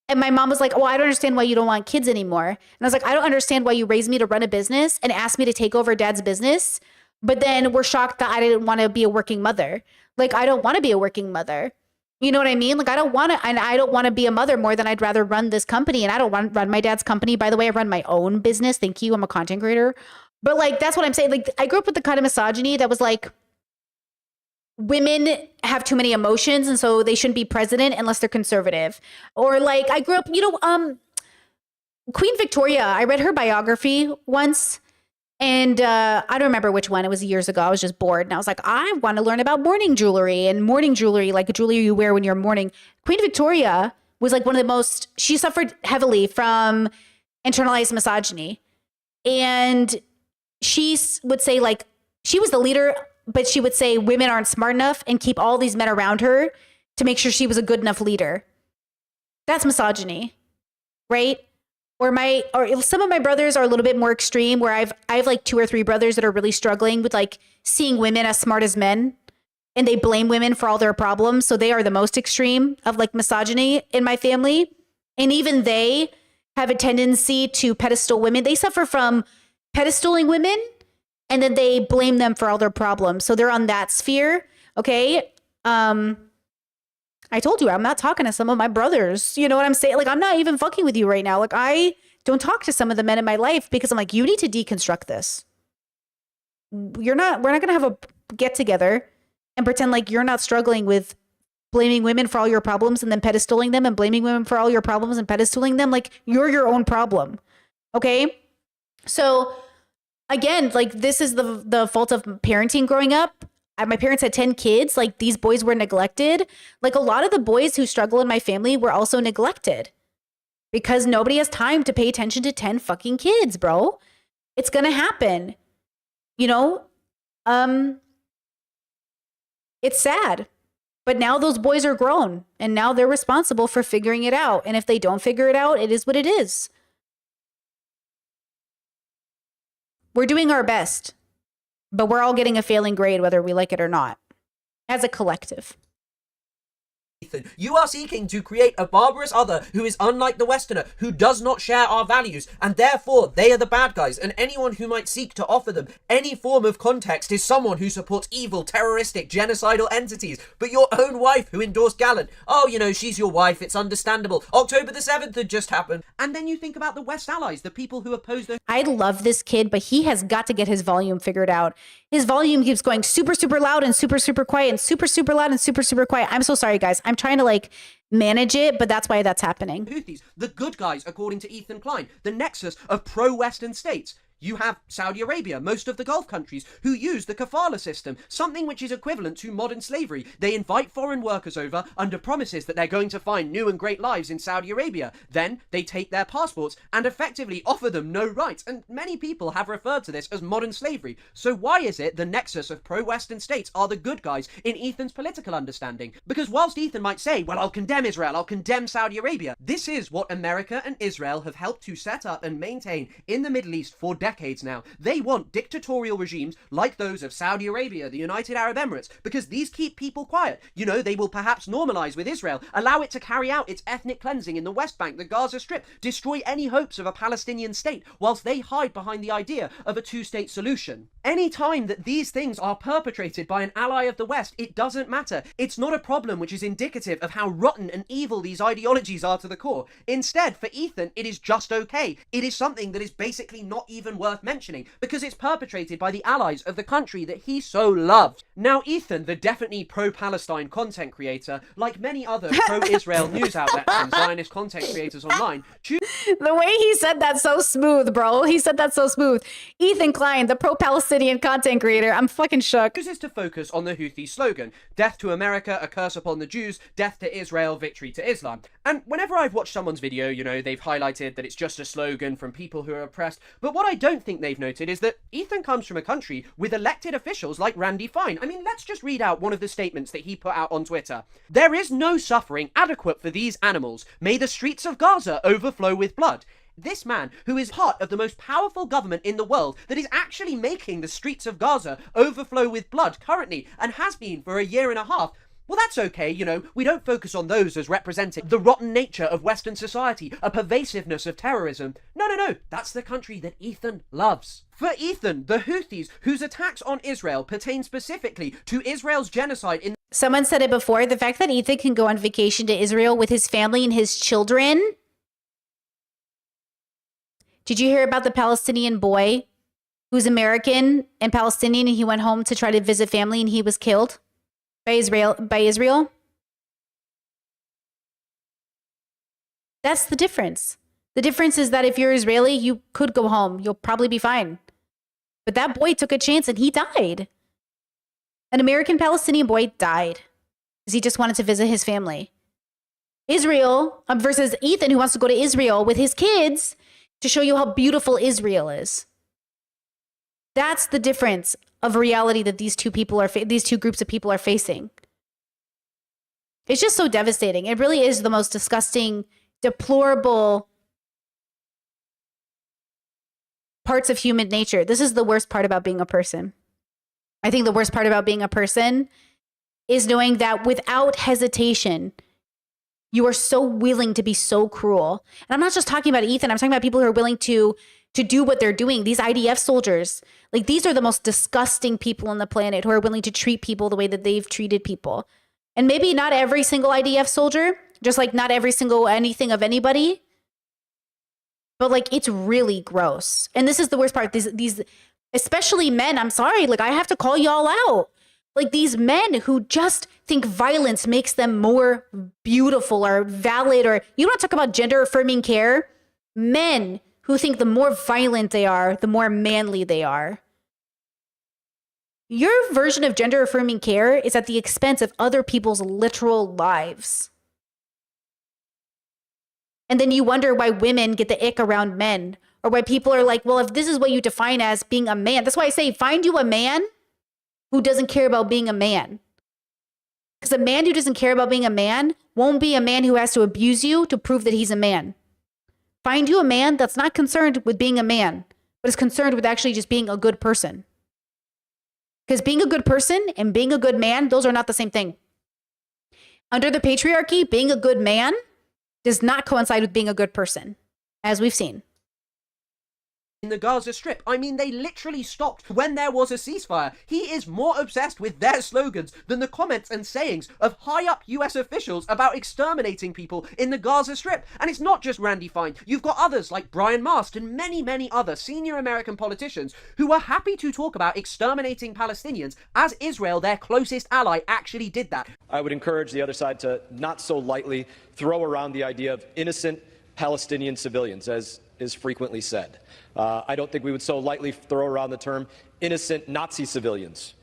And my mom was like, well, I don't understand why you don't want kids anymore. And I was like, I don't understand why you raised me to run a business and asked me to take over dad's business. But then we're shocked that I didn't want to be a working mother. Like, I don't want to be a working mother. You know what I mean? Like, I don't want to, and I don't want to be a mother more than I'd rather run this company. And I don't want to run my dad's company. By the way, I run my own business. Thank you. I'm a content creator. But like, that's what I'm saying. Like, I grew up with the kind of misogyny that was like, women have too many emotions and so they shouldn't be president unless they're conservative. Or like, I grew up, you know, Queen Victoria, I read her biography once and I don't remember which one. It was years ago. I was just bored and I was like, I want to learn about mourning jewelry, like a jewelry you wear when you're mourning. Queen Victoria was like one of the most, she suffered heavily from internalized misogyny. And she would say like, she was the leader, but she would say women aren't smart enough and keep all these men around her to make sure she was a good enough leader. That's misogyny, right? Or some of my brothers are a little bit more extreme where I have like 2 or 3 brothers that are really struggling with like seeing women as smart as men and they blame women for all their problems. So they are the most extreme of like misogyny in my family. And even they have a tendency to pedestal women. They suffer from pedestaling women and then they blame them for all their problems. So they're on that sphere. Okay. I told you, I'm not talking to some of my brothers. You know what I'm saying? Like, I'm not even fucking with you right now. Like, I don't talk to some of the men in my life because I'm like, you need to deconstruct this. We're not going to have a get together and pretend like you're not struggling with blaming women for all your problems and then pedestaling them and blaming women for all your problems and pedestaling them. Like, you're your own problem. Okay. So again, like, this is the fault of parenting growing up. My parents had 10 kids. Like, these boys were neglected. Like, a lot of the boys who struggle in my family were also neglected because nobody has time to pay attention to 10 fucking kids, bro. It's going to happen. You know, it's sad. But now those boys are grown and now they're responsible for figuring it out. And if they don't figure it out, it is what it is. We're doing our best, but we're all getting a failing grade, whether we like it or not, as a collective. Ethan. You are seeking to create a barbarous other who is unlike the Westerner, who does not share our values, and therefore they are the bad guys, and anyone who might seek to offer them any form of context is someone who supports evil, terroristic, genocidal entities. But your own wife who endorsed Gallant, oh, you know, she's your wife, it's understandable. October the 7th had just happened. And then you think about the West allies, the people who oppose the... I love this kid, but he has got to get his volume figured out. His volume keeps going super, super loud and super, super quiet and super, super loud and super, super quiet. I'm so sorry, guys. I'm trying to like manage it, but that's why that's happening. Houthis, the good guys, according to Ethan Klein, the nexus of pro-Western states. You have Saudi Arabia, most of the Gulf countries, who use the kafala system, something which is equivalent to modern slavery. They invite foreign workers over under promises that they're going to find new and great lives in Saudi Arabia. Then they take their passports and effectively offer them no rights. And many people have referred to this as modern slavery. So why is it the nexus of pro-Western states are the good guys in Ethan's political understanding? Because whilst Ethan might say, well, I'll condemn Israel, I'll condemn Saudi Arabia, this is what America and Israel have helped to set up and maintain in the Middle East for decades now. They want dictatorial regimes like those of Saudi Arabia, the United Arab Emirates, because these keep people quiet. You know, they will perhaps normalize with Israel, allow it to carry out its ethnic cleansing in the West Bank, the Gaza Strip, destroy any hopes of a Palestinian state, whilst they hide behind the idea of a two-state solution. Any time that these things are perpetrated by an ally of the West, it doesn't matter. It's not a problem which is indicative of how rotten and evil these ideologies are to the core. Instead, for Ethan, it is just okay. It is something that is basically not even worth mentioning because it's perpetrated by the allies of the country that he so loves. Now, Ethan, the definitely pro-Palestine content creator, like many other pro-Israel news outlets and Zionist content creators online, the way he said that so smooth, bro. He said that so smooth. Ethan Klein, the pro-Palestinian content creator. I'm fucking shook. Chooses to focus on the Houthi slogan, death to America, a curse upon the Jews, death to Israel, victory to Islam. And whenever I've watched someone's video, you know, they've highlighted that it's just a slogan from people who are oppressed. But what I don't think they've noted is that Ethan comes from a country with elected officials like Randy Fine. I mean, let's just read out one of the statements that he put out on Twitter. There is no suffering adequate for these animals. May the streets of Gaza overflow with blood. This man, who is part of the most powerful government in the world that is actually making the streets of Gaza overflow with blood currently and has been for a year and a half, well, that's okay, you know, we don't focus on those as representing the rotten nature of Western society, a pervasiveness of terrorism. No, that's the country that Ethan loves. For Ethan, the Houthis, whose attacks on Israel pertain specifically to Israel's genocide in... Someone said it before, the fact that Ethan can go on vacation to Israel with his family and his children. Did you hear about the Palestinian boy who's American and Palestinian and he went home to try to visit family and he was killed? By Israel? That's the difference. The difference is that if you're Israeli, you could go home. You'll probably be fine. But that boy took a chance and he died. An American Palestinian boy died because he just wanted to visit his family. Israel versus Ethan, who wants to go to Israel with his kids to show you how beautiful Israel is. That's the difference of reality that these two people are these two groups of people are facing. It's just so devastating. It really is the most disgusting, deplorable parts of human nature. This is the worst part about being a person. I think the worst part about being a person is knowing that without hesitation, you are so willing to be so cruel. And I'm not just talking about Ethan. I'm talking about people who are willing to do what they're doing. These IDF soldiers, like these are the most disgusting people on the planet who are willing to treat people the way that they've treated people. And maybe not every single IDF soldier, just like not every single anything of anybody, but like it's really gross. And this is the worst part. These especially men, I'm sorry, like I have to call y'all out. Like these men who just think violence makes them more beautiful or valid, or you want to talk about gender affirming care? Men who think the more violent they are, the more manly they are. Your version of gender affirming care is at the expense of other people's literal lives. And then you wonder why women get the ick around men, or why people are like, well, if this is what you define as being a man, that's why I say find you a man who doesn't care about being a man. Because a man who doesn't care about being a man won't be a man who has to abuse you to prove that he's a man. Find you a man that's not concerned with being a man, but is concerned with actually just being a good person. Because being a good person and being a good man, those are not the same thing. Under the patriarchy, being a good man does not coincide with being a good person, as we've seen. In the Gaza Strip. I mean, they literally stopped when there was a ceasefire. He is more obsessed with their slogans than the comments and sayings of high-up US officials about exterminating people in the Gaza Strip. And it's not just Randy Fine. You've got others like Brian Mast and many, many other senior American politicians who are happy to talk about exterminating Palestinians as Israel, their closest ally, actually did that. I would encourage the other side to not so lightly throw around the idea of innocent Palestinian civilians, as is frequently said. I don't think we would so lightly throw around the term innocent Nazi civilians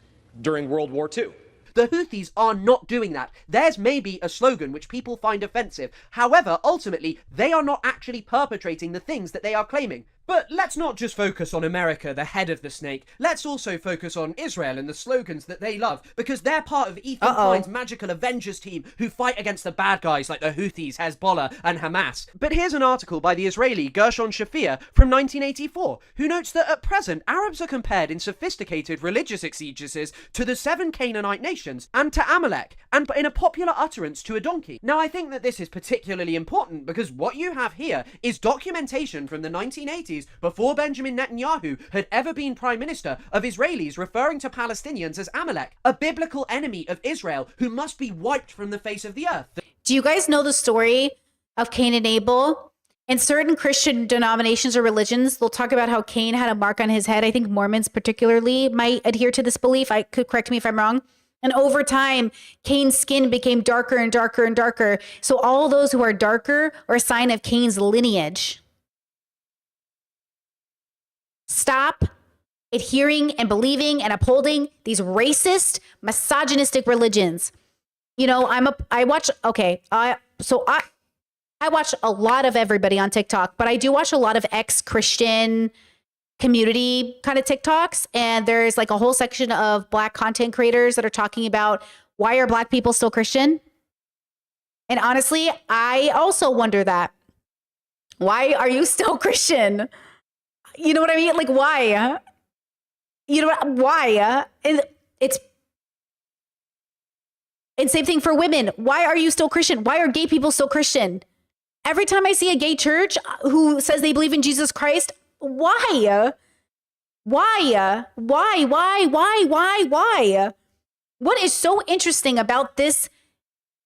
during World War II. The Houthis are not doing that. Theirs may be a slogan which people find offensive. However, ultimately, they are not actually perpetrating the things that they are claiming. But let's not just focus on America, the head of the snake. Let's also focus on Israel and the slogans that they love, because they're part of Ethan Klein's magical Avengers team who fight against the bad guys like the Houthis, Hezbollah, and Hamas. But here's an article by the Israeli Gershon Shafir from 1984, who notes that at present, Arabs are compared in sophisticated religious exegesis to the 7 Canaanite nations and to Amalek, and in a popular utterance to a donkey. Now, I think that this is particularly important because what you have here is documentation from the 1980s, before Benjamin Netanyahu had ever been prime minister, of Israelis referring to Palestinians as Amalek, a biblical enemy of Israel who must be wiped from the face of the earth. Do you guys know the story of Cain and Abel? In certain Christian denominations or religions, they'll talk about how Cain had a mark on his head. I think Mormons particularly might adhere to this belief. I could correct me if I'm wrong. And over time, Cain's skin became darker and darker and darker. So all those who are darker are a sign of Cain's lineage. Stop adhering and believing and upholding these racist, misogynistic religions. You know, I watch a lot of everybody on TikTok, but I do watch a lot of ex-Christian community kind of TikToks. And there's like a whole section of Black content creators that are talking about, why are Black people still Christian? And honestly, I also wonder that. Why are you still Christian? You know what I mean? Like, why? You know what? Why? And same thing for women. Why are you still Christian? Why are gay people still Christian? Every time I see a gay church who says they believe in Jesus Christ, why? Why? What is so interesting about this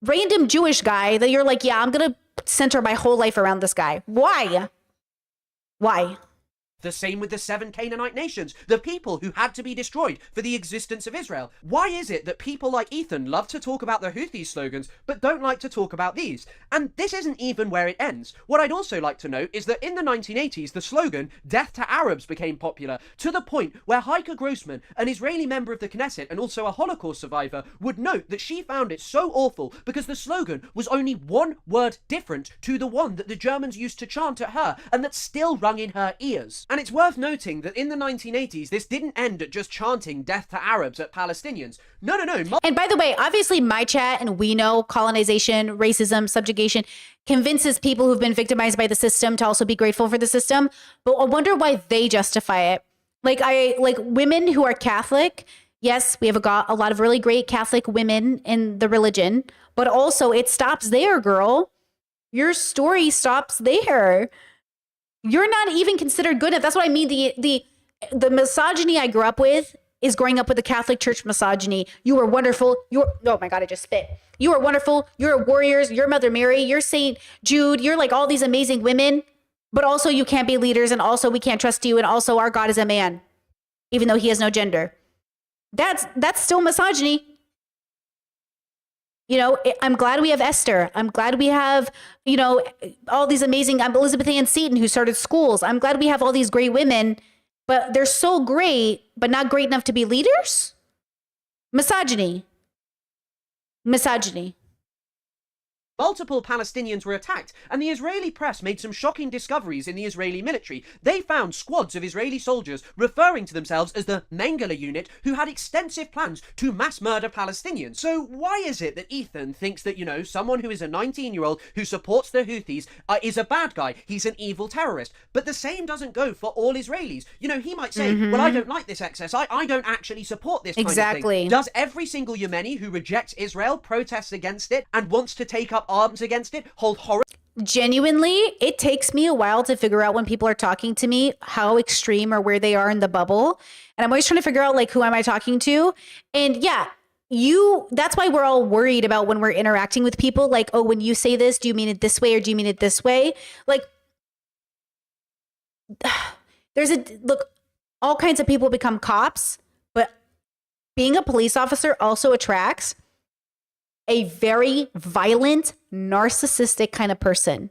random Jewish guy that you're like, yeah, I'm going to center my whole life around this guy? Why? Why? The same with the 7 Canaanite nations, the people who had to be destroyed for the existence of Israel. Why is it that people like Ethan love to talk about the Houthi slogans, but don't like to talk about these? And this isn't even where it ends. What I'd also like to note is that in the 1980s, the slogan, "Death to Arabs," became popular, to the point where Heike Grossman, an Israeli member of the Knesset and also a Holocaust survivor, would note that she found it so awful because the slogan was only one word different to the one that the Germans used to chant at her, and that still rung in her ears. And it's worth noting that in the 1980s, this didn't end at just chanting death to Arabs at Palestinians. No. And by the way, obviously my chat, and we know colonization, racism, subjugation convinces people who've been victimized by the system to also be grateful for the system. But I wonder why they justify it. Like women who are Catholic. Yes, we have a lot of really great Catholic women in the religion, but also it stops there, girl. Your story stops there. You're not even considered good enough. That's what I mean. The misogyny I grew up with is growing up with the Catholic Church misogyny. You are wonderful. Oh my God, I just spit. You are wonderful. You're warriors. You're Mother Mary. You're Saint Jude. You're like all these amazing women, but also you can't be leaders. And also we can't trust you. And also our God is a man, even though he has no gender. That's still misogyny. You know, I'm glad we have Esther. I'm glad we have, you know, all these amazing, Elizabeth Ann Seton, who started schools. I'm glad we have all these great women, but they're so great, but not great enough to be leaders? Misogyny. Multiple Palestinians were attacked, and the Israeli press made some shocking discoveries in the Israeli military. They found squads of Israeli soldiers referring to themselves as the Mengele unit, who had extensive plans to mass murder Palestinians. So why is it that Ethan thinks that, someone who is a 19-year-old who supports the Houthis is a bad guy? He's an evil terrorist. But the same doesn't go for all Israelis. He might say, well, I don't like this excess. I don't actually support this kind of thing. Does every single Yemeni who rejects Israel, protests against it, and wants to take up arms against it, hold horror? Genuinely, it takes me a while to figure out when people are talking to me how extreme or where they are in the bubble. And I'm always trying to figure out, like, who am I talking to? And yeah, that's why we're all worried about when we're interacting with people. Like, oh, when you say this, do you mean it this way or do you mean it this way? Like, look, all kinds of people become cops, but being a police officer also attracts a very violent, narcissistic kind of person.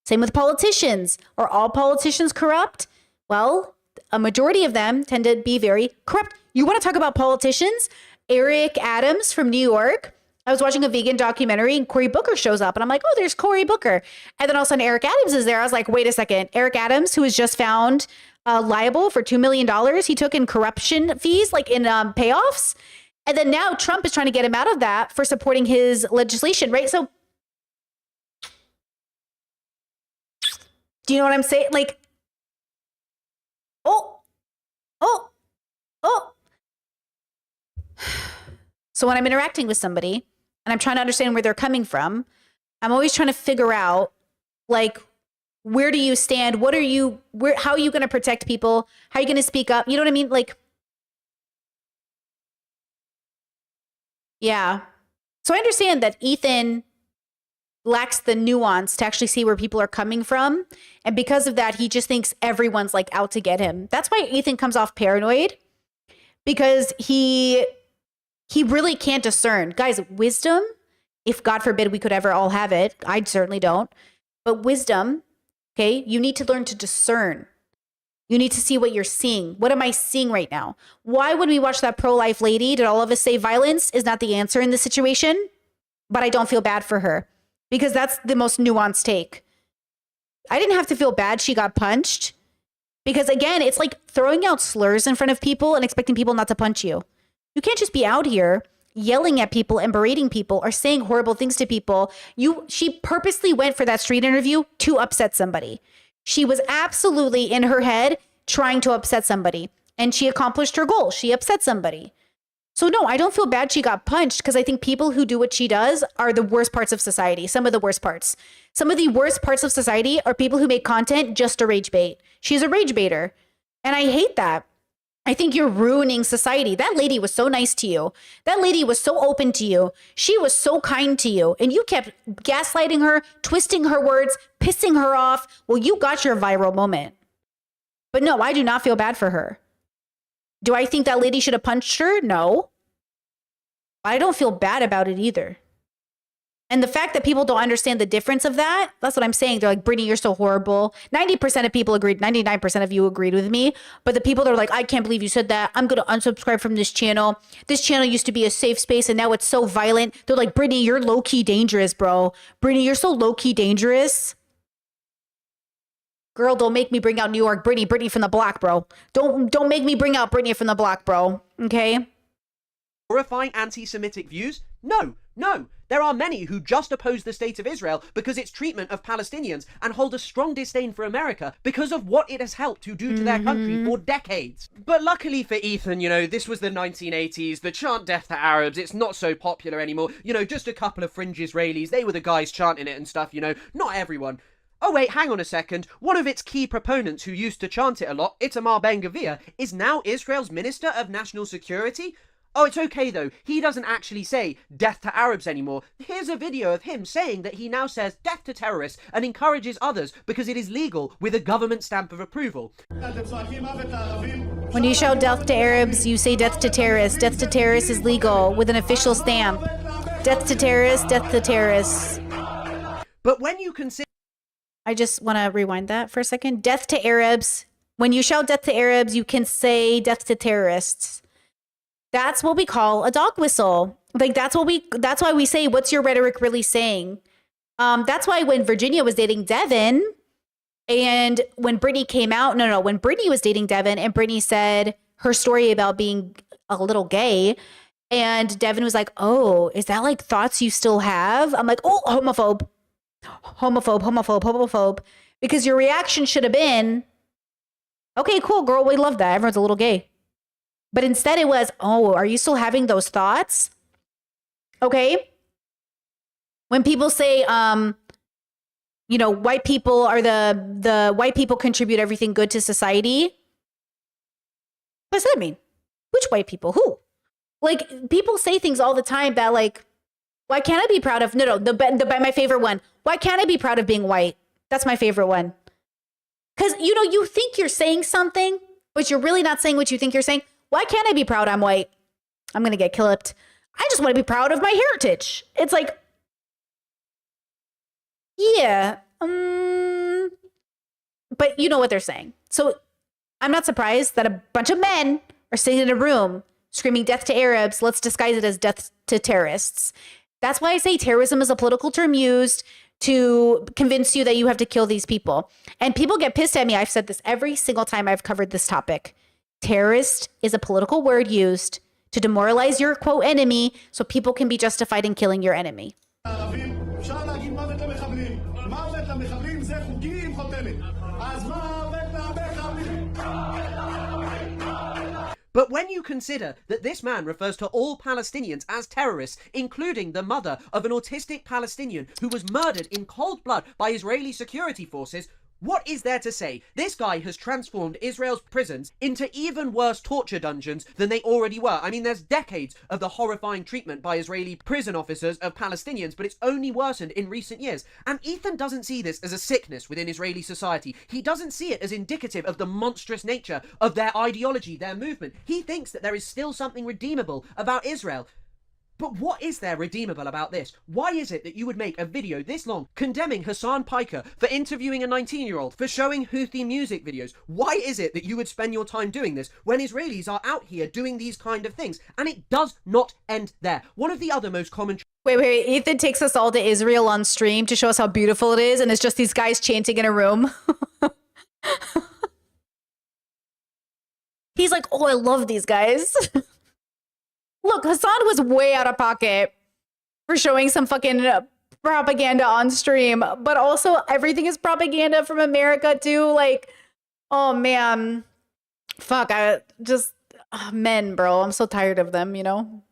Same with politicians. Are all politicians corrupt? Well, a majority of them tend to be very corrupt. You want to talk about politicians? Eric Adams from New York. I was watching a vegan documentary and Cory Booker shows up and I'm like, oh, there's Cory Booker. And then all of a sudden Eric Adams is there. I was like, wait a second. Eric Adams, who was just found liable for $2 million he took in corruption fees, like in payoffs. And then now Trump is trying to get him out of that for supporting his legislation, right? So, do you know what I'm saying? Like, oh. So when I'm interacting with somebody and I'm trying to understand where they're coming from, I'm always trying to figure out, like, where do you stand? How are you going to protect people? How are you going to speak up? You know what I mean? Like, yeah. So I understand that Ethan lacks the nuance to actually see where people are coming from. And because of that, he just thinks everyone's like out to get him. That's why Ethan comes off paranoid, because he really can't discern. Guys, wisdom, if God forbid we could ever all have it, I certainly don't. But wisdom, okay, you need to learn to discern. You need to see what you're seeing. What am I seeing right now? Why, when we watch that pro-life lady, did all of us say violence is not the answer in this situation? But I don't feel bad for her, because that's the most nuanced take. I didn't have to feel bad she got punched, because again, it's like throwing out slurs in front of people and expecting people not to punch you. You can't just be out here yelling at people and berating people or saying horrible things to people. She purposely went for that street interview to upset somebody. She was absolutely in her head trying to upset somebody, and she accomplished her goal. She upset somebody. So no, I don't feel bad she got punched, because I think people who do what she does are the worst parts of society. Some of the worst parts. Some of the worst parts of society are people who make content just to rage bait. She's a rage baiter. And I hate that. I think you're ruining society. That lady was so nice to you. That lady was so open to you. She was so kind to you. And you kept gaslighting her, twisting her words, pissing her off. Well, you got your viral moment. But no, I do not feel bad for her. Do I think that lady should have punched her? No. I don't feel bad about it either. And the fact that people don't understand the difference of that, that's what I'm saying. They're like, Brittany, you're so horrible. 90% of people agreed. 99% of you agreed with me. But the people that are like, I can't believe you said that. I'm going to unsubscribe from this channel. This channel used to be a safe space and now it's so violent. They're like, Brittany, you're low-key dangerous, bro. Brittany, you're so low-key dangerous. Girl, don't make me bring out New York Brittany. Brittany from the block, bro. Don't make me bring out Brittany from the block, bro. Okay? Horrifying anti-Semitic views? No. There are many who just oppose the state of Israel because its treatment of Palestinians and hold a strong disdain for America because of what it has helped to do to their country for decades. But luckily for Ethan, this was the 1980s. The chant death to Arabs, it's not so popular anymore. Just a couple of fringe Israelis, they were the guys chanting it and stuff, not everyone. Oh wait, hang on a second. One of its key proponents who used to chant it a lot, Itamar Ben-Gvir, is now Israel's Minister of National Security? Oh, it's okay though. He doesn't actually say death to Arabs anymore. Here's a video of him saying that he now says death to terrorists and encourages others because it is legal with a government stamp of approval. When you shout death to Arabs, you say death to terrorists. Death to terrorists is legal with an official stamp. Death to terrorists, death to terrorists. But when you consider... I just want to rewind that for a second. Death to Arabs. When you shout death to Arabs, you can say death to terrorists. That's what we call a dog whistle. Like that's why we say, what's your rhetoric really saying? That's why when Virginia was dating Devin, and when Brittany came out, when Brittany was dating Devin, and Brittany said her story about being a little gay, and Devin was like, "Oh, is that like thoughts you still have?" I'm like, "Oh, homophobe," because your reaction should have been, "Okay, cool, girl, we love that. Everyone's a little gay." But instead it was, "Oh, are you still having those thoughts?" Okay. When people say, white people are the white people contribute everything good to society. What does that mean? Which white people? Who? Like, people say things all the time that, like, why can't I be proud of, my favorite one. Why can't I be proud of being white? That's my favorite one. Because, you think you're saying something, but you're really not saying what you think you're saying. Why can't I be proud I'm white? I'm going to get clipped. I just want to be proud of my heritage. It's like, yeah. But you know what they're saying. So I'm not surprised that a bunch of men are sitting in a room screaming death to Arabs. Let's disguise it as death to terrorists. That's why I say terrorism is a political term used to convince you that you have to kill these people. And people get pissed at me. I've said this every single time I've covered this topic. Terrorist is a political word used to demoralize your quote enemy so people can be justified in killing your enemy. But when you consider that this man refers to all Palestinians as terrorists, including the mother of an autistic Palestinian who was murdered in cold blood by Israeli security forces, what is there to say? This guy has transformed Israel's prisons into even worse torture dungeons than they already were. I mean, there's decades of the horrifying treatment by Israeli prison officers of Palestinians, but it's only worsened in recent years. And Ethan doesn't see this as a sickness within Israeli society. He doesn't see it as indicative of the monstrous nature of their ideology, their movement. He thinks that there is still something redeemable about Israel. But what is there redeemable about this? Why is it that you would make a video this long condemning Hassan Piker for interviewing a 19-year-old, for showing Houthi music videos? Why is it that you would spend your time doing this when Israelis are out here doing these kind of things? And it does not end there. One of the other most common... Wait. Ethan takes us all to Israel on stream to show us how beautiful it is, and it's just these guys chanting in a room. He's like, "Oh, I love these guys." Look, Hassan was way out of pocket for showing some fucking propaganda on stream, but also everything is propaganda from America too. Like, oh man, fuck, men, bro. I'm so tired of them,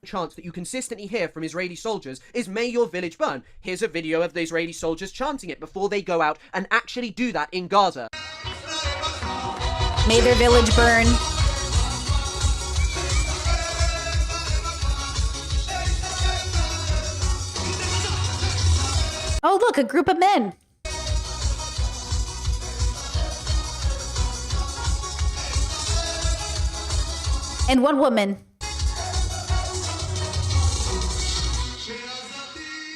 Chants that you consistently hear from Israeli soldiers is "May your village burn." Here's a video of the Israeli soldiers chanting it before they go out and actually do that in Gaza. May their village burn. Oh, look, a group of men. And one woman.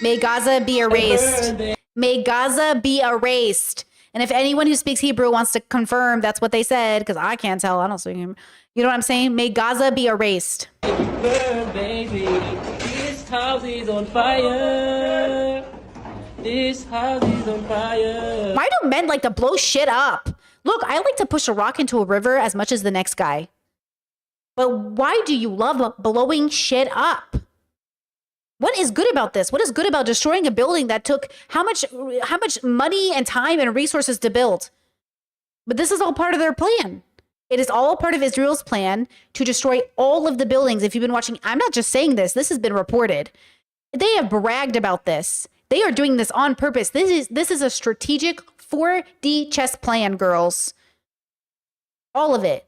May Gaza be erased. May Gaza be erased. And if anyone who speaks Hebrew wants to confirm that's what they said, because I can't tell, I don't speak Hebrew. You know what I'm saying? May Gaza be erased. Burn, baby. This house is on fire. This house is on fire. Why do men like to blow shit up? Look, I like to push a rock into a river as much as the next guy. But why do you love blowing shit up? What is good about this? What is good about destroying a building that took how much money and time and resources to build? But this is all part of their plan. It is all part of Israel's plan to destroy all of the buildings. If you've been watching, I'm not just saying this. This has been reported. They have bragged about this. They are doing this on purpose. This is a strategic 4D chess plan, girls. All of it.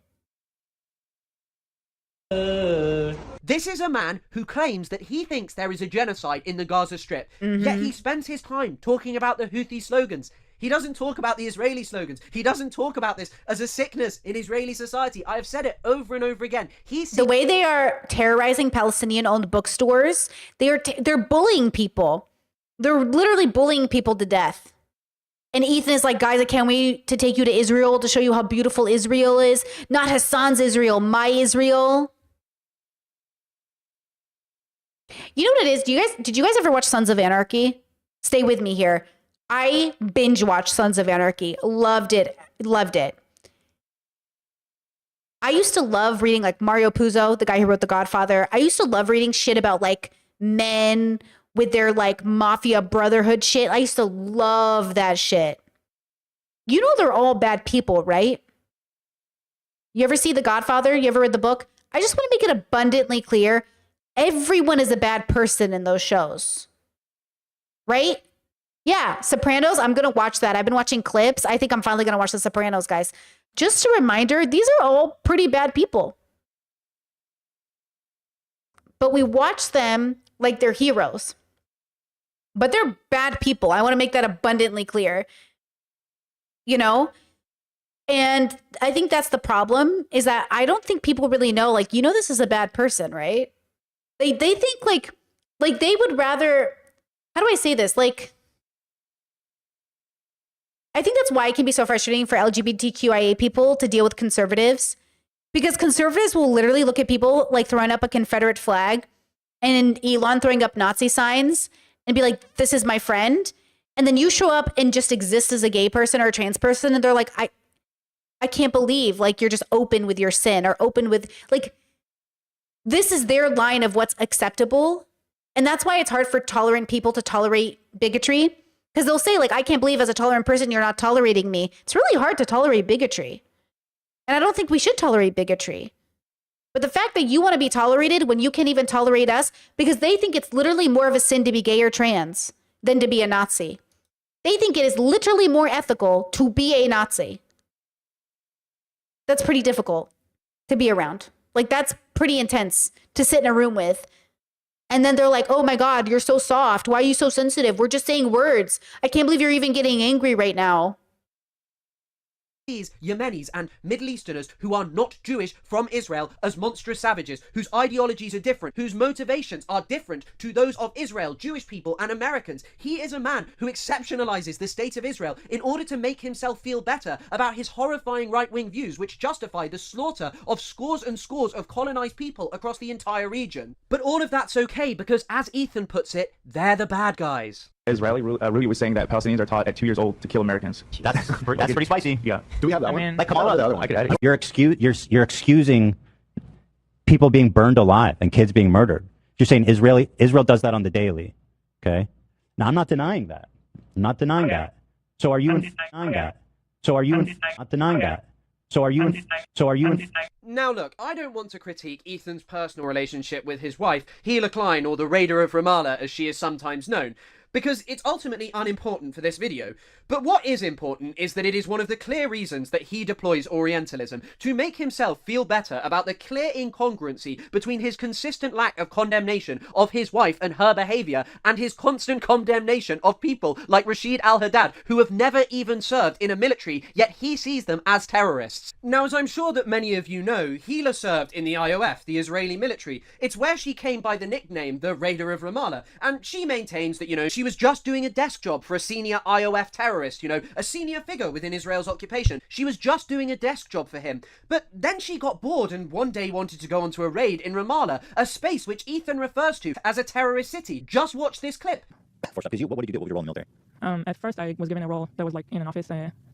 This is a man who claims that he thinks there is a genocide in the Gaza Strip, yet he spends his time talking about the Houthi slogans. He doesn't talk about the Israeli slogans. He doesn't talk about this as a sickness in Israeli society. I have said it over and over again. The way they are terrorizing Palestinian-owned bookstores, they're bullying people. They're literally bullying people to death. And Ethan is like, "Guys, I can't wait to take you to Israel to show you how beautiful Israel is. Not Hassan's Israel, my Israel." You know what it is? Did you guys ever watch Sons of Anarchy? Stay with me here. I binge watched Sons of Anarchy. Loved it. Loved it. I used to love reading like Mario Puzo, the guy who wrote The Godfather. I used to love reading shit about like men with their like mafia brotherhood shit. I used to love that shit. You know they're all bad people, right? You ever see The Godfather? You ever read the book? I just want to make it abundantly clear. Everyone is a bad person in those shows. Right? Yeah, Sopranos, I'm going to watch that. I've been watching clips. I think I'm finally going to watch The Sopranos, guys. Just a reminder, these are all pretty bad people. But we watch them like they're heroes. But they're bad people. I want to make that abundantly clear. You know? And I think that's the problem, is that I don't think people really know, like, you know, this is a bad person, right? They think like they would rather, how do I say this? Like, I think that's why it can be so frustrating for LGBTQIA people to deal with conservatives, because conservatives will literally look at people like throwing up a Confederate flag and Elon throwing up Nazi signs and be like, this is my friend. And then you show up and just exist as a gay person or a trans person. And they're like, I can't believe like you're just open with your sin or open with like, this is their line of what's acceptable. And that's why it's hard for tolerant people to tolerate bigotry. Because they'll say, like, I can't believe as a tolerant person, you're not tolerating me. It's really hard to tolerate bigotry. And I don't think we should tolerate bigotry. But the fact that you want to be tolerated when you can't even tolerate us, because they think it's literally more of a sin to be gay or trans than to be a Nazi. They think it is literally more ethical to be a Nazi. That's pretty difficult to be around. Like, that's pretty intense to sit in a room with. And then they're like, oh my God, you're so soft. Why are you so sensitive? We're just saying words. I can't believe you're even getting angry right now. Yemenis and Middle Easterners who are not Jewish from Israel as monstrous savages, whose ideologies are different, whose motivations are different to those of Israel, Jewish people, and Americans. He is a man who exceptionalizes the state of Israel in order to make himself feel better about his horrifying right-wing views, which justify the slaughter of scores and scores of colonized people across the entire region. But all of that's okay because, as Ethan puts it, they're the bad guys. Israeli Rudy was saying that Palestinians are taught at 2 years old to kill Americans. That's pretty spicy. Yeah. Do we have that one? Like, come on, the other one. I could add it. You're excusing people being burned alive and kids being murdered. You're saying Israel does that on the daily. Okay. Now I'm not denying that. I'm not denying that. So are you denying that? So are you not denying that? So are you? Now look, I don't want to critique Ethan's personal relationship with his wife, Hila Klein, or the Raider of Ramallah as she is sometimes known, because it's ultimately unimportant for this video. But what is important is that it is one of the clear reasons that he deploys Orientalism, to make himself feel better about the clear incongruency between his consistent lack of condemnation of his wife and her behaviour, and his constant condemnation of people like Rashid al-Haddad, who have never even served in a military, yet he sees them as terrorists. Now, as I'm sure that many of you know, Hila served in the IOF, the Israeli military. It's where she came by the nickname the Raider of Ramallah, and she maintains that, you know, she was just doing a desk job for a senior IOF terrorist, you know, a senior figure within Israel's occupation. She was just doing a desk job for him. But then she got bored and one day wanted to go onto a raid in Ramallah, a space which Ethan refers to as a terrorist city. Just watch this clip. What did you do? What did you do? What was your role in the military? At first, I was given a role that was like in an office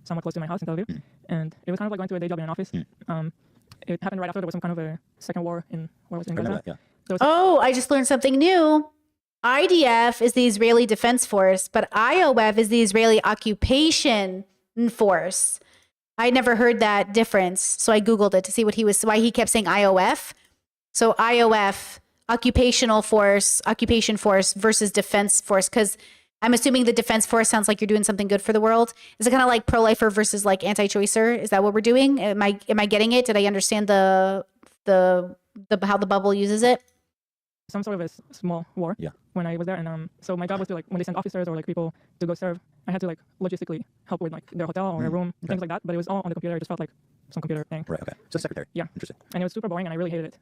somewhat close to my house in Tel Aviv, and it was kind of like going to a day job in an office. It happened right after there was some kind of a second war in Gaza. Yeah. Oh, I just learned something new. IDF is the Israeli Defense Force, but IOF is the Israeli Occupation Force. I never heard that difference, so I Googled it to see why he kept saying IOF. So IOF, Occupational Force, Occupation Force versus Defense Force, because I'm assuming the Defense Force sounds like you're doing something good for the world. Is it kind of like pro-lifer versus like anti-choicer? Is that what we're doing? Am I getting it? Did I understand the how the bubble uses it? Some sort of a small war. Yeah. When I was there, and so my job was to, like, when they sent officers or like people to go serve, I had to like logistically help with like their hotel or a room, things like that. But it was all on the computer. It just felt like some computer thing. Right. Okay. So secretary. Yeah. Interesting. And it was super boring, and I really hated it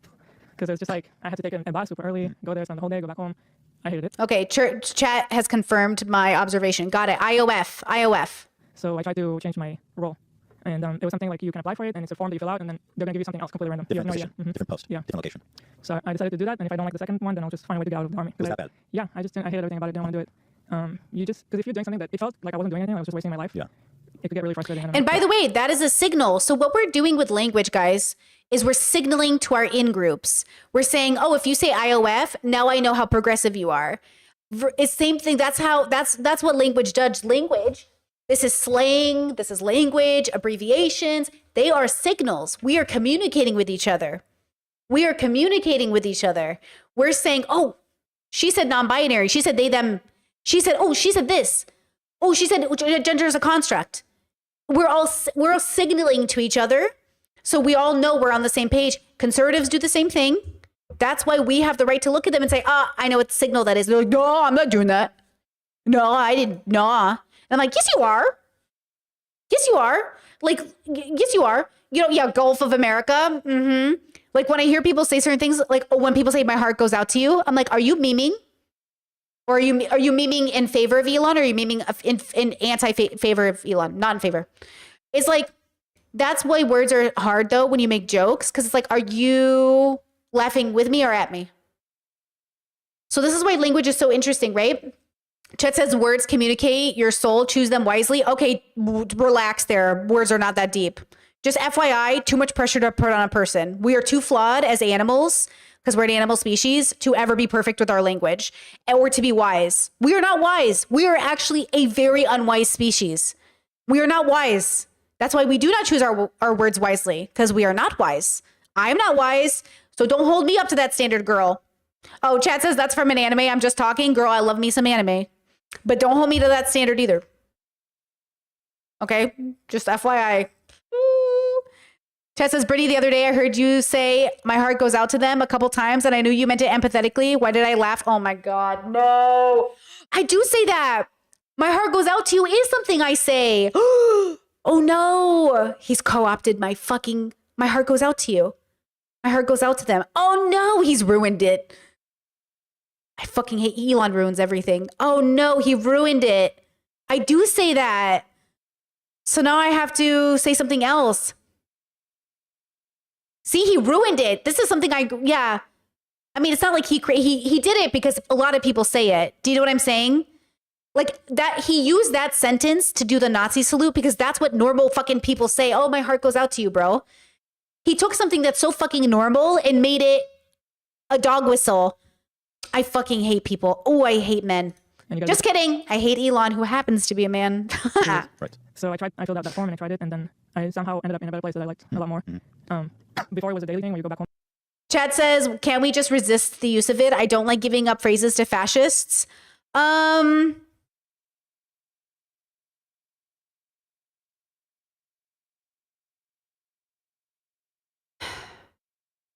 because it was just like I had to take a bath super early, go there, spend the whole day, go back home. I hated it. Okay. Chat has confirmed my observation. Got it. IOF. So I tried to change my role. And it was something like you can apply for it, and it's a form that you fill out, and then they're going to give you something else completely random. Different you have position, no idea. different post, yeah. different location. So I decided to do that, and if I don't like the second one, then I'll just find a way to get out of the army. Was that bad? Yeah, I hated everything about it. Didn't want to do it. You just, because if you're doing something that it felt like I wasn't doing anything, I was just wasting my life. Yeah. It could get really frustrating. And by the way, that is a signal. So what we're doing with language, guys, is we're signaling to our in-groups. We're saying, oh, if you say IOF, now I know how progressive you are. It's same thing. That's what language does. Language, this is slang, this is language, abbreviations. They are signals. We are communicating with each other. We are communicating with each other. We're saying, oh, she said non-binary. She said they, them. She said, oh, she said this. Oh, she said gender is a construct. We're all signaling to each other. So we all know we're on the same page. Conservatives do the same thing. That's why we have the right to look at them and say, I know what signal that is. They're like, no, I'm not doing that. No, I didn't. Nah. And I'm like, yes, you are. Yes, you are. Like, yes, you are. You know, yeah, Gulf of America. Mm-hmm. Like when I hear people say certain things, like when people say my heart goes out to you, I'm like, are you memeing? Or are you memeing in favor of Elon, or are you memeing in anti-favor of Elon? Not in favor. It's like, that's why words are hard though when you make jokes, because it's like, are you laughing with me or at me? So this is why language is so interesting, right? Chet says words communicate your soul, choose them wisely. Okay, relax there. Words are not that deep. Just FYI, too much pressure to put on a person. We are too flawed as animals, because we're an animal species, to ever be perfect with our language or to be wise. We are not wise. We are actually a very unwise species. We are not wise. That's why we do not choose our words wisely, because we are not wise. I'm not wise, so don't hold me up to that standard, girl. Oh, Chad says that's from an anime. I'm just talking. Girl, I love me some anime. But don't hold me to that standard either. Okay? Just FYI. Chad says, Brittany, the other day I heard you say my heart goes out to them a couple times, and I knew you meant it empathetically. Why did I laugh? Oh my God, no. I do say that. My heart goes out to you is something I say. Oh no. He's co-opted my heart goes out to you. My heart goes out to them. Oh no, he's ruined it. I fucking hate Elon ruins everything. Oh no, he ruined it. I do say that. So now I have to say something else. See, he ruined it. This is something yeah. I mean, it's not like he did it because a lot of people say it. Do you know what I'm saying? Like that, he used that sentence to do the Nazi salute because that's what normal fucking people say. Oh, my heart goes out to you, bro. He took something that's so fucking normal and made it a dog whistle. I fucking hate people. Oh, I hate men. Just kidding. I hate Elon, who happens to be a man. Right. So I filled out that form and I tried it, and then I somehow ended up in a better place that I liked a lot more. Before it was a daily thing where you go back home. Chad says, can we just resist the use of it? I don't like giving up phrases to fascists.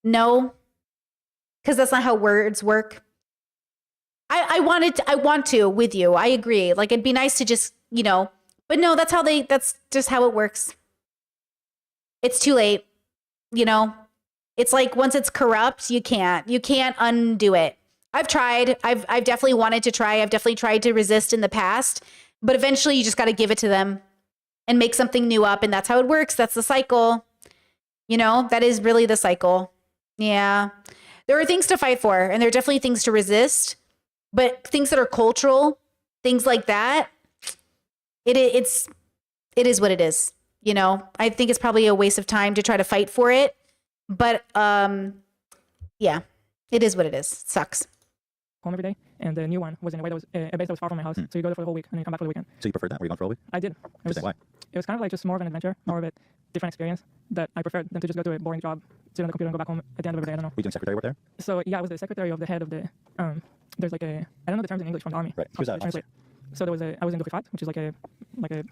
No, because that's not how words work. I want to with you. I agree. Like, it'd be nice to just, but no, that's just how it works. It's too late. It's like once it's corrupt, you can't undo it. I've tried. I've definitely wanted to try. I've definitely tried to resist in the past, but eventually you just got to give it to them and make something new up. And that's how it works. That's the cycle. That is really the cycle. Yeah. There are things to fight for, and there are definitely things to resist, but things that are cultural, things like that, it is what it is. I think it's probably a waste of time to try to fight for it, but yeah, it is what it is. It sucks. Home every day, and the new one was in a way that was a base that was far from my house, so you go there for the whole week and then you come back for the weekend. So you preferred that? Were you gone for a whole week? I did. Why? It was kind of like just more of an adventure, more of a different experience that I preferred than to just go to a boring job, sit on the computer, and go back home at the end of every day. I don't know. Were you doing secretary work there? So yeah, I was the secretary of the head of the. There's like I don't know the terms in English from the army. Right. Who's that? So I was in Dufifat, which is like a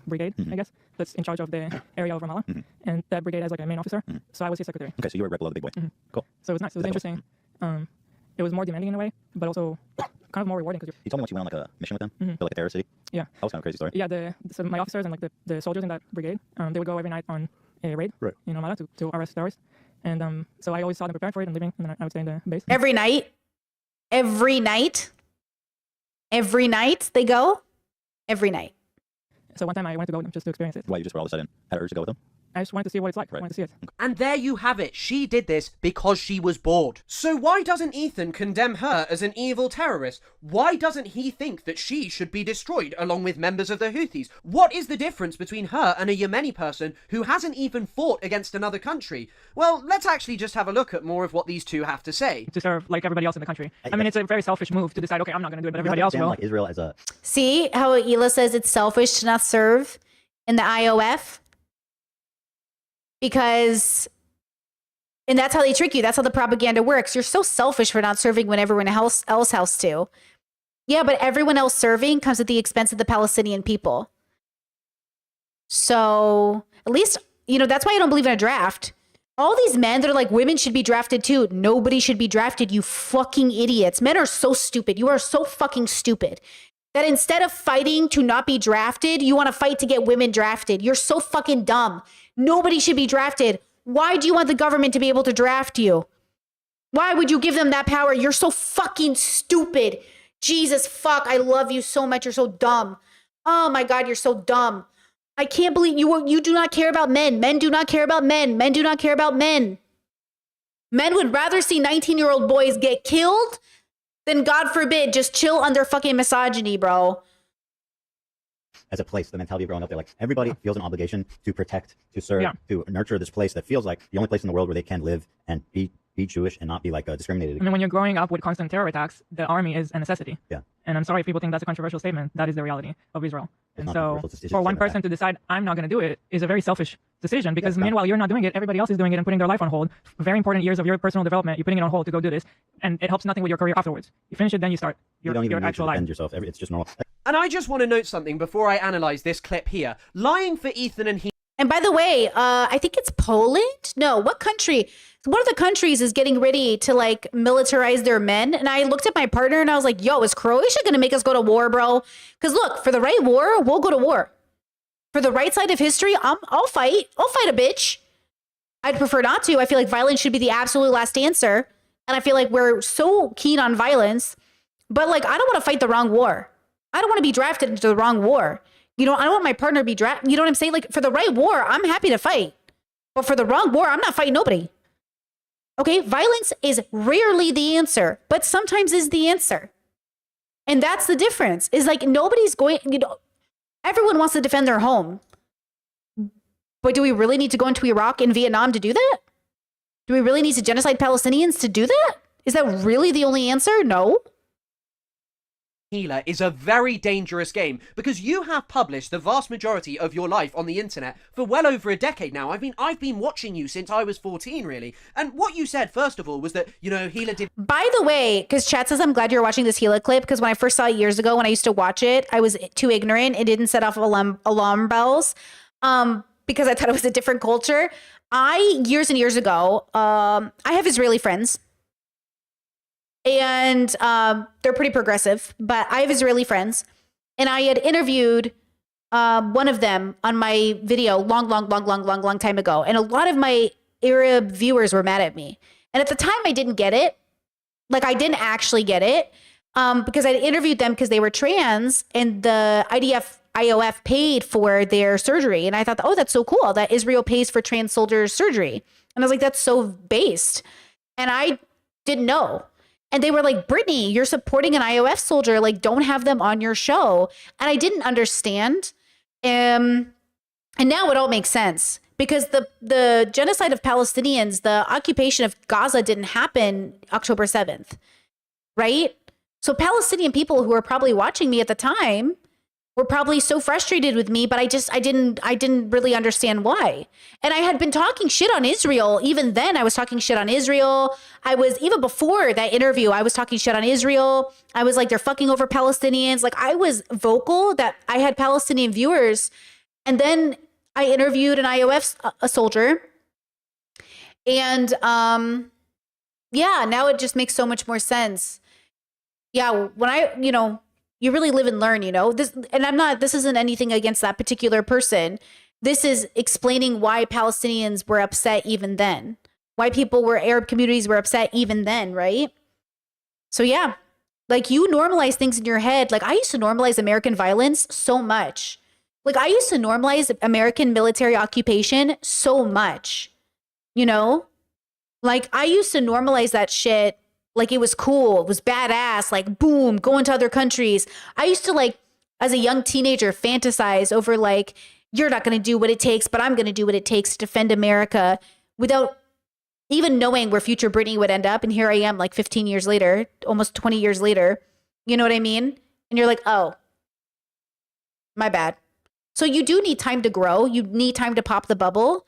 brigade, I guess, that's in charge of the area of Ramallah, and that brigade has like a main officer. So I was his secretary. Okay, so you were right below the big boy. Cool. So it was nice. It was interesting. It was more demanding in a way, but also kind of more rewarding. You told me once you went on like a mission with them, built like a terrorist city. Yeah. That was kind of a crazy story. Yeah, so my officers and like the soldiers in that brigade, they would go every night on a raid in Ramallah to arrest terrorists, and so I always saw them preparing for it and leaving, and then I would stay in the base. Every night they go. Every night. So one time I wanted to go just to experience it. Why, you just were all of a sudden had an urge to go with them? I just wanted to see what it's like. I wanted to see it. And there you have it. She did this because she was bored. So why doesn't Ethan condemn her as an evil terrorist? Why doesn't he think that she should be destroyed along with members of the Houthis? What is the difference between her and a Yemeni person who hasn't even fought against another country? Well, let's actually just have a look at more of what these two have to say. To serve like everybody else in the country. I mean, it's a very selfish move to decide, okay, I'm not going to do it, but everybody else will. Like Israel as a... See how Hila says it's selfish to not serve in the IOF? Because, and that's how they trick you. That's how the propaganda works. You're so selfish for not serving when everyone else has to. Yeah, but everyone else serving comes at the expense of the Palestinian people. So at least, you know, that's why I don't believe in a draft. All these men that are like, women should be drafted too. Nobody should be drafted, you fucking idiots. Men are so stupid. You are so fucking stupid. That instead of fighting to not be drafted, you want to fight to get women drafted. You're so fucking dumb. Nobody should be drafted. Why do you want the government to be able to draft you? Why would you give them that power? You're so fucking stupid. Jesus fuck, I love you so much. You're so dumb. Oh my God, you're so dumb. I can't believe you do not care about men. Men do not care about men. Men do not care about men. Men would rather see 19-year-old boys get killed than, God forbid, just chill under fucking misogyny, bro. As a place, the mentality of growing up there, like everybody feels an obligation to protect, to serve, to nurture this place that feels like the only place in the world where they can live and be Jewish and not be like discriminated I mean, when you're growing up with constant terror attacks, the army is a necessity. Yeah. And I'm sorry if people think that's a controversial statement. That is the reality of Israel. And not so controversial, it's just for one statement person to decide, I'm not going to do it, is a very selfish decision, because meanwhile, you're not doing it. Everybody else is doing it and putting their life on hold. Very important years of your personal development, you're putting it on hold to go do this. And it helps nothing with your career afterwards. You finish it, then you start you don't even your need actual to defend life. yourself. It's just normal. And I just want to note something before I analyze this clip here. Lying for Ethan and he. And by the way, I think it's Poland. No, what country? One of the countries is getting ready to like militarize their men. And I looked at my partner and I was like, yo, is Croatia going to make us go to war, bro? Because look, for the right war, we'll go to war. For the right side of history, I'll fight. I'll fight a bitch. I'd prefer not to. I feel like violence should be the absolute last answer. And I feel like we're so keen on violence. But like, I don't want to fight the wrong war. I don't want to be drafted into the wrong war. You know, I don't want my partner to be drafted. You know what I'm saying? Like, for the right war, I'm happy to fight. But for the wrong war, I'm not fighting nobody. Okay? Violence is rarely the answer, but sometimes is the answer. And that's the difference. Is like, nobody's going, you know, everyone wants to defend their home. But do we really need to go into Iraq and Vietnam to do that? Do we really need to genocide Palestinians to do that? Is that really the only answer? No. Hila is a very dangerous game because you have published the vast majority of your life on the internet for well over a decade now. I mean, I've been watching you since I was 14, really. And what you said, first of all, was that, you know, Hila did... By the way, because chat says I'm glad you're watching this Hila clip, because when I first saw it years ago, when I used to watch it, I was too ignorant. It didn't set off alarm bells because I thought it was a different culture. Years and years ago, I have Israeli friends. And they're pretty progressive, but I have Israeli friends, and I had interviewed one of them on my video long time ago. And a lot of my Arab viewers were mad at me. And at the time I didn't get it. Like, I didn't actually get it because I interviewed them because they were trans, and the IOF paid for their surgery. And I thought, oh, that's so cool that Israel pays for trans soldiers' surgery. And I was like, that's so based. And I didn't know. And they were like, Brittany, you're supporting an IOF soldier. Like, don't have them on your show. And I didn't understand. And now it all makes sense, because the genocide of Palestinians, the occupation of Gaza didn't happen October 7th, right? So Palestinian people who were probably watching me at the time were probably so frustrated with me, but I didn't really understand why. And I had been talking shit on Israel. Even then, I was talking shit on Israel. Even before that interview, I was talking shit on Israel. I was like, they're fucking over Palestinians. Like, I was vocal that I had Palestinian viewers. And then I interviewed an IOF a soldier. And yeah, now it just makes so much more sense. Yeah, when you really live and learn, you know, this isn't anything against that particular person. This is explaining why Palestinians were upset even then, why Arab communities were upset even then, right? So yeah, like, you normalize things in your head. Like, I used to normalize American violence so much. Like, I used to normalize American military occupation so much, you know? Like, I used to normalize that shit like it was cool, it was badass, like, boom, going to other countries. I used to, like, as a young teenager, fantasize over, like, you're not going to do what it takes, but I'm going to do what it takes to defend America without even knowing where future Britney would end up. And here I am, like, 15 years later, almost 20 years later. You know what I mean? And you're like, oh, my bad. So you do need time to grow. You need time to pop the bubble.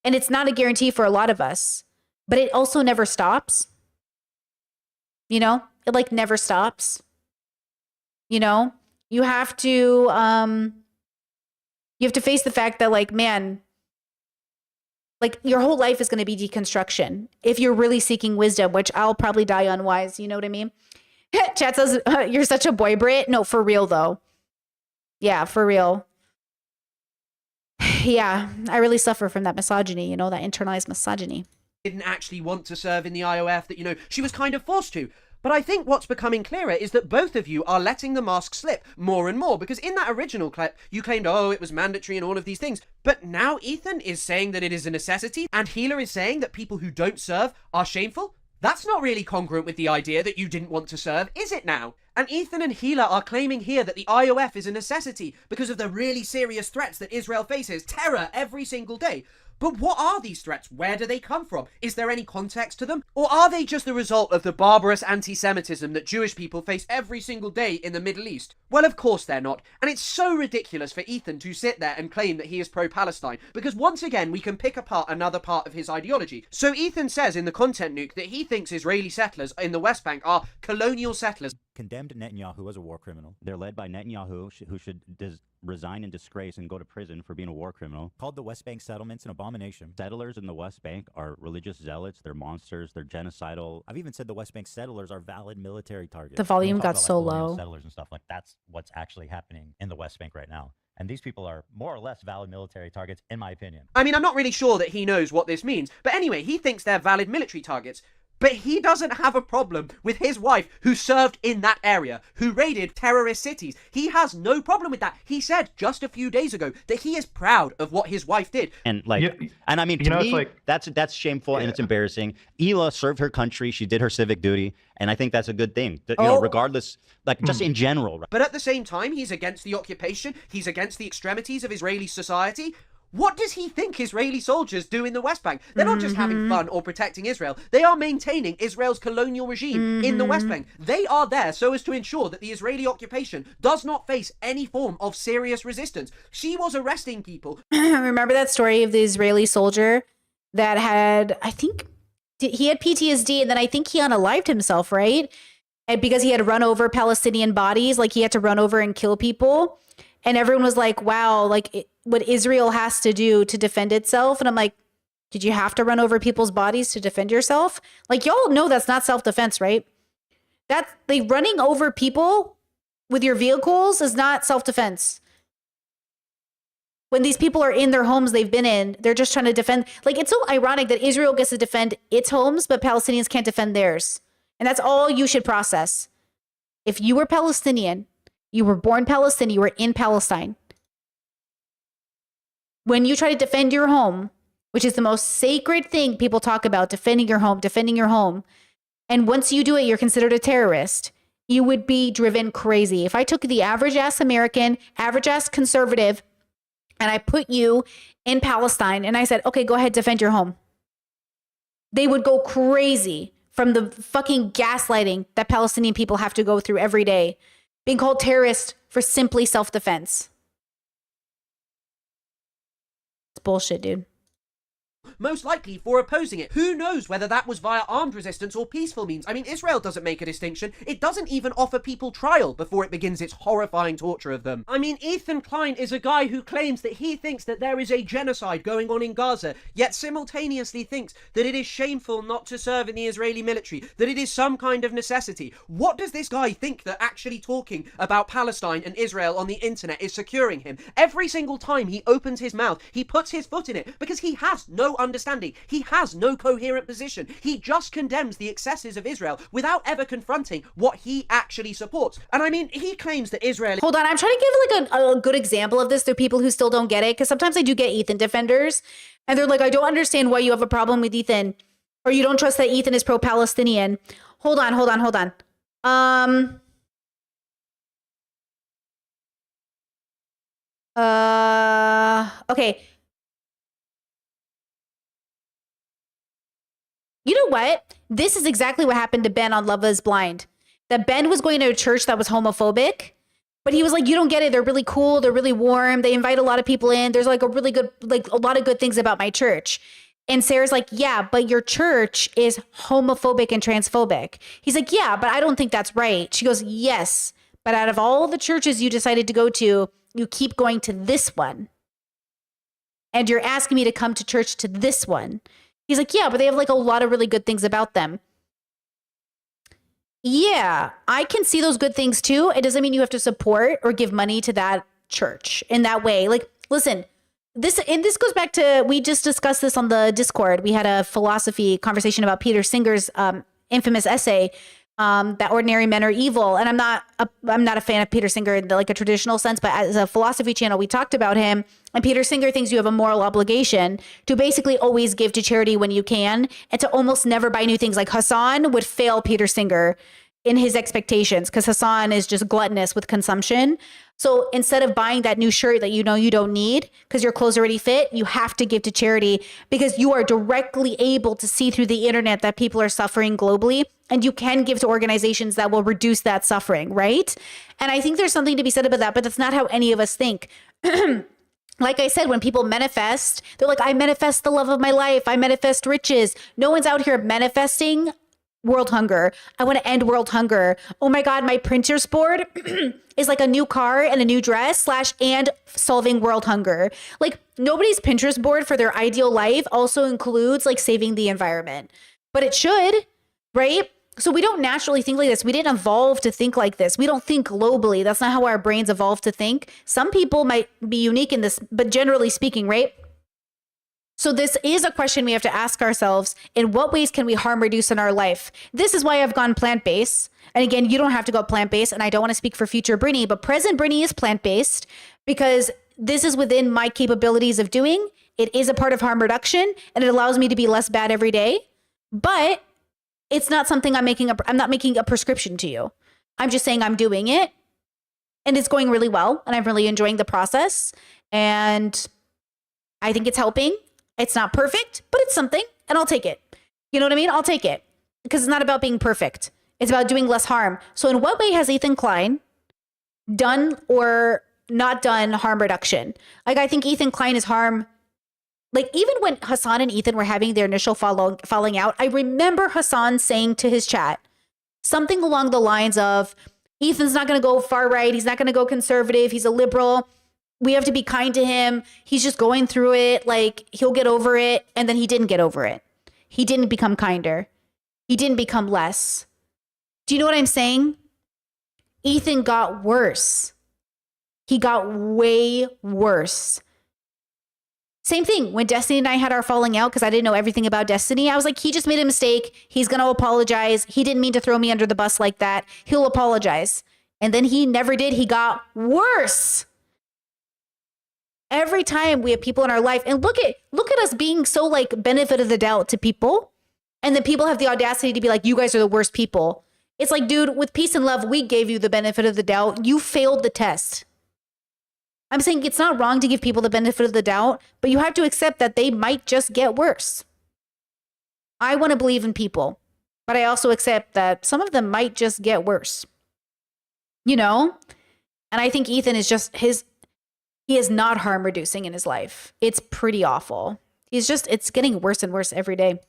And it's not a guarantee for a lot of us, but it also never stops. You know, it like never stops. You know, you have to face the fact that, like, man, like, your whole life is going to be deconstruction if you're really seeking wisdom, which I'll probably die unwise. You know what I mean? Chat says, you're such a boy, Brit. No, for real, though. Yeah, for real. Yeah, I really suffer from that misogyny, you know, that internalized misogyny. Didn't actually want to serve in the IOF, that, you know, she was kind of forced to. But I think what's becoming clearer is that both of you are letting the mask slip more and more, because in that original clip, you claimed, oh, it was mandatory and all of these things. But now Ethan is saying that it is a necessity, and Hila is saying that people who don't serve are shameful. That's not really congruent with the idea that you didn't want to serve, is it now? And Ethan and Hila are claiming here that the IOF is a necessity because of the really serious threats that Israel faces, terror every single day. But what are these threats? Where do they come from? Is there any context to them? Or are they just the result of the barbarous anti-Semitism that Jewish people face every single day in the Middle East? Well, of course they're not. And it's so ridiculous for Ethan to sit there and claim that he is pro-Palestine, because once again, we can pick apart another part of his ideology. So Ethan says in the content nuke that he thinks Israeli settlers in the West Bank are colonial settlers. Condemned Netanyahu as a war criminal. They're led by Netanyahu, who should resign in disgrace and go to prison for being a war criminal. Called the West Bank settlements an abomination. Settlers in the West Bank are religious zealots. They're monsters. They're genocidal. I've even said the West Bank settlers are valid military targets. The volume got so low. Settlers and stuff like that's what's actually happening in the West Bank right now. And these people are more or less valid military targets, in my opinion. I mean, I'm not really sure that he knows what this means, but anyway, he thinks they're valid military targets. But he doesn't have a problem with his wife who served in that area, who raided terrorist cities. He has no problem with that. He said just a few days ago that he is proud of what his wife did. And like, and I mean, to me, like, that's shameful and it's embarrassing. Hila served her country. She did her civic duty. And I think that's a good thing, you know, regardless, like just in general. But at the same time, he's against the occupation. He's against the extremities of Israeli society. What does he think Israeli soldiers do in the West Bank? They're not just having fun or protecting Israel. They are maintaining Israel's colonial regime in the West Bank. They are there so as to ensure that the Israeli occupation does not face any form of serious resistance. She was arresting people. Remember that story of the Israeli soldier that had, I think, he had PTSD, and then I think he unalived himself, right? And because he had run over Palestinian bodies, like he had to run over and kill people. And everyone was like, wow, like what Israel has to do to defend itself. And I'm like, did you have to run over people's bodies to defend yourself? Like, y'all know that's not self-defense, right? That's like running over people with your vehicles is not self-defense. When these people are in their homes they've been in, they're just trying to defend. Like, it's so ironic that Israel gets to defend its homes, but Palestinians can't defend theirs. And that's all you should process. If you were Palestinian, you were born Palestinian, you were in Palestine. When you try to defend your home, which is the most sacred thing people talk about, defending your home, and once you do it, you're considered a terrorist, you would be driven crazy. If I took the average ass American, average ass conservative, and I put you in Palestine and I said, okay, go ahead, defend your home, they would go crazy from the fucking gaslighting that Palestinian people have to go through every day, being called terrorists for simply self-defense. It's bullshit, dude. Most likely for opposing it. Who knows whether that was via armed resistance or peaceful means? I mean, Israel doesn't make a distinction. It doesn't even offer people trial before it begins its horrifying torture of them. I mean, Ethan Klein is a guy who claims that he thinks that there is a genocide going on in Gaza, yet simultaneously thinks that it is shameful not to serve in the Israeli military, that it is some kind of necessity. What does this guy think that actually talking about Palestine and Israel on the internet is securing him? Every single time he opens his mouth, he puts his foot in it because he has no understanding. He has no coherent position. He just condemns the excesses of Israel without ever confronting what he actually supports. And I mean, he claims that Israel... Hold on, I'm trying to give like a good example of this to people who still don't get it, because sometimes I do get Ethan defenders, and they're like, I don't understand why you have a problem with Ethan, or you don't trust that Ethan is pro-Palestinian. Hold on. Okay. You know what? This is exactly what happened to Ben on Love is Blind. That Ben was going to a church that was homophobic, but he was like, you don't get it. They're really cool. They're really warm. They invite a lot of people in. There's like a really good, like a lot of good things about my church. And Sarah's like, yeah, but your church is homophobic and transphobic. He's like, yeah, but I don't think that's right. She goes, yes, but out of all the churches you decided to go to, you keep going to this one. And you're asking me to come to church to this one. He's like, yeah, but they have like a lot of really good things about them. Yeah, I can see those good things too. It doesn't mean you have to support or give money to that church in that way. Like, listen, this goes back to, we just discussed this on the Discord. We had a philosophy conversation about Peter Singer's infamous essay, that ordinary men are evil. And I'm not a fan of Peter Singer in like a traditional sense, but as a philosophy channel, we talked about him. And Peter Singer thinks you have a moral obligation to basically always give to charity when you can, and to almost never buy new things. Like Hassan would fail Peter Singer in his expectations, because Hassan is just gluttonous with consumption. So instead of buying that new shirt that you know you don't need because your clothes already fit, you have to give to charity, because you are directly able to see through the internet that people are suffering globally, and you can give to organizations that will reduce that suffering, right? And I think there's something to be said about that, but that's not how any of us think. Like I said, when people manifest, they're like, I manifest the love of my life. I manifest riches. No one's out here manifesting world hunger. I want to end world hunger. Oh my God, my Pinterest board is like a new car and a new dress / and solving world hunger. Like, nobody's Pinterest board for their ideal life also includes like saving the environment, but it should, right? So we don't naturally think like this. We didn't evolve to think like this. We don't think globally. That's not how our brains evolved to think. Some people might be unique in this, but generally speaking, right? So this is a question we have to ask ourselves. In what ways can we harm reduce in our life? This is why I've gone plant-based. And again, you don't have to go plant-based, and I don't want to speak for future Brittany, but present Brittany is plant-based because this is within my capabilities of doing. It is a part of harm reduction, and it allows me to be less bad every day. But it's not something I'm not making a prescription to you. I'm just saying I'm doing it, and it's going really well, and I'm really enjoying the process, and I think it's helping. It's not perfect, but it's something, and I'll take it. You know what I mean? I'll take it, because it's not about being perfect. It's about doing less harm. So in what way has Ethan Klein done or not done harm reduction? Like, I think Ethan Klein is harm. Like, even when Hassan and Ethan were having their initial falling out, I remember Hassan saying to his chat something along the lines of, Ethan's not going to go far right. He's not going to go conservative. He's a liberal. We have to be kind to him. He's just going through it. Like, he'll get over it. And then he didn't get over it. He didn't become kinder. He didn't become less. Do you know what I'm saying? Ethan got worse. He got way worse. Same thing when Destiny and I had our falling out, because I didn't know everything about Destiny. I was like, he just made a mistake. He's going to apologize. He didn't mean to throw me under the bus like that. He'll apologize. And then he never did. He got worse. Every time we have people in our life, and look at us being so like benefit of the doubt to people, and then people have the audacity to be like, you guys are the worst people. It's like, dude, with peace and love, we gave you the benefit of the doubt. You failed the test. I'm saying it's not wrong to give people the benefit of the doubt, but you have to accept that they might just get worse. I want to believe in people, but I also accept that some of them might just get worse. You know? And I think Ethan is just he is not harm reducing in his life. It's pretty awful. It's getting worse and worse every day.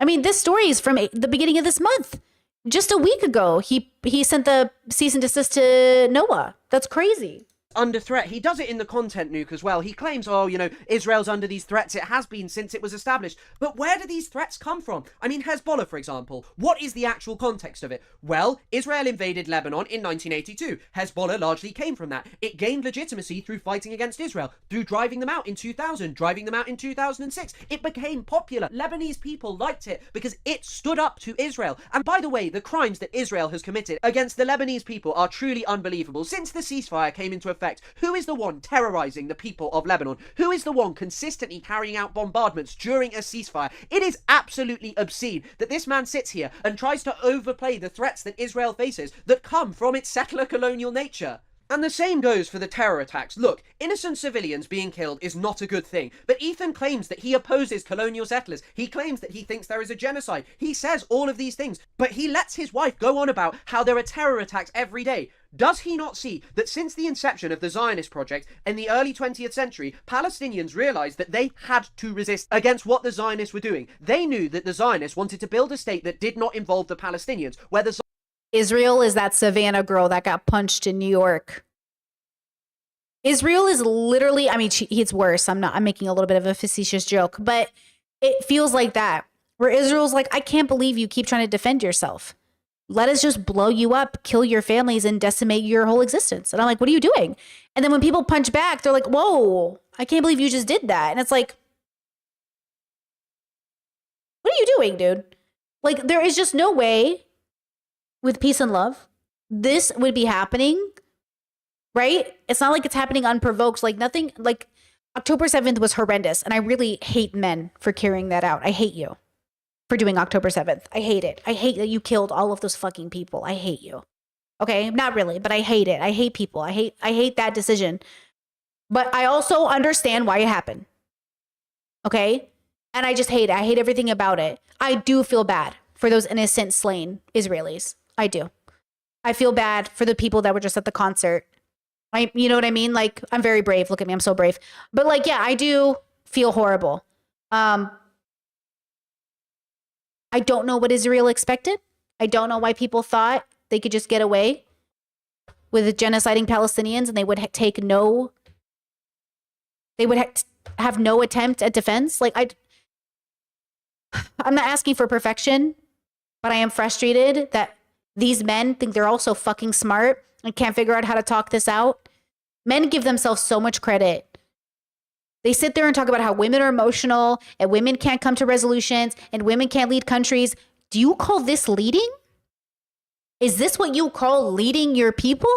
I mean, this story is from the beginning of this month. Just a week ago, he sent the cease and desist to Noah. That's crazy. under threat. He does it in the content nuke as well. He claims, oh, you know, Israel's under these threats. It has been since it was established. But where do these threats come from? I mean, Hezbollah, for example. What is the actual context of it? Well, Israel invaded Lebanon in 1982. Hezbollah largely came from that. It gained legitimacy through fighting against Israel, through driving them out in 2000, driving them out in 2006. It became popular. Lebanese people liked it because it stood up to Israel. And by the way, the crimes that Israel has committed against the Lebanese people are truly unbelievable. Since the ceasefire came into effect, who is the one terrorizing the people of Lebanon? Who is the one consistently carrying out bombardments during a ceasefire? It is absolutely obscene that this man sits here and tries to overplay the threats that Israel faces that come from its settler colonial nature. And the same goes for the terror attacks. Look, innocent civilians being killed is not a good thing. But Ethan claims that he opposes colonial settlers. He claims that he thinks there is a genocide. He says all of these things. But he lets his wife go on about how there are terror attacks every day. Does he not see that since the inception of the Zionist project in the early 20th century, Palestinians realized that they had to resist against what the Zionists were doing? They knew that the Zionists wanted to build a state that did not involve the Palestinians, where the Israel is that Savannah girl that got punched in New York. Israel is literally, I mean, it's worse. I'm making a little bit of a facetious joke, but it feels like that, where Israel's like, I can't believe you keep trying to defend yourself. Let us just blow you up, kill your families, and decimate your whole existence. And I'm like, what are you doing? And then when people punch back, they're like, whoa, I can't believe you just did that. And it's like, what are you doing, dude? Like, there is just no way with peace and love this would be happening, right? It's not like it's happening unprovoked. Like nothing, like October 7th was horrendous. And I really hate men for carrying that out. I hate you for doing October 7th. I hate it. I hate that you killed all of those fucking people. I hate you. Okay, not really, but I hate it. I hate people. I hate that decision. But I also understand why it happened. Okay? And I just hate it. I hate everything about it. I do feel bad for those innocent slain Israelis. I do. I feel bad for the people that were just at the concert. You know what I mean? Like, I'm very brave. Look at me. I'm so brave. But like, yeah, I do feel horrible. I don't know what Israel expected. I don't know why people thought they could just get away with genociding Palestinians and they would take no, they would have no attempt at defense. Like, I'm not asking for perfection, but I am frustrated that these men think they're all so fucking smart and can't figure out how to talk this out. Men give themselves so much credit. They sit there and talk about how women are emotional and women can't come to resolutions and women can't lead countries. Do you call this leading? Is this what you call leading your people?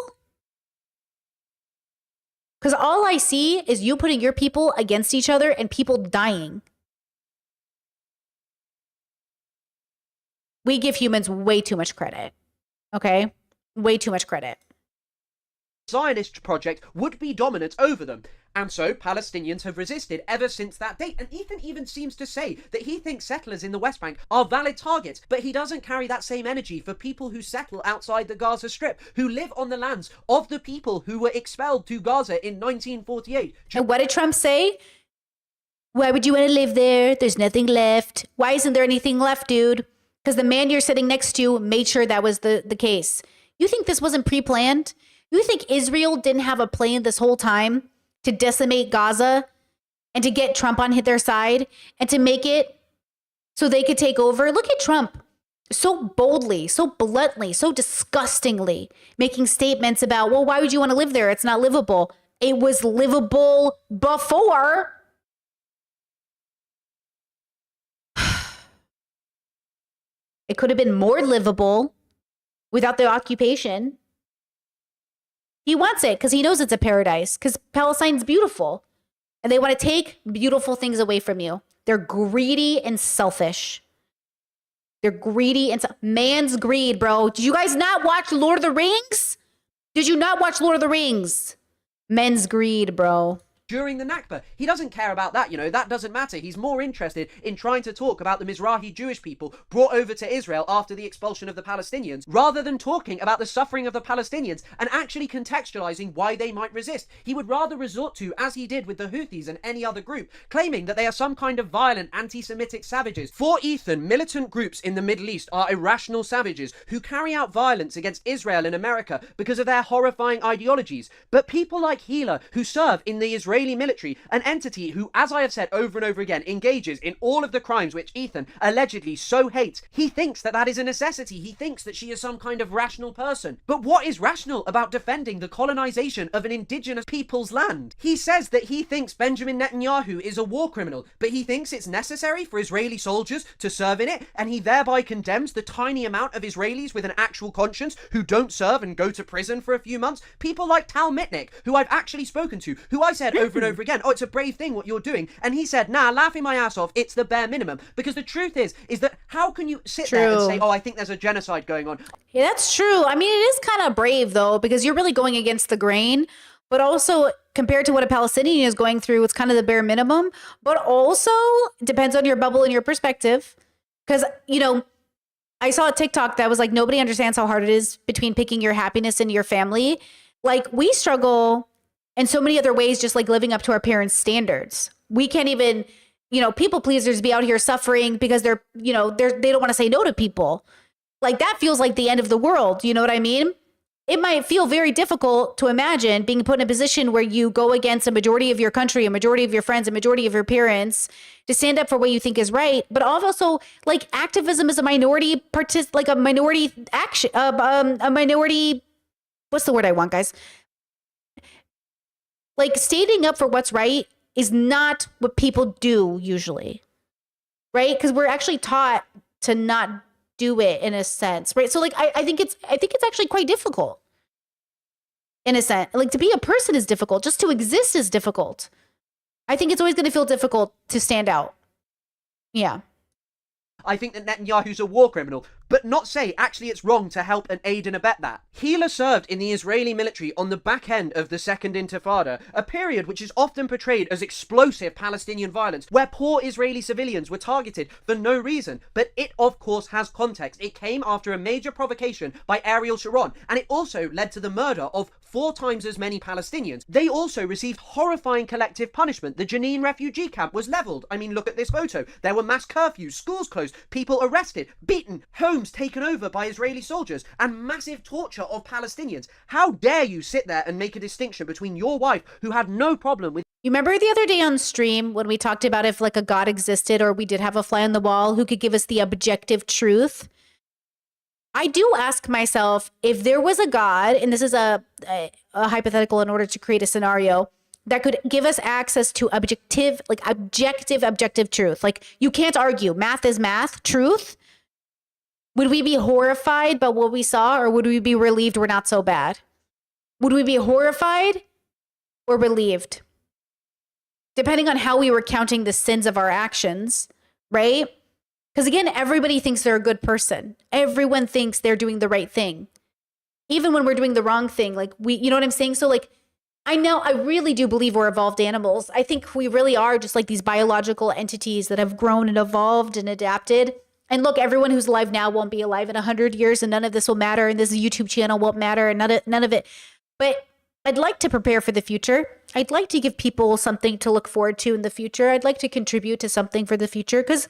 Because all I see is you putting your people against each other and people dying. We give humans way too much credit. Okay? Way too much credit. Zionist project would be dominant over them. And so Palestinians have resisted ever since that date. And Ethan even seems to say that he thinks settlers in the West Bank are valid targets, but he doesn't carry that same energy for people who settle outside the Gaza Strip, who live on the lands of the people who were expelled to Gaza in 1948. And what did Trump say? Why would you want to live there? There's nothing left. Why isn't there anything left, dude? Because the man you're sitting next to made sure that was the case. You think this wasn't pre-planned? You think Israel didn't have a plan this whole time to decimate Gaza and to get Trump on their side and to make it so they could take over? Look at Trump so boldly, so bluntly, so disgustingly making statements about, well, why would you want to live there? It's not livable. It was livable before. It could have been more livable without the occupation. He wants it because he knows it's a paradise, because Palestine's beautiful. And they want to take beautiful things away from you. They're greedy and selfish. They're greedy and man's greed, bro. Did you guys not watch Lord of the Rings? Did you not watch Lord of the Rings? Men's greed, bro. during the Nakba. He doesn't care about that, that doesn't matter. He's more interested in trying to talk about the Mizrahi Jewish people brought over to Israel after the expulsion of the Palestinians, rather than talking about the suffering of the Palestinians and actually contextualizing why they might resist. He would rather resort to, as he did with the Houthis and any other group, claiming that they are some kind of violent anti-Semitic savages. For Ethan, militant groups in the Middle East are irrational savages who carry out violence against Israel and America because of their horrifying ideologies. But people like Hila, who serve in the Israeli military, an entity who, as I have said over and over again, engages in all of the crimes which Ethan allegedly so hates, he thinks that that is a necessity. He thinks that she is some kind of rational person. But what is rational about defending the colonization of an indigenous people's land? He says that he thinks Benjamin Netanyahu is a war criminal, but he thinks it's necessary for Israeli soldiers to serve in it, and he thereby condemns the tiny amount of Israelis with an actual conscience who don't serve and go to prison for a few months. People like Tal Mitnick, who I've actually spoken to, who I said over and over again, oh, it's a brave thing what you're doing. And he said, nah, laughing my ass off, it's the bare minimum. Because the truth is that how can you sit there and say, oh, I think there's a genocide going on? Yeah, that's true. I mean, it is kind of brave, though, because you're really going against the grain. But also, compared to what a Palestinian is going through, it's kind of the bare minimum. But also, depends on your bubble and your perspective. Because, I saw a TikTok that was like, nobody understands how hard it is between picking your happiness and your family. Like, we struggle in so many other ways, just like living up to our parents' standards. We can't even, people pleasers be out here suffering because they don't want to say no to people. Like, that feels like the end of the world. You know what I mean? It might feel very difficult to imagine being put in a position where you go against a majority of your country, a majority of your friends, a majority of your parents to stand up for what you think is right. But also, like, activism is a minority action, a minority. What's the word I want, guys? Like, standing up for what's right is not what people do usually, right? Because we're actually taught to not do it in a sense, right? So, like, I think it's actually quite difficult in a sense. Like, to be a person is difficult. Just to exist is difficult. I think it's always going to feel difficult to stand out. Yeah. I think that Netanyahu's a war criminal, but not say actually it's wrong to help and aid and abet that. Hila served in the Israeli military on the back end of the Second Intifada, a period which is often portrayed as explosive Palestinian violence, where poor Israeli civilians were targeted for no reason. But it, of course, has context. It came after a major provocation by Ariel Sharon, and it also led to the murder of 4 times as many Palestinians. They also received horrifying collective punishment. The Jenin refugee camp was leveled. I mean, look at this photo. There were mass curfews, schools closed, people arrested, beaten, homes taken over by Israeli soldiers, and massive torture of Palestinians. How dare you sit there and make a distinction between your wife, who had no problem with... You remember the other day on stream when we talked about if like a God existed, or we did have a fly on the wall who could give us the objective truth? I do ask myself, if there was a God, and this is a hypothetical in order to create a scenario, that could give us access to objective truth. Like, you can't argue. Math is math, truth. Would we be horrified by what we saw, or would we be relieved we're not so bad? Would we be horrified or relieved? Depending on how we were counting the sins of our actions, right? Because again, everybody thinks they're a good person. Everyone thinks they're doing the right thing. Even when we're doing the wrong thing, like you know what I'm saying? So like, I really do believe we're evolved animals. I think we really are just like these biological entities that have grown and evolved and adapted. And look, everyone who's alive now won't be alive in 100 years, and none of this will matter. And this YouTube channel won't matter, and none of it. But I'd like to prepare for the future. I'd like to give people something to look forward to in the future. I'd like to contribute to something for the future because,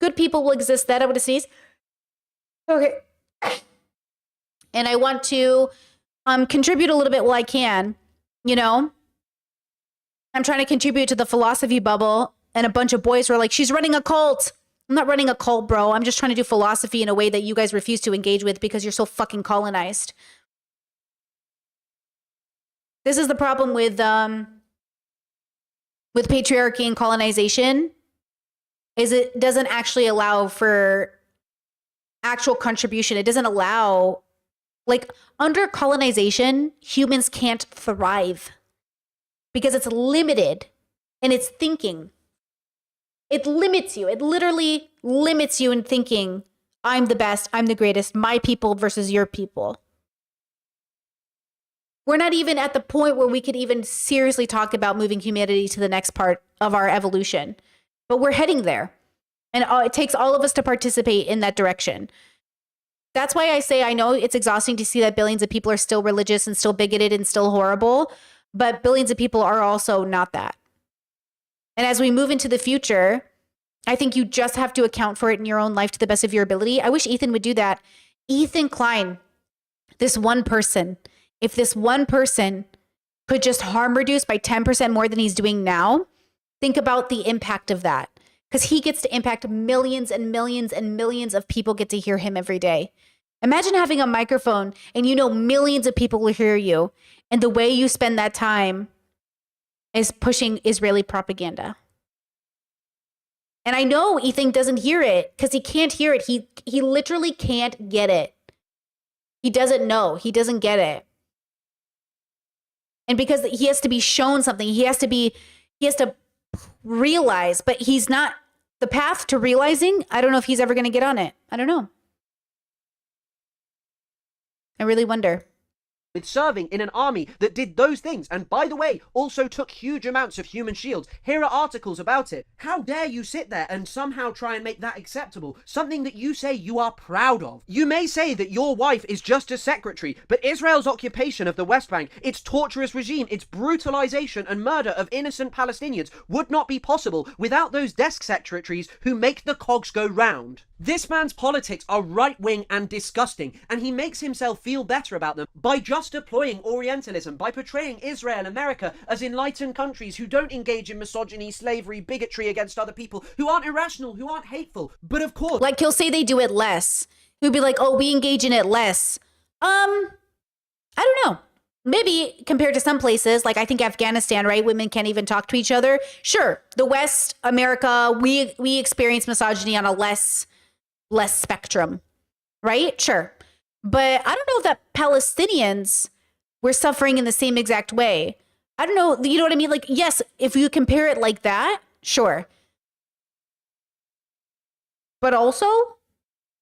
good people will exist that I would see. Okay. And I want to contribute a little bit while I can, I'm trying to contribute to the philosophy bubble, and a bunch of boys were like, she's running a cult. I'm not running a cult, bro. I'm just trying to do philosophy in a way that you guys refuse to engage with because you're so fucking colonized. This is the problem with patriarchy and colonization, is it doesn't actually allow for actual contribution. It doesn't allow, like, under colonization, humans can't thrive because it's limited in its thinking. It limits you. It literally limits you in thinking, I'm the best, I'm the greatest, my people versus your people. We're not even at the point where we could even seriously talk about moving humanity to the next part of our evolution. But we're heading there. And it takes all of us to participate in that direction. That's why I say I know it's exhausting to see that billions of people are still religious and still bigoted and still horrible, but billions of people are also not that. And as we move into the future, I think you just have to account for it in your own life to the best of your ability. I wish Ethan would do that. Ethan Klein, this one person, if this one person could just harm reduce by 10% more than he's doing now, think about the impact of that. Because he gets to impact millions and millions and millions of people get to hear him every day. Imagine having a microphone and you know millions of people will hear you. And the way you spend that time is pushing Israeli propaganda. And I know Ethan doesn't hear it because he can't hear it. He literally can't get it. He doesn't know. He doesn't get it. And because he has to be shown something, he has to realize, but he's not the path to realizing. I don't know if he's ever going to get on it. I don't know. I really wonder. With serving in an army that did those things, and by the way, also took huge amounts of human shields. Here are articles about it. How dare you sit there and somehow try and make that acceptable? Something that you say you are proud of. You may say that your wife is just a secretary, but Israel's occupation of the West Bank, its torturous regime, its brutalization and murder of innocent Palestinians would not be possible without those desk secretaries who make the cogs go round. This man's politics are right-wing and disgusting, and he makes himself feel better about them by just deploying Orientalism, by portraying Israel, America as enlightened countries who don't engage in misogyny, slavery, bigotry against other people, who aren't irrational, who aren't hateful. But of course... Like he'll say they do it less. He'll be like, oh, we engage in it less. I don't know. Maybe compared to some places, like I think Afghanistan, right? Women can't even talk to each other. Sure, the West, America, we experience misogyny on a less spectrum, right? Sure. But I don't know if that Palestinians were suffering in the same exact way. I don't know. You know what I mean? Like, yes, if you compare it like that, sure. But also,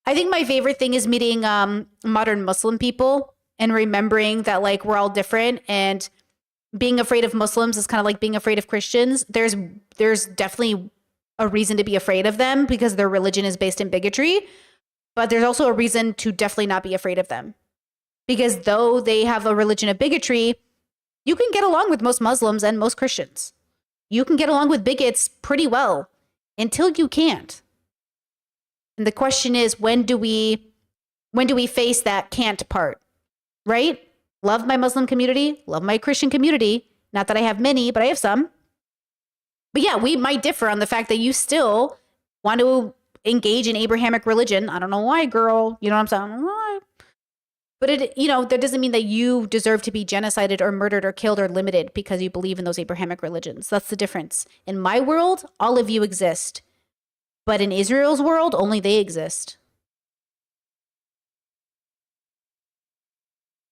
I think my favorite thing is meeting modern Muslim people and remembering that like we're all different, and being afraid of Muslims is kind of like being afraid of Christians. There's definitely a reason to be afraid of them because their religion is based in bigotry, but there's also a reason to definitely not be afraid of them, because though they have a religion of bigotry, you can get along with most Muslims and most Christians. You can get along with bigots pretty well until you can't. And the question is, when do we face that can't part, right? Love my Muslim community, love my Christian community. Not that I have many, but I have some. But yeah, we might differ on the fact that you still want to engage in Abrahamic religion. I don't know why, girl. You know what I'm saying? Why? But that doesn't mean that you deserve to be genocided or murdered or killed or limited because you believe in those Abrahamic religions. That's the difference. In my world, all of you exist. But in Israel's world, only they exist.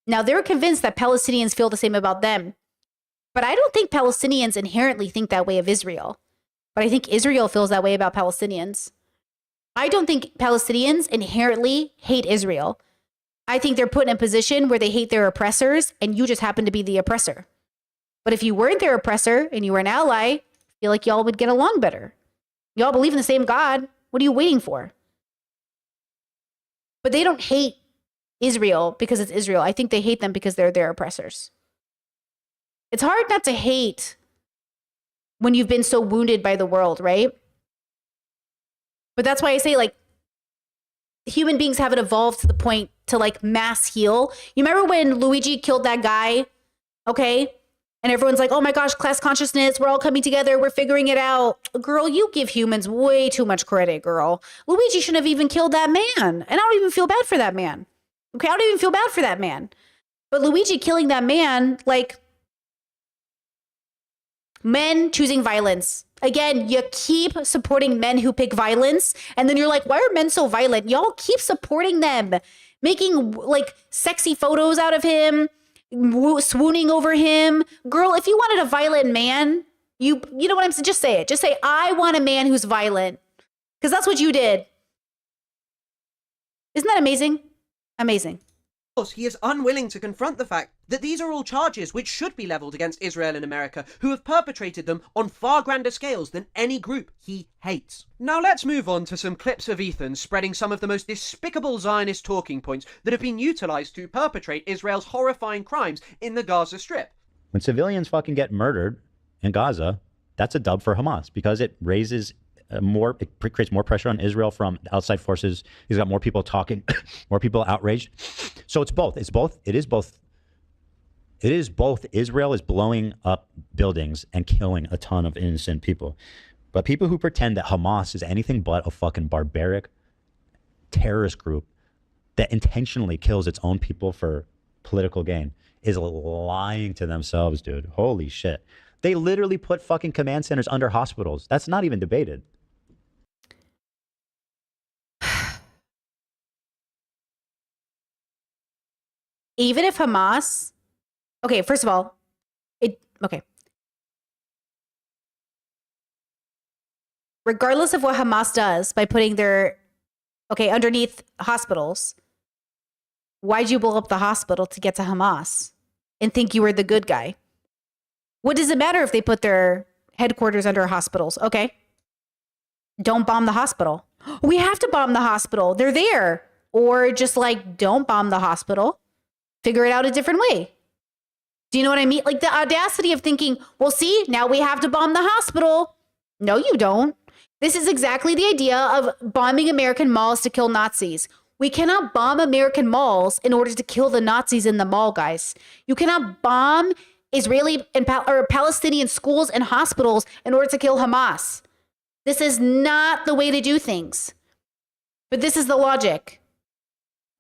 Now, they're convinced that Palestinians feel the same about them. But I don't think Palestinians inherently think that way of Israel. But I think Israel feels that way about Palestinians. I don't think Palestinians inherently hate Israel. I think they're put in a position where they hate their oppressors, and you just happen to be the oppressor. But if you weren't their oppressor and you were an ally, I feel like y'all would get along better. Y'all believe in the same God. What are you waiting for? But they don't hate Israel because it's Israel. I think they hate them because they're their oppressors. It's hard not to hate when you've been so wounded by the world, right? But that's why I say, like, human beings haven't evolved to the point to, like, mass heal. You remember when Luigi killed that guy? Okay? And everyone's like, oh my gosh, class consciousness, we're all coming together, we're figuring it out. Girl, you give humans way too much credit, girl. Luigi shouldn't have even killed that man. And I don't even feel bad for that man. Okay, I don't even feel bad for that man. But Luigi killing that man, like, men choosing violence. Again, you keep supporting men who pick violence, and then you're like, why are men so violent? Y'all keep supporting them, making like sexy photos out of him, swooning over him. Girl, if you wanted a violent man, you know what I'm saying? Just say it. Just say, I want a man who's violent. Because that's what you did. Isn't that amazing? Amazing. He is unwilling to confront the fact that these are all charges which should be leveled against Israel and America, who have perpetrated them on far grander scales than any group he hates. Now let's move on to some clips of Ethan spreading some of the most despicable Zionist talking points that have been utilized to perpetrate Israel's horrifying crimes in the Gaza Strip. When civilians fucking get murdered in Gaza, that's a dub for Hamas because it raises it creates more pressure on Israel from outside forces. He's got more people talking, more people outraged. So it's both. It is both. Israel is blowing up buildings and killing a ton of innocent people. But people who pretend that Hamas is anything but a fucking barbaric terrorist group that intentionally kills its own people for political gain is lying to themselves, dude. Holy shit. They literally put fucking command centers under hospitals. That's not even debated. Even if Hamas, okay, first of all, regardless of what Hamas does by putting their, underneath hospitals, why'd you blow up the hospital to get to Hamas and think you were the good guy? What does it matter if they put their headquarters under hospitals? Okay. Don't bomb the hospital. We have to bomb the hospital. They're there. Or just don't bomb the hospital. Figure it out a different way. Do you know what I mean? Like the audacity of thinking, well, see, now we have to bomb the hospital. No, you don't. This is exactly the idea of bombing American malls to kill Nazis. We cannot bomb American malls in order to kill the Nazis in the mall, guys. You cannot bomb Israeli or Palestinian schools and hospitals in order to kill Hamas. This is not the way to do things. But this is the logic.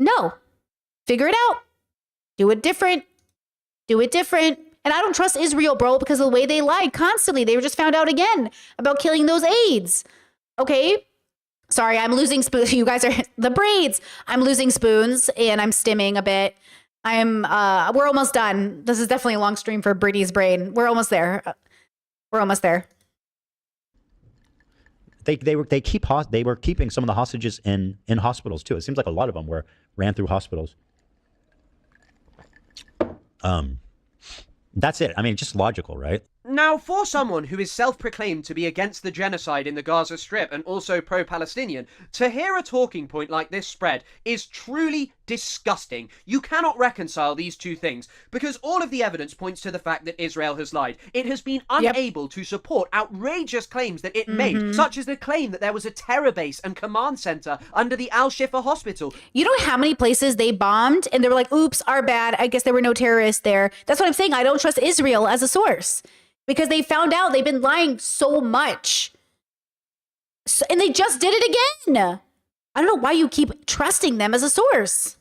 No. Figure it out. Do it different. Do it different. And I don't trust Israel, bro, because of the way they lied constantly. They were just found out again about killing those aides. Okay? Sorry, I'm losing spoons. You guys are the braids. I'm losing spoons and I'm stimming a bit. We're almost done. This is definitely a long stream for Brittany's brain. We're almost there. We're almost there. They were keeping some of the hostages in hospitals too. It seems like a lot of them ran through hospitals. That's it. I mean, just logical, right? Now, for someone who is self-proclaimed to be against the genocide in the Gaza Strip and also pro-Palestinian, to hear a talking point like this spread is truly disgusting. You cannot reconcile these two things because all of the evidence points to the fact that Israel has lied. It has been unable to support outrageous claims that it made, such as the claim that there was a terror base and command center under the Al-Shifa hospital. You know how many places they bombed and they were like, oops, our bad. I guess there were no terrorists there. That's what I'm saying. I don't trust Israel as a source. Because they found out they've been lying so much. And they just did it again. I don't know why you keep trusting them as a source.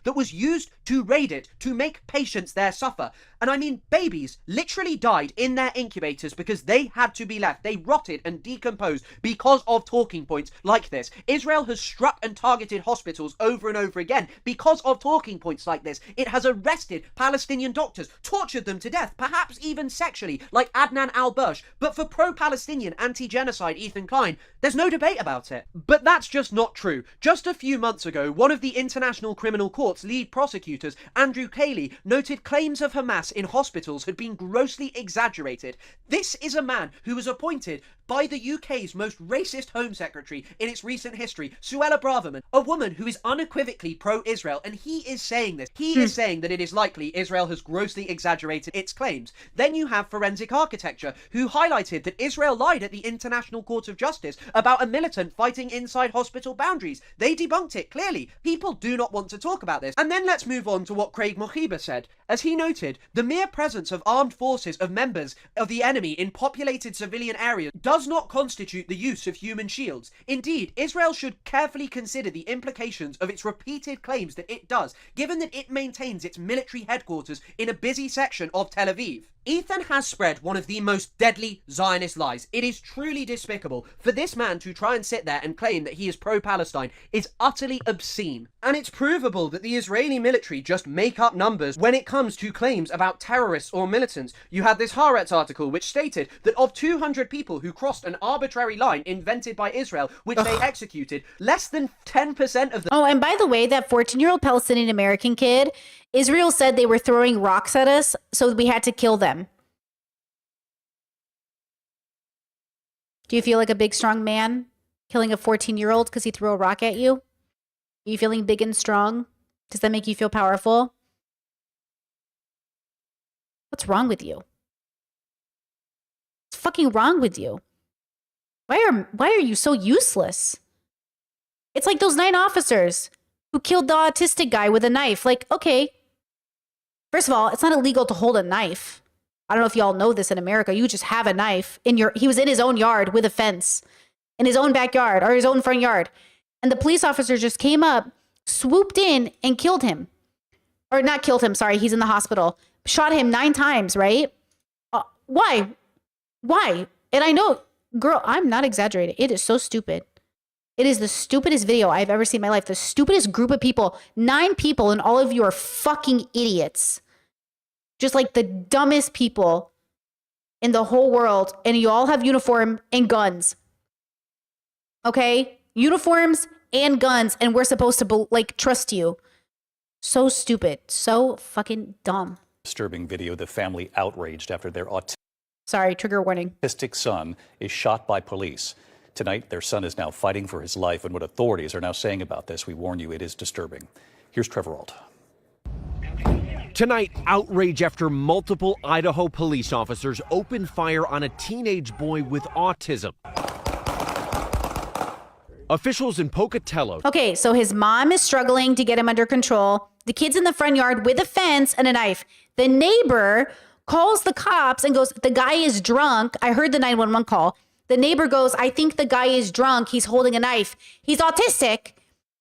That was used to raid it, to make patients there suffer. And I mean, babies literally died in their incubators because they had to be left. They rotted and decomposed because of talking points like this. Israel has struck and targeted hospitals over and over again because of talking points like this. It has arrested Palestinian doctors, tortured them to death, perhaps even sexually, like Adnan al-Bursh. But for pro-Palestinian anti-genocide Ethan Klein, there's no debate about it. But that's just not true. Just a few months ago, one of the International Criminal Court's lead prosecutors, Andrew Cayley, noted claims of Hamas in hospitals had been grossly exaggerated. This is a man who was appointed by the UK's most racist Home Secretary in its recent history, Suella Braverman, a woman who is unequivocally pro-Israel, and he is saying this. He is saying that it is likely Israel has grossly exaggerated its claims. Then you have Forensic Architecture, who highlighted that Israel lied at the International Court of Justice about a militant fighting inside hospital boundaries. They debunked it clearly. People do not want to talk about this. And then let's move on to what Craig Mohiba said. As he noted, the mere presence of armed forces of members of the enemy in populated civilian areas does not constitute the use of human shields. Indeed, Israel should carefully consider the implications of its repeated claims that it does, given that it maintains its military headquarters in a busy section of Tel Aviv. Ethan has spread one of the most deadly Zionist lies. It is truly despicable. For this man to try and sit there and claim that he is pro-Palestine is utterly obscene. And it's provable that the Israeli military just make up numbers when it comes to claims about terrorists or militants. You had this Haaretz article which stated that of 200 people who crossed an arbitrary line invented by Israel, which they executed, less than 10% of them. Oh, and by the way, that 14-year-old Palestinian American kid, Israel said they were throwing rocks at us, so we had to kill them. Do you feel like a big, strong man killing a 14-year-old because he threw a rock at you? Are you feeling big and strong? Does that make you feel powerful? What's wrong with you? What's fucking wrong with you? Why are you so useless? It's like those 9 officers who killed the autistic guy with a knife. Like, okay. First of all, it's not illegal to hold a knife. I don't know if y'all know this in America. You just have a knife he was in his own yard with a fence, in his own backyard or his own front yard. And the police officer just came up, swooped in and killed him. Or not killed him, sorry. He's in the hospital. Shot him 9 times, right? Why? Why? And I know, girl, I'm not exaggerating. It is so stupid. It is the stupidest video I've ever seen in my life. The stupidest group of people. 9 people, and all of you are fucking idiots. Just like the dumbest people in the whole world. And you all have uniform and guns. Okay? Uniforms and guns. And we're supposed to, trust you. So stupid. So fucking dumb. Disturbing video. The family outraged after their Sorry, trigger warning. autistic son is shot by police. Tonight, their son is now fighting for his life, and what authorities are now saying about this, we warn you, it is disturbing. Here's Trevor Ault. Tonight, outrage after multiple Idaho police officers opened fire on a teenage boy with autism. Officials in Pocatello. Okay, so his mom is struggling to get him under control. The kid's in the front yard with a fence and a knife. The neighbor calls the cops and goes, the guy is drunk. I heard the 911 call. The neighbor goes, I think the guy is drunk. He's holding a knife. He's autistic.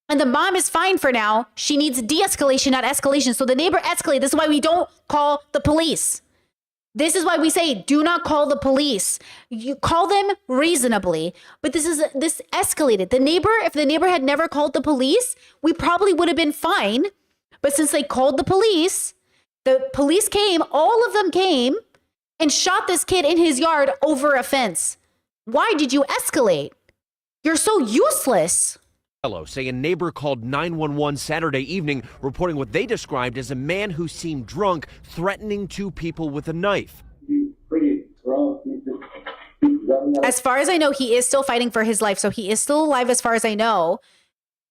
And the mom is fine for now. She needs de-escalation, not escalation. So the neighbor escalated. This is why we don't call the police. This is why we say, do not call the police. You call them reasonably. But this escalated. If the neighbor had never called the police, we probably would have been fine. But since they called the police came, all of them came and shot this kid in his yard over a fence. Why did you escalate? You're so useless. Say a neighbor called 911 Saturday evening, reporting what they described as a man who seemed drunk, threatening 2 people with a knife. As far as I know, he is still fighting for his life. So he is still alive as far as I know.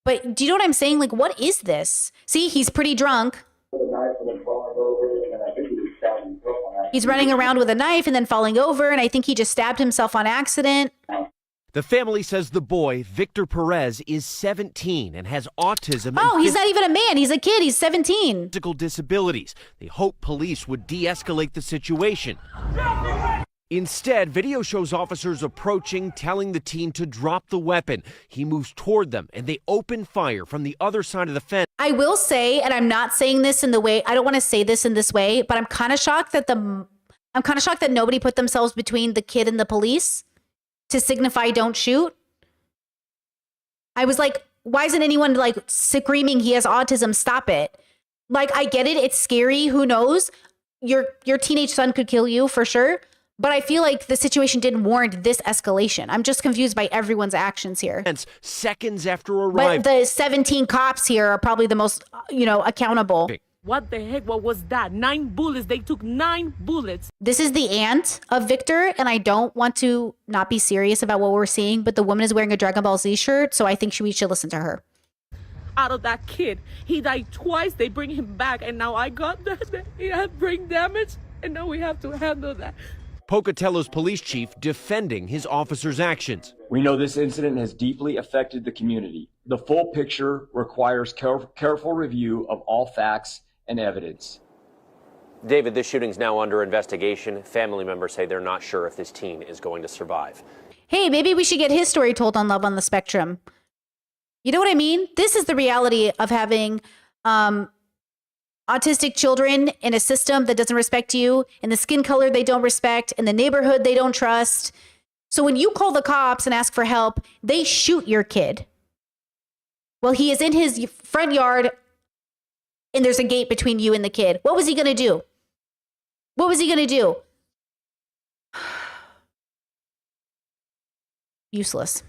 But do you know what I'm saying? Like, what is this? See, he's pretty drunk. He's running around with a knife and then falling over. And I think he just stabbed himself on accident. The family says the boy, Victor Perez, is 17 and has autism. Oh, he's not even a man. He's a kid. He's 17. Physical disabilities. They hope police would de-escalate the situation. Instead, video shows officers approaching, telling the teen to drop the weapon. He moves toward them, and they open fire from the other side of the fence. I will say, and I'm not saying this in the way, I don't want to say this in this way, but I'm kind of shocked that nobody put themselves between the kid and the police to signify don't shoot. I was like, why isn't anyone like screaming he has autism? Stop it. Like, I get it. It's scary. Who knows? Your teenage son could kill you for sure. But I feel like the situation didn't warrant this escalation. I'm just confused by everyone's actions here. Seconds after arrival. But the 17 cops here are probably the most, accountable. What the heck? What was that? 9 bullets. They took 9 bullets. This is the aunt of Victor, and I don't want to not be serious about what we're seeing, but the woman is wearing a Dragon Ball Z shirt, so I think we should listen to her. Out of that kid, he died twice. They bring him back, and now I got that. He had brain damage, and now we have to handle that. Pocatello's police chief defending his officer's actions. We know this incident has deeply affected the community. The full picture requires careful review of all facts and evidence. David, this shooting's now under investigation. Family members say they're not sure if this teen is going to survive. Hey, maybe we should get his story told on Love on the Spectrum. You know what I mean? This is the reality of having autistic children in a system that doesn't respect you, in the skin color they don't respect, in the neighborhood they don't trust. So when you call the cops and ask for help, they shoot your kid. Well, he is in his front yard and there's a gate between you and the kid. What was he going to do? What was he going to do? Useless.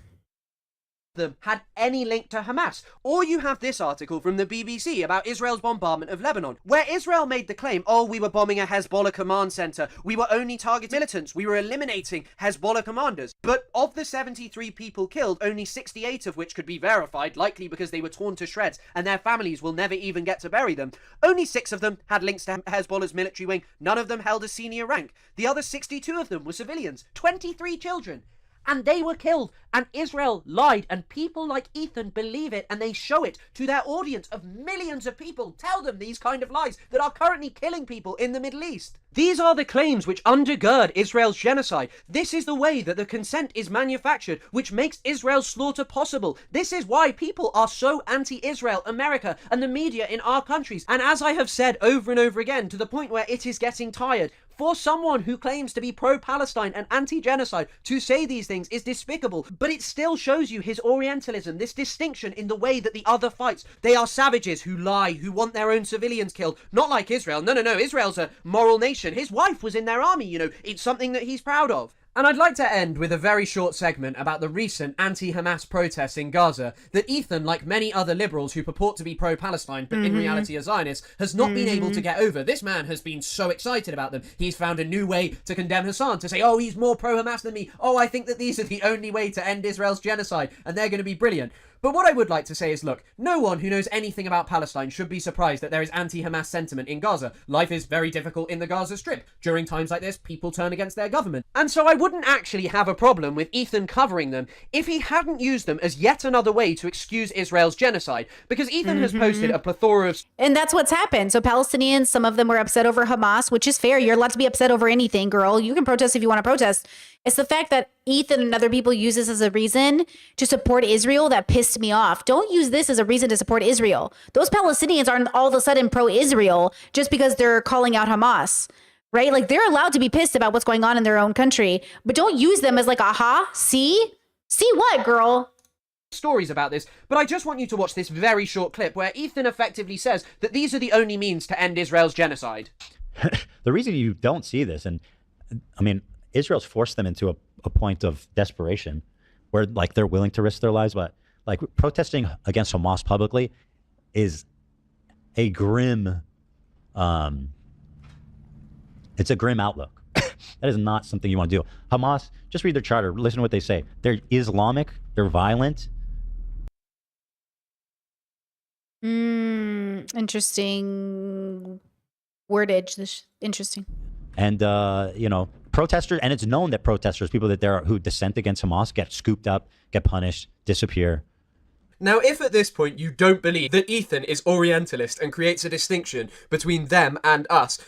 Them had any link to Hamas. Or you have this article from the BBC about Israel's bombardment of Lebanon, where Israel made the claim, oh, we were bombing a Hezbollah command center, we were only targeting militants, we were eliminating Hezbollah commanders. But of the 73 people killed, only 68 of which could be verified, likely because they were torn to shreds and their families will never even get to bury them. Only 6 of them had links to Hezbollah's military wing, none of them held a senior rank. The other 62 of them were civilians, 23 children. And they were killed, and Israel lied, and people like Ethan believe it, and they show it to their audience of millions of people. Tell them these kind of lies that are currently killing people in the Middle East. These are the claims which undergird Israel's genocide. This is the way that the consent is manufactured, which makes Israel's slaughter possible. This is why people are so anti-Israel, America, and the media in our countries. And as I have said over and over again, to the point where it is getting tired, for someone who claims to be pro-Palestine and anti-genocide to say these things is despicable, but it still shows you his Orientalism, this distinction in the way that the other fights. They are savages who lie, who want their own civilians killed, not like Israel. No, Israel's a moral nation. His wife was in their army, you know, it's something that he's proud of. And I'd like to end with a very short segment about the recent anti-Hamas protests in Gaza that Ethan, like many other liberals who purport to be pro-Palestine but in reality are Zionists, has not been able to get over. This man has been so excited about them. He's found a new way to condemn Hassan, to say, oh, he's more pro-Hamas than me. Oh, I think that these are the only way to end Israel's genocide, and they're going to be brilliant. But what I would like to say is, look, no one who knows anything about Palestine should be surprised that there is anti-Hamas sentiment in Gaza. Life is very difficult in the Gaza Strip. During times like this, people turn against their government. And so I wouldn't actually have a problem with Ethan covering them if he hadn't used them as yet another way to excuse Israel's genocide. Because Ethan has posted a plethora of... And that's what's happened. So Palestinians, some of them were upset over Hamas, which is fair. You're allowed to be upset over anything, girl. You can protest if you want to protest. It's the fact that Ethan and other people use this as a reason to support Israel that pissed me off. Don't use this as a reason to support Israel. Those Palestinians aren't all of a sudden pro-Israel just because they're calling out Hamas, right? Like, they're allowed to be pissed about what's going on in their own country, but don't use them as like, aha, see? See what, girl? Stories about this, but I just want you to watch this very short clip where Ethan effectively says that these are the only means to end Israel's genocide. The reason you don't see this, and I mean, Israel's forced them into a point of desperation where like they're willing to risk their lives, but like protesting against Hamas publicly is a grim, it's a grim outlook. That is not something you want to do. Hamas, just read their charter, listen to what they say. They're Islamic, they're violent. Interesting wordage. Interesting. And, you know, protesters, and it's known that protesters, people that there who dissent against Hamas, get scooped up, get punished, disappear. Now, if at this point you don't believe that Ethan is Orientalist and creates a distinction between them and us,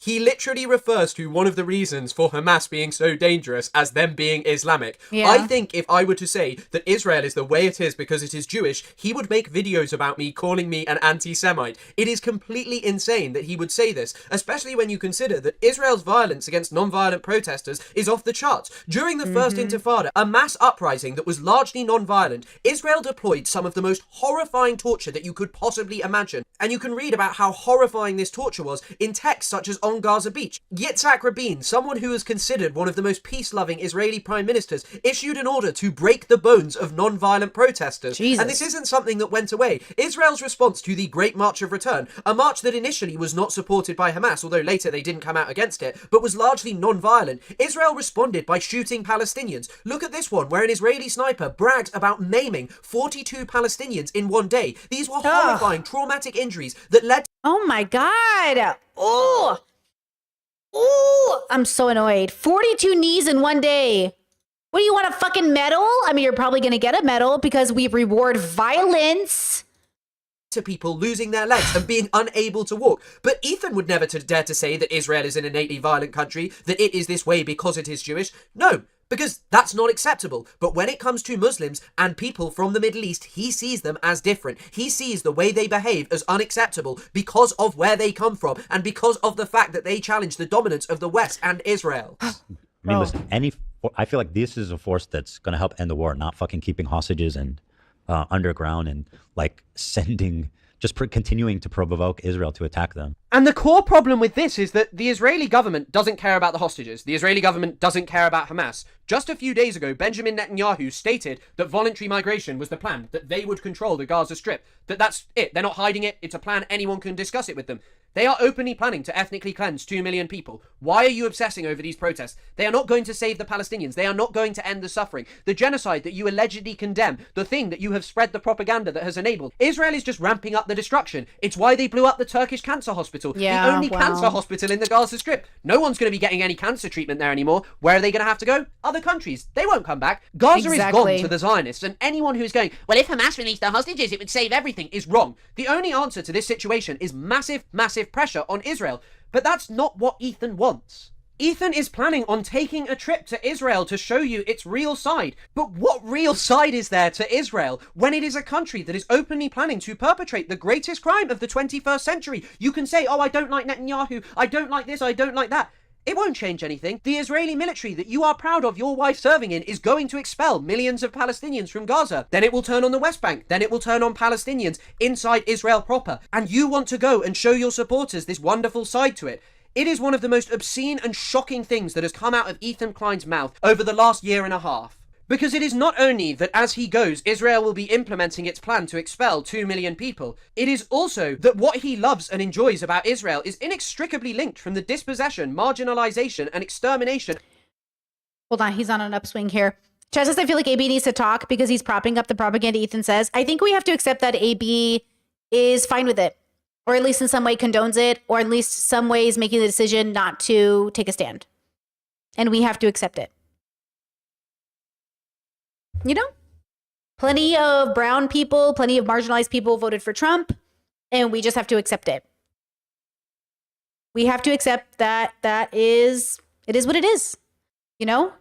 he literally refers to one of the reasons for Hamas being so dangerous as them being Islamic. Yeah. I think if I were to say that Israel is the way it is because it is Jewish, he would make videos about me calling me an anti-Semite. It is completely insane that he would say this, especially when you consider that Israel's violence against non-violent protesters is off the charts. During the First Intifada, a mass uprising that was largely non-violent, Israel deployed some of the most horrifying torture that you could possibly imagine. And you can read about how horrifying this torture was in texts such as on Gaza Beach. Yitzhak Rabin, someone who is considered one of the most peace-loving Israeli prime ministers, issued an order to break the bones of non-violent protesters. Jesus. And this isn't something that went away. Israel's response to the Great March of Return, a march that initially was not supported by Hamas, although later they didn't come out against it, but was largely non-violent. Israel responded by shooting Palestinians. Look at this one, where an Israeli sniper bragged about maiming 42 Palestinians in one day. These were horrifying, traumatic injuries that led to... Oh my God. Oh. Oh, I'm so annoyed. 42 knees in one day. What do you want, a fucking medal? I mean, you're probably going to get a medal because we reward violence. To people losing their legs and being unable to walk. But Ethan would never dare to say that Israel is an innately violent country, that it is this way because it is Jewish. No, because that's not acceptable. But when it comes to Muslims and people from the Middle East, he sees them as different. He sees the way they behave as unacceptable because of where they come from and because of the fact that they challenge the dominance of the West and Israel. I mean, listen, I feel like this is a force that's going to help end the war, not fucking keeping hostages and underground and like sending just continuing to provoke Israel to attack them. And the core problem with this is that the Israeli government doesn't care about the hostages. The Israeli government doesn't care about Hamas. Just a few days ago, Benjamin Netanyahu stated that voluntary migration was the plan, that they would control the Gaza Strip, that's it. They're not hiding it. It's a plan. Anyone can discuss it with them. They are openly planning to ethnically cleanse 2 million people. Why are you obsessing over these protests? They are not going to save the Palestinians. They are not going to end the suffering. The genocide that you allegedly condemn, the thing that you have spread the propaganda that has enabled, Israel is just ramping up the destruction. It's why they blew up the Turkish cancer hospital, the only cancer hospital in the Gaza Strip. No one's going to be getting any cancer treatment there anymore. Where are they going to have to go? Other countries. They won't come back. Gaza is gone to the Zionists, and anyone who is going, well, if Hamas released the hostages, it would save everything, is wrong. The only answer to this situation is massive, massive pressure on Israel. But that's not what Ethan wants. Ethan is planning on taking a trip to Israel to show you its real side. But what real side is there to Israel when it is a country that is openly planning to perpetrate the greatest crime of the 21st century? You can say, oh, I don't like Netanyahu, I don't like this, I don't like that. It won't change anything. The Israeli military that you are proud of your wife serving in is going to expel millions of Palestinians from Gaza. Then it will turn on the West Bank. Then it will turn on Palestinians inside Israel proper. And you want to go and show your supporters this wonderful side to it. It is one of the most obscene and shocking things that has come out of Ethan Klein's mouth over the last year and a half. Because it is not only that as he goes, Israel will be implementing its plan to expel 2 million people, it is also that what he loves and enjoys about Israel is inextricably linked from the dispossession, marginalization, and extermination. Hold on, he's on an upswing here. Chad says, I feel like AB needs to talk because he's propping up the propaganda Ethan says. I think we have to accept that AB is fine with it, or at least in some way condones it, or at least some ways making the decision not to take a stand. And we have to accept it. You know, plenty of brown people, plenty of marginalized people voted for Trump, and we just have to accept it. We have to accept that it is what it is. You know,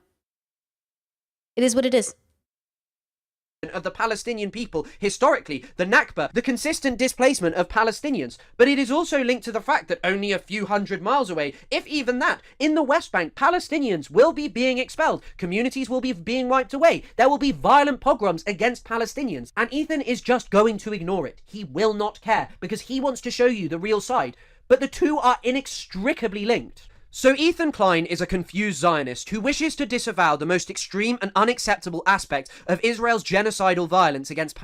it is what it is. Of the Palestinian people, historically, the Nakba, the consistent displacement of Palestinians. But it is also linked to the fact that only a few hundred miles away, if even that, in the West Bank, Palestinians will be being expelled. Communities will be being wiped away. There will be violent pogroms against Palestinians. And Ethan is just going to ignore it. He will not care because he wants to show you the real side. But the two are inextricably linked. So Ethan Klein is a confused Zionist who wishes to disavow the most extreme and unacceptable aspect of Israel's genocidal violence against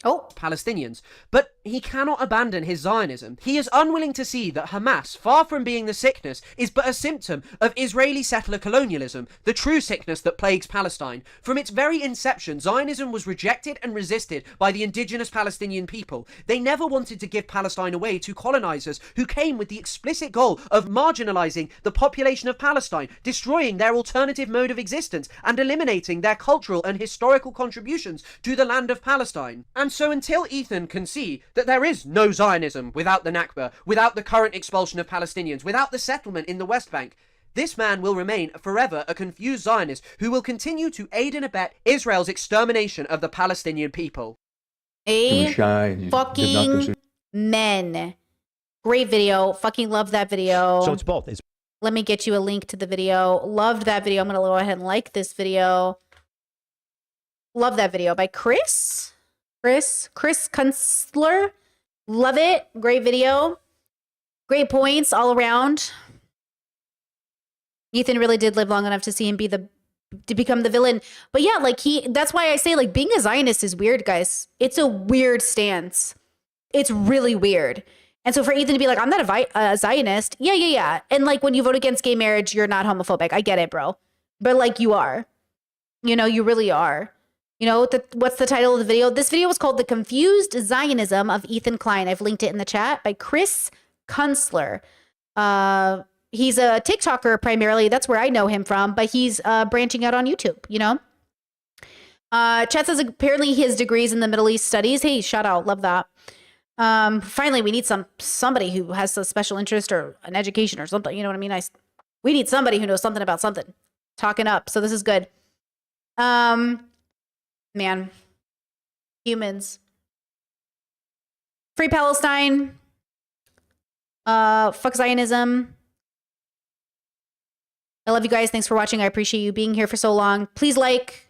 Palestinians, but he cannot abandon his Zionism. He is unwilling to see that Hamas, far from being the sickness, is but a symptom of Israeli settler colonialism, the true sickness that plagues Palestine. From its very inception, Zionism was rejected and resisted by the indigenous Palestinian people. They never wanted to give Palestine away to colonizers who came with the explicit goal of marginalizing the population of Palestine, destroying their alternative mode of existence, and eliminating their cultural and historical contributions to the land of Palestine. And so until Ethan can see that there is no Zionism without the Nakba, without the current expulsion of Palestinians, without the settlement in the West Bank, this man will remain forever a confused Zionist who will continue to aid and abet Israel's extermination of the Palestinian people. Fucking men. Great video. Fucking love that video. So it's both. Let me get you a link to the video. Loved that video. I'm going to go ahead and like this video. Love that video by Chris Kunstler. Love it. Great video. Great points all around. Ethan really did live long enough to see him to become the villain. But yeah, like that's why I say like being a Zionist is weird, guys. It's a weird stance. It's really weird. And so for Ethan to be like, I'm not a Zionist. Yeah. And like when you vote against gay marriage, you're not homophobic. I get it, bro. But like you are. You know, you really are. You know, what's the title of the video? This video was called The Confused Zionism of Ethan Klein. I've linked it in the chat by Chris Kunstler. He's a TikToker primarily. That's where I know him from, but he's branching out on YouTube, you know? Chat says apparently his degrees in the Middle East studies. Hey, shout out. Love that. Finally, we need somebody who has a special interest or an education or something. You know what I mean? We need somebody who knows something about something. Talking up. So this is good. Man, humans. Free Palestine. Fuck Zionism. I love you guys. Thanks for watching. I appreciate you being here for so long. Please like,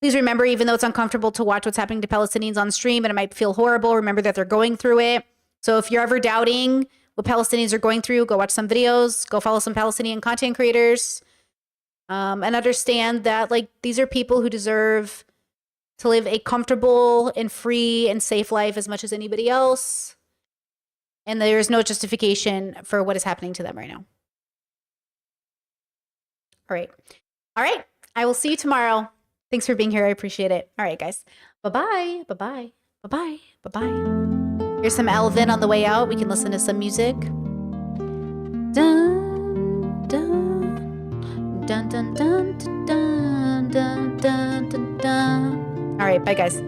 Please remember, even though it's uncomfortable to watch what's happening to Palestinians on stream and it might feel horrible, remember that they're going through it. So if you're ever doubting what Palestinians are going through, go watch some videos, go follow some Palestinian content creators, and understand that like these are people who deserve to live a comfortable and free and safe life as much as anybody else. And there's no justification for what is happening to them right now. All right. All right. I will see you tomorrow. Thanks for being here. I appreciate it. All right, guys. Bye-bye. Bye-bye. Bye-bye. Bye-bye. Here's some Elvin on the way out. We can listen to some music. Dun, dun, dun, dun, dun, dun, dun, dun, dun, dun. All right. Bye, guys.